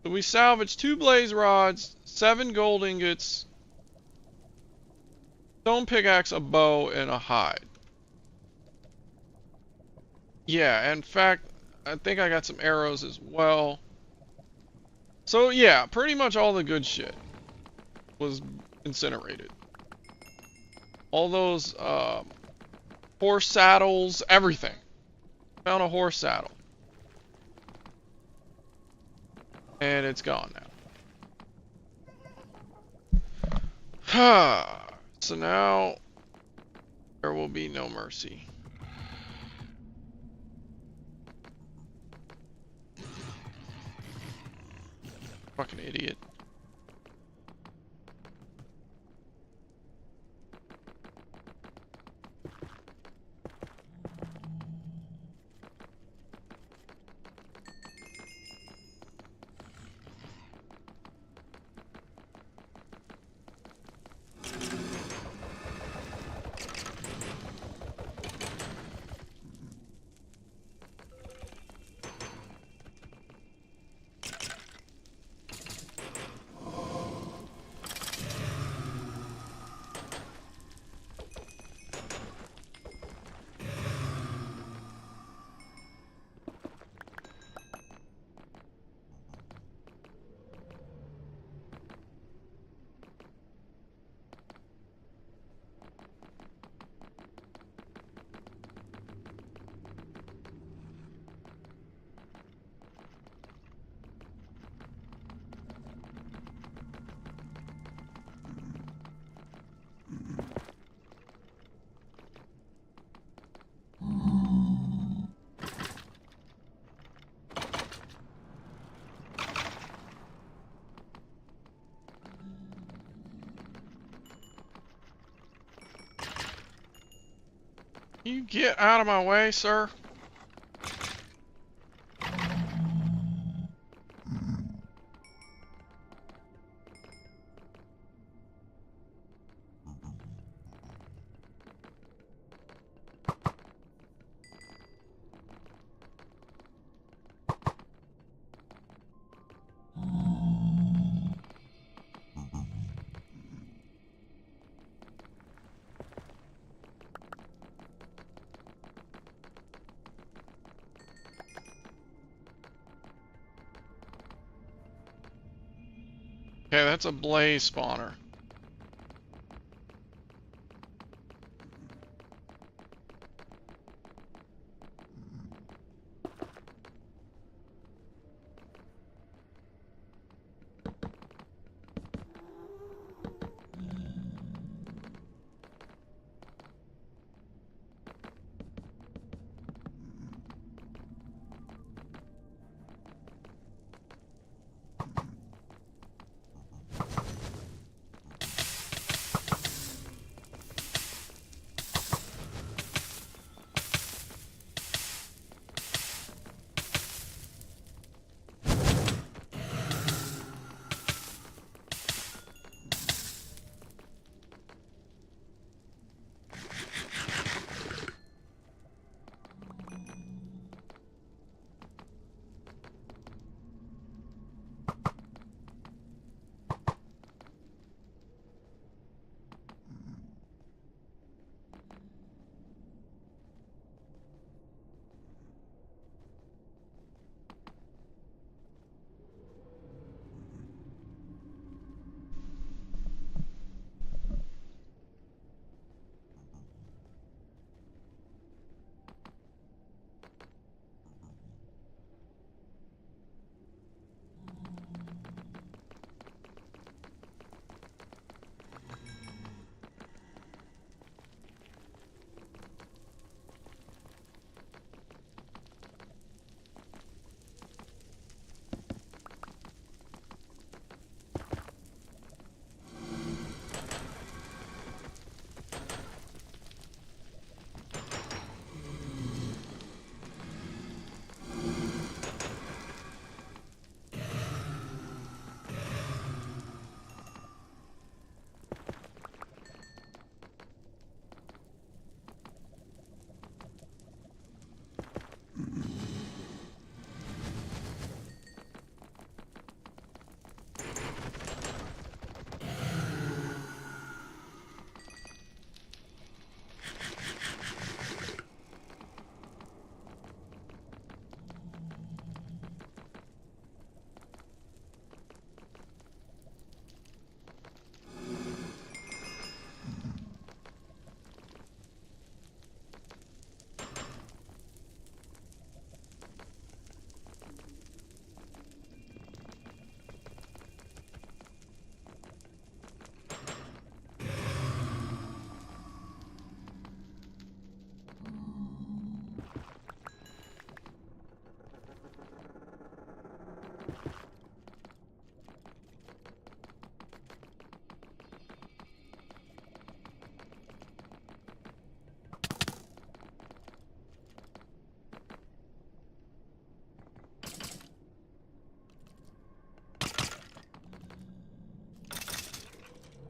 So we salvaged 2 blaze rods, 7 gold ingots, stone pickaxe, a bow, and a hide. Yeah, in fact, I think I got some arrows as well. So yeah, pretty much all the good shit was incinerated. All those horse saddles, everything. Found a horse saddle. And it's gone now. So now there will be no mercy. Fucking idiot. You get out of my way, sir. Okay, that's a blaze spawner.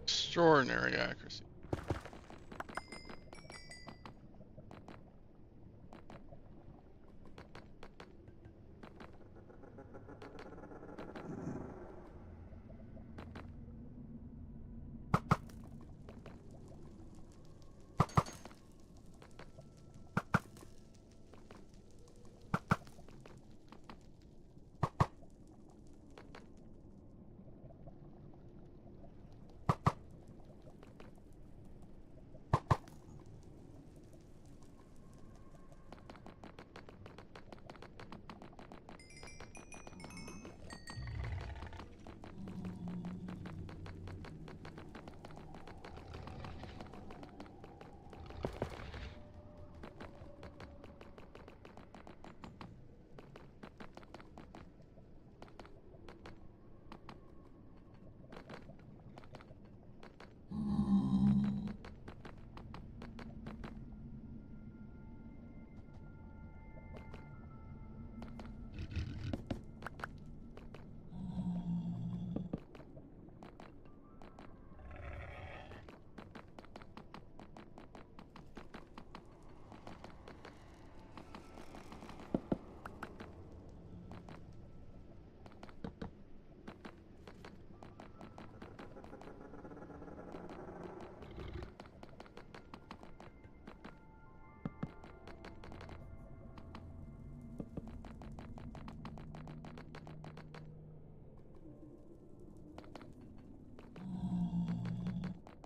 Extraordinary accuracy.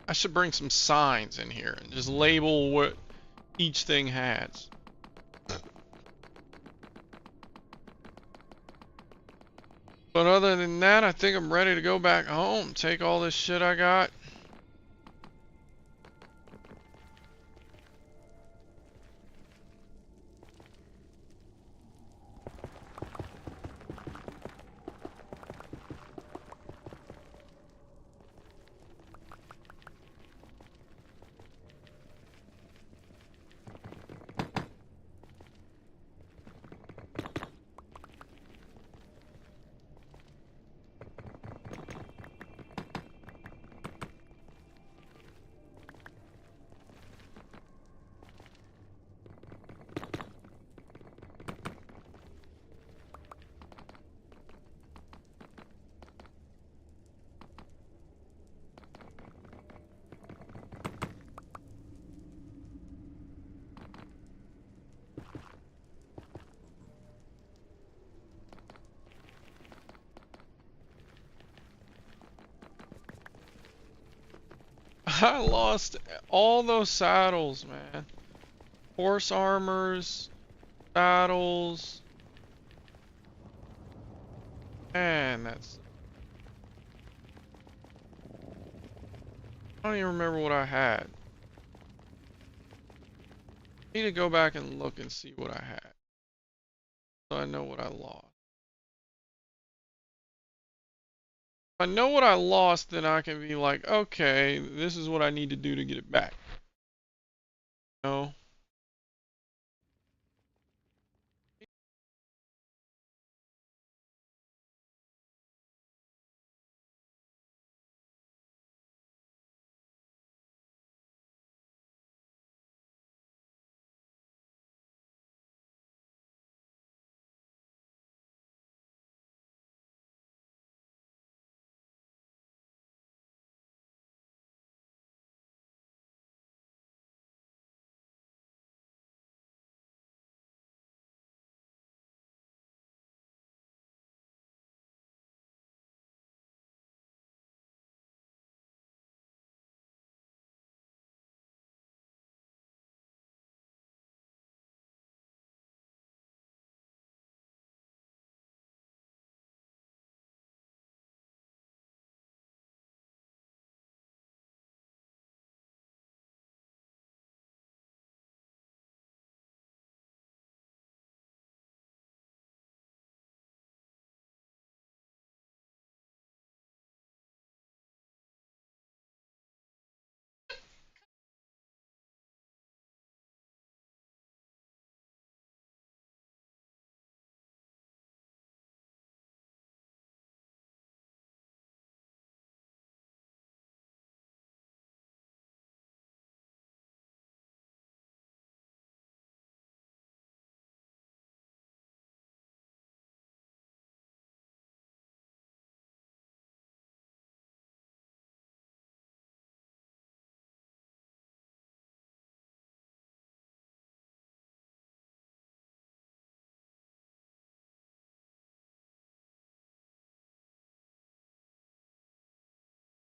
I should bring some signs in here and just label what each thing has. But other than that, I think I'm ready to go back home, take all this shit I got. I lost all those saddles, man. Horse armors, saddles. Man, that's... I don't even remember what I had. I need to go back and look and see what I had, so I know what I lost. If I know what I lost, then I can be like, okay, this is what I need to do to get it back. No.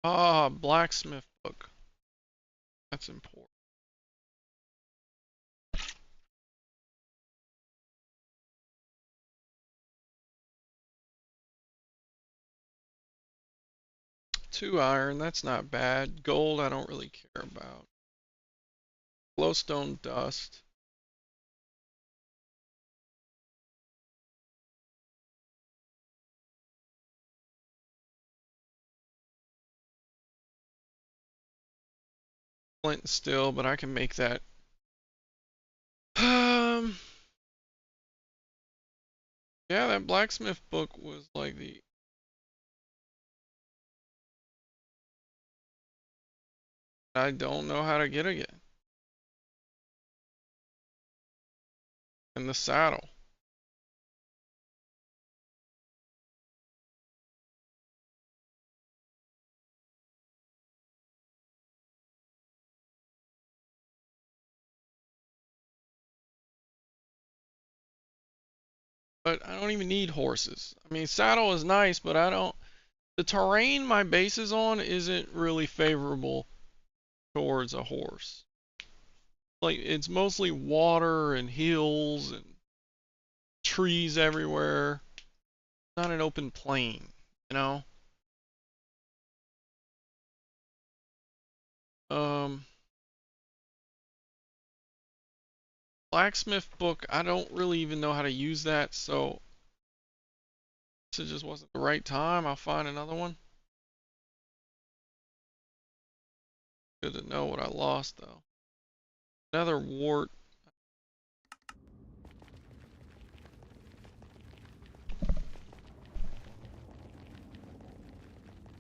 Ah, blacksmith book. That's important. Two iron, that's not bad. Gold, I don't really care about. Glowstone dust. Flint and steel, but I can make that. Yeah, that blacksmith book was like the. I don't know how to get again. And the saddle. But I don't even need horses. I mean, saddle is nice, but I don't. The terrain my base is on isn't really favorable towards a horse. Like, it's mostly water and hills and trees everywhere. Not an open plain, you know? Blacksmith book, I don't really even know how to use that, so it just wasn't the right time. I'll find another one. Good to know what I lost, though. Another wart.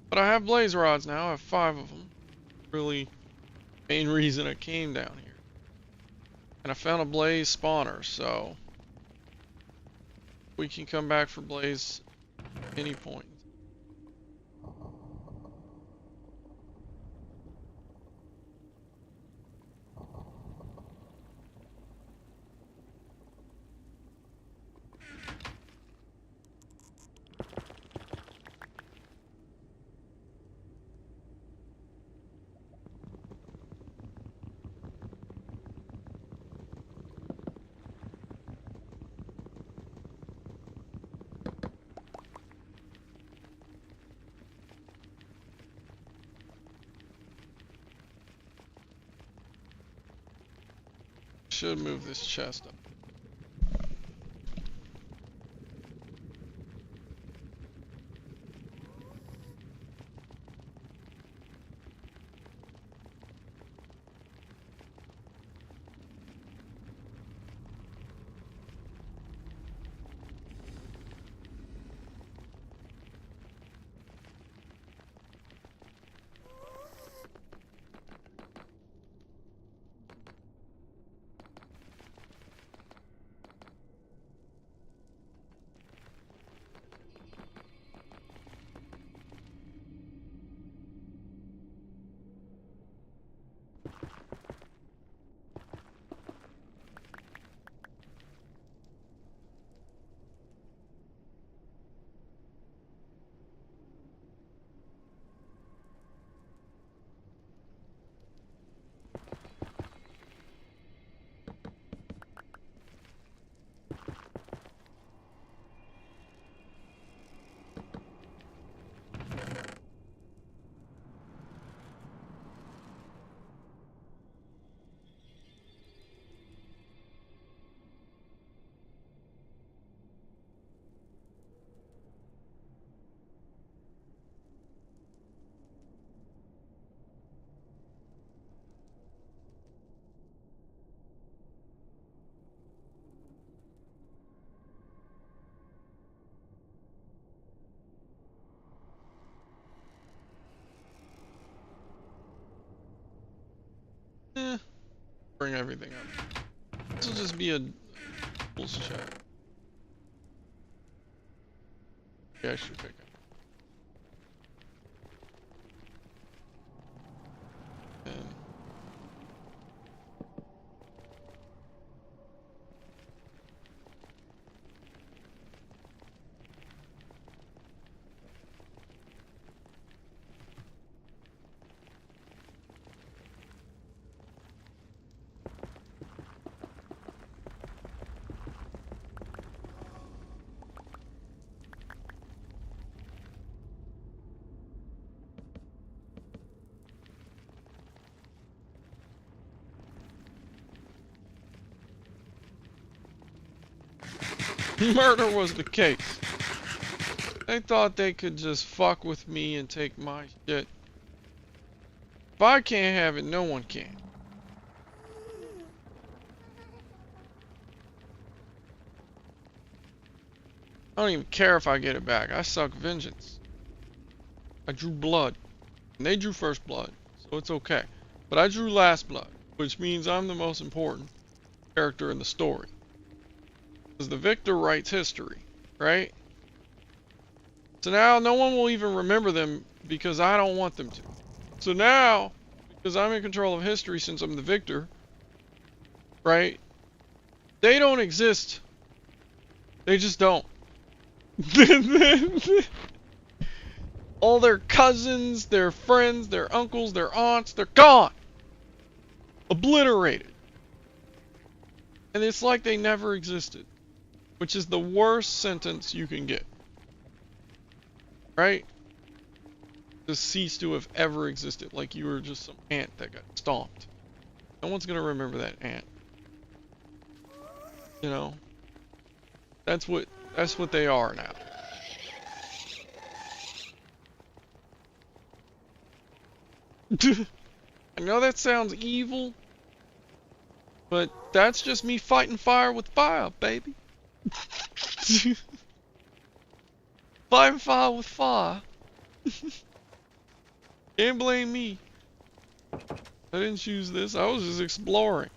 But I have blaze rods now. I have 5 of them. Really, main reason I came down here. And I found a blaze spawner, so we can come back for blaze any point. Should move this chest up. Bring everything up. This will just be a tools check. Yeah, I should pick up. And Murder was the case. They thought they could just fuck with me and take my shit. If I can't have it, no one can. I don't even care if I get it back. I suck vengeance. I drew blood. And they drew first blood, so it's okay. But I drew last blood, which means I'm the most important character in the story. Because the victor writes history, right? So now no one will even remember them because I don't want them to. So now, because I'm in control of history since I'm the victor, right? They don't exist. They just don't. All their cousins, their friends, their uncles, their aunts, they're gone. Obliterated. And it's like they never existed. Which is the worst sentence you can get. Right? Just cease to have ever existed. Like you were just some ant that got stomped. No one's gonna remember that ant. You know? That's what they are now. I know that sounds evil, but that's just me fighting fire with fire, baby. Fighting fire with fire. Can't blame me. I didn't choose this. I was just exploring.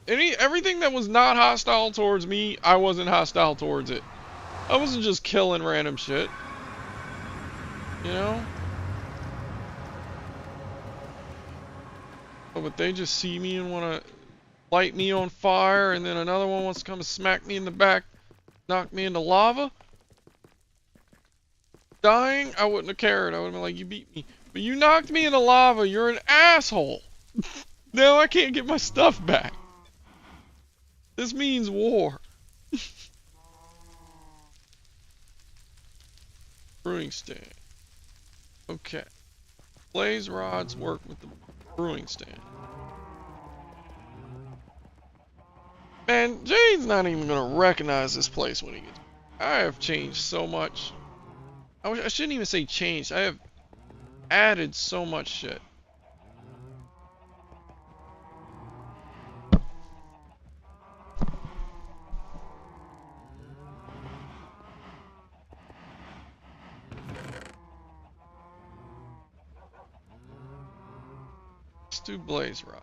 Everything that was not hostile towards me, I wasn't hostile towards it. I wasn't just killing random shit. You know? Oh, but they just see me and want to light me on fire, and then another one wants to come and smack me in the back, knock me into lava. Dying, I wouldn't have cared. I would have been like, you beat me. But you knocked me into lava, you're an asshole. Now I can't get my stuff back. This means war. Brewing stand. Okay. Blaze rods work with the brewing stand. Man, Jade's not even gonna recognize this place when he gets. I have changed so much. I shouldn't even say changed. I have added so much shit. Let's do blaze rod.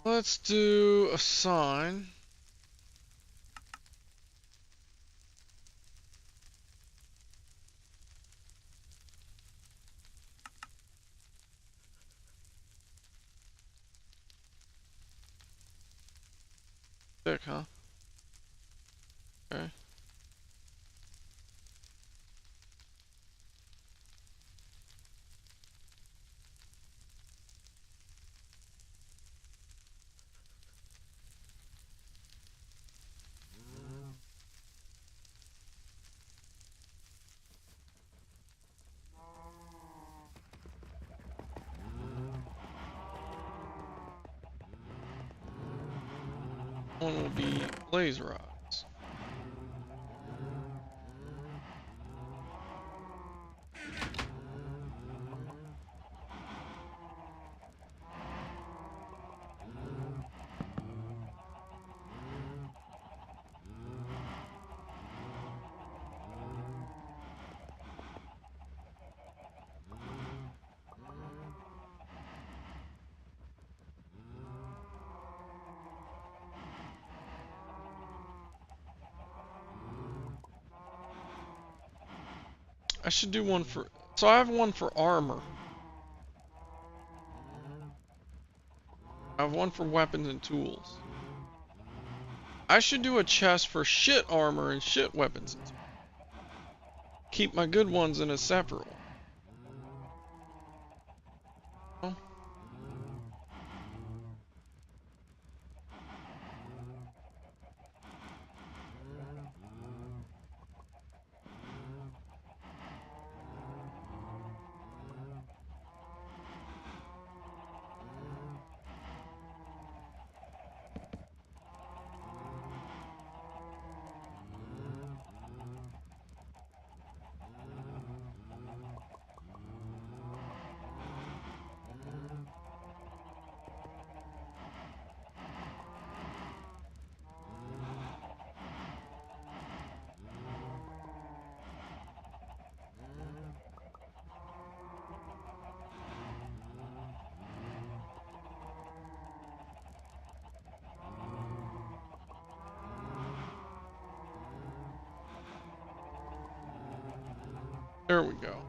Let's do a sign. Thick, huh? Okay. One will be blaze rods. I should do one for, so I have one for armor. I have one for weapons and tools. I should do a chest for shit armor and shit weapons. Keep my good ones in a separate one. There we go.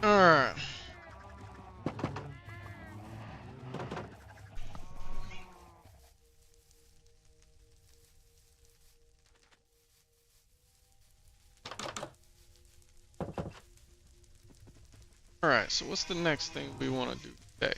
Alright. Alright, so what's the next thing we want to do today?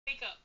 Wake up.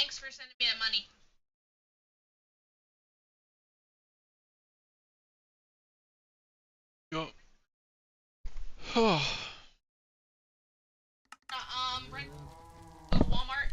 Thanks for sending me that money. Yo. Right. Walmart.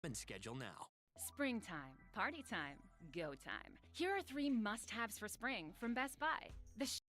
and schedule now. Springtime, party time, go time. Here are 3 must-haves for spring from Best Buy.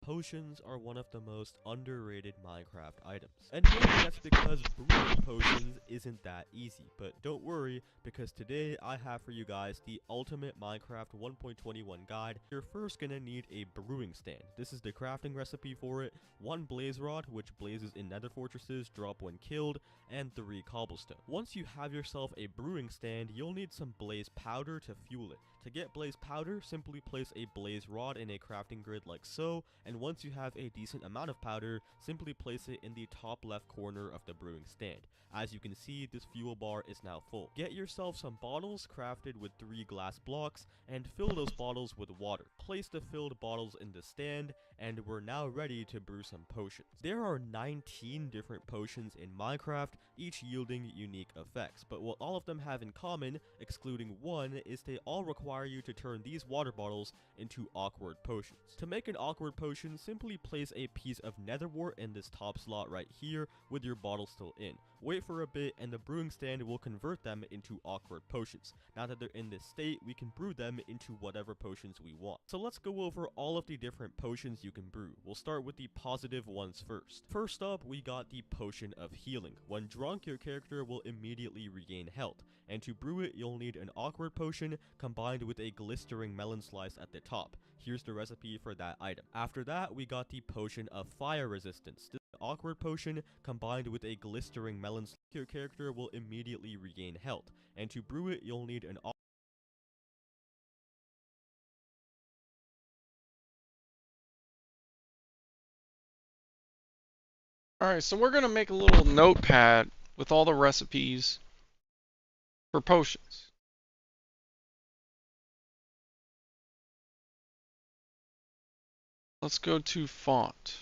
Potions are one of the most underrated Minecraft items. And maybe that's because brewing potions isn't that easy, but don't worry, because today I have for you guys the ultimate Minecraft 1.21 guide. You're first gonna need a brewing stand. This is the crafting recipe for it: 1 blaze rod, which blazes in nether fortresses, drop when killed, and 3 cobblestone. Once you have yourself a brewing stand, you'll need some blaze powder to fuel it. To get blaze powder, simply place a blaze rod in a crafting grid like so, and once you have a decent amount of powder, simply place it in the top left corner of the brewing stand. As you can see, this fuel bar is now full. Get yourself some bottles crafted with 3 glass blocks, and fill those bottles with water. Place the filled bottles in the stand, and we're now ready to brew some potions. There are 19 different potions in Minecraft, each yielding unique effects, but what all of them have in common, excluding one, is they all require you to turn these water bottles into awkward potions. To make an awkward potion, simply place a piece of nether wart in this top slot right here with your bottle still in. Wait for a bit and the brewing stand will convert them into awkward potions. Now that they're in this state, we can brew them into whatever potions we want. So let's go over all of the different potions you can brew. We'll start with the positive ones first. First up, we got the potion of healing. When drunk, your character will immediately regain health, and to brew it, you'll need an awkward potion combined with a glistering melon slice at the top. Here's the recipe for that item. After that, we got the potion of fire resistance. This awkward potion combined with a glistering melon slice. Your character will immediately regain health, and to brew it, you'll need an Alright, so we're going to make a little notepad with all the recipes for potions. Let's go to font.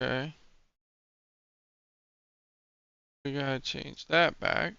Okay. We gotta change that back.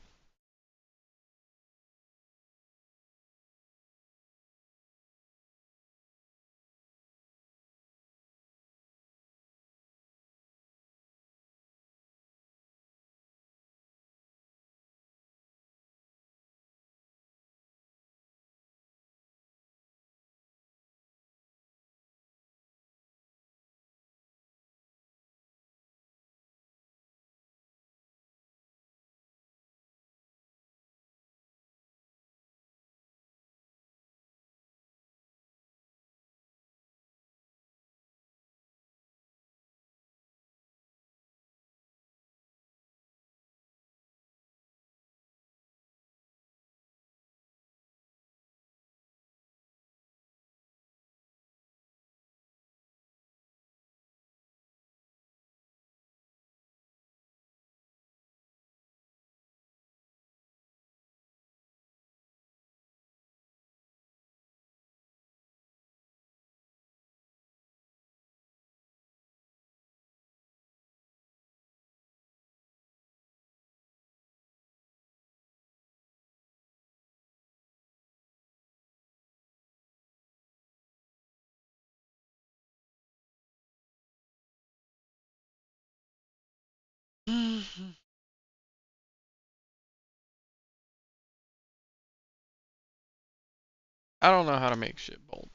I don't know how to make shit bold.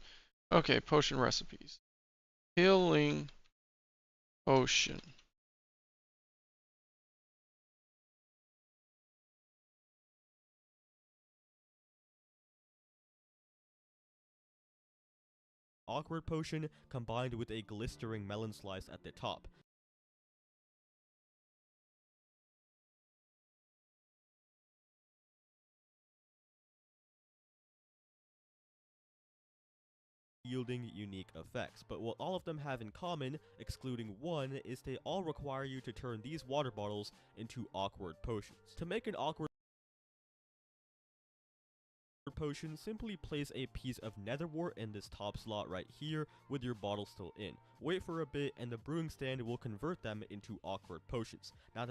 Okay, potion recipes. Healing potion. awkward potion combined with a glistering melon slice at the top. Yielding unique effects, but what all of them have in common, excluding one, is they all require you to turn these water bottles into awkward potions. To make an awkward potion, simply place a piece of nether wart in this top slot right here with your bottle still in. Wait for a bit and the brewing stand will convert them into awkward potions. Now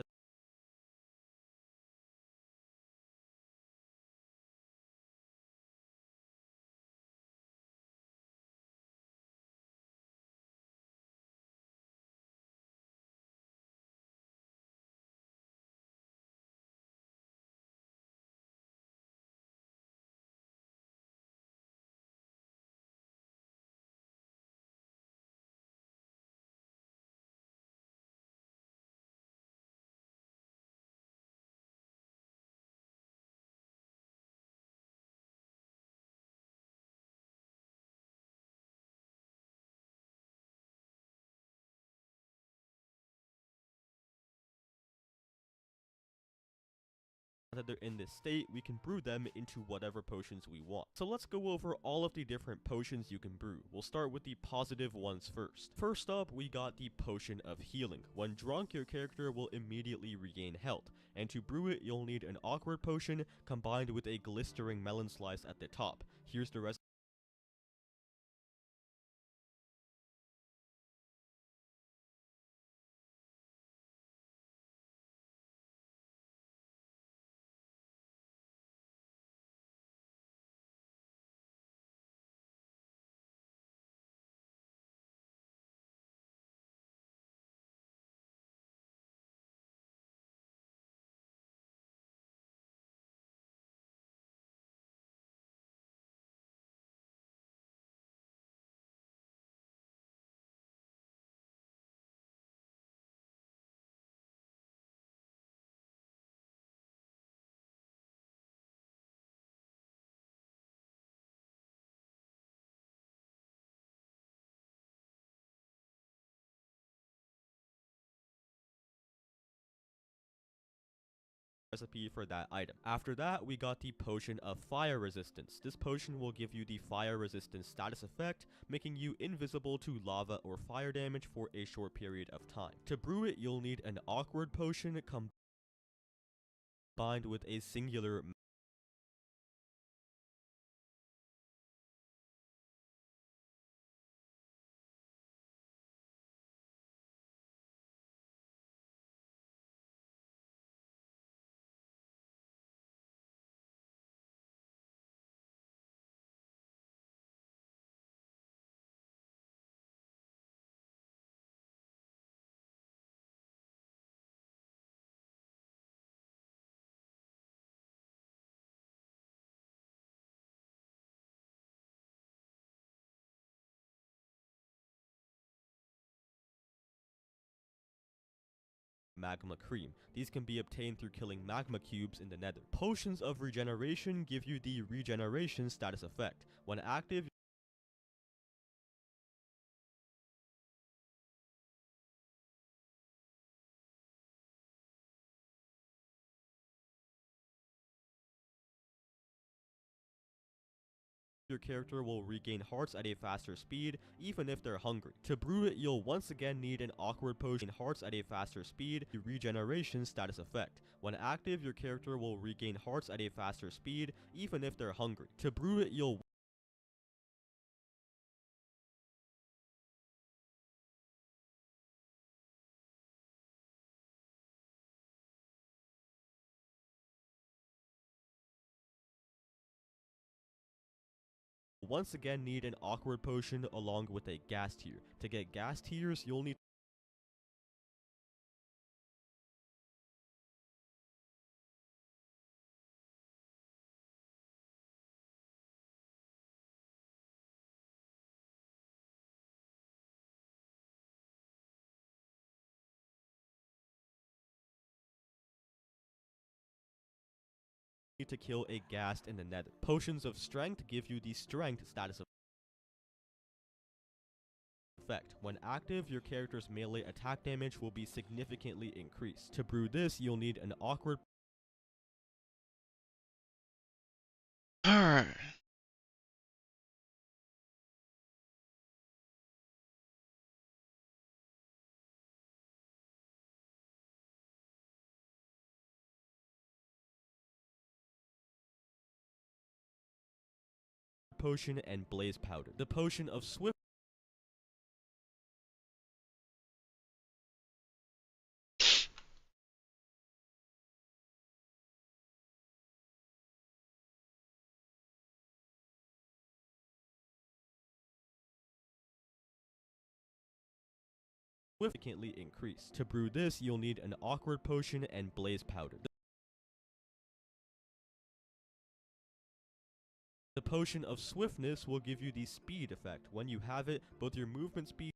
that they're in this state, we can brew them into whatever potions we want. So let's go over all of the different potions you can brew. We'll start with the positive ones first. First up, we got the potion of healing. When drunk, your character will immediately regain health, and to brew it, you'll need an awkward potion combined with a glistering melon slice at the top. Here's the rest. Recipe for that item. After that, we got the potion of fire resistance. This potion will give you the fire resistance status effect, making you invisible to lava or fire damage for a short period of time. To brew it, you'll need an awkward potion combined with a singular magma cream. These can be obtained through killing magma cubes in the nether. Potions of regeneration give you the regeneration status effect. When active, your character will regain hearts at a faster speed, even if they're hungry. To brew it, you'll once again need an awkward potion, hearts at a faster speed, the regeneration status effect. When active, your character will regain hearts at a faster speed, even if they're hungry. To brew it, you'll once again need an awkward potion along with a gas tier. To get gas tiers, you'll need to kill a ghast in the nether. Potions of strength give you the strength status effect. When active, your character's melee attack damage will be significantly increased. To brew this, you'll need an awkward Alright. potion and blaze powder. The potion of swift significantly increase. To brew this, you'll need an awkward potion and blaze powder. The potion of swiftness will give you the speed effect. When you have it, both your movement speed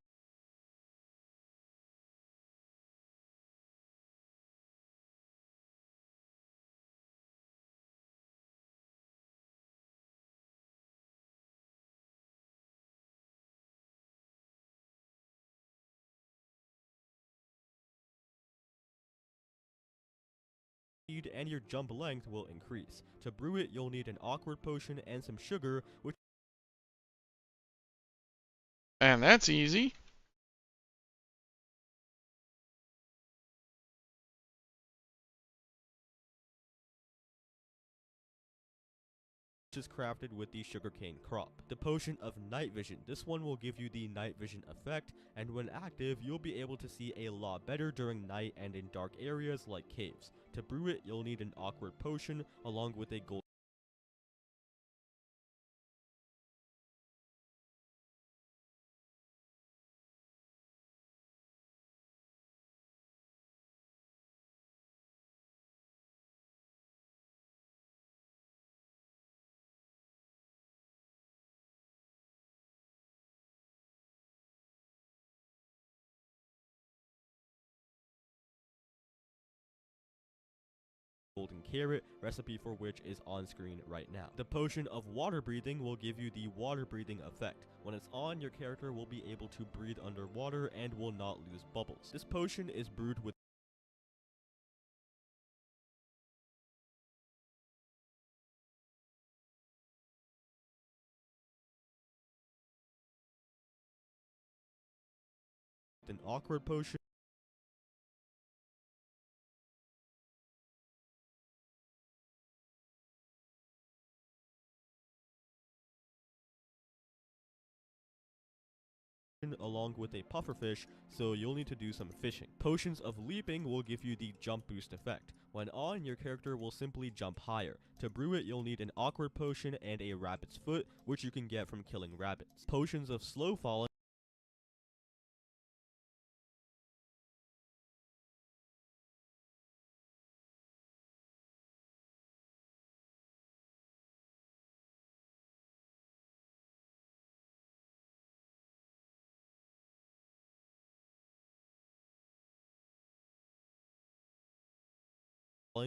and your jump length will increase. To brew it, you'll need an awkward potion and some sugar, which And that's easy. is crafted with the sugarcane crop. The potion of night vision. This one will give you the night vision effect, and when active, you'll be able to see a lot better during night and in dark areas like caves. To brew it, you'll need an awkward potion along with a gold golden carrot, recipe for which is on screen right now. The potion of water breathing will give you the water breathing effect. When it's on, your character will be able to breathe underwater and will not lose bubbles. This potion is brewed with an awkward potion along with a pufferfish, so you'll need to do some fishing. Potions of leaping will give you the jump boost effect. When on, your character will simply jump higher. To brew it, you'll need an awkward potion and a rabbit's foot, which you can get from killing rabbits. Potions of slow falling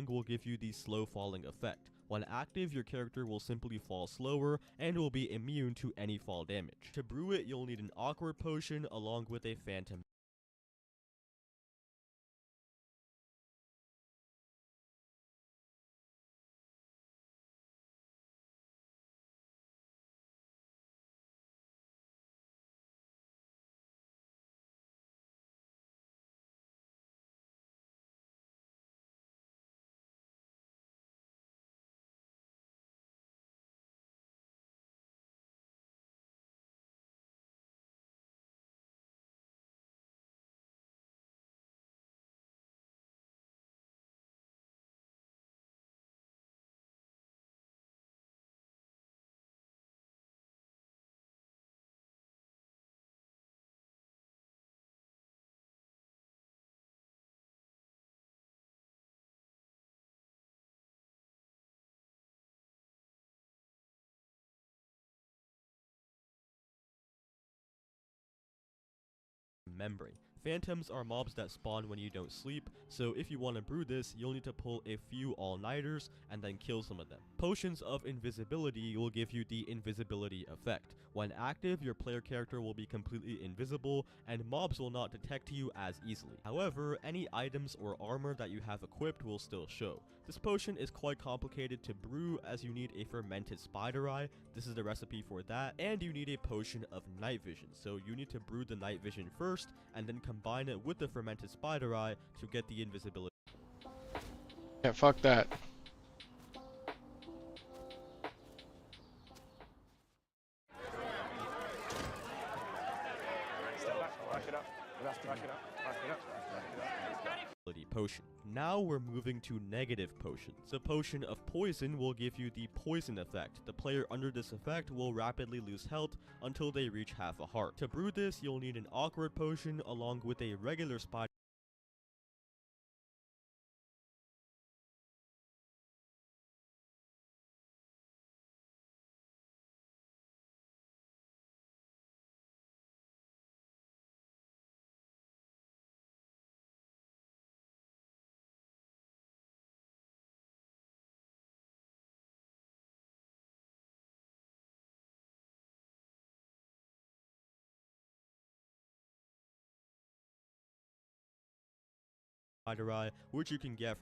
will give you the slow falling effect. When active, your character will simply fall slower and will be immune to any fall damage. To brew it, you'll need an awkward potion along with a phantom membrane. Phantoms are mobs that spawn when you don't sleep, so if you want to brew this, you'll need to pull a few all-nighters and then kill some of them. Potions of invisibility will give you the invisibility effect. When active, your player character will be completely invisible, and mobs will not detect you as easily. However, any items or armor that you have equipped will still show. This potion is quite complicated to brew as you need a fermented spider eye, this is the recipe for that, and you need a potion of night vision, so you need to brew the night vision first, and then combine it with the fermented spider eye to get the invisibility. Yeah, fuck that. Potion. Now we're moving to negative potions. The potion of poison will give you the poison effect. The player under this effect will rapidly lose health until they reach half a heart. To brew this, you'll need an awkward potion along with a regular spider eye, which you can get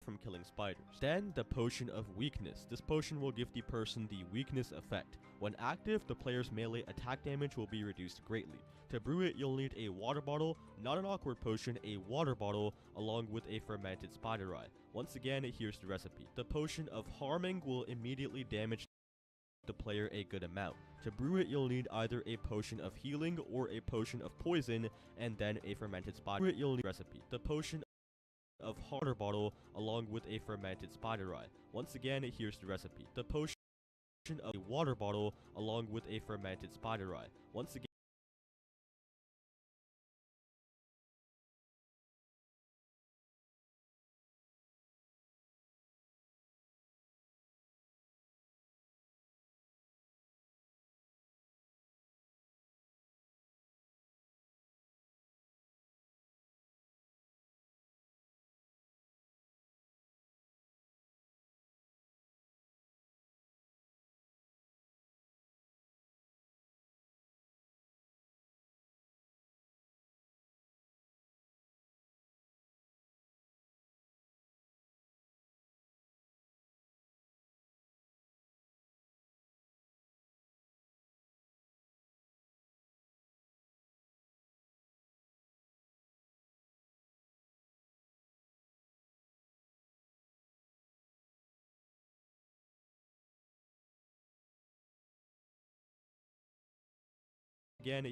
from killing spiders. Then the potion of weakness. This potion will give the person the weakness effect. When active, the player's melee attack damage will be reduced greatly. To brew it, you'll need a water bottle, not an awkward potion, a water bottle, along with a fermented spider eye. Once again, here's the recipe. The potion of harming will immediately damage the player a good amount. To brew it, you'll need either a potion of healing or a potion of poison, and then a fermented spider. To brew it, you'll need recipe. The potion of water bottle along with a fermented spider eye. Once again, here's the recipe. The potion of a water bottle along with a fermented spider eye. Once again,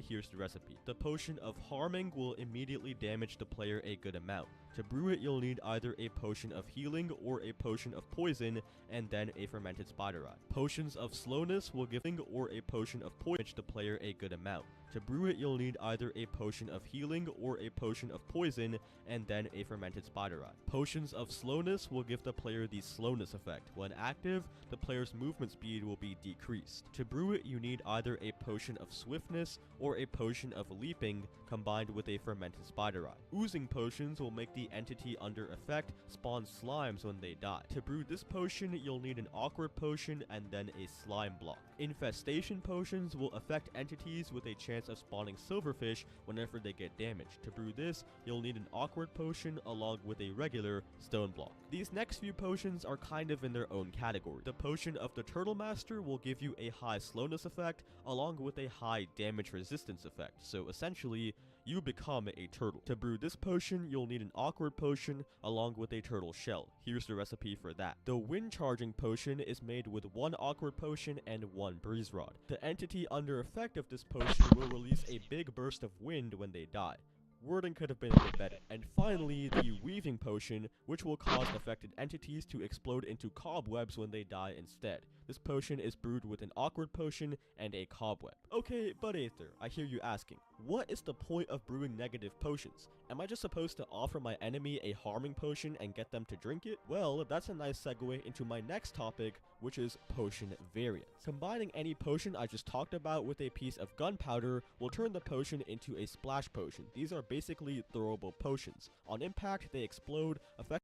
here's the recipe. The potion of harming will immediately damage the player a good amount. To brew it, you'll need either a potion of healing or a potion of poison, and then a fermented spider eye. Potions of slowness will give or a potion of poison damage the player a good amount. To brew it, you'll need either a potion of healing or a potion of poison, and then a fermented spider eye. Potions of slowness will give the player the slowness effect. When active, the player's movement speed will be decreased. To brew it, you need either a potion of swiftness or a potion of leaping combined with a fermented spider eye. Oozing potions will make the entity under effect spawn slimes when they die. To brew this potion, you'll need an awkward potion and then a slime block. Infestation potions will affect entities with a chance of spawning silverfish whenever they get damaged. To brew this, you'll need an awkward potion along with a regular stone block. These next few potions are kind of in their own category. The potion of the Turtle Master will give you a high slowness effect along with a high damage resistance effect. So essentially, you become a turtle. To brew this potion, you'll need an awkward potion along with a turtle shell. Here's the recipe for that. The wind charging potion is made with one awkward potion and one breeze rod. The entity under effect of this potion will release a big burst of wind when they die. Wording could have been a bit better. And finally, the weaving potion, which will cause affected entities to explode into cobwebs when they die instead. This potion is brewed with an awkward potion and a cobweb. Okay, but Aether, I hear you asking, what is the point of brewing negative potions? Am I just supposed to offer my enemy a harming potion and get them to drink it? Well, that's a nice segue into my next topic, which is potion variants. Combining any potion I just talked about with a piece of gunpowder will turn the potion into a splash potion. These are basically throwable potions. On impact, they explode, affect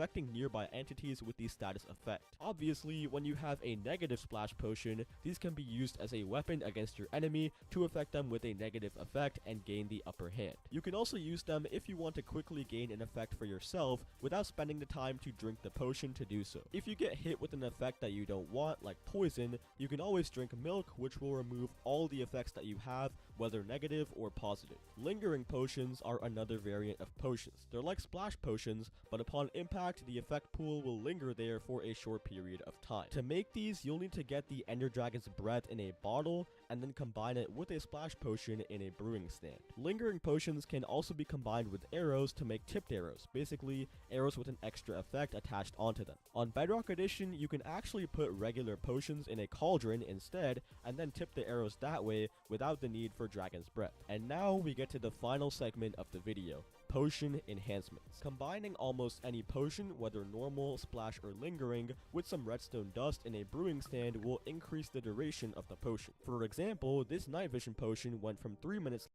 affecting nearby entities with the status effect. Obviously, when you have a negative splash potion, these can be used as a weapon against your enemy to affect them with a negative effect and gain the upper hand. You can also use them if you want to quickly gain an effect for yourself without spending the time to drink the potion to do so. If you get hit with an effect that you don't want, like poison, you can always drink milk, which will remove all the effects that you have, whether negative or positive. Lingering potions are another variant of potions. They're like splash potions, but upon impact, the effect pool will linger there for a short period of time. To make these, you'll need to get the Ender Dragon's breath in a bottle, and then combine it with a splash potion in a brewing stand. Lingering potions can also be combined with arrows to make tipped arrows, basically arrows with an extra effect attached onto them. On Bedrock Edition, you can actually put regular potions in a cauldron instead, and then tip the arrows that way without the need for Dragon's Breath. And now we get to the final segment of the video. Potion enhancements. Combining almost any potion, whether normal, splash, or lingering, with some redstone dust in a brewing stand will increase the duration of the potion. For example, this night vision potion went from 3 minutes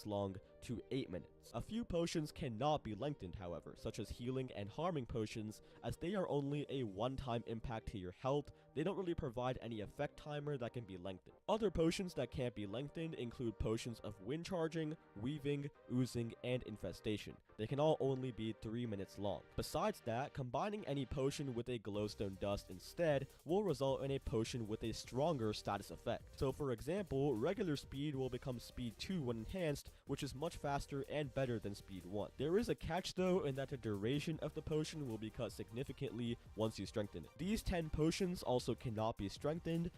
long to 8 minutes. A few potions cannot be lengthened, however, such as healing and harming potions, as they are only a one-time impact to your health. They don't really provide any effect timer that can be lengthened. Other potions that can't be lengthened include potions of wind charging, weaving, oozing, and infestation. They can all only be 3 minutes long. Besides that, combining any potion with a glowstone dust instead will result in a potion with a stronger status effect. So for example, regular speed will become speed 2 when enhanced, which is much faster and better than speed 1. There is a catch though, in that the duration of the potion will be cut significantly once you strengthen it. These 10 potions also cannot be strengthened,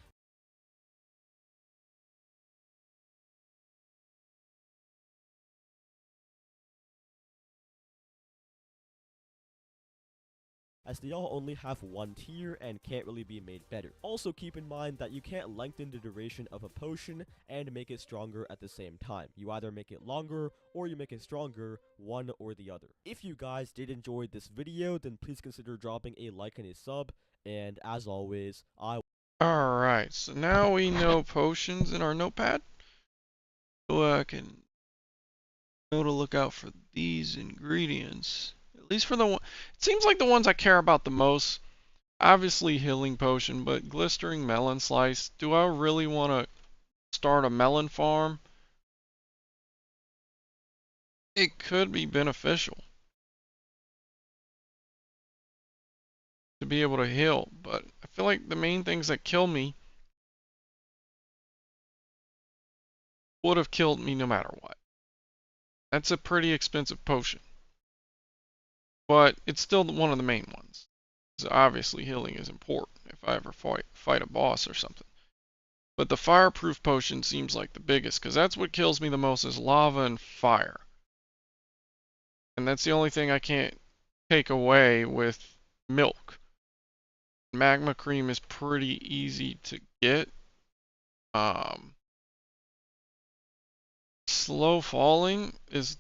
as they all only have one tier and can't really be made better. Also keep in mind that you can't lengthen the duration of a potion and make it stronger at the same time. You either make it longer or you make it stronger, one or the other. If you guys did enjoy this video, then please consider dropping a like and a sub, and as always, Alright, so now we know potions in our notepad. So I can know to look out for these ingredients. At least for the one, it seems like the ones I care about the most. Obviously healing potion, but glistering melon slice. Do I really want to start a melon farm? It could be beneficial to be able to heal, but I feel like the main things that kill me would have killed me no matter what. That's a pretty expensive potion, but it's still one of the main ones. So obviously healing is important if I ever fight a boss or something. But the fireproof potion seems like the biggest, because that's what kills me the most is lava and fire. And that's the only thing I can't take away with milk. Magma cream is pretty easy to get. Slow falling is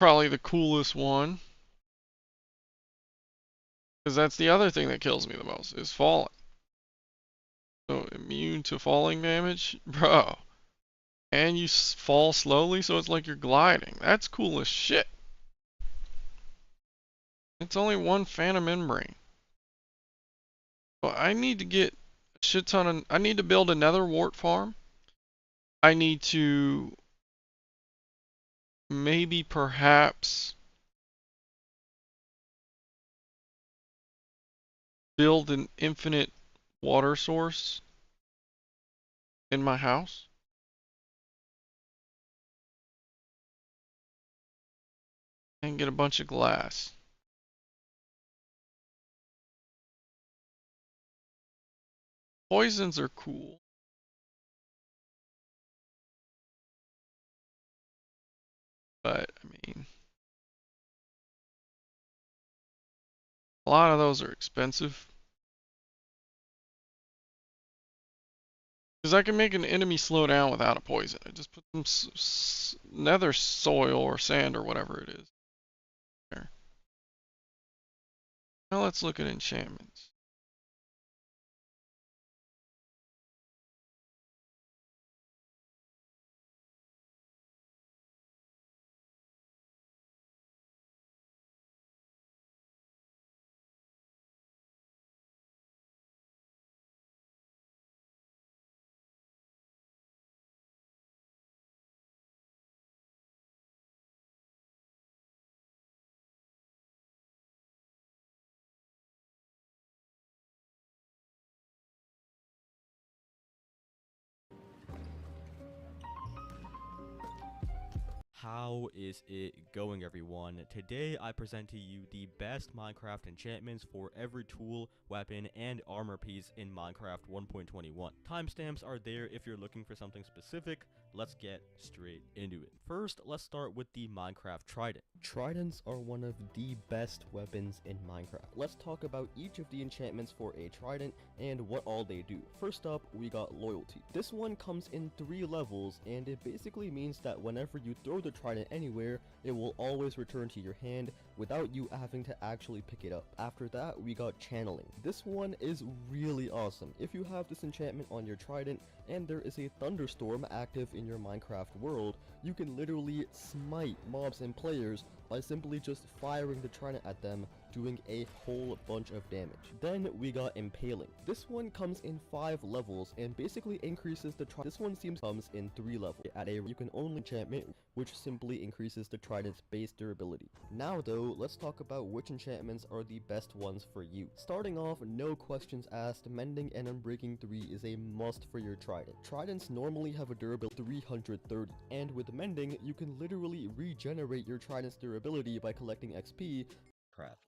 probably the coolest one, because that's the other thing that kills me the most is falling. So immune to falling damage, bro. And you fall slowly, so it's like you're gliding. That's cool as shit. It's only one phantom membrane. So I need to get a shit ton of, I need to build another wart farm. I need to maybe perhaps build an infinite water source in my house. And get a bunch of glass. Poisons are cool. But, I A lot of those are expensive. Because I can make an enemy slow down without a poison. I just put some nether soil or sand or whatever it is. There. Now let's look at enchantments. How is it going, everyone? Today I present to you the best Minecraft enchantments for every tool, weapon, and armor piece in Minecraft 1.21. Timestamps are there if you're looking for something specific. Let's get straight into it. First, let's start with the Minecraft Trident. Tridents are one of the best weapons in Minecraft. Let's talk about each of the enchantments for a trident and what all they do. First up, we got Loyalty. This one comes in 3 levels, and it basically means that whenever you throw the trident anywhere, it will always return to your hand without you having to actually pick it up. After that, we got Channeling. This one is really awesome. If you have this enchantment on your trident and there is a thunderstorm active in your Minecraft world, you can literally smite mobs and players by simply just firing the trident at them, doing a whole bunch of damage. Then we got Impaling. This one comes in 5 levels and basically increases the trident. This one comes in 3 levels. At a you can only enchantment, which simply increases the trident's base durability. Now though, let's talk about which enchantments are the best ones for you. Starting off, no questions asked, Mending and Unbreaking 3 is a must for your trident. Tridents normally have a durability of 330, and with Mending, you can literally regenerate your trident's durability by collecting XP.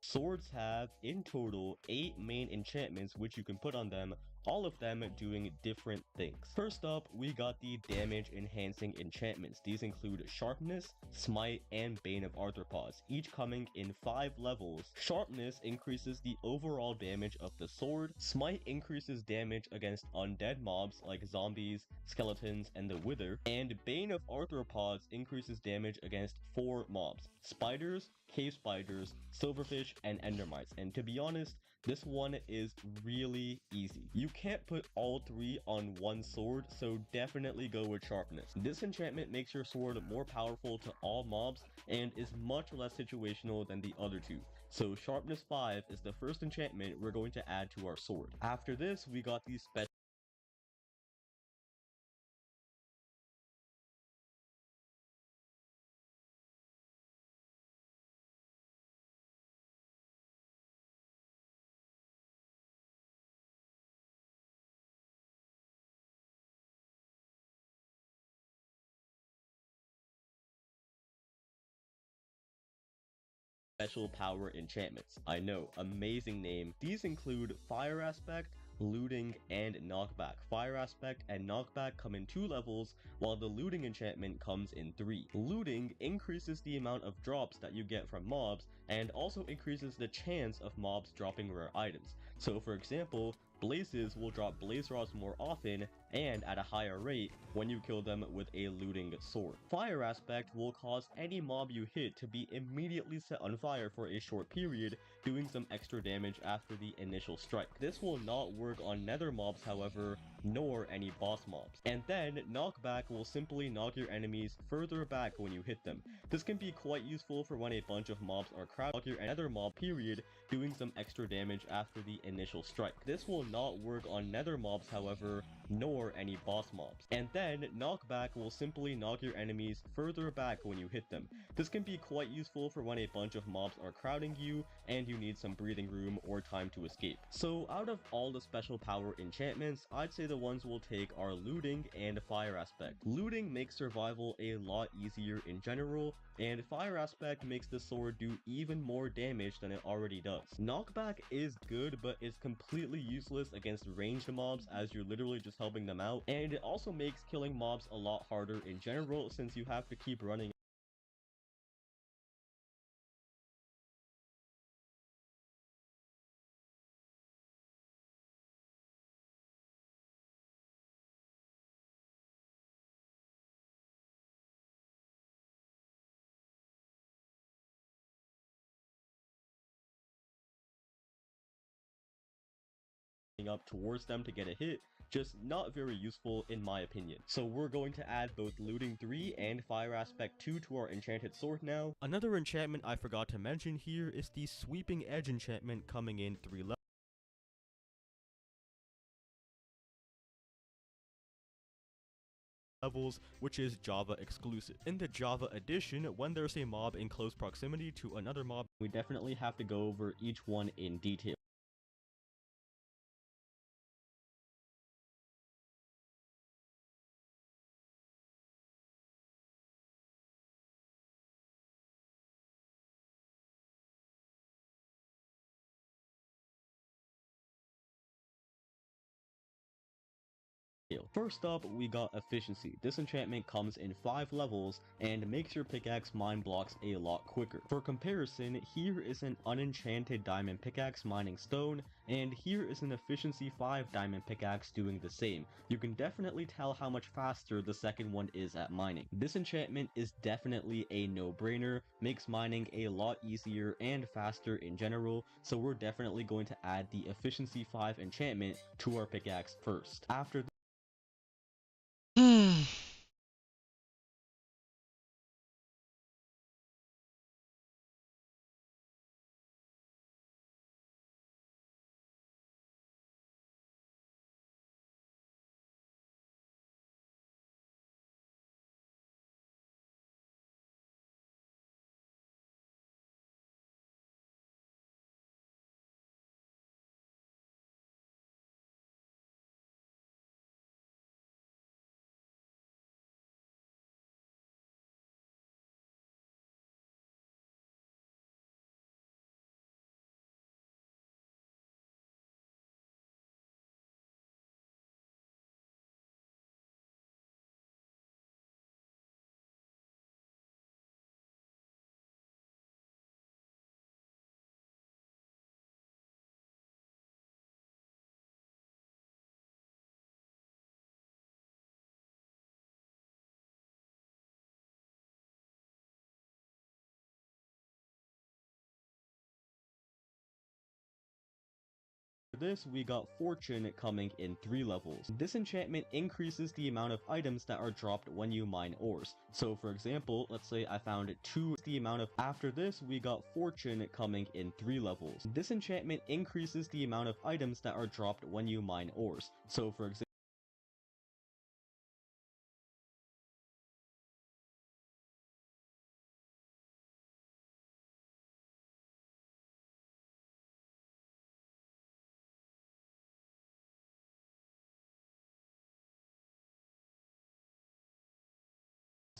Swords have, in total, 8 main enchantments which you can put on them, all of them doing different things. First up, we got the damage enhancing enchantments. These include Sharpness, Smite, and Bane of Arthropods, each coming in 5 levels. Sharpness increases the overall damage of the sword, Smite increases damage against undead mobs like zombies, skeletons, and the Wither, and Bane of Arthropods increases damage against 4 mobs: spiders, cave spiders, silverfish, and endermites. And to be honest, this one is really easy. You can't put all 3 on one sword, so definitely go with Sharpness. This enchantment makes your sword more powerful to all mobs and is much less situational than the other 2. So Sharpness 5 is the first enchantment we're going to add to our sword. After this, we got these special power enchantments. I know, amazing name. These include Fire Aspect, Looting, and Knockback. Fire Aspect and Knockback come in 2 levels, while the Looting enchantment comes in 3. Looting increases the amount of drops that you get from mobs, and also increases the chance of mobs dropping rare items. So for example, Blazes will drop blaze rods more often and at a higher rate when you kill them with a looting sword. Fire Aspect will cause any mob you hit to be immediately set on fire for a short period, doing some extra damage after the initial strike. This will not work on nether mobs, however, nor any boss mobs. And then Knockback will simply knock your enemies further back when you hit them. This can be quite useful for when a bunch of mobs are crowded. Knock your nether mob period, doing some extra damage after the initial strike. This will not work on nether mobs, however, nor any boss mobs. And then Knockback will simply knock your enemies further back when you hit them. This can be quite useful for when a bunch of mobs are crowding you and you need some breathing room or time to escape. So out of all the special power enchantments, I'd say the ones we'll take are Looting and Fire Aspect. Looting makes survival a lot easier in general, and Fire Aspect makes the sword do even more damage than it already does. Knockback is good, but it's completely useless against ranged mobs as you're literally just helping them out, and it also makes killing mobs a lot harder in general since you have to keep running up towards them to get a hit, just not very useful in my opinion. So we're going to add both Looting 3 and Fire Aspect 2 to our enchanted sword now. Another enchantment I forgot to mention here is the Sweeping Edge enchantment coming in 3 levels, which is Java exclusive. In the Java edition, when there's a mob in close proximity to another mob, we definitely have to go over each one in detail. First up, we got Efficiency. This enchantment comes in 5 levels and makes your pickaxe mine blocks a lot quicker. For comparison, here is an unenchanted diamond pickaxe mining stone, and here is an Efficiency 5 diamond pickaxe doing the same. You can definitely tell how much faster the second one is at mining. This enchantment is definitely a no-brainer, makes mining a lot easier and faster in general, so we're definitely going to add the Efficiency 5 enchantment to our pickaxe first. After this, we got Fortune coming in 3 levels. This enchantment increases the amount of items that are dropped when you mine ores. So for example, let's say I found 2 the amount of. After this, we got Fortune coming in 3 levels. This enchantment increases the amount of items that are dropped when you mine ores. So for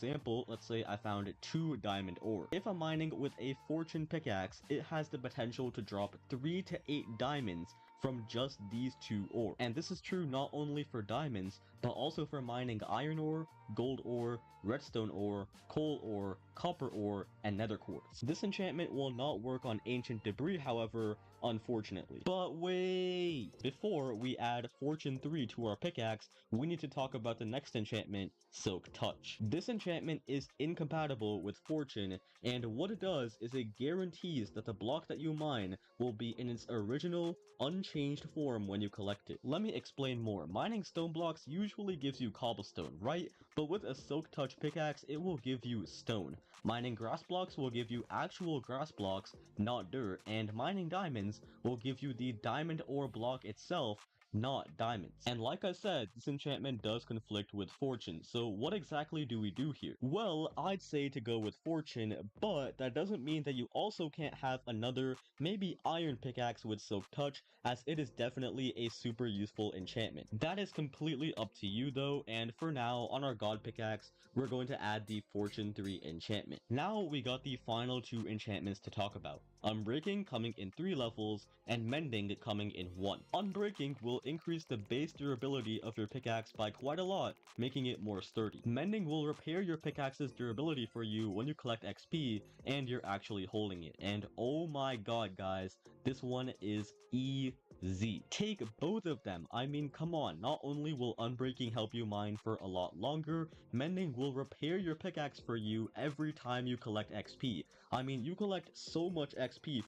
example, let's say I found 2 diamond ore. If I'm mining with a fortune pickaxe, it has the potential to drop 3 to 8 diamonds from just these 2 ore. And this is true not only for diamonds, but also for mining iron ore, gold ore, redstone ore, coal ore, copper ore, and nether quartz. This enchantment will not work on ancient debris, however, unfortunately. But wait! Before we add Fortune 3 to our pickaxe, we need to talk about the next enchantment, Silk Touch. This enchantment is incompatible with Fortune, and what it does is it guarantees that the block that you mine will be in its original, unchanged form when you collect it. Let me explain more. Mining stone blocks usually gives you cobblestone, right? But with a Silk Touch pickaxe, it will give you stone. Mining grass blocks will give you actual grass blocks, not dirt, and mining diamonds will give you the diamond ore block itself, not diamonds. And like I said, this enchantment does conflict with Fortune, so what exactly do we do here? Well, I'd say to go with Fortune, but that doesn't mean that you also can't have another, maybe iron pickaxe with Silk Touch, as it is definitely a super useful enchantment. That is completely up to you though, and for now, on our God pickaxe, we're going to add the Fortune 3 enchantment. Now we got the final 2 enchantments to talk about. Unbreaking coming in 3 levels, and Mending coming in 1. Unbreaking will increase the base durability of your pickaxe by quite a lot, making it more sturdy. Mending will repair your pickaxe's durability for you when you collect XP and you're actually holding it. And oh my god guys, this one is easy. Take both of them. I mean, come on, not only will Unbreaking help you mine for a lot longer, Mending will repair your pickaxe for you every time you collect XP. I mean, you collect so much XP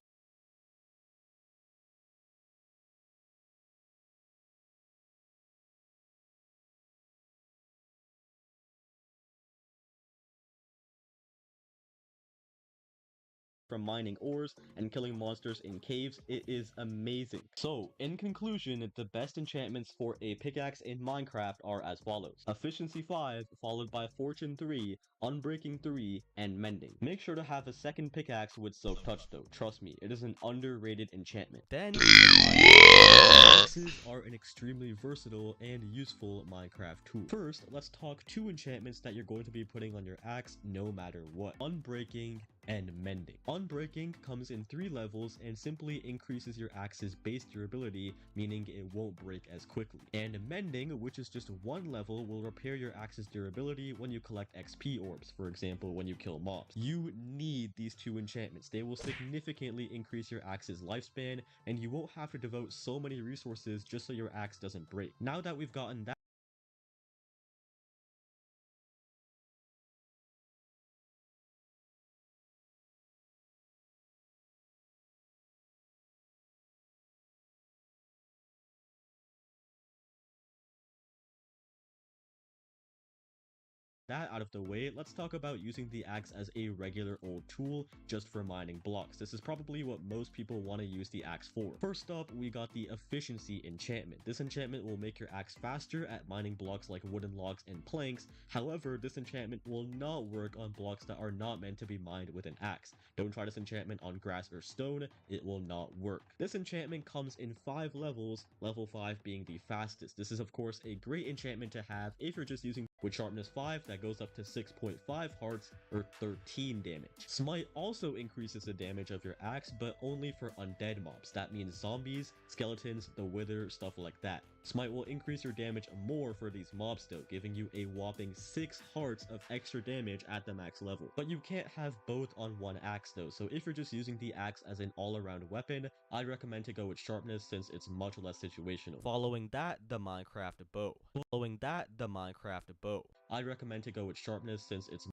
from mining ores and killing monsters in caves. It is amazing. So, in conclusion, the best enchantments for a pickaxe in Minecraft are as follows. Efficiency 5, followed by Fortune 3, Unbreaking 3, and Mending. Make sure to have a second pickaxe with Silk Touch though. Trust me, it is an underrated enchantment. Then, axes are an extremely versatile and useful Minecraft tool. First, let's talk 2 enchantments that you're going to be putting on your axe no matter what. Unbreaking and Mending. Unbreaking comes in 3 levels and simply increases your axe's base durability, meaning it won't break as quickly. And Mending, which is just 1 level, will repair your axe's durability when you collect XP orbs, for example when you kill mobs. You need these 2 enchantments. They will significantly increase your axe's lifespan, and you won't have to devote so many resources just so your axe doesn't break. Now that we've gotten that out of the way, let's talk about using the axe as a regular old tool just for mining blocks. This is probably what most people want to use the axe for. First up, we got the efficiency enchantment. This enchantment will make your axe faster at mining blocks like wooden logs and planks. However, this enchantment will not work on blocks that are not meant to be mined with an axe. Don't try this enchantment on grass or stone, it will not work. This enchantment comes in 5 levels, level 5 being the fastest. This is of course a great enchantment to have if you're just using with sharpness 5 that goes up to 6.5 hearts or 13 damage. Smite also increases the damage of your axe, but only for undead mobs. That means zombies, skeletons, the wither, stuff like that. Smite will increase your damage more for these mobs though, giving you a whopping 6 hearts of extra damage at the max level. But you can't have both on one axe though, so if you're just using the axe as an all-around weapon, I'd recommend to go with sharpness since it's much less situational. Following that, the Minecraft bow. Following that, the Minecraft bow. I'd recommend to go with sharpness since it's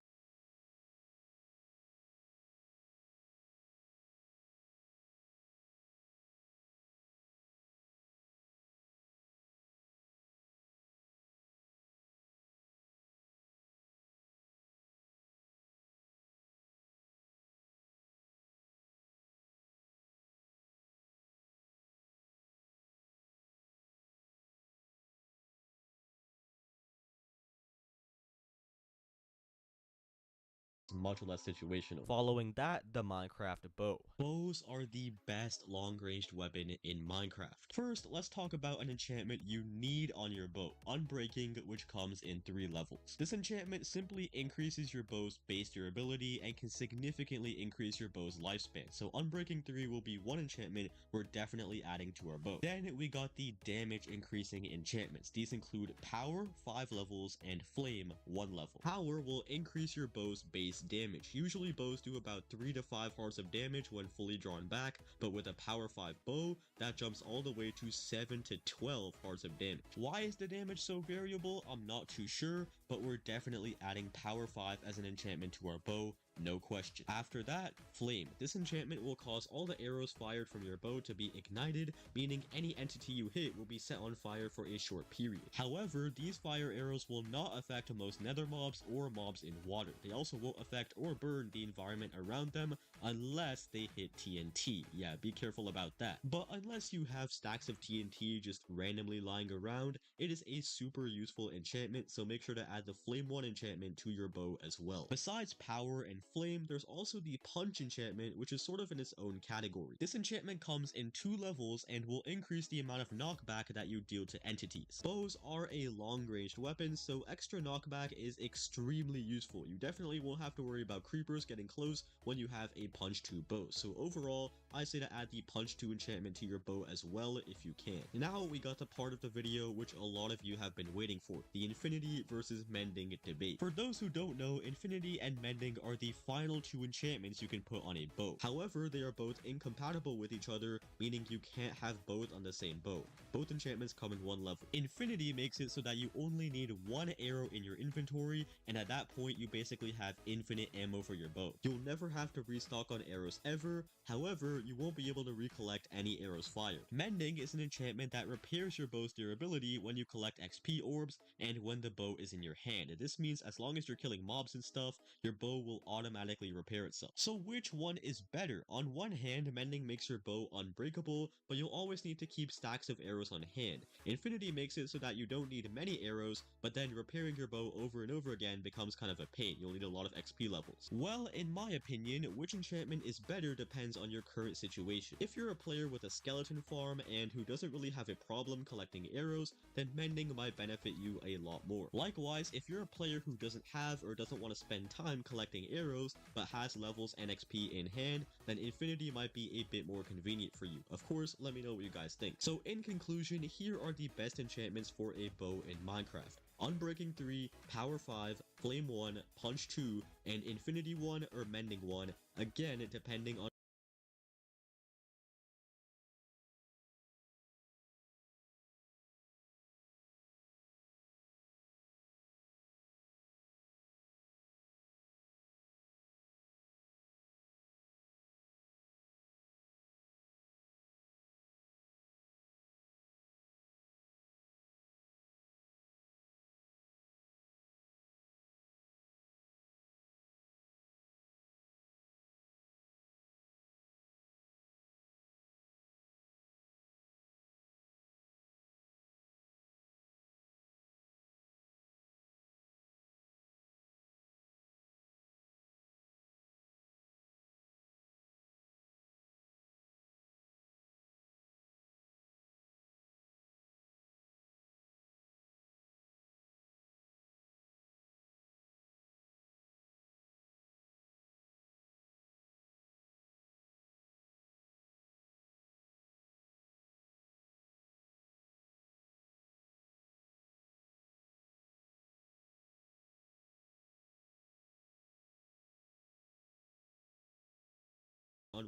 much less situational. Following that, the Minecraft bow. Bows are the best long-ranged weapon in Minecraft. First, let's talk about an enchantment you need on your bow, Unbreaking, which comes in 3 levels. This enchantment simply increases your bow's base durability and can significantly increase your bow's lifespan, so Unbreaking 3 will be one enchantment we're definitely adding to our bow. Then we got the damage increasing enchantments. These include Power, 5 levels, and Flame, 1 level. Power will increase your bow's base damage. Usually bows do about 3 to 5 hearts of damage when fully drawn back, but with a power 5 bow, that jumps all the way to 7 to 12 hearts of damage. Why is the damage so variable? I'm not too sure, but we're definitely adding power 5 as an enchantment to our bow. No question. After that, Flame. This enchantment will cause all the arrows fired from your bow to be ignited, meaning any entity you hit will be set on fire for a short period. However, these fire arrows will not affect most nether mobs or mobs in water. They also won't affect or burn the environment around them unless they hit TNT. Yeah, be careful about that. But unless you have stacks of TNT just randomly lying around, it is a super useful enchantment, so make sure to add the Flame 1 enchantment to your bow as well. Besides power and flame, there's also the punch enchantment, which is sort of in its own category. This enchantment comes in 2 levels and will increase the amount of knockback that you deal to entities. Bows are a long-ranged weapon, so extra knockback is extremely useful. You definitely won't have to worry about creepers getting close when you have a punch 2 bow. So overall, I say to add the punch 2 enchantment to your bow as well if you can. Now we got the part of the video which a lot of you have been waiting for, the infinity versus mending debate. For those who don't know, infinity and mending are the final 2 enchantments you can put on a bow. However, they are both incompatible with each other, meaning you can't have both on the same bow. Both enchantments come in 1 level. Infinity makes it so that you only need 1 arrow in your inventory, and at that point you basically have infinite ammo for your bow. You'll never have to restock on arrows ever. However, you won't be able to recollect any arrows fired. Mending is an enchantment that repairs your bow's durability when you collect XP orbs and when the bow is in your hand. This means as long as you're killing mobs and stuff, your bow will automatically repair itself. So which one is better? On one hand, mending makes your bow unbreakable, but you'll always need to keep stacks of arrows on hand. Infinity makes it so that you don't need many arrows, but then repairing your bow over and over again becomes kind of a pain. You'll need a lot of XP levels. Well, in my opinion, which enchantment is better depends on your current situation. If you're a player with a skeleton farm and who doesn't really have a problem collecting arrows, then mending might benefit you a lot more. Likewise, if you're a player who doesn't have or doesn't want to spend time collecting arrows, but has levels and XP in hand, then Infinity might be a bit more convenient for you. Of course, let me know what you guys think. So in conclusion, here are the best enchantments for a bow in Minecraft. Unbreaking 3, Power 5, Flame 1, Punch 2, and Infinity 1 or Mending 1, again depending on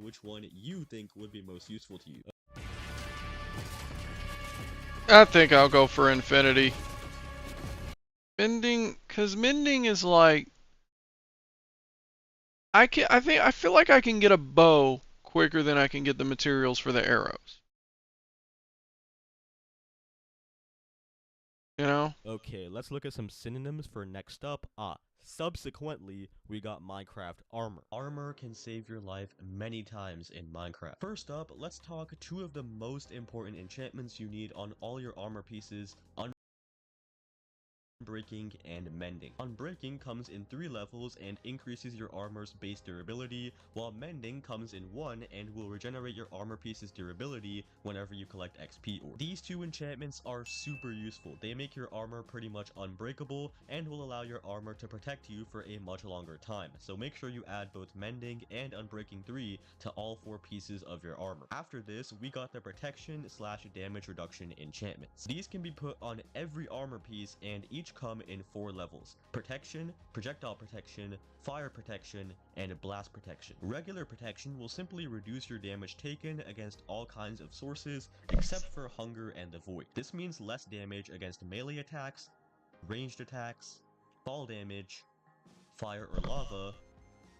which one you think would be most useful to you. I think I'll go for Infinity. Mending, cause mending is like, I feel like I can get a bow quicker than I can get the materials for the arrows. You know? Okay, let's look at some synonyms for next up. Subsequently, we got Minecraft armor. Armor can save your life many times in Minecraft. First up, let's talk two of the most important enchantments you need on all your armor pieces. Unbreaking and Mending. Unbreaking comes in 3 levels and increases your armor's base durability, while Mending comes in 1 and will regenerate your armor piece's durability whenever you collect XP ore. These two enchantments are super useful. They make your armor pretty much unbreakable and will allow your armor to protect you for a much longer time, so make sure you add both Mending and Unbreaking 3 to all 4 pieces of your armor. After this, we got the protection / damage reduction enchantments. These can be put on every armor piece and each come in 4 levels: protection, projectile protection, fire protection, and blast protection. Regular protection will simply reduce your damage taken against all kinds of sources except for hunger and the void. This means less damage against melee attacks, ranged attacks, fall damage, fire or lava,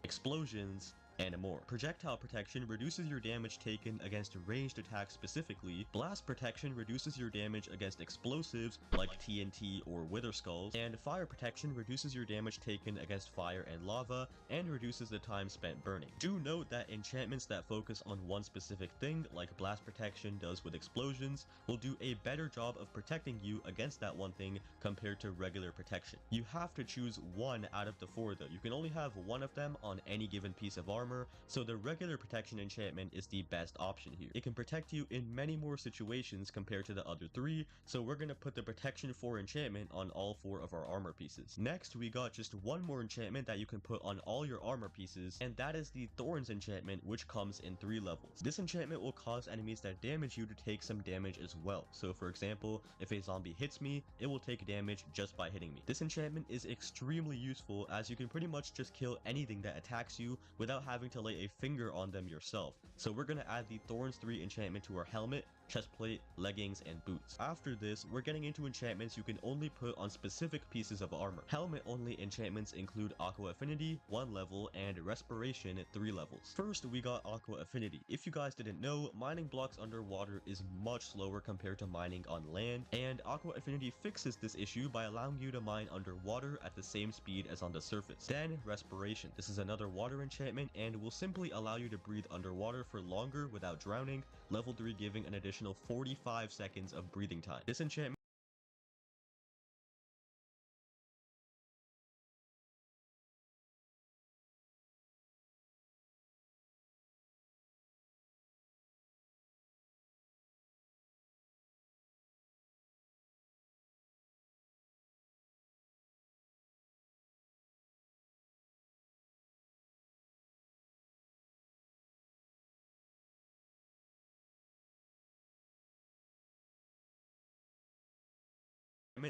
explosions, and more. Projectile protection reduces your damage taken against ranged attacks specifically. Blast protection reduces your damage against explosives like TNT or wither skulls. And fire protection reduces your damage taken against fire and lava and reduces the time spent burning. Do note that enchantments that focus on one specific thing, like blast protection does with explosions, will do a better job of protecting you against that one thing compared to regular protection. You have to choose one out of the 4 though. You can only have one of them on any given piece of armor, so the regular protection enchantment is the best option here. It can protect you in many more situations compared to the other 3, so we're gonna put the protection 4 enchantment on all 4 of our armor pieces. Next, we got just one more enchantment that you can put on all your armor pieces, and that is the Thorns enchantment, which comes in 3 levels. This enchantment will cause enemies that damage you to take some damage as well. So for example, if a zombie hits me, it will take damage just by hitting me. This enchantment is extremely useful as you can pretty much just kill anything that attacks you without having to lay a finger on them yourself. So we're gonna add the Thorns 3 enchantment to our helmet, chestplate, leggings, and boots. After this, we're getting into enchantments you can only put on specific pieces of armor. Helmet only enchantments include Aqua Affinity, 1 level, and Respiration, 3 levels. First, we got Aqua Affinity. If you guys didn't know, mining blocks underwater is much slower compared to mining on land, and Aqua Affinity fixes this issue by allowing you to mine underwater at the same speed as on the surface. Then, Respiration. This is another water enchantment and will simply allow you to breathe underwater for longer without drowning, level 3 giving an additional 45 seconds of breathing time. This enchantment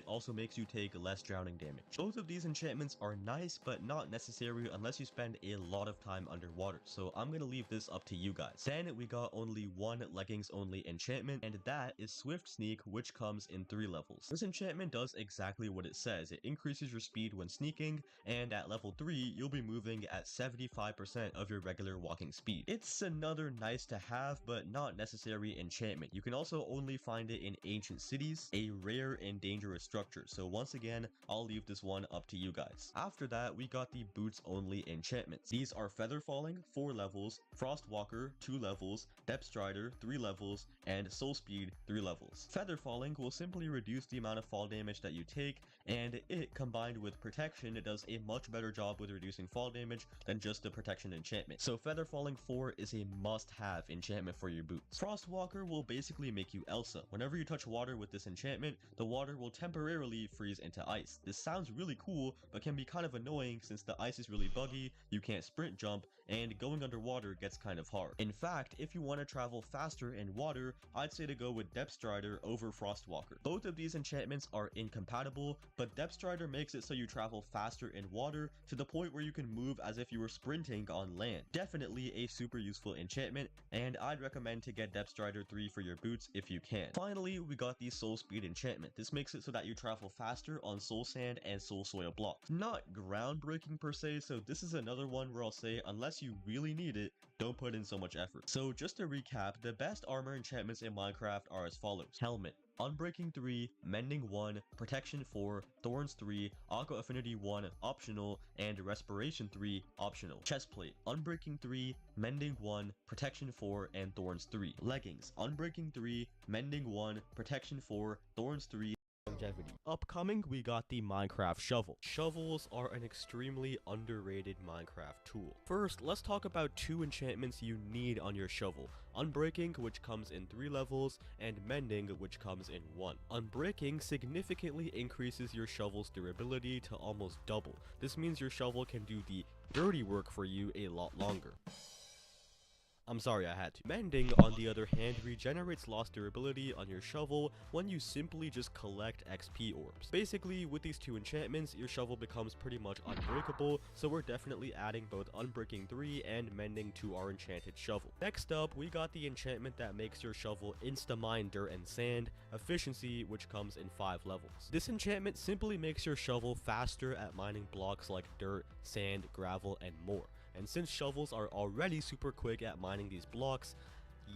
also makes you take less drowning damage. Both of these enchantments are nice, but not necessary unless you spend a lot of time underwater, so I'm gonna leave this up to you guys. Then we got only one leggings only enchantment, and that is Swift Sneak, which comes in 3 levels. This enchantment does exactly what it says. It increases your speed when sneaking, and at level 3, you'll be moving at 75% of your regular walking speed. It's another nice to have, but not necessary enchantment. You can also only find it in ancient cities, a rare and dangerous structure, so once again, I'll leave this one up to you guys. After that, we got the boots only enchantments. These are Feather Falling, 4 levels, Frost Walker, 2 levels, Depth Strider, 3 levels, and Soul Speed, 3 levels. Feather Falling will simply reduce the amount of fall damage that you take, and it, combined with Protection, it does a much better job with reducing fall damage than just the Protection enchantment. So Feather Falling 4 is a must-have enchantment for your boots. Frost Walker will basically make you Elsa. Whenever you touch water with this enchantment, the water will temporarily freeze into ice. This sounds really cool, but can be kind of annoying since the ice is really buggy, you can't sprint jump, and going underwater gets kind of hard. In fact, if you want to travel faster in water, I'd say to go with Depth Strider over Frost Walker. Both of these enchantments are incompatible, but Depth Strider makes it so you travel faster in water to the point where you can move as if you were sprinting on land. Definitely a super useful enchantment, and I'd recommend to get Depth Strider 3 for your boots if you can. Finally, we got the Soul Speed enchantment. This makes it so that you travel faster on soul sand and soul soil blocks. Not groundbreaking per se, so this is another one where I'll say unless you really need it, don't put in so much effort. So just to recap, the best armor enchantments in Minecraft are as follows: Helmet, Unbreaking 3, Mending 1, Protection 4, Thorns 3, Aqua Affinity 1 optional, and Respiration 3 optional. Chestplate, Unbreaking 3, Mending 1, Protection 4, and Thorns 3. Leggings, Unbreaking 3, Mending 1, Protection 4, Thorns 3. Longevity. Upcoming, we got the Minecraft shovel. Shovels are an extremely underrated Minecraft tool. First, let's talk about 2 enchantments you need on your shovel: Unbreaking, which comes in 3 levels, and Mending, which comes in 1. Unbreaking significantly increases your shovel's durability to almost double. This means your shovel can do the dirty work for you a lot longer. I'm sorry, I had to. Mending, on the other hand, regenerates lost durability on your shovel when you simply just collect XP orbs. Basically, with these 2 enchantments, your shovel becomes pretty much unbreakable, so we're definitely adding both Unbreaking 3 and Mending to our enchanted shovel. Next up, we got the enchantment that makes your shovel insta-mine dirt and sand, Efficiency, which comes in 5 levels. This enchantment simply makes your shovel faster at mining blocks like dirt, sand, gravel, and more. And since shovels are already super quick at mining these blocks,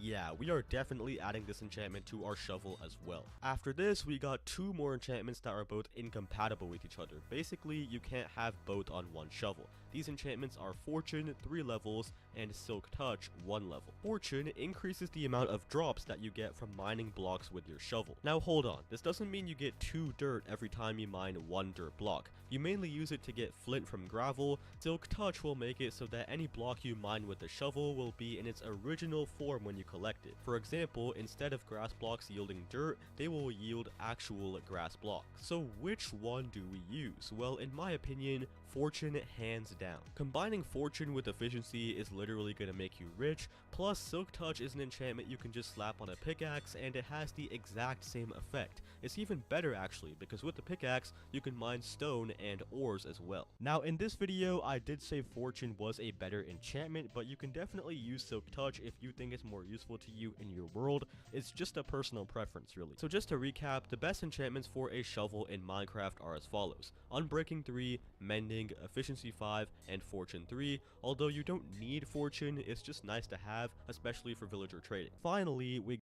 yeah, we are definitely adding this enchantment to our shovel as well. After this, we got 2 more enchantments that are both incompatible with each other. Basically, you can't have both on one shovel. These enchantments are Fortune, 3 levels, and Silk Touch, 1 level. Fortune increases the amount of drops that you get from mining blocks with your shovel. Now hold on, this doesn't mean you get 2 dirt every time you mine 1 dirt block. You mainly use it to get flint from gravel. Silk Touch will make it so that any block you mine with the shovel will be in its original form when you collect it. For example, instead of grass blocks yielding dirt, they will yield actual grass blocks. So which one do we use? Well, in my opinion, Fortune hands down. Combining Fortune with Efficiency is literally going to make you rich, plus Silk Touch is an enchantment you can just slap on a pickaxe and it has the exact same effect. It's even better actually, because with the pickaxe, you can mine stone and ores as well. Now in this video, I did say Fortune was a better enchantment, but you can definitely use Silk Touch if you think it's more useful to you in your world. It's just a personal preference, really. So just to recap, the best enchantments for a shovel in Minecraft are as follows: Unbreaking 3, Mending, Efficiency 5, and Fortune 3. Although you don't need Fortune, it's just nice to have, especially for villager trading. Finally, we...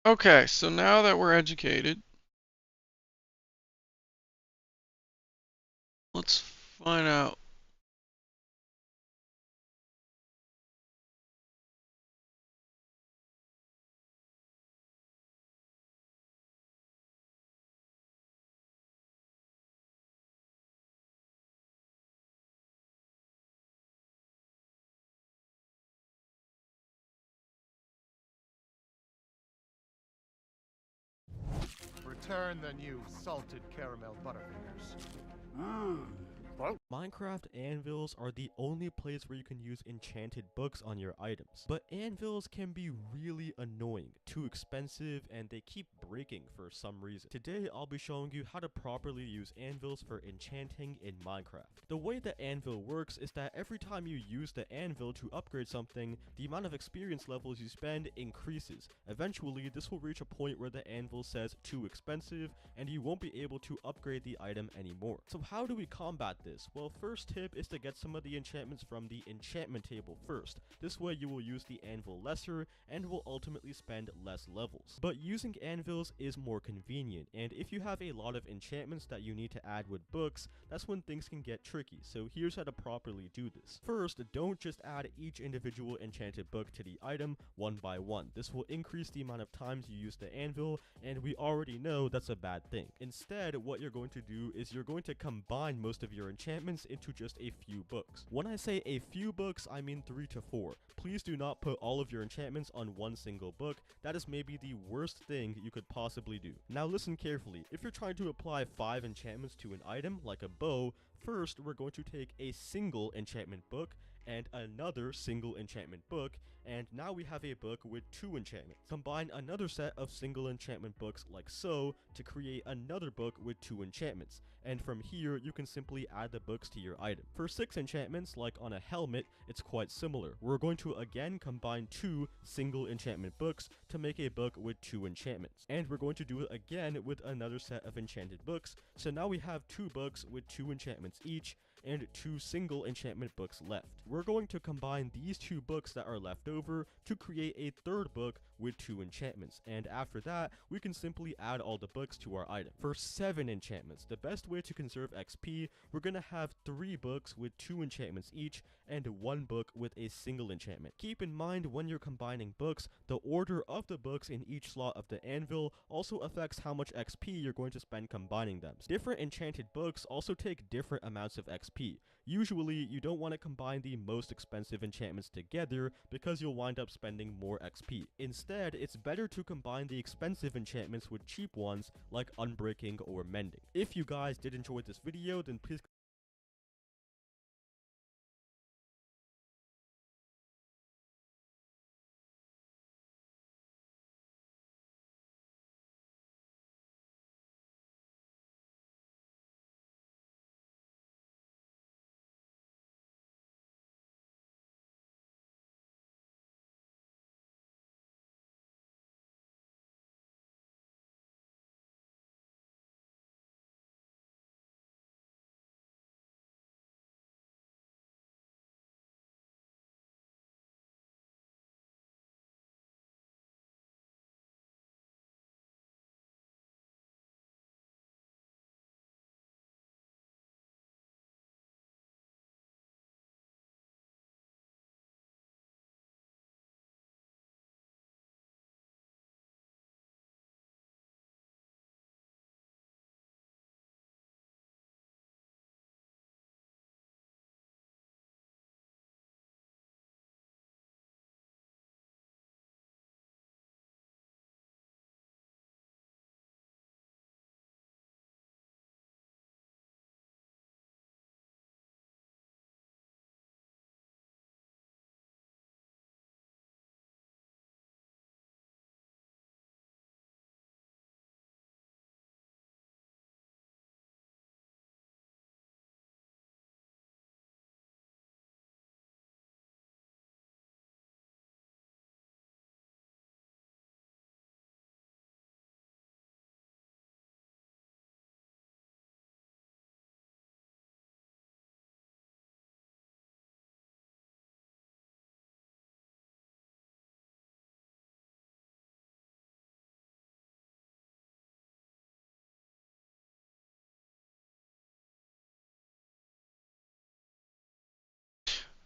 Okay, so now that we're educated, let's find out. Return the new salted caramel butterfingers. Minecraft anvils are the only place where you can use enchanted books on your items. But anvils can be really annoying, too expensive, and they keep breaking for some reason. Today I'll be showing you how to properly use anvils for enchanting in Minecraft. The way the anvil works is that every time you use the anvil to upgrade something, the amount of experience levels you spend increases. Eventually, this will reach a point where the anvil says too expensive, and you won't be able to upgrade the item anymore. So how do we combat this? Well, first tip is to get some of the enchantments from the enchantment table first. This way you will use the anvil lesser and will ultimately spend less levels. But using anvils is more convenient, and if you have a lot of enchantments that you need to add with books, that's when things can get tricky. So here's how to properly do this. First, don't just add each individual enchanted book to the item one by one. This will increase the amount of times you use the anvil, and we already know that's a bad thing. Instead, what you're going to do is you're going to combine most of your enchantments into just a few books. When I say a few books, I mean 3 to 4. Please do not put all of your enchantments on one single book. That is maybe the worst thing you could possibly do. Now listen carefully. If you're trying to apply 5 enchantments to an item, like a bow, first we're going to take a single enchantment book and another single enchantment book, and now we have a book with 2 enchantments. Combine another set of single enchantment books like so to create another book with 2 enchantments, and from here you can simply add the books to your item. For 6 enchantments, like on a helmet, it's quite similar. We're going to again combine 2 single enchantment books to make a book with 2 enchantments, and we're going to do it again with another set of enchanted books. So now we have 2 books with 2 enchantments each, and 2 single enchantment books left. We're going to combine these 2 books that are left over to create a third book with 2 enchantments, and after that, we can simply add all the books to our item. For 7 enchantments, the best way to conserve XP, we're gonna have 3 books with 2 enchantments each, and 1 book with a single enchantment. Keep in mind when you're combining books, the order of the books in each slot of the anvil also affects how much XP you're going to spend combining them. Different enchanted books also take different amounts of XP. Usually, you don't want to combine the most expensive enchantments together because you'll wind up spending more XP. Instead, it's better to combine the expensive enchantments with cheap ones like Unbreaking or Mending. If you guys did enjoy this video, then please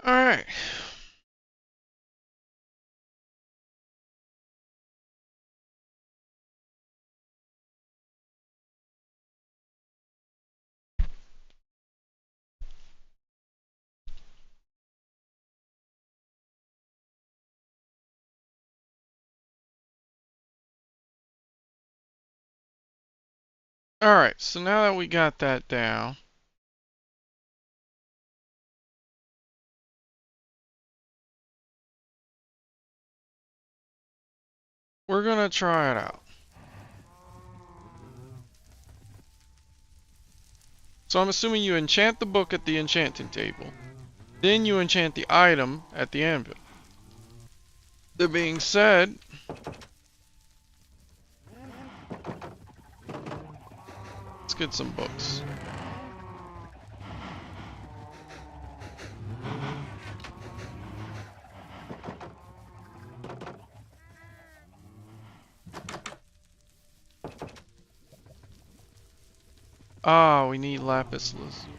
Alright. Alright, so now that we got that down, we're gonna try it out. So I'm assuming you enchant the book at the enchanting table. Then you enchant the item at the anvil. That being said, let's get some books. Ah, we need lapis lazuli.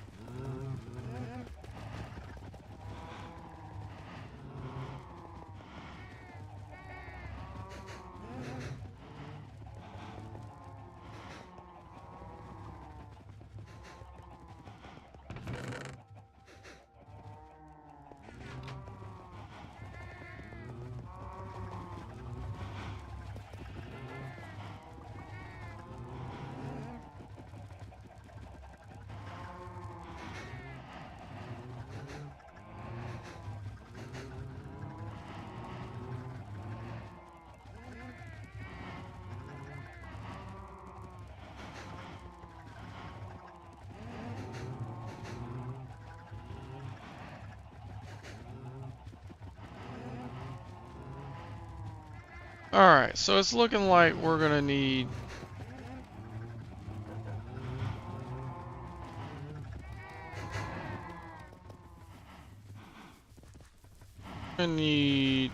Alright, so it's looking like we're gonna need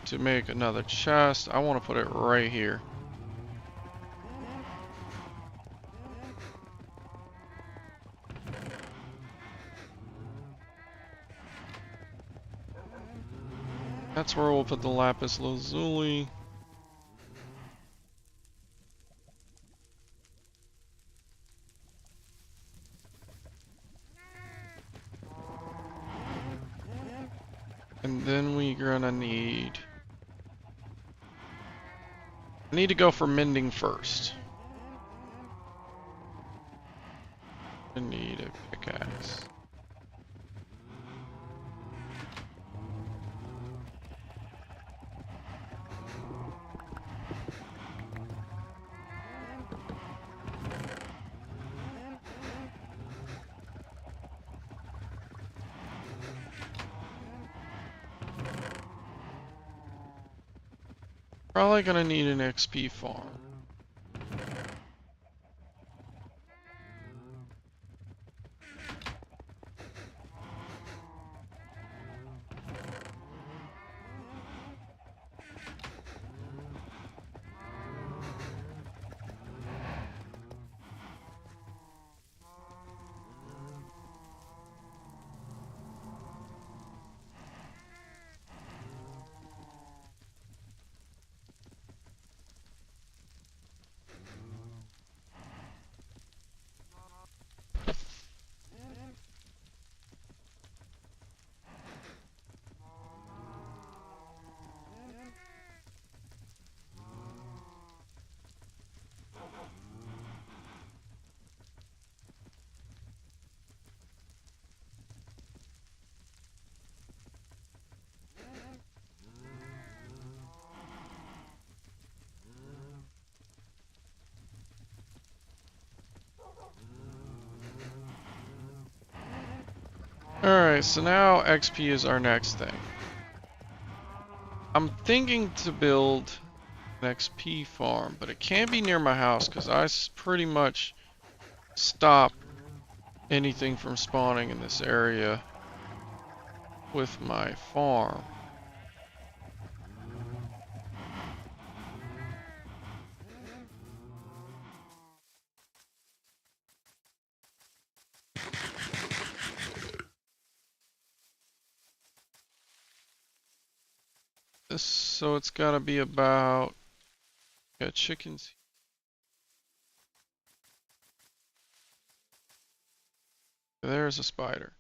to make another chest. I want to put it right here. That's where we'll put the lapis lazuli. And then we're gonna need... I need to go for mending first. I need a pickaxe. Probably gonna need an XP farm. Alright, so now XP is our next thing. I'm thinking to build an XP farm, but it can't be near my house because I pretty much stop anything from spawning in this area with my farm. this, so it's gotta be about, yeah, chickens. There's a spider.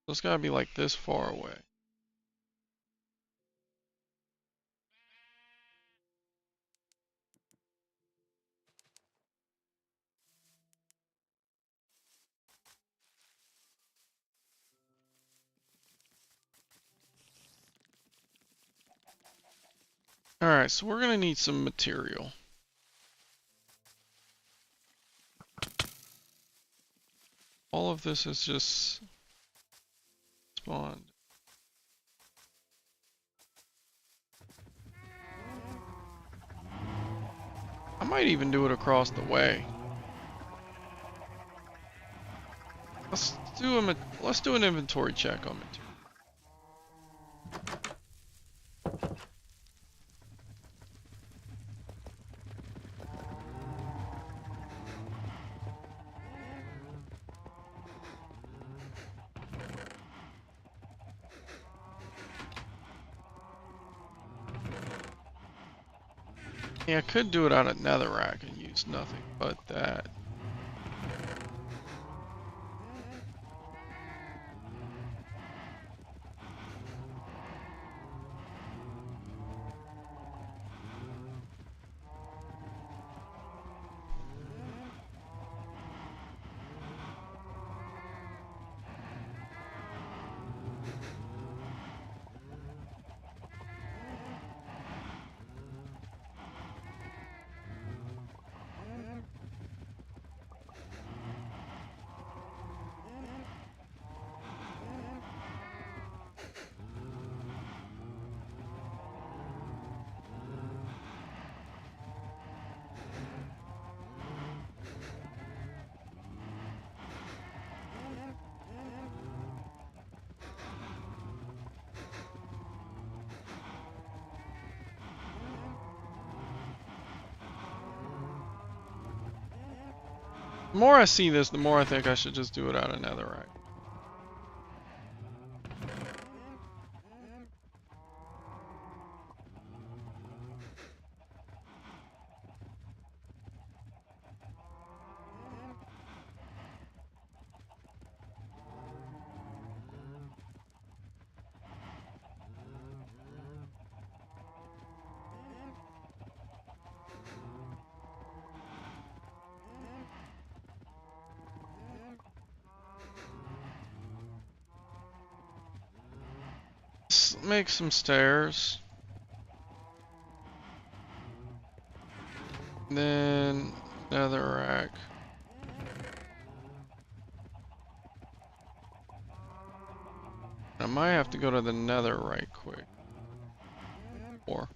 So it's gotta be like this far away. Alright, so we're gonna need some material. All of this is just spawned. I might even do it across the way. Let's do an inventory check on material. Yeah, I could do it out of netherrack and use nothing but that. The more I see this, the more I think I should just do it out of netherrack. Let's make some stairs. Then netherrack. I might have to go to the nether right quick. Or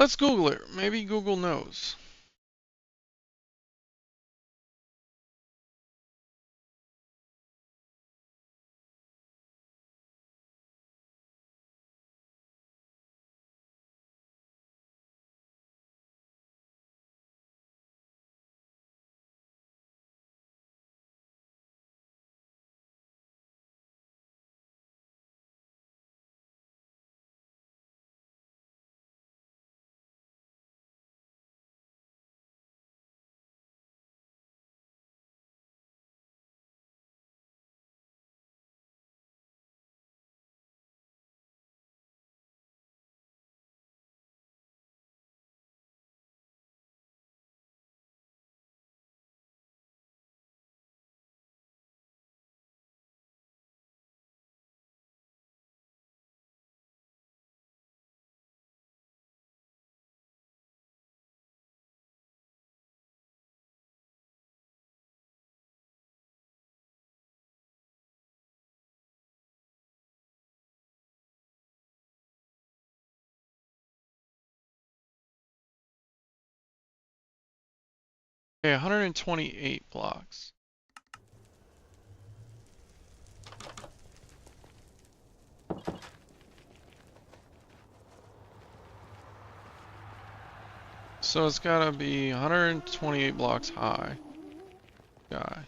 let's Google it. Maybe Google knows. Okay, 128 blocks. So it's gotta be 128 blocks high. Guy.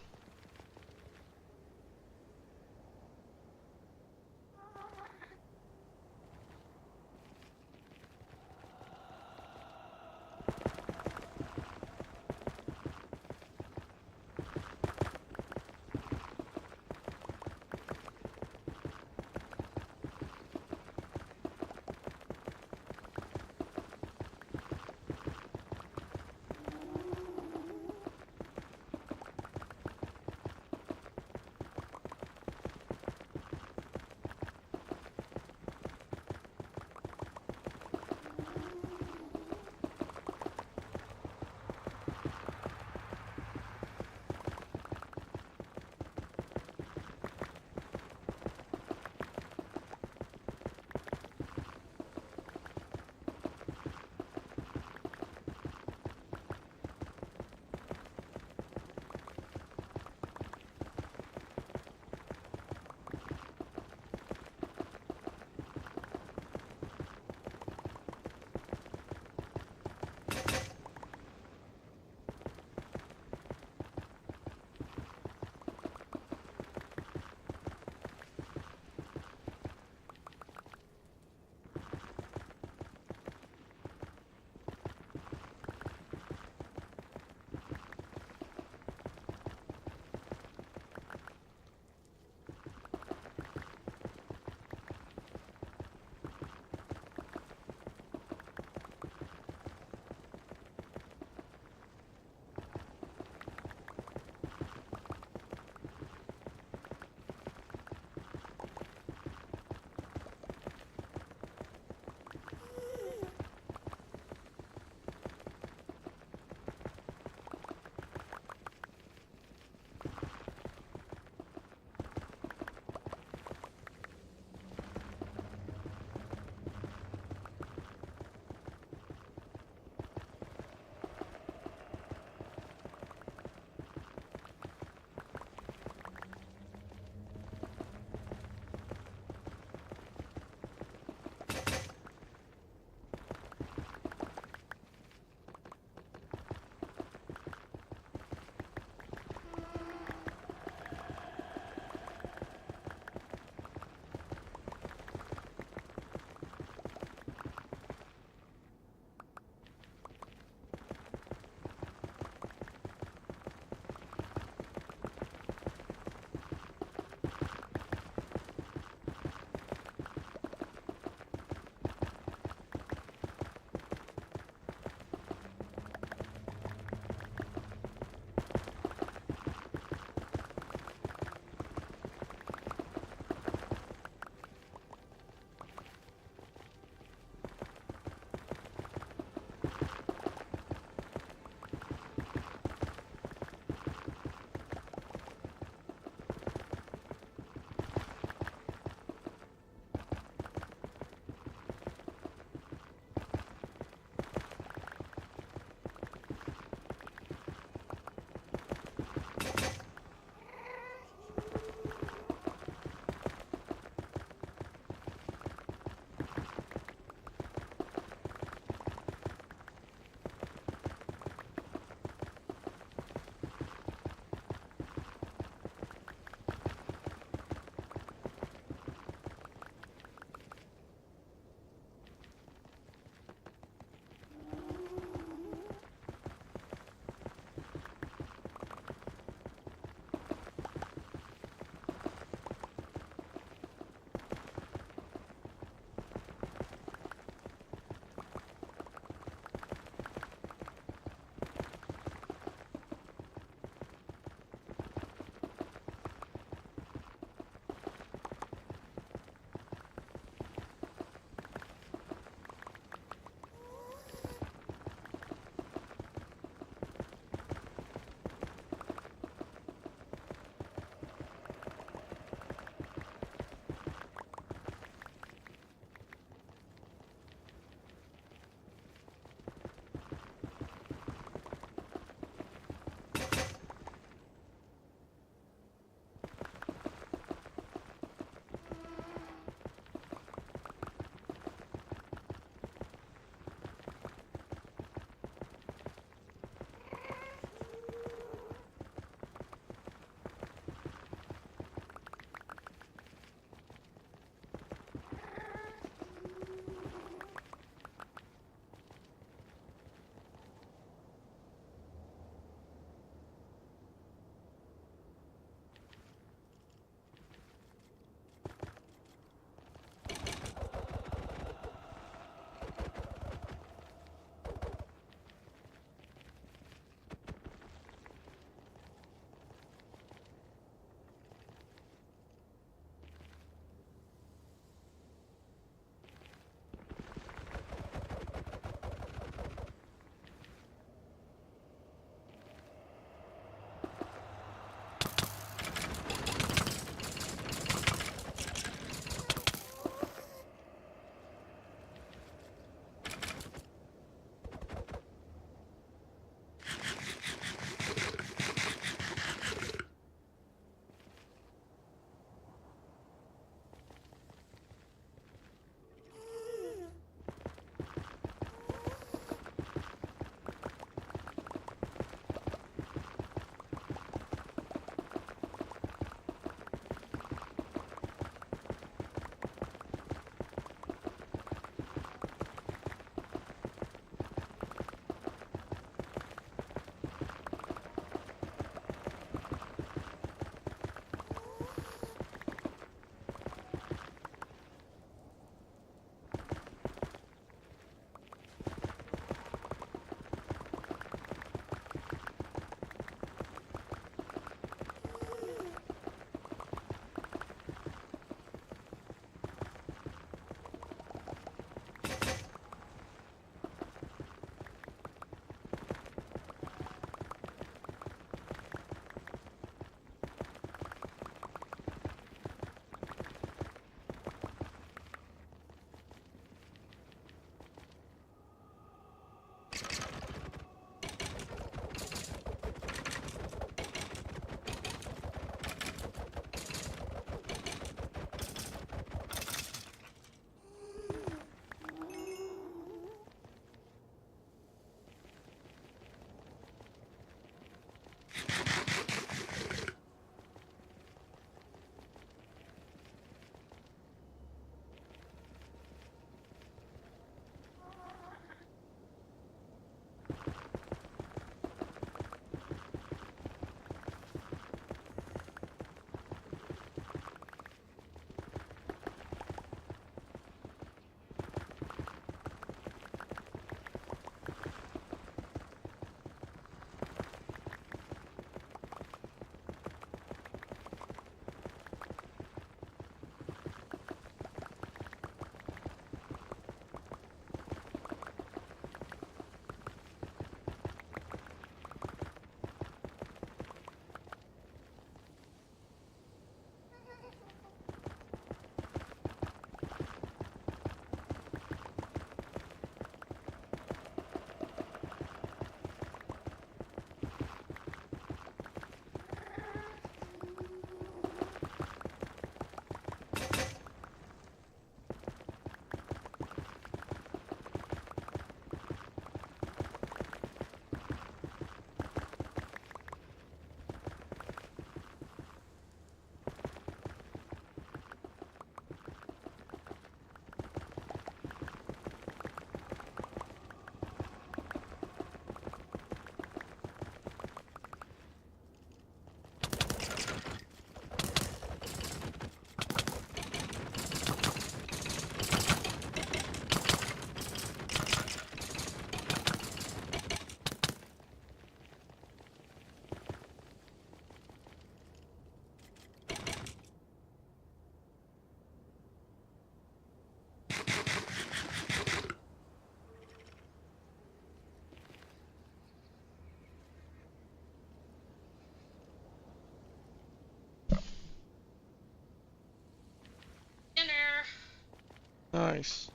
Nice.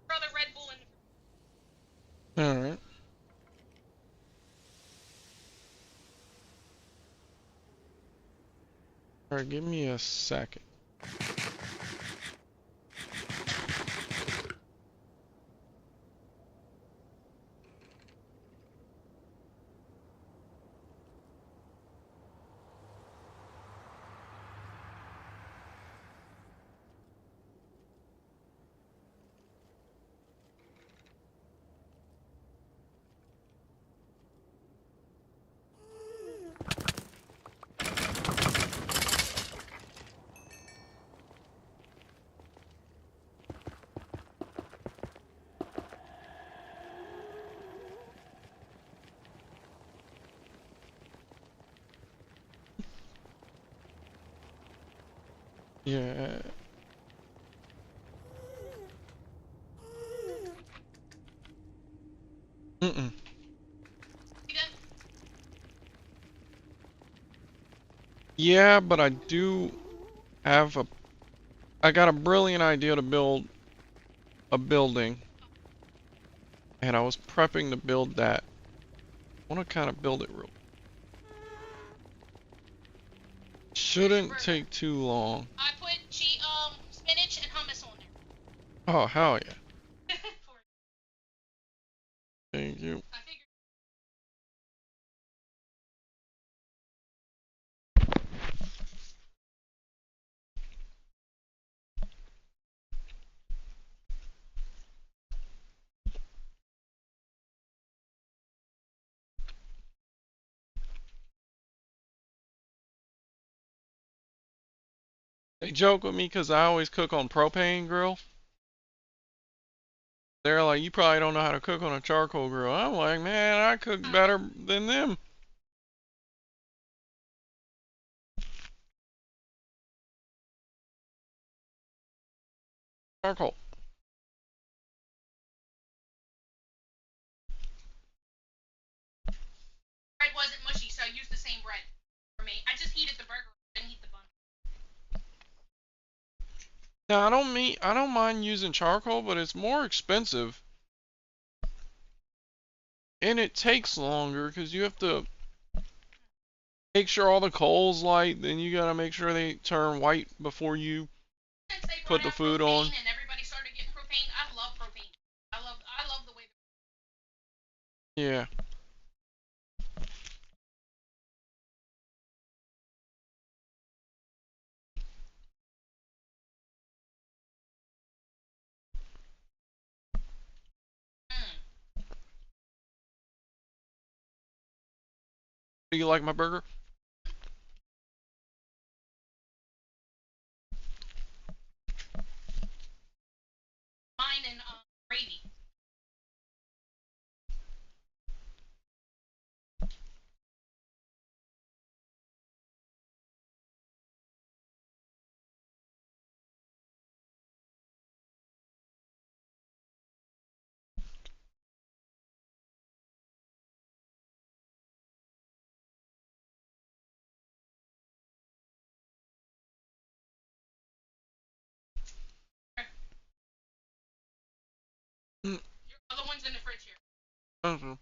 Brother Red Bull in Alright. Alright, give me a second. Yeah. Mm-mm. Yeah, but I do have I got a brilliant idea to build a building. And I was prepping to build that. I want to kind of build it real. Shouldn't take too long. I put spinach and hummus on there. Oh, hell yeah. Thank you. They joke with me because I always cook on propane grill. They're like, you probably don't know how to cook on a charcoal grill. I'm like, man, I cook better than them. Charcoal. Bread wasn't mushy, so I used the same bread for me. I just heated the burger, didn't heat the bun. Now, I don't mind using charcoal, but it's more expensive. And it takes longer because you have to make sure all the coal's light, then you gotta make sure they turn white before you put the food on. And everybody started getting propane. I love propane. I love the way. Yeah. Do you like my burger? Mine and gravy. Mm. Your other one's in the fridge here. Mm-hmm.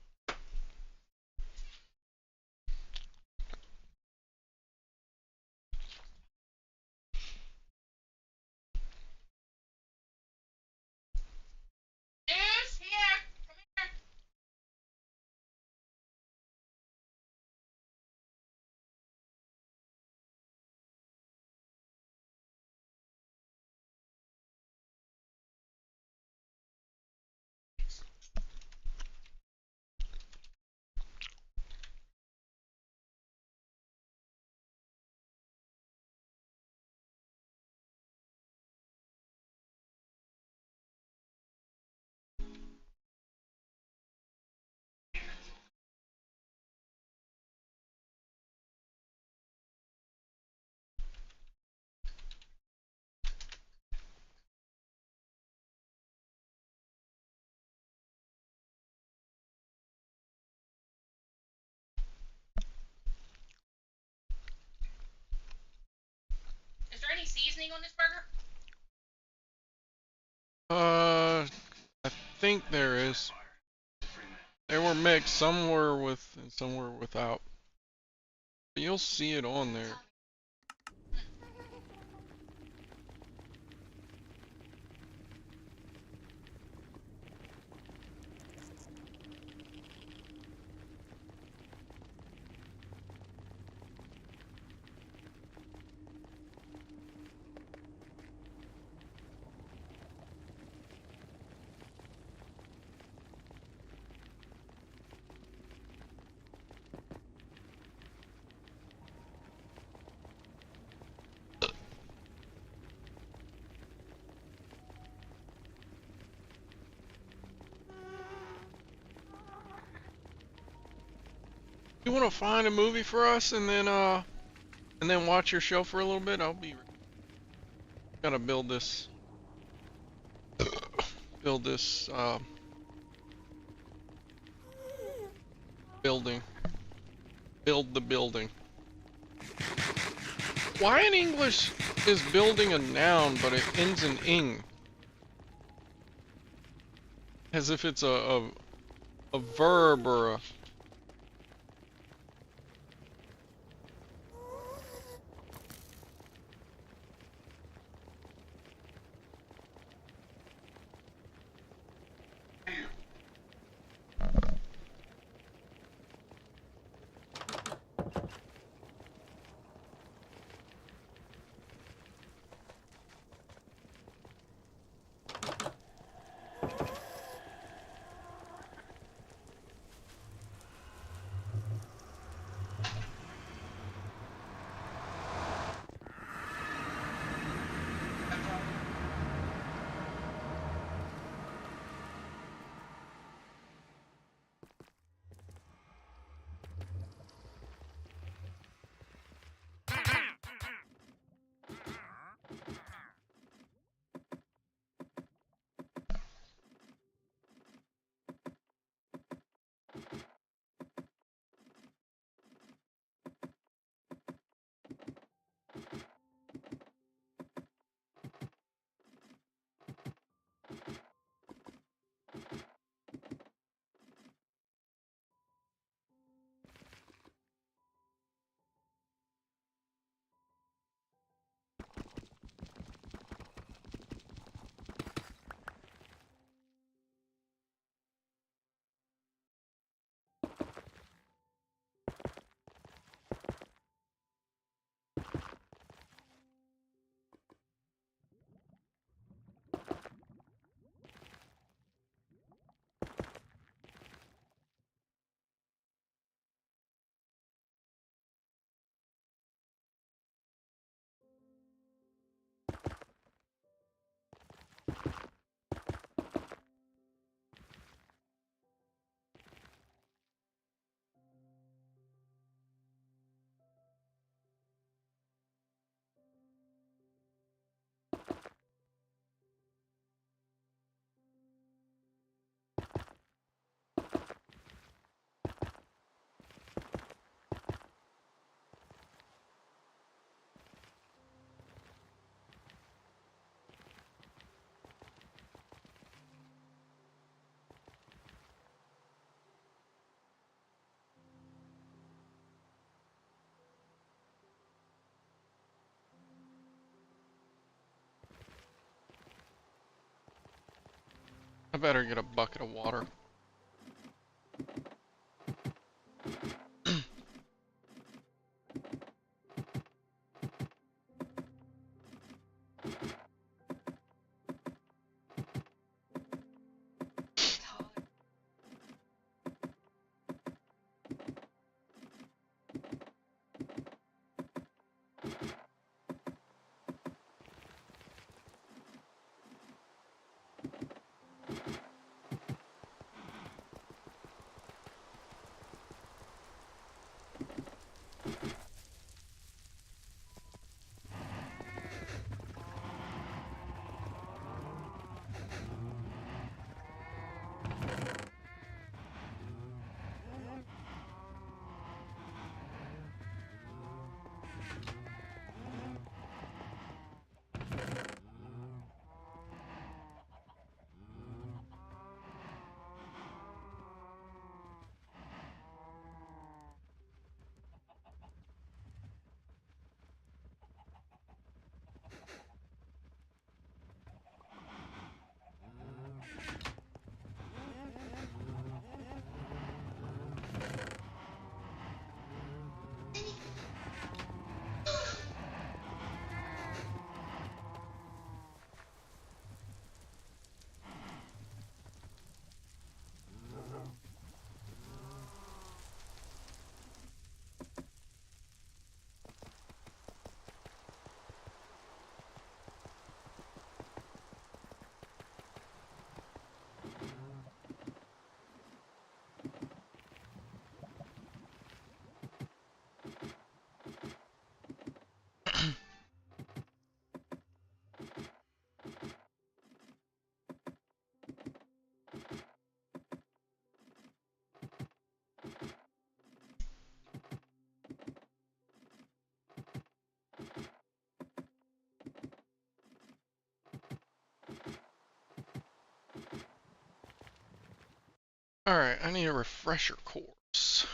Juice here. Come here. seasoning on this burger? I think there is. They were mixed. Some were with and some were without. But you'll see it on there. You want to find a movie for us and then watch your show for a little bit? I'll be gotta build this building. Build the building. Why in English is building a noun but it ends in ing? As if it's a verb or a... I better get a bucket of water. Alright, I need a refresher course.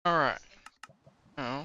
Alright. Now,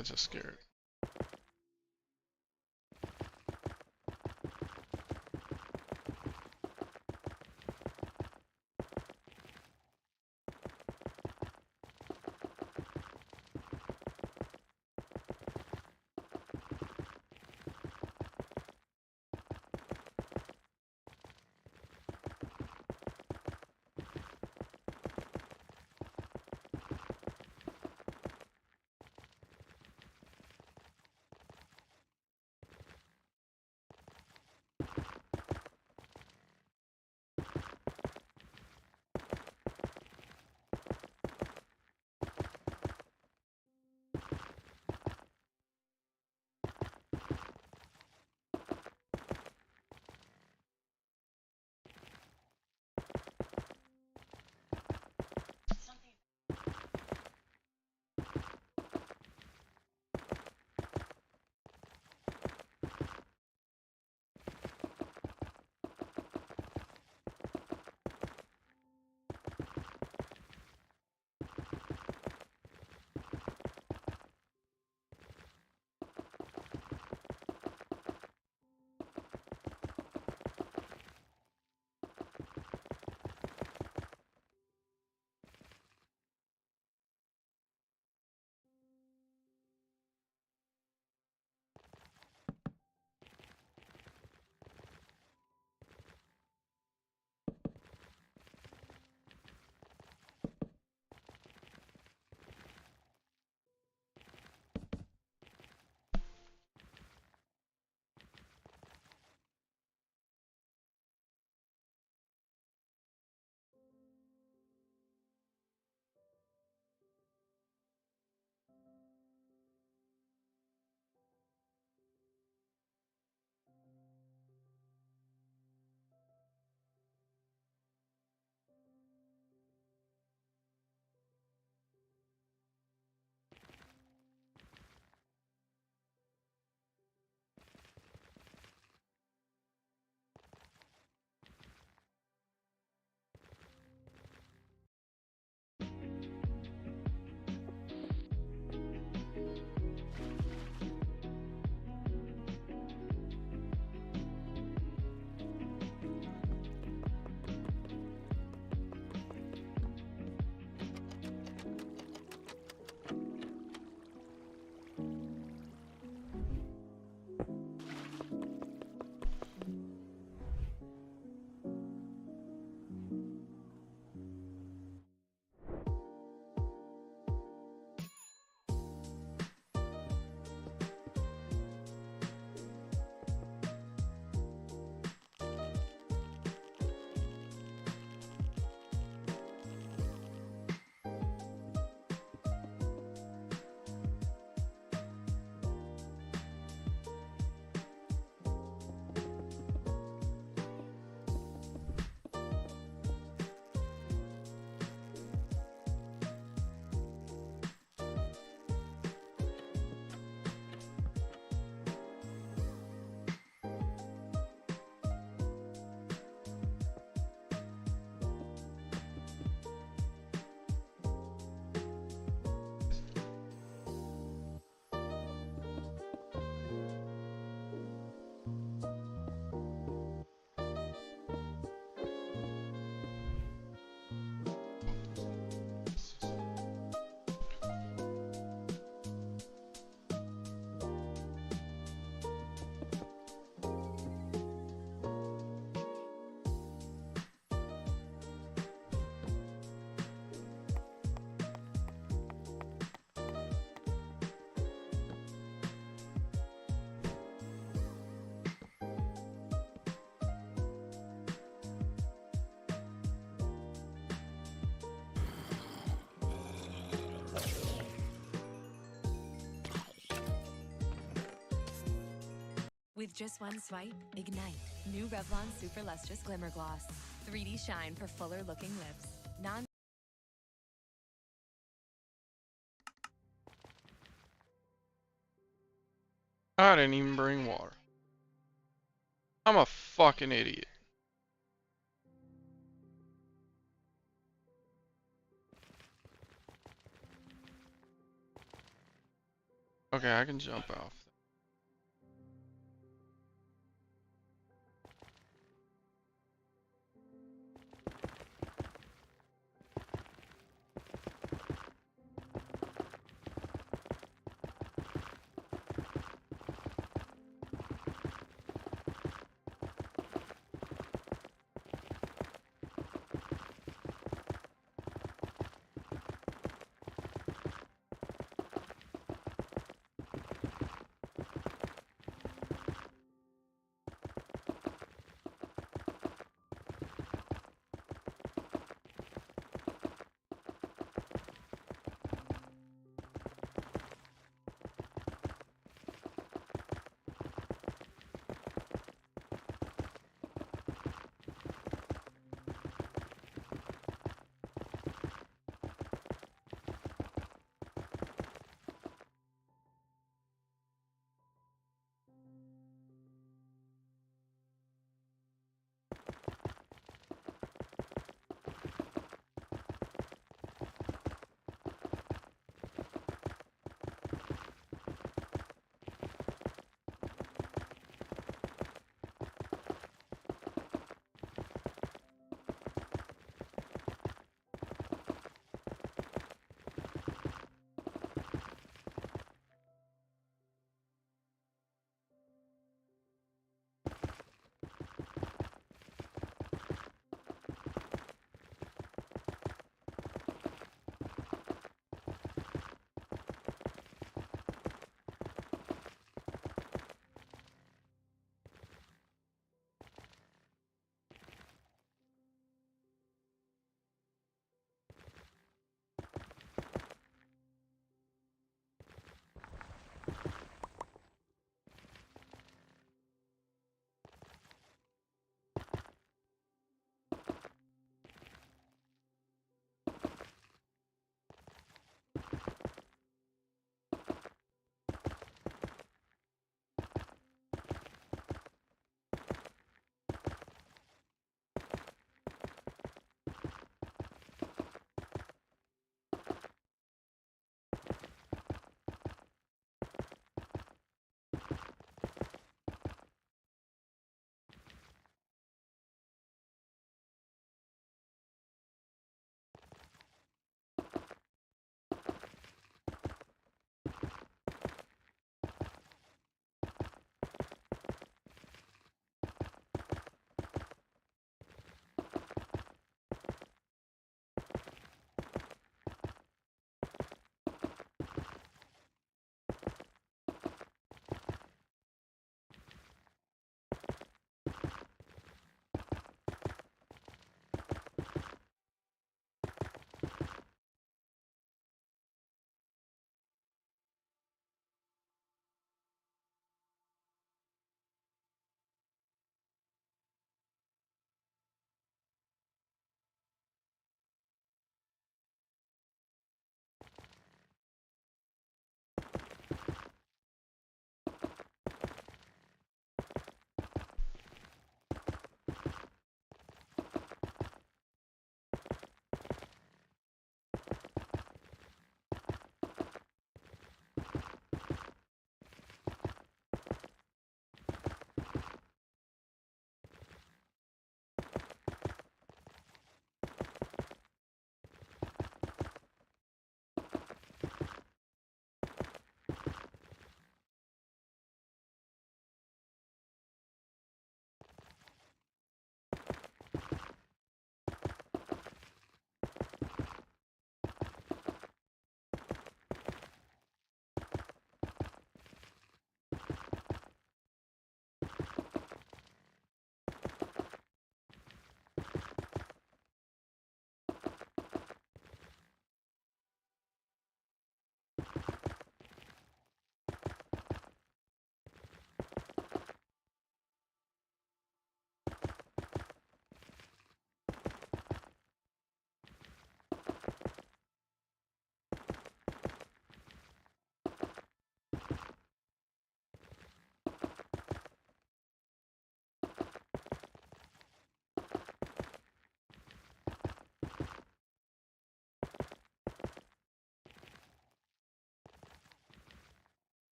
That just scared. With just one swipe, ignite. New Revlon Super Lustrous Glimmer Gloss. 3D shine for fuller looking lips. I didn't even bring water. I'm a fucking idiot. Okay, I can jump off.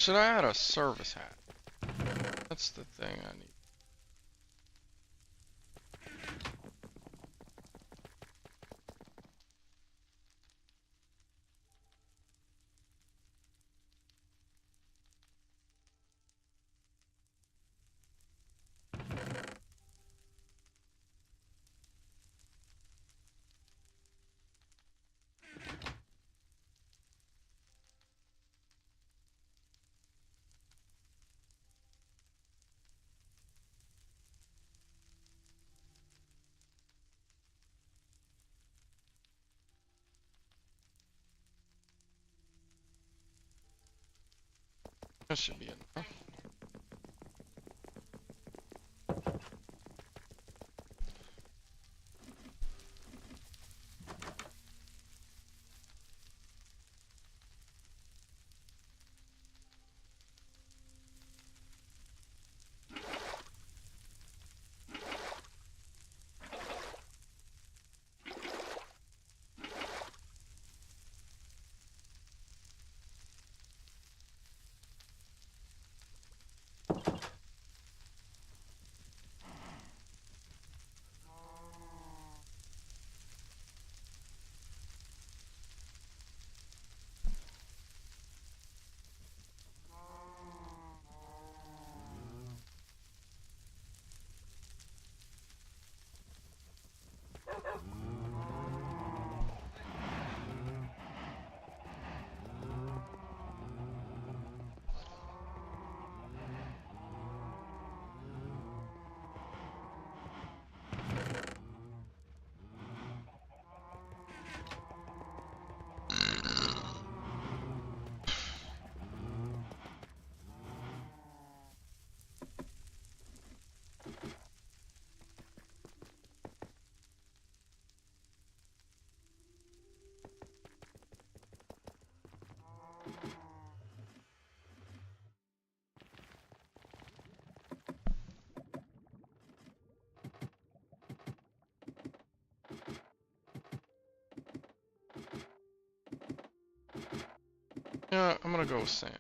Should I add a service hat? That's the thing I need. That should be enough. Yeah, I'm gonna go with sand.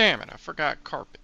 Damn it, I forgot carpet.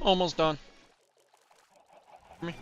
Almost done. Me.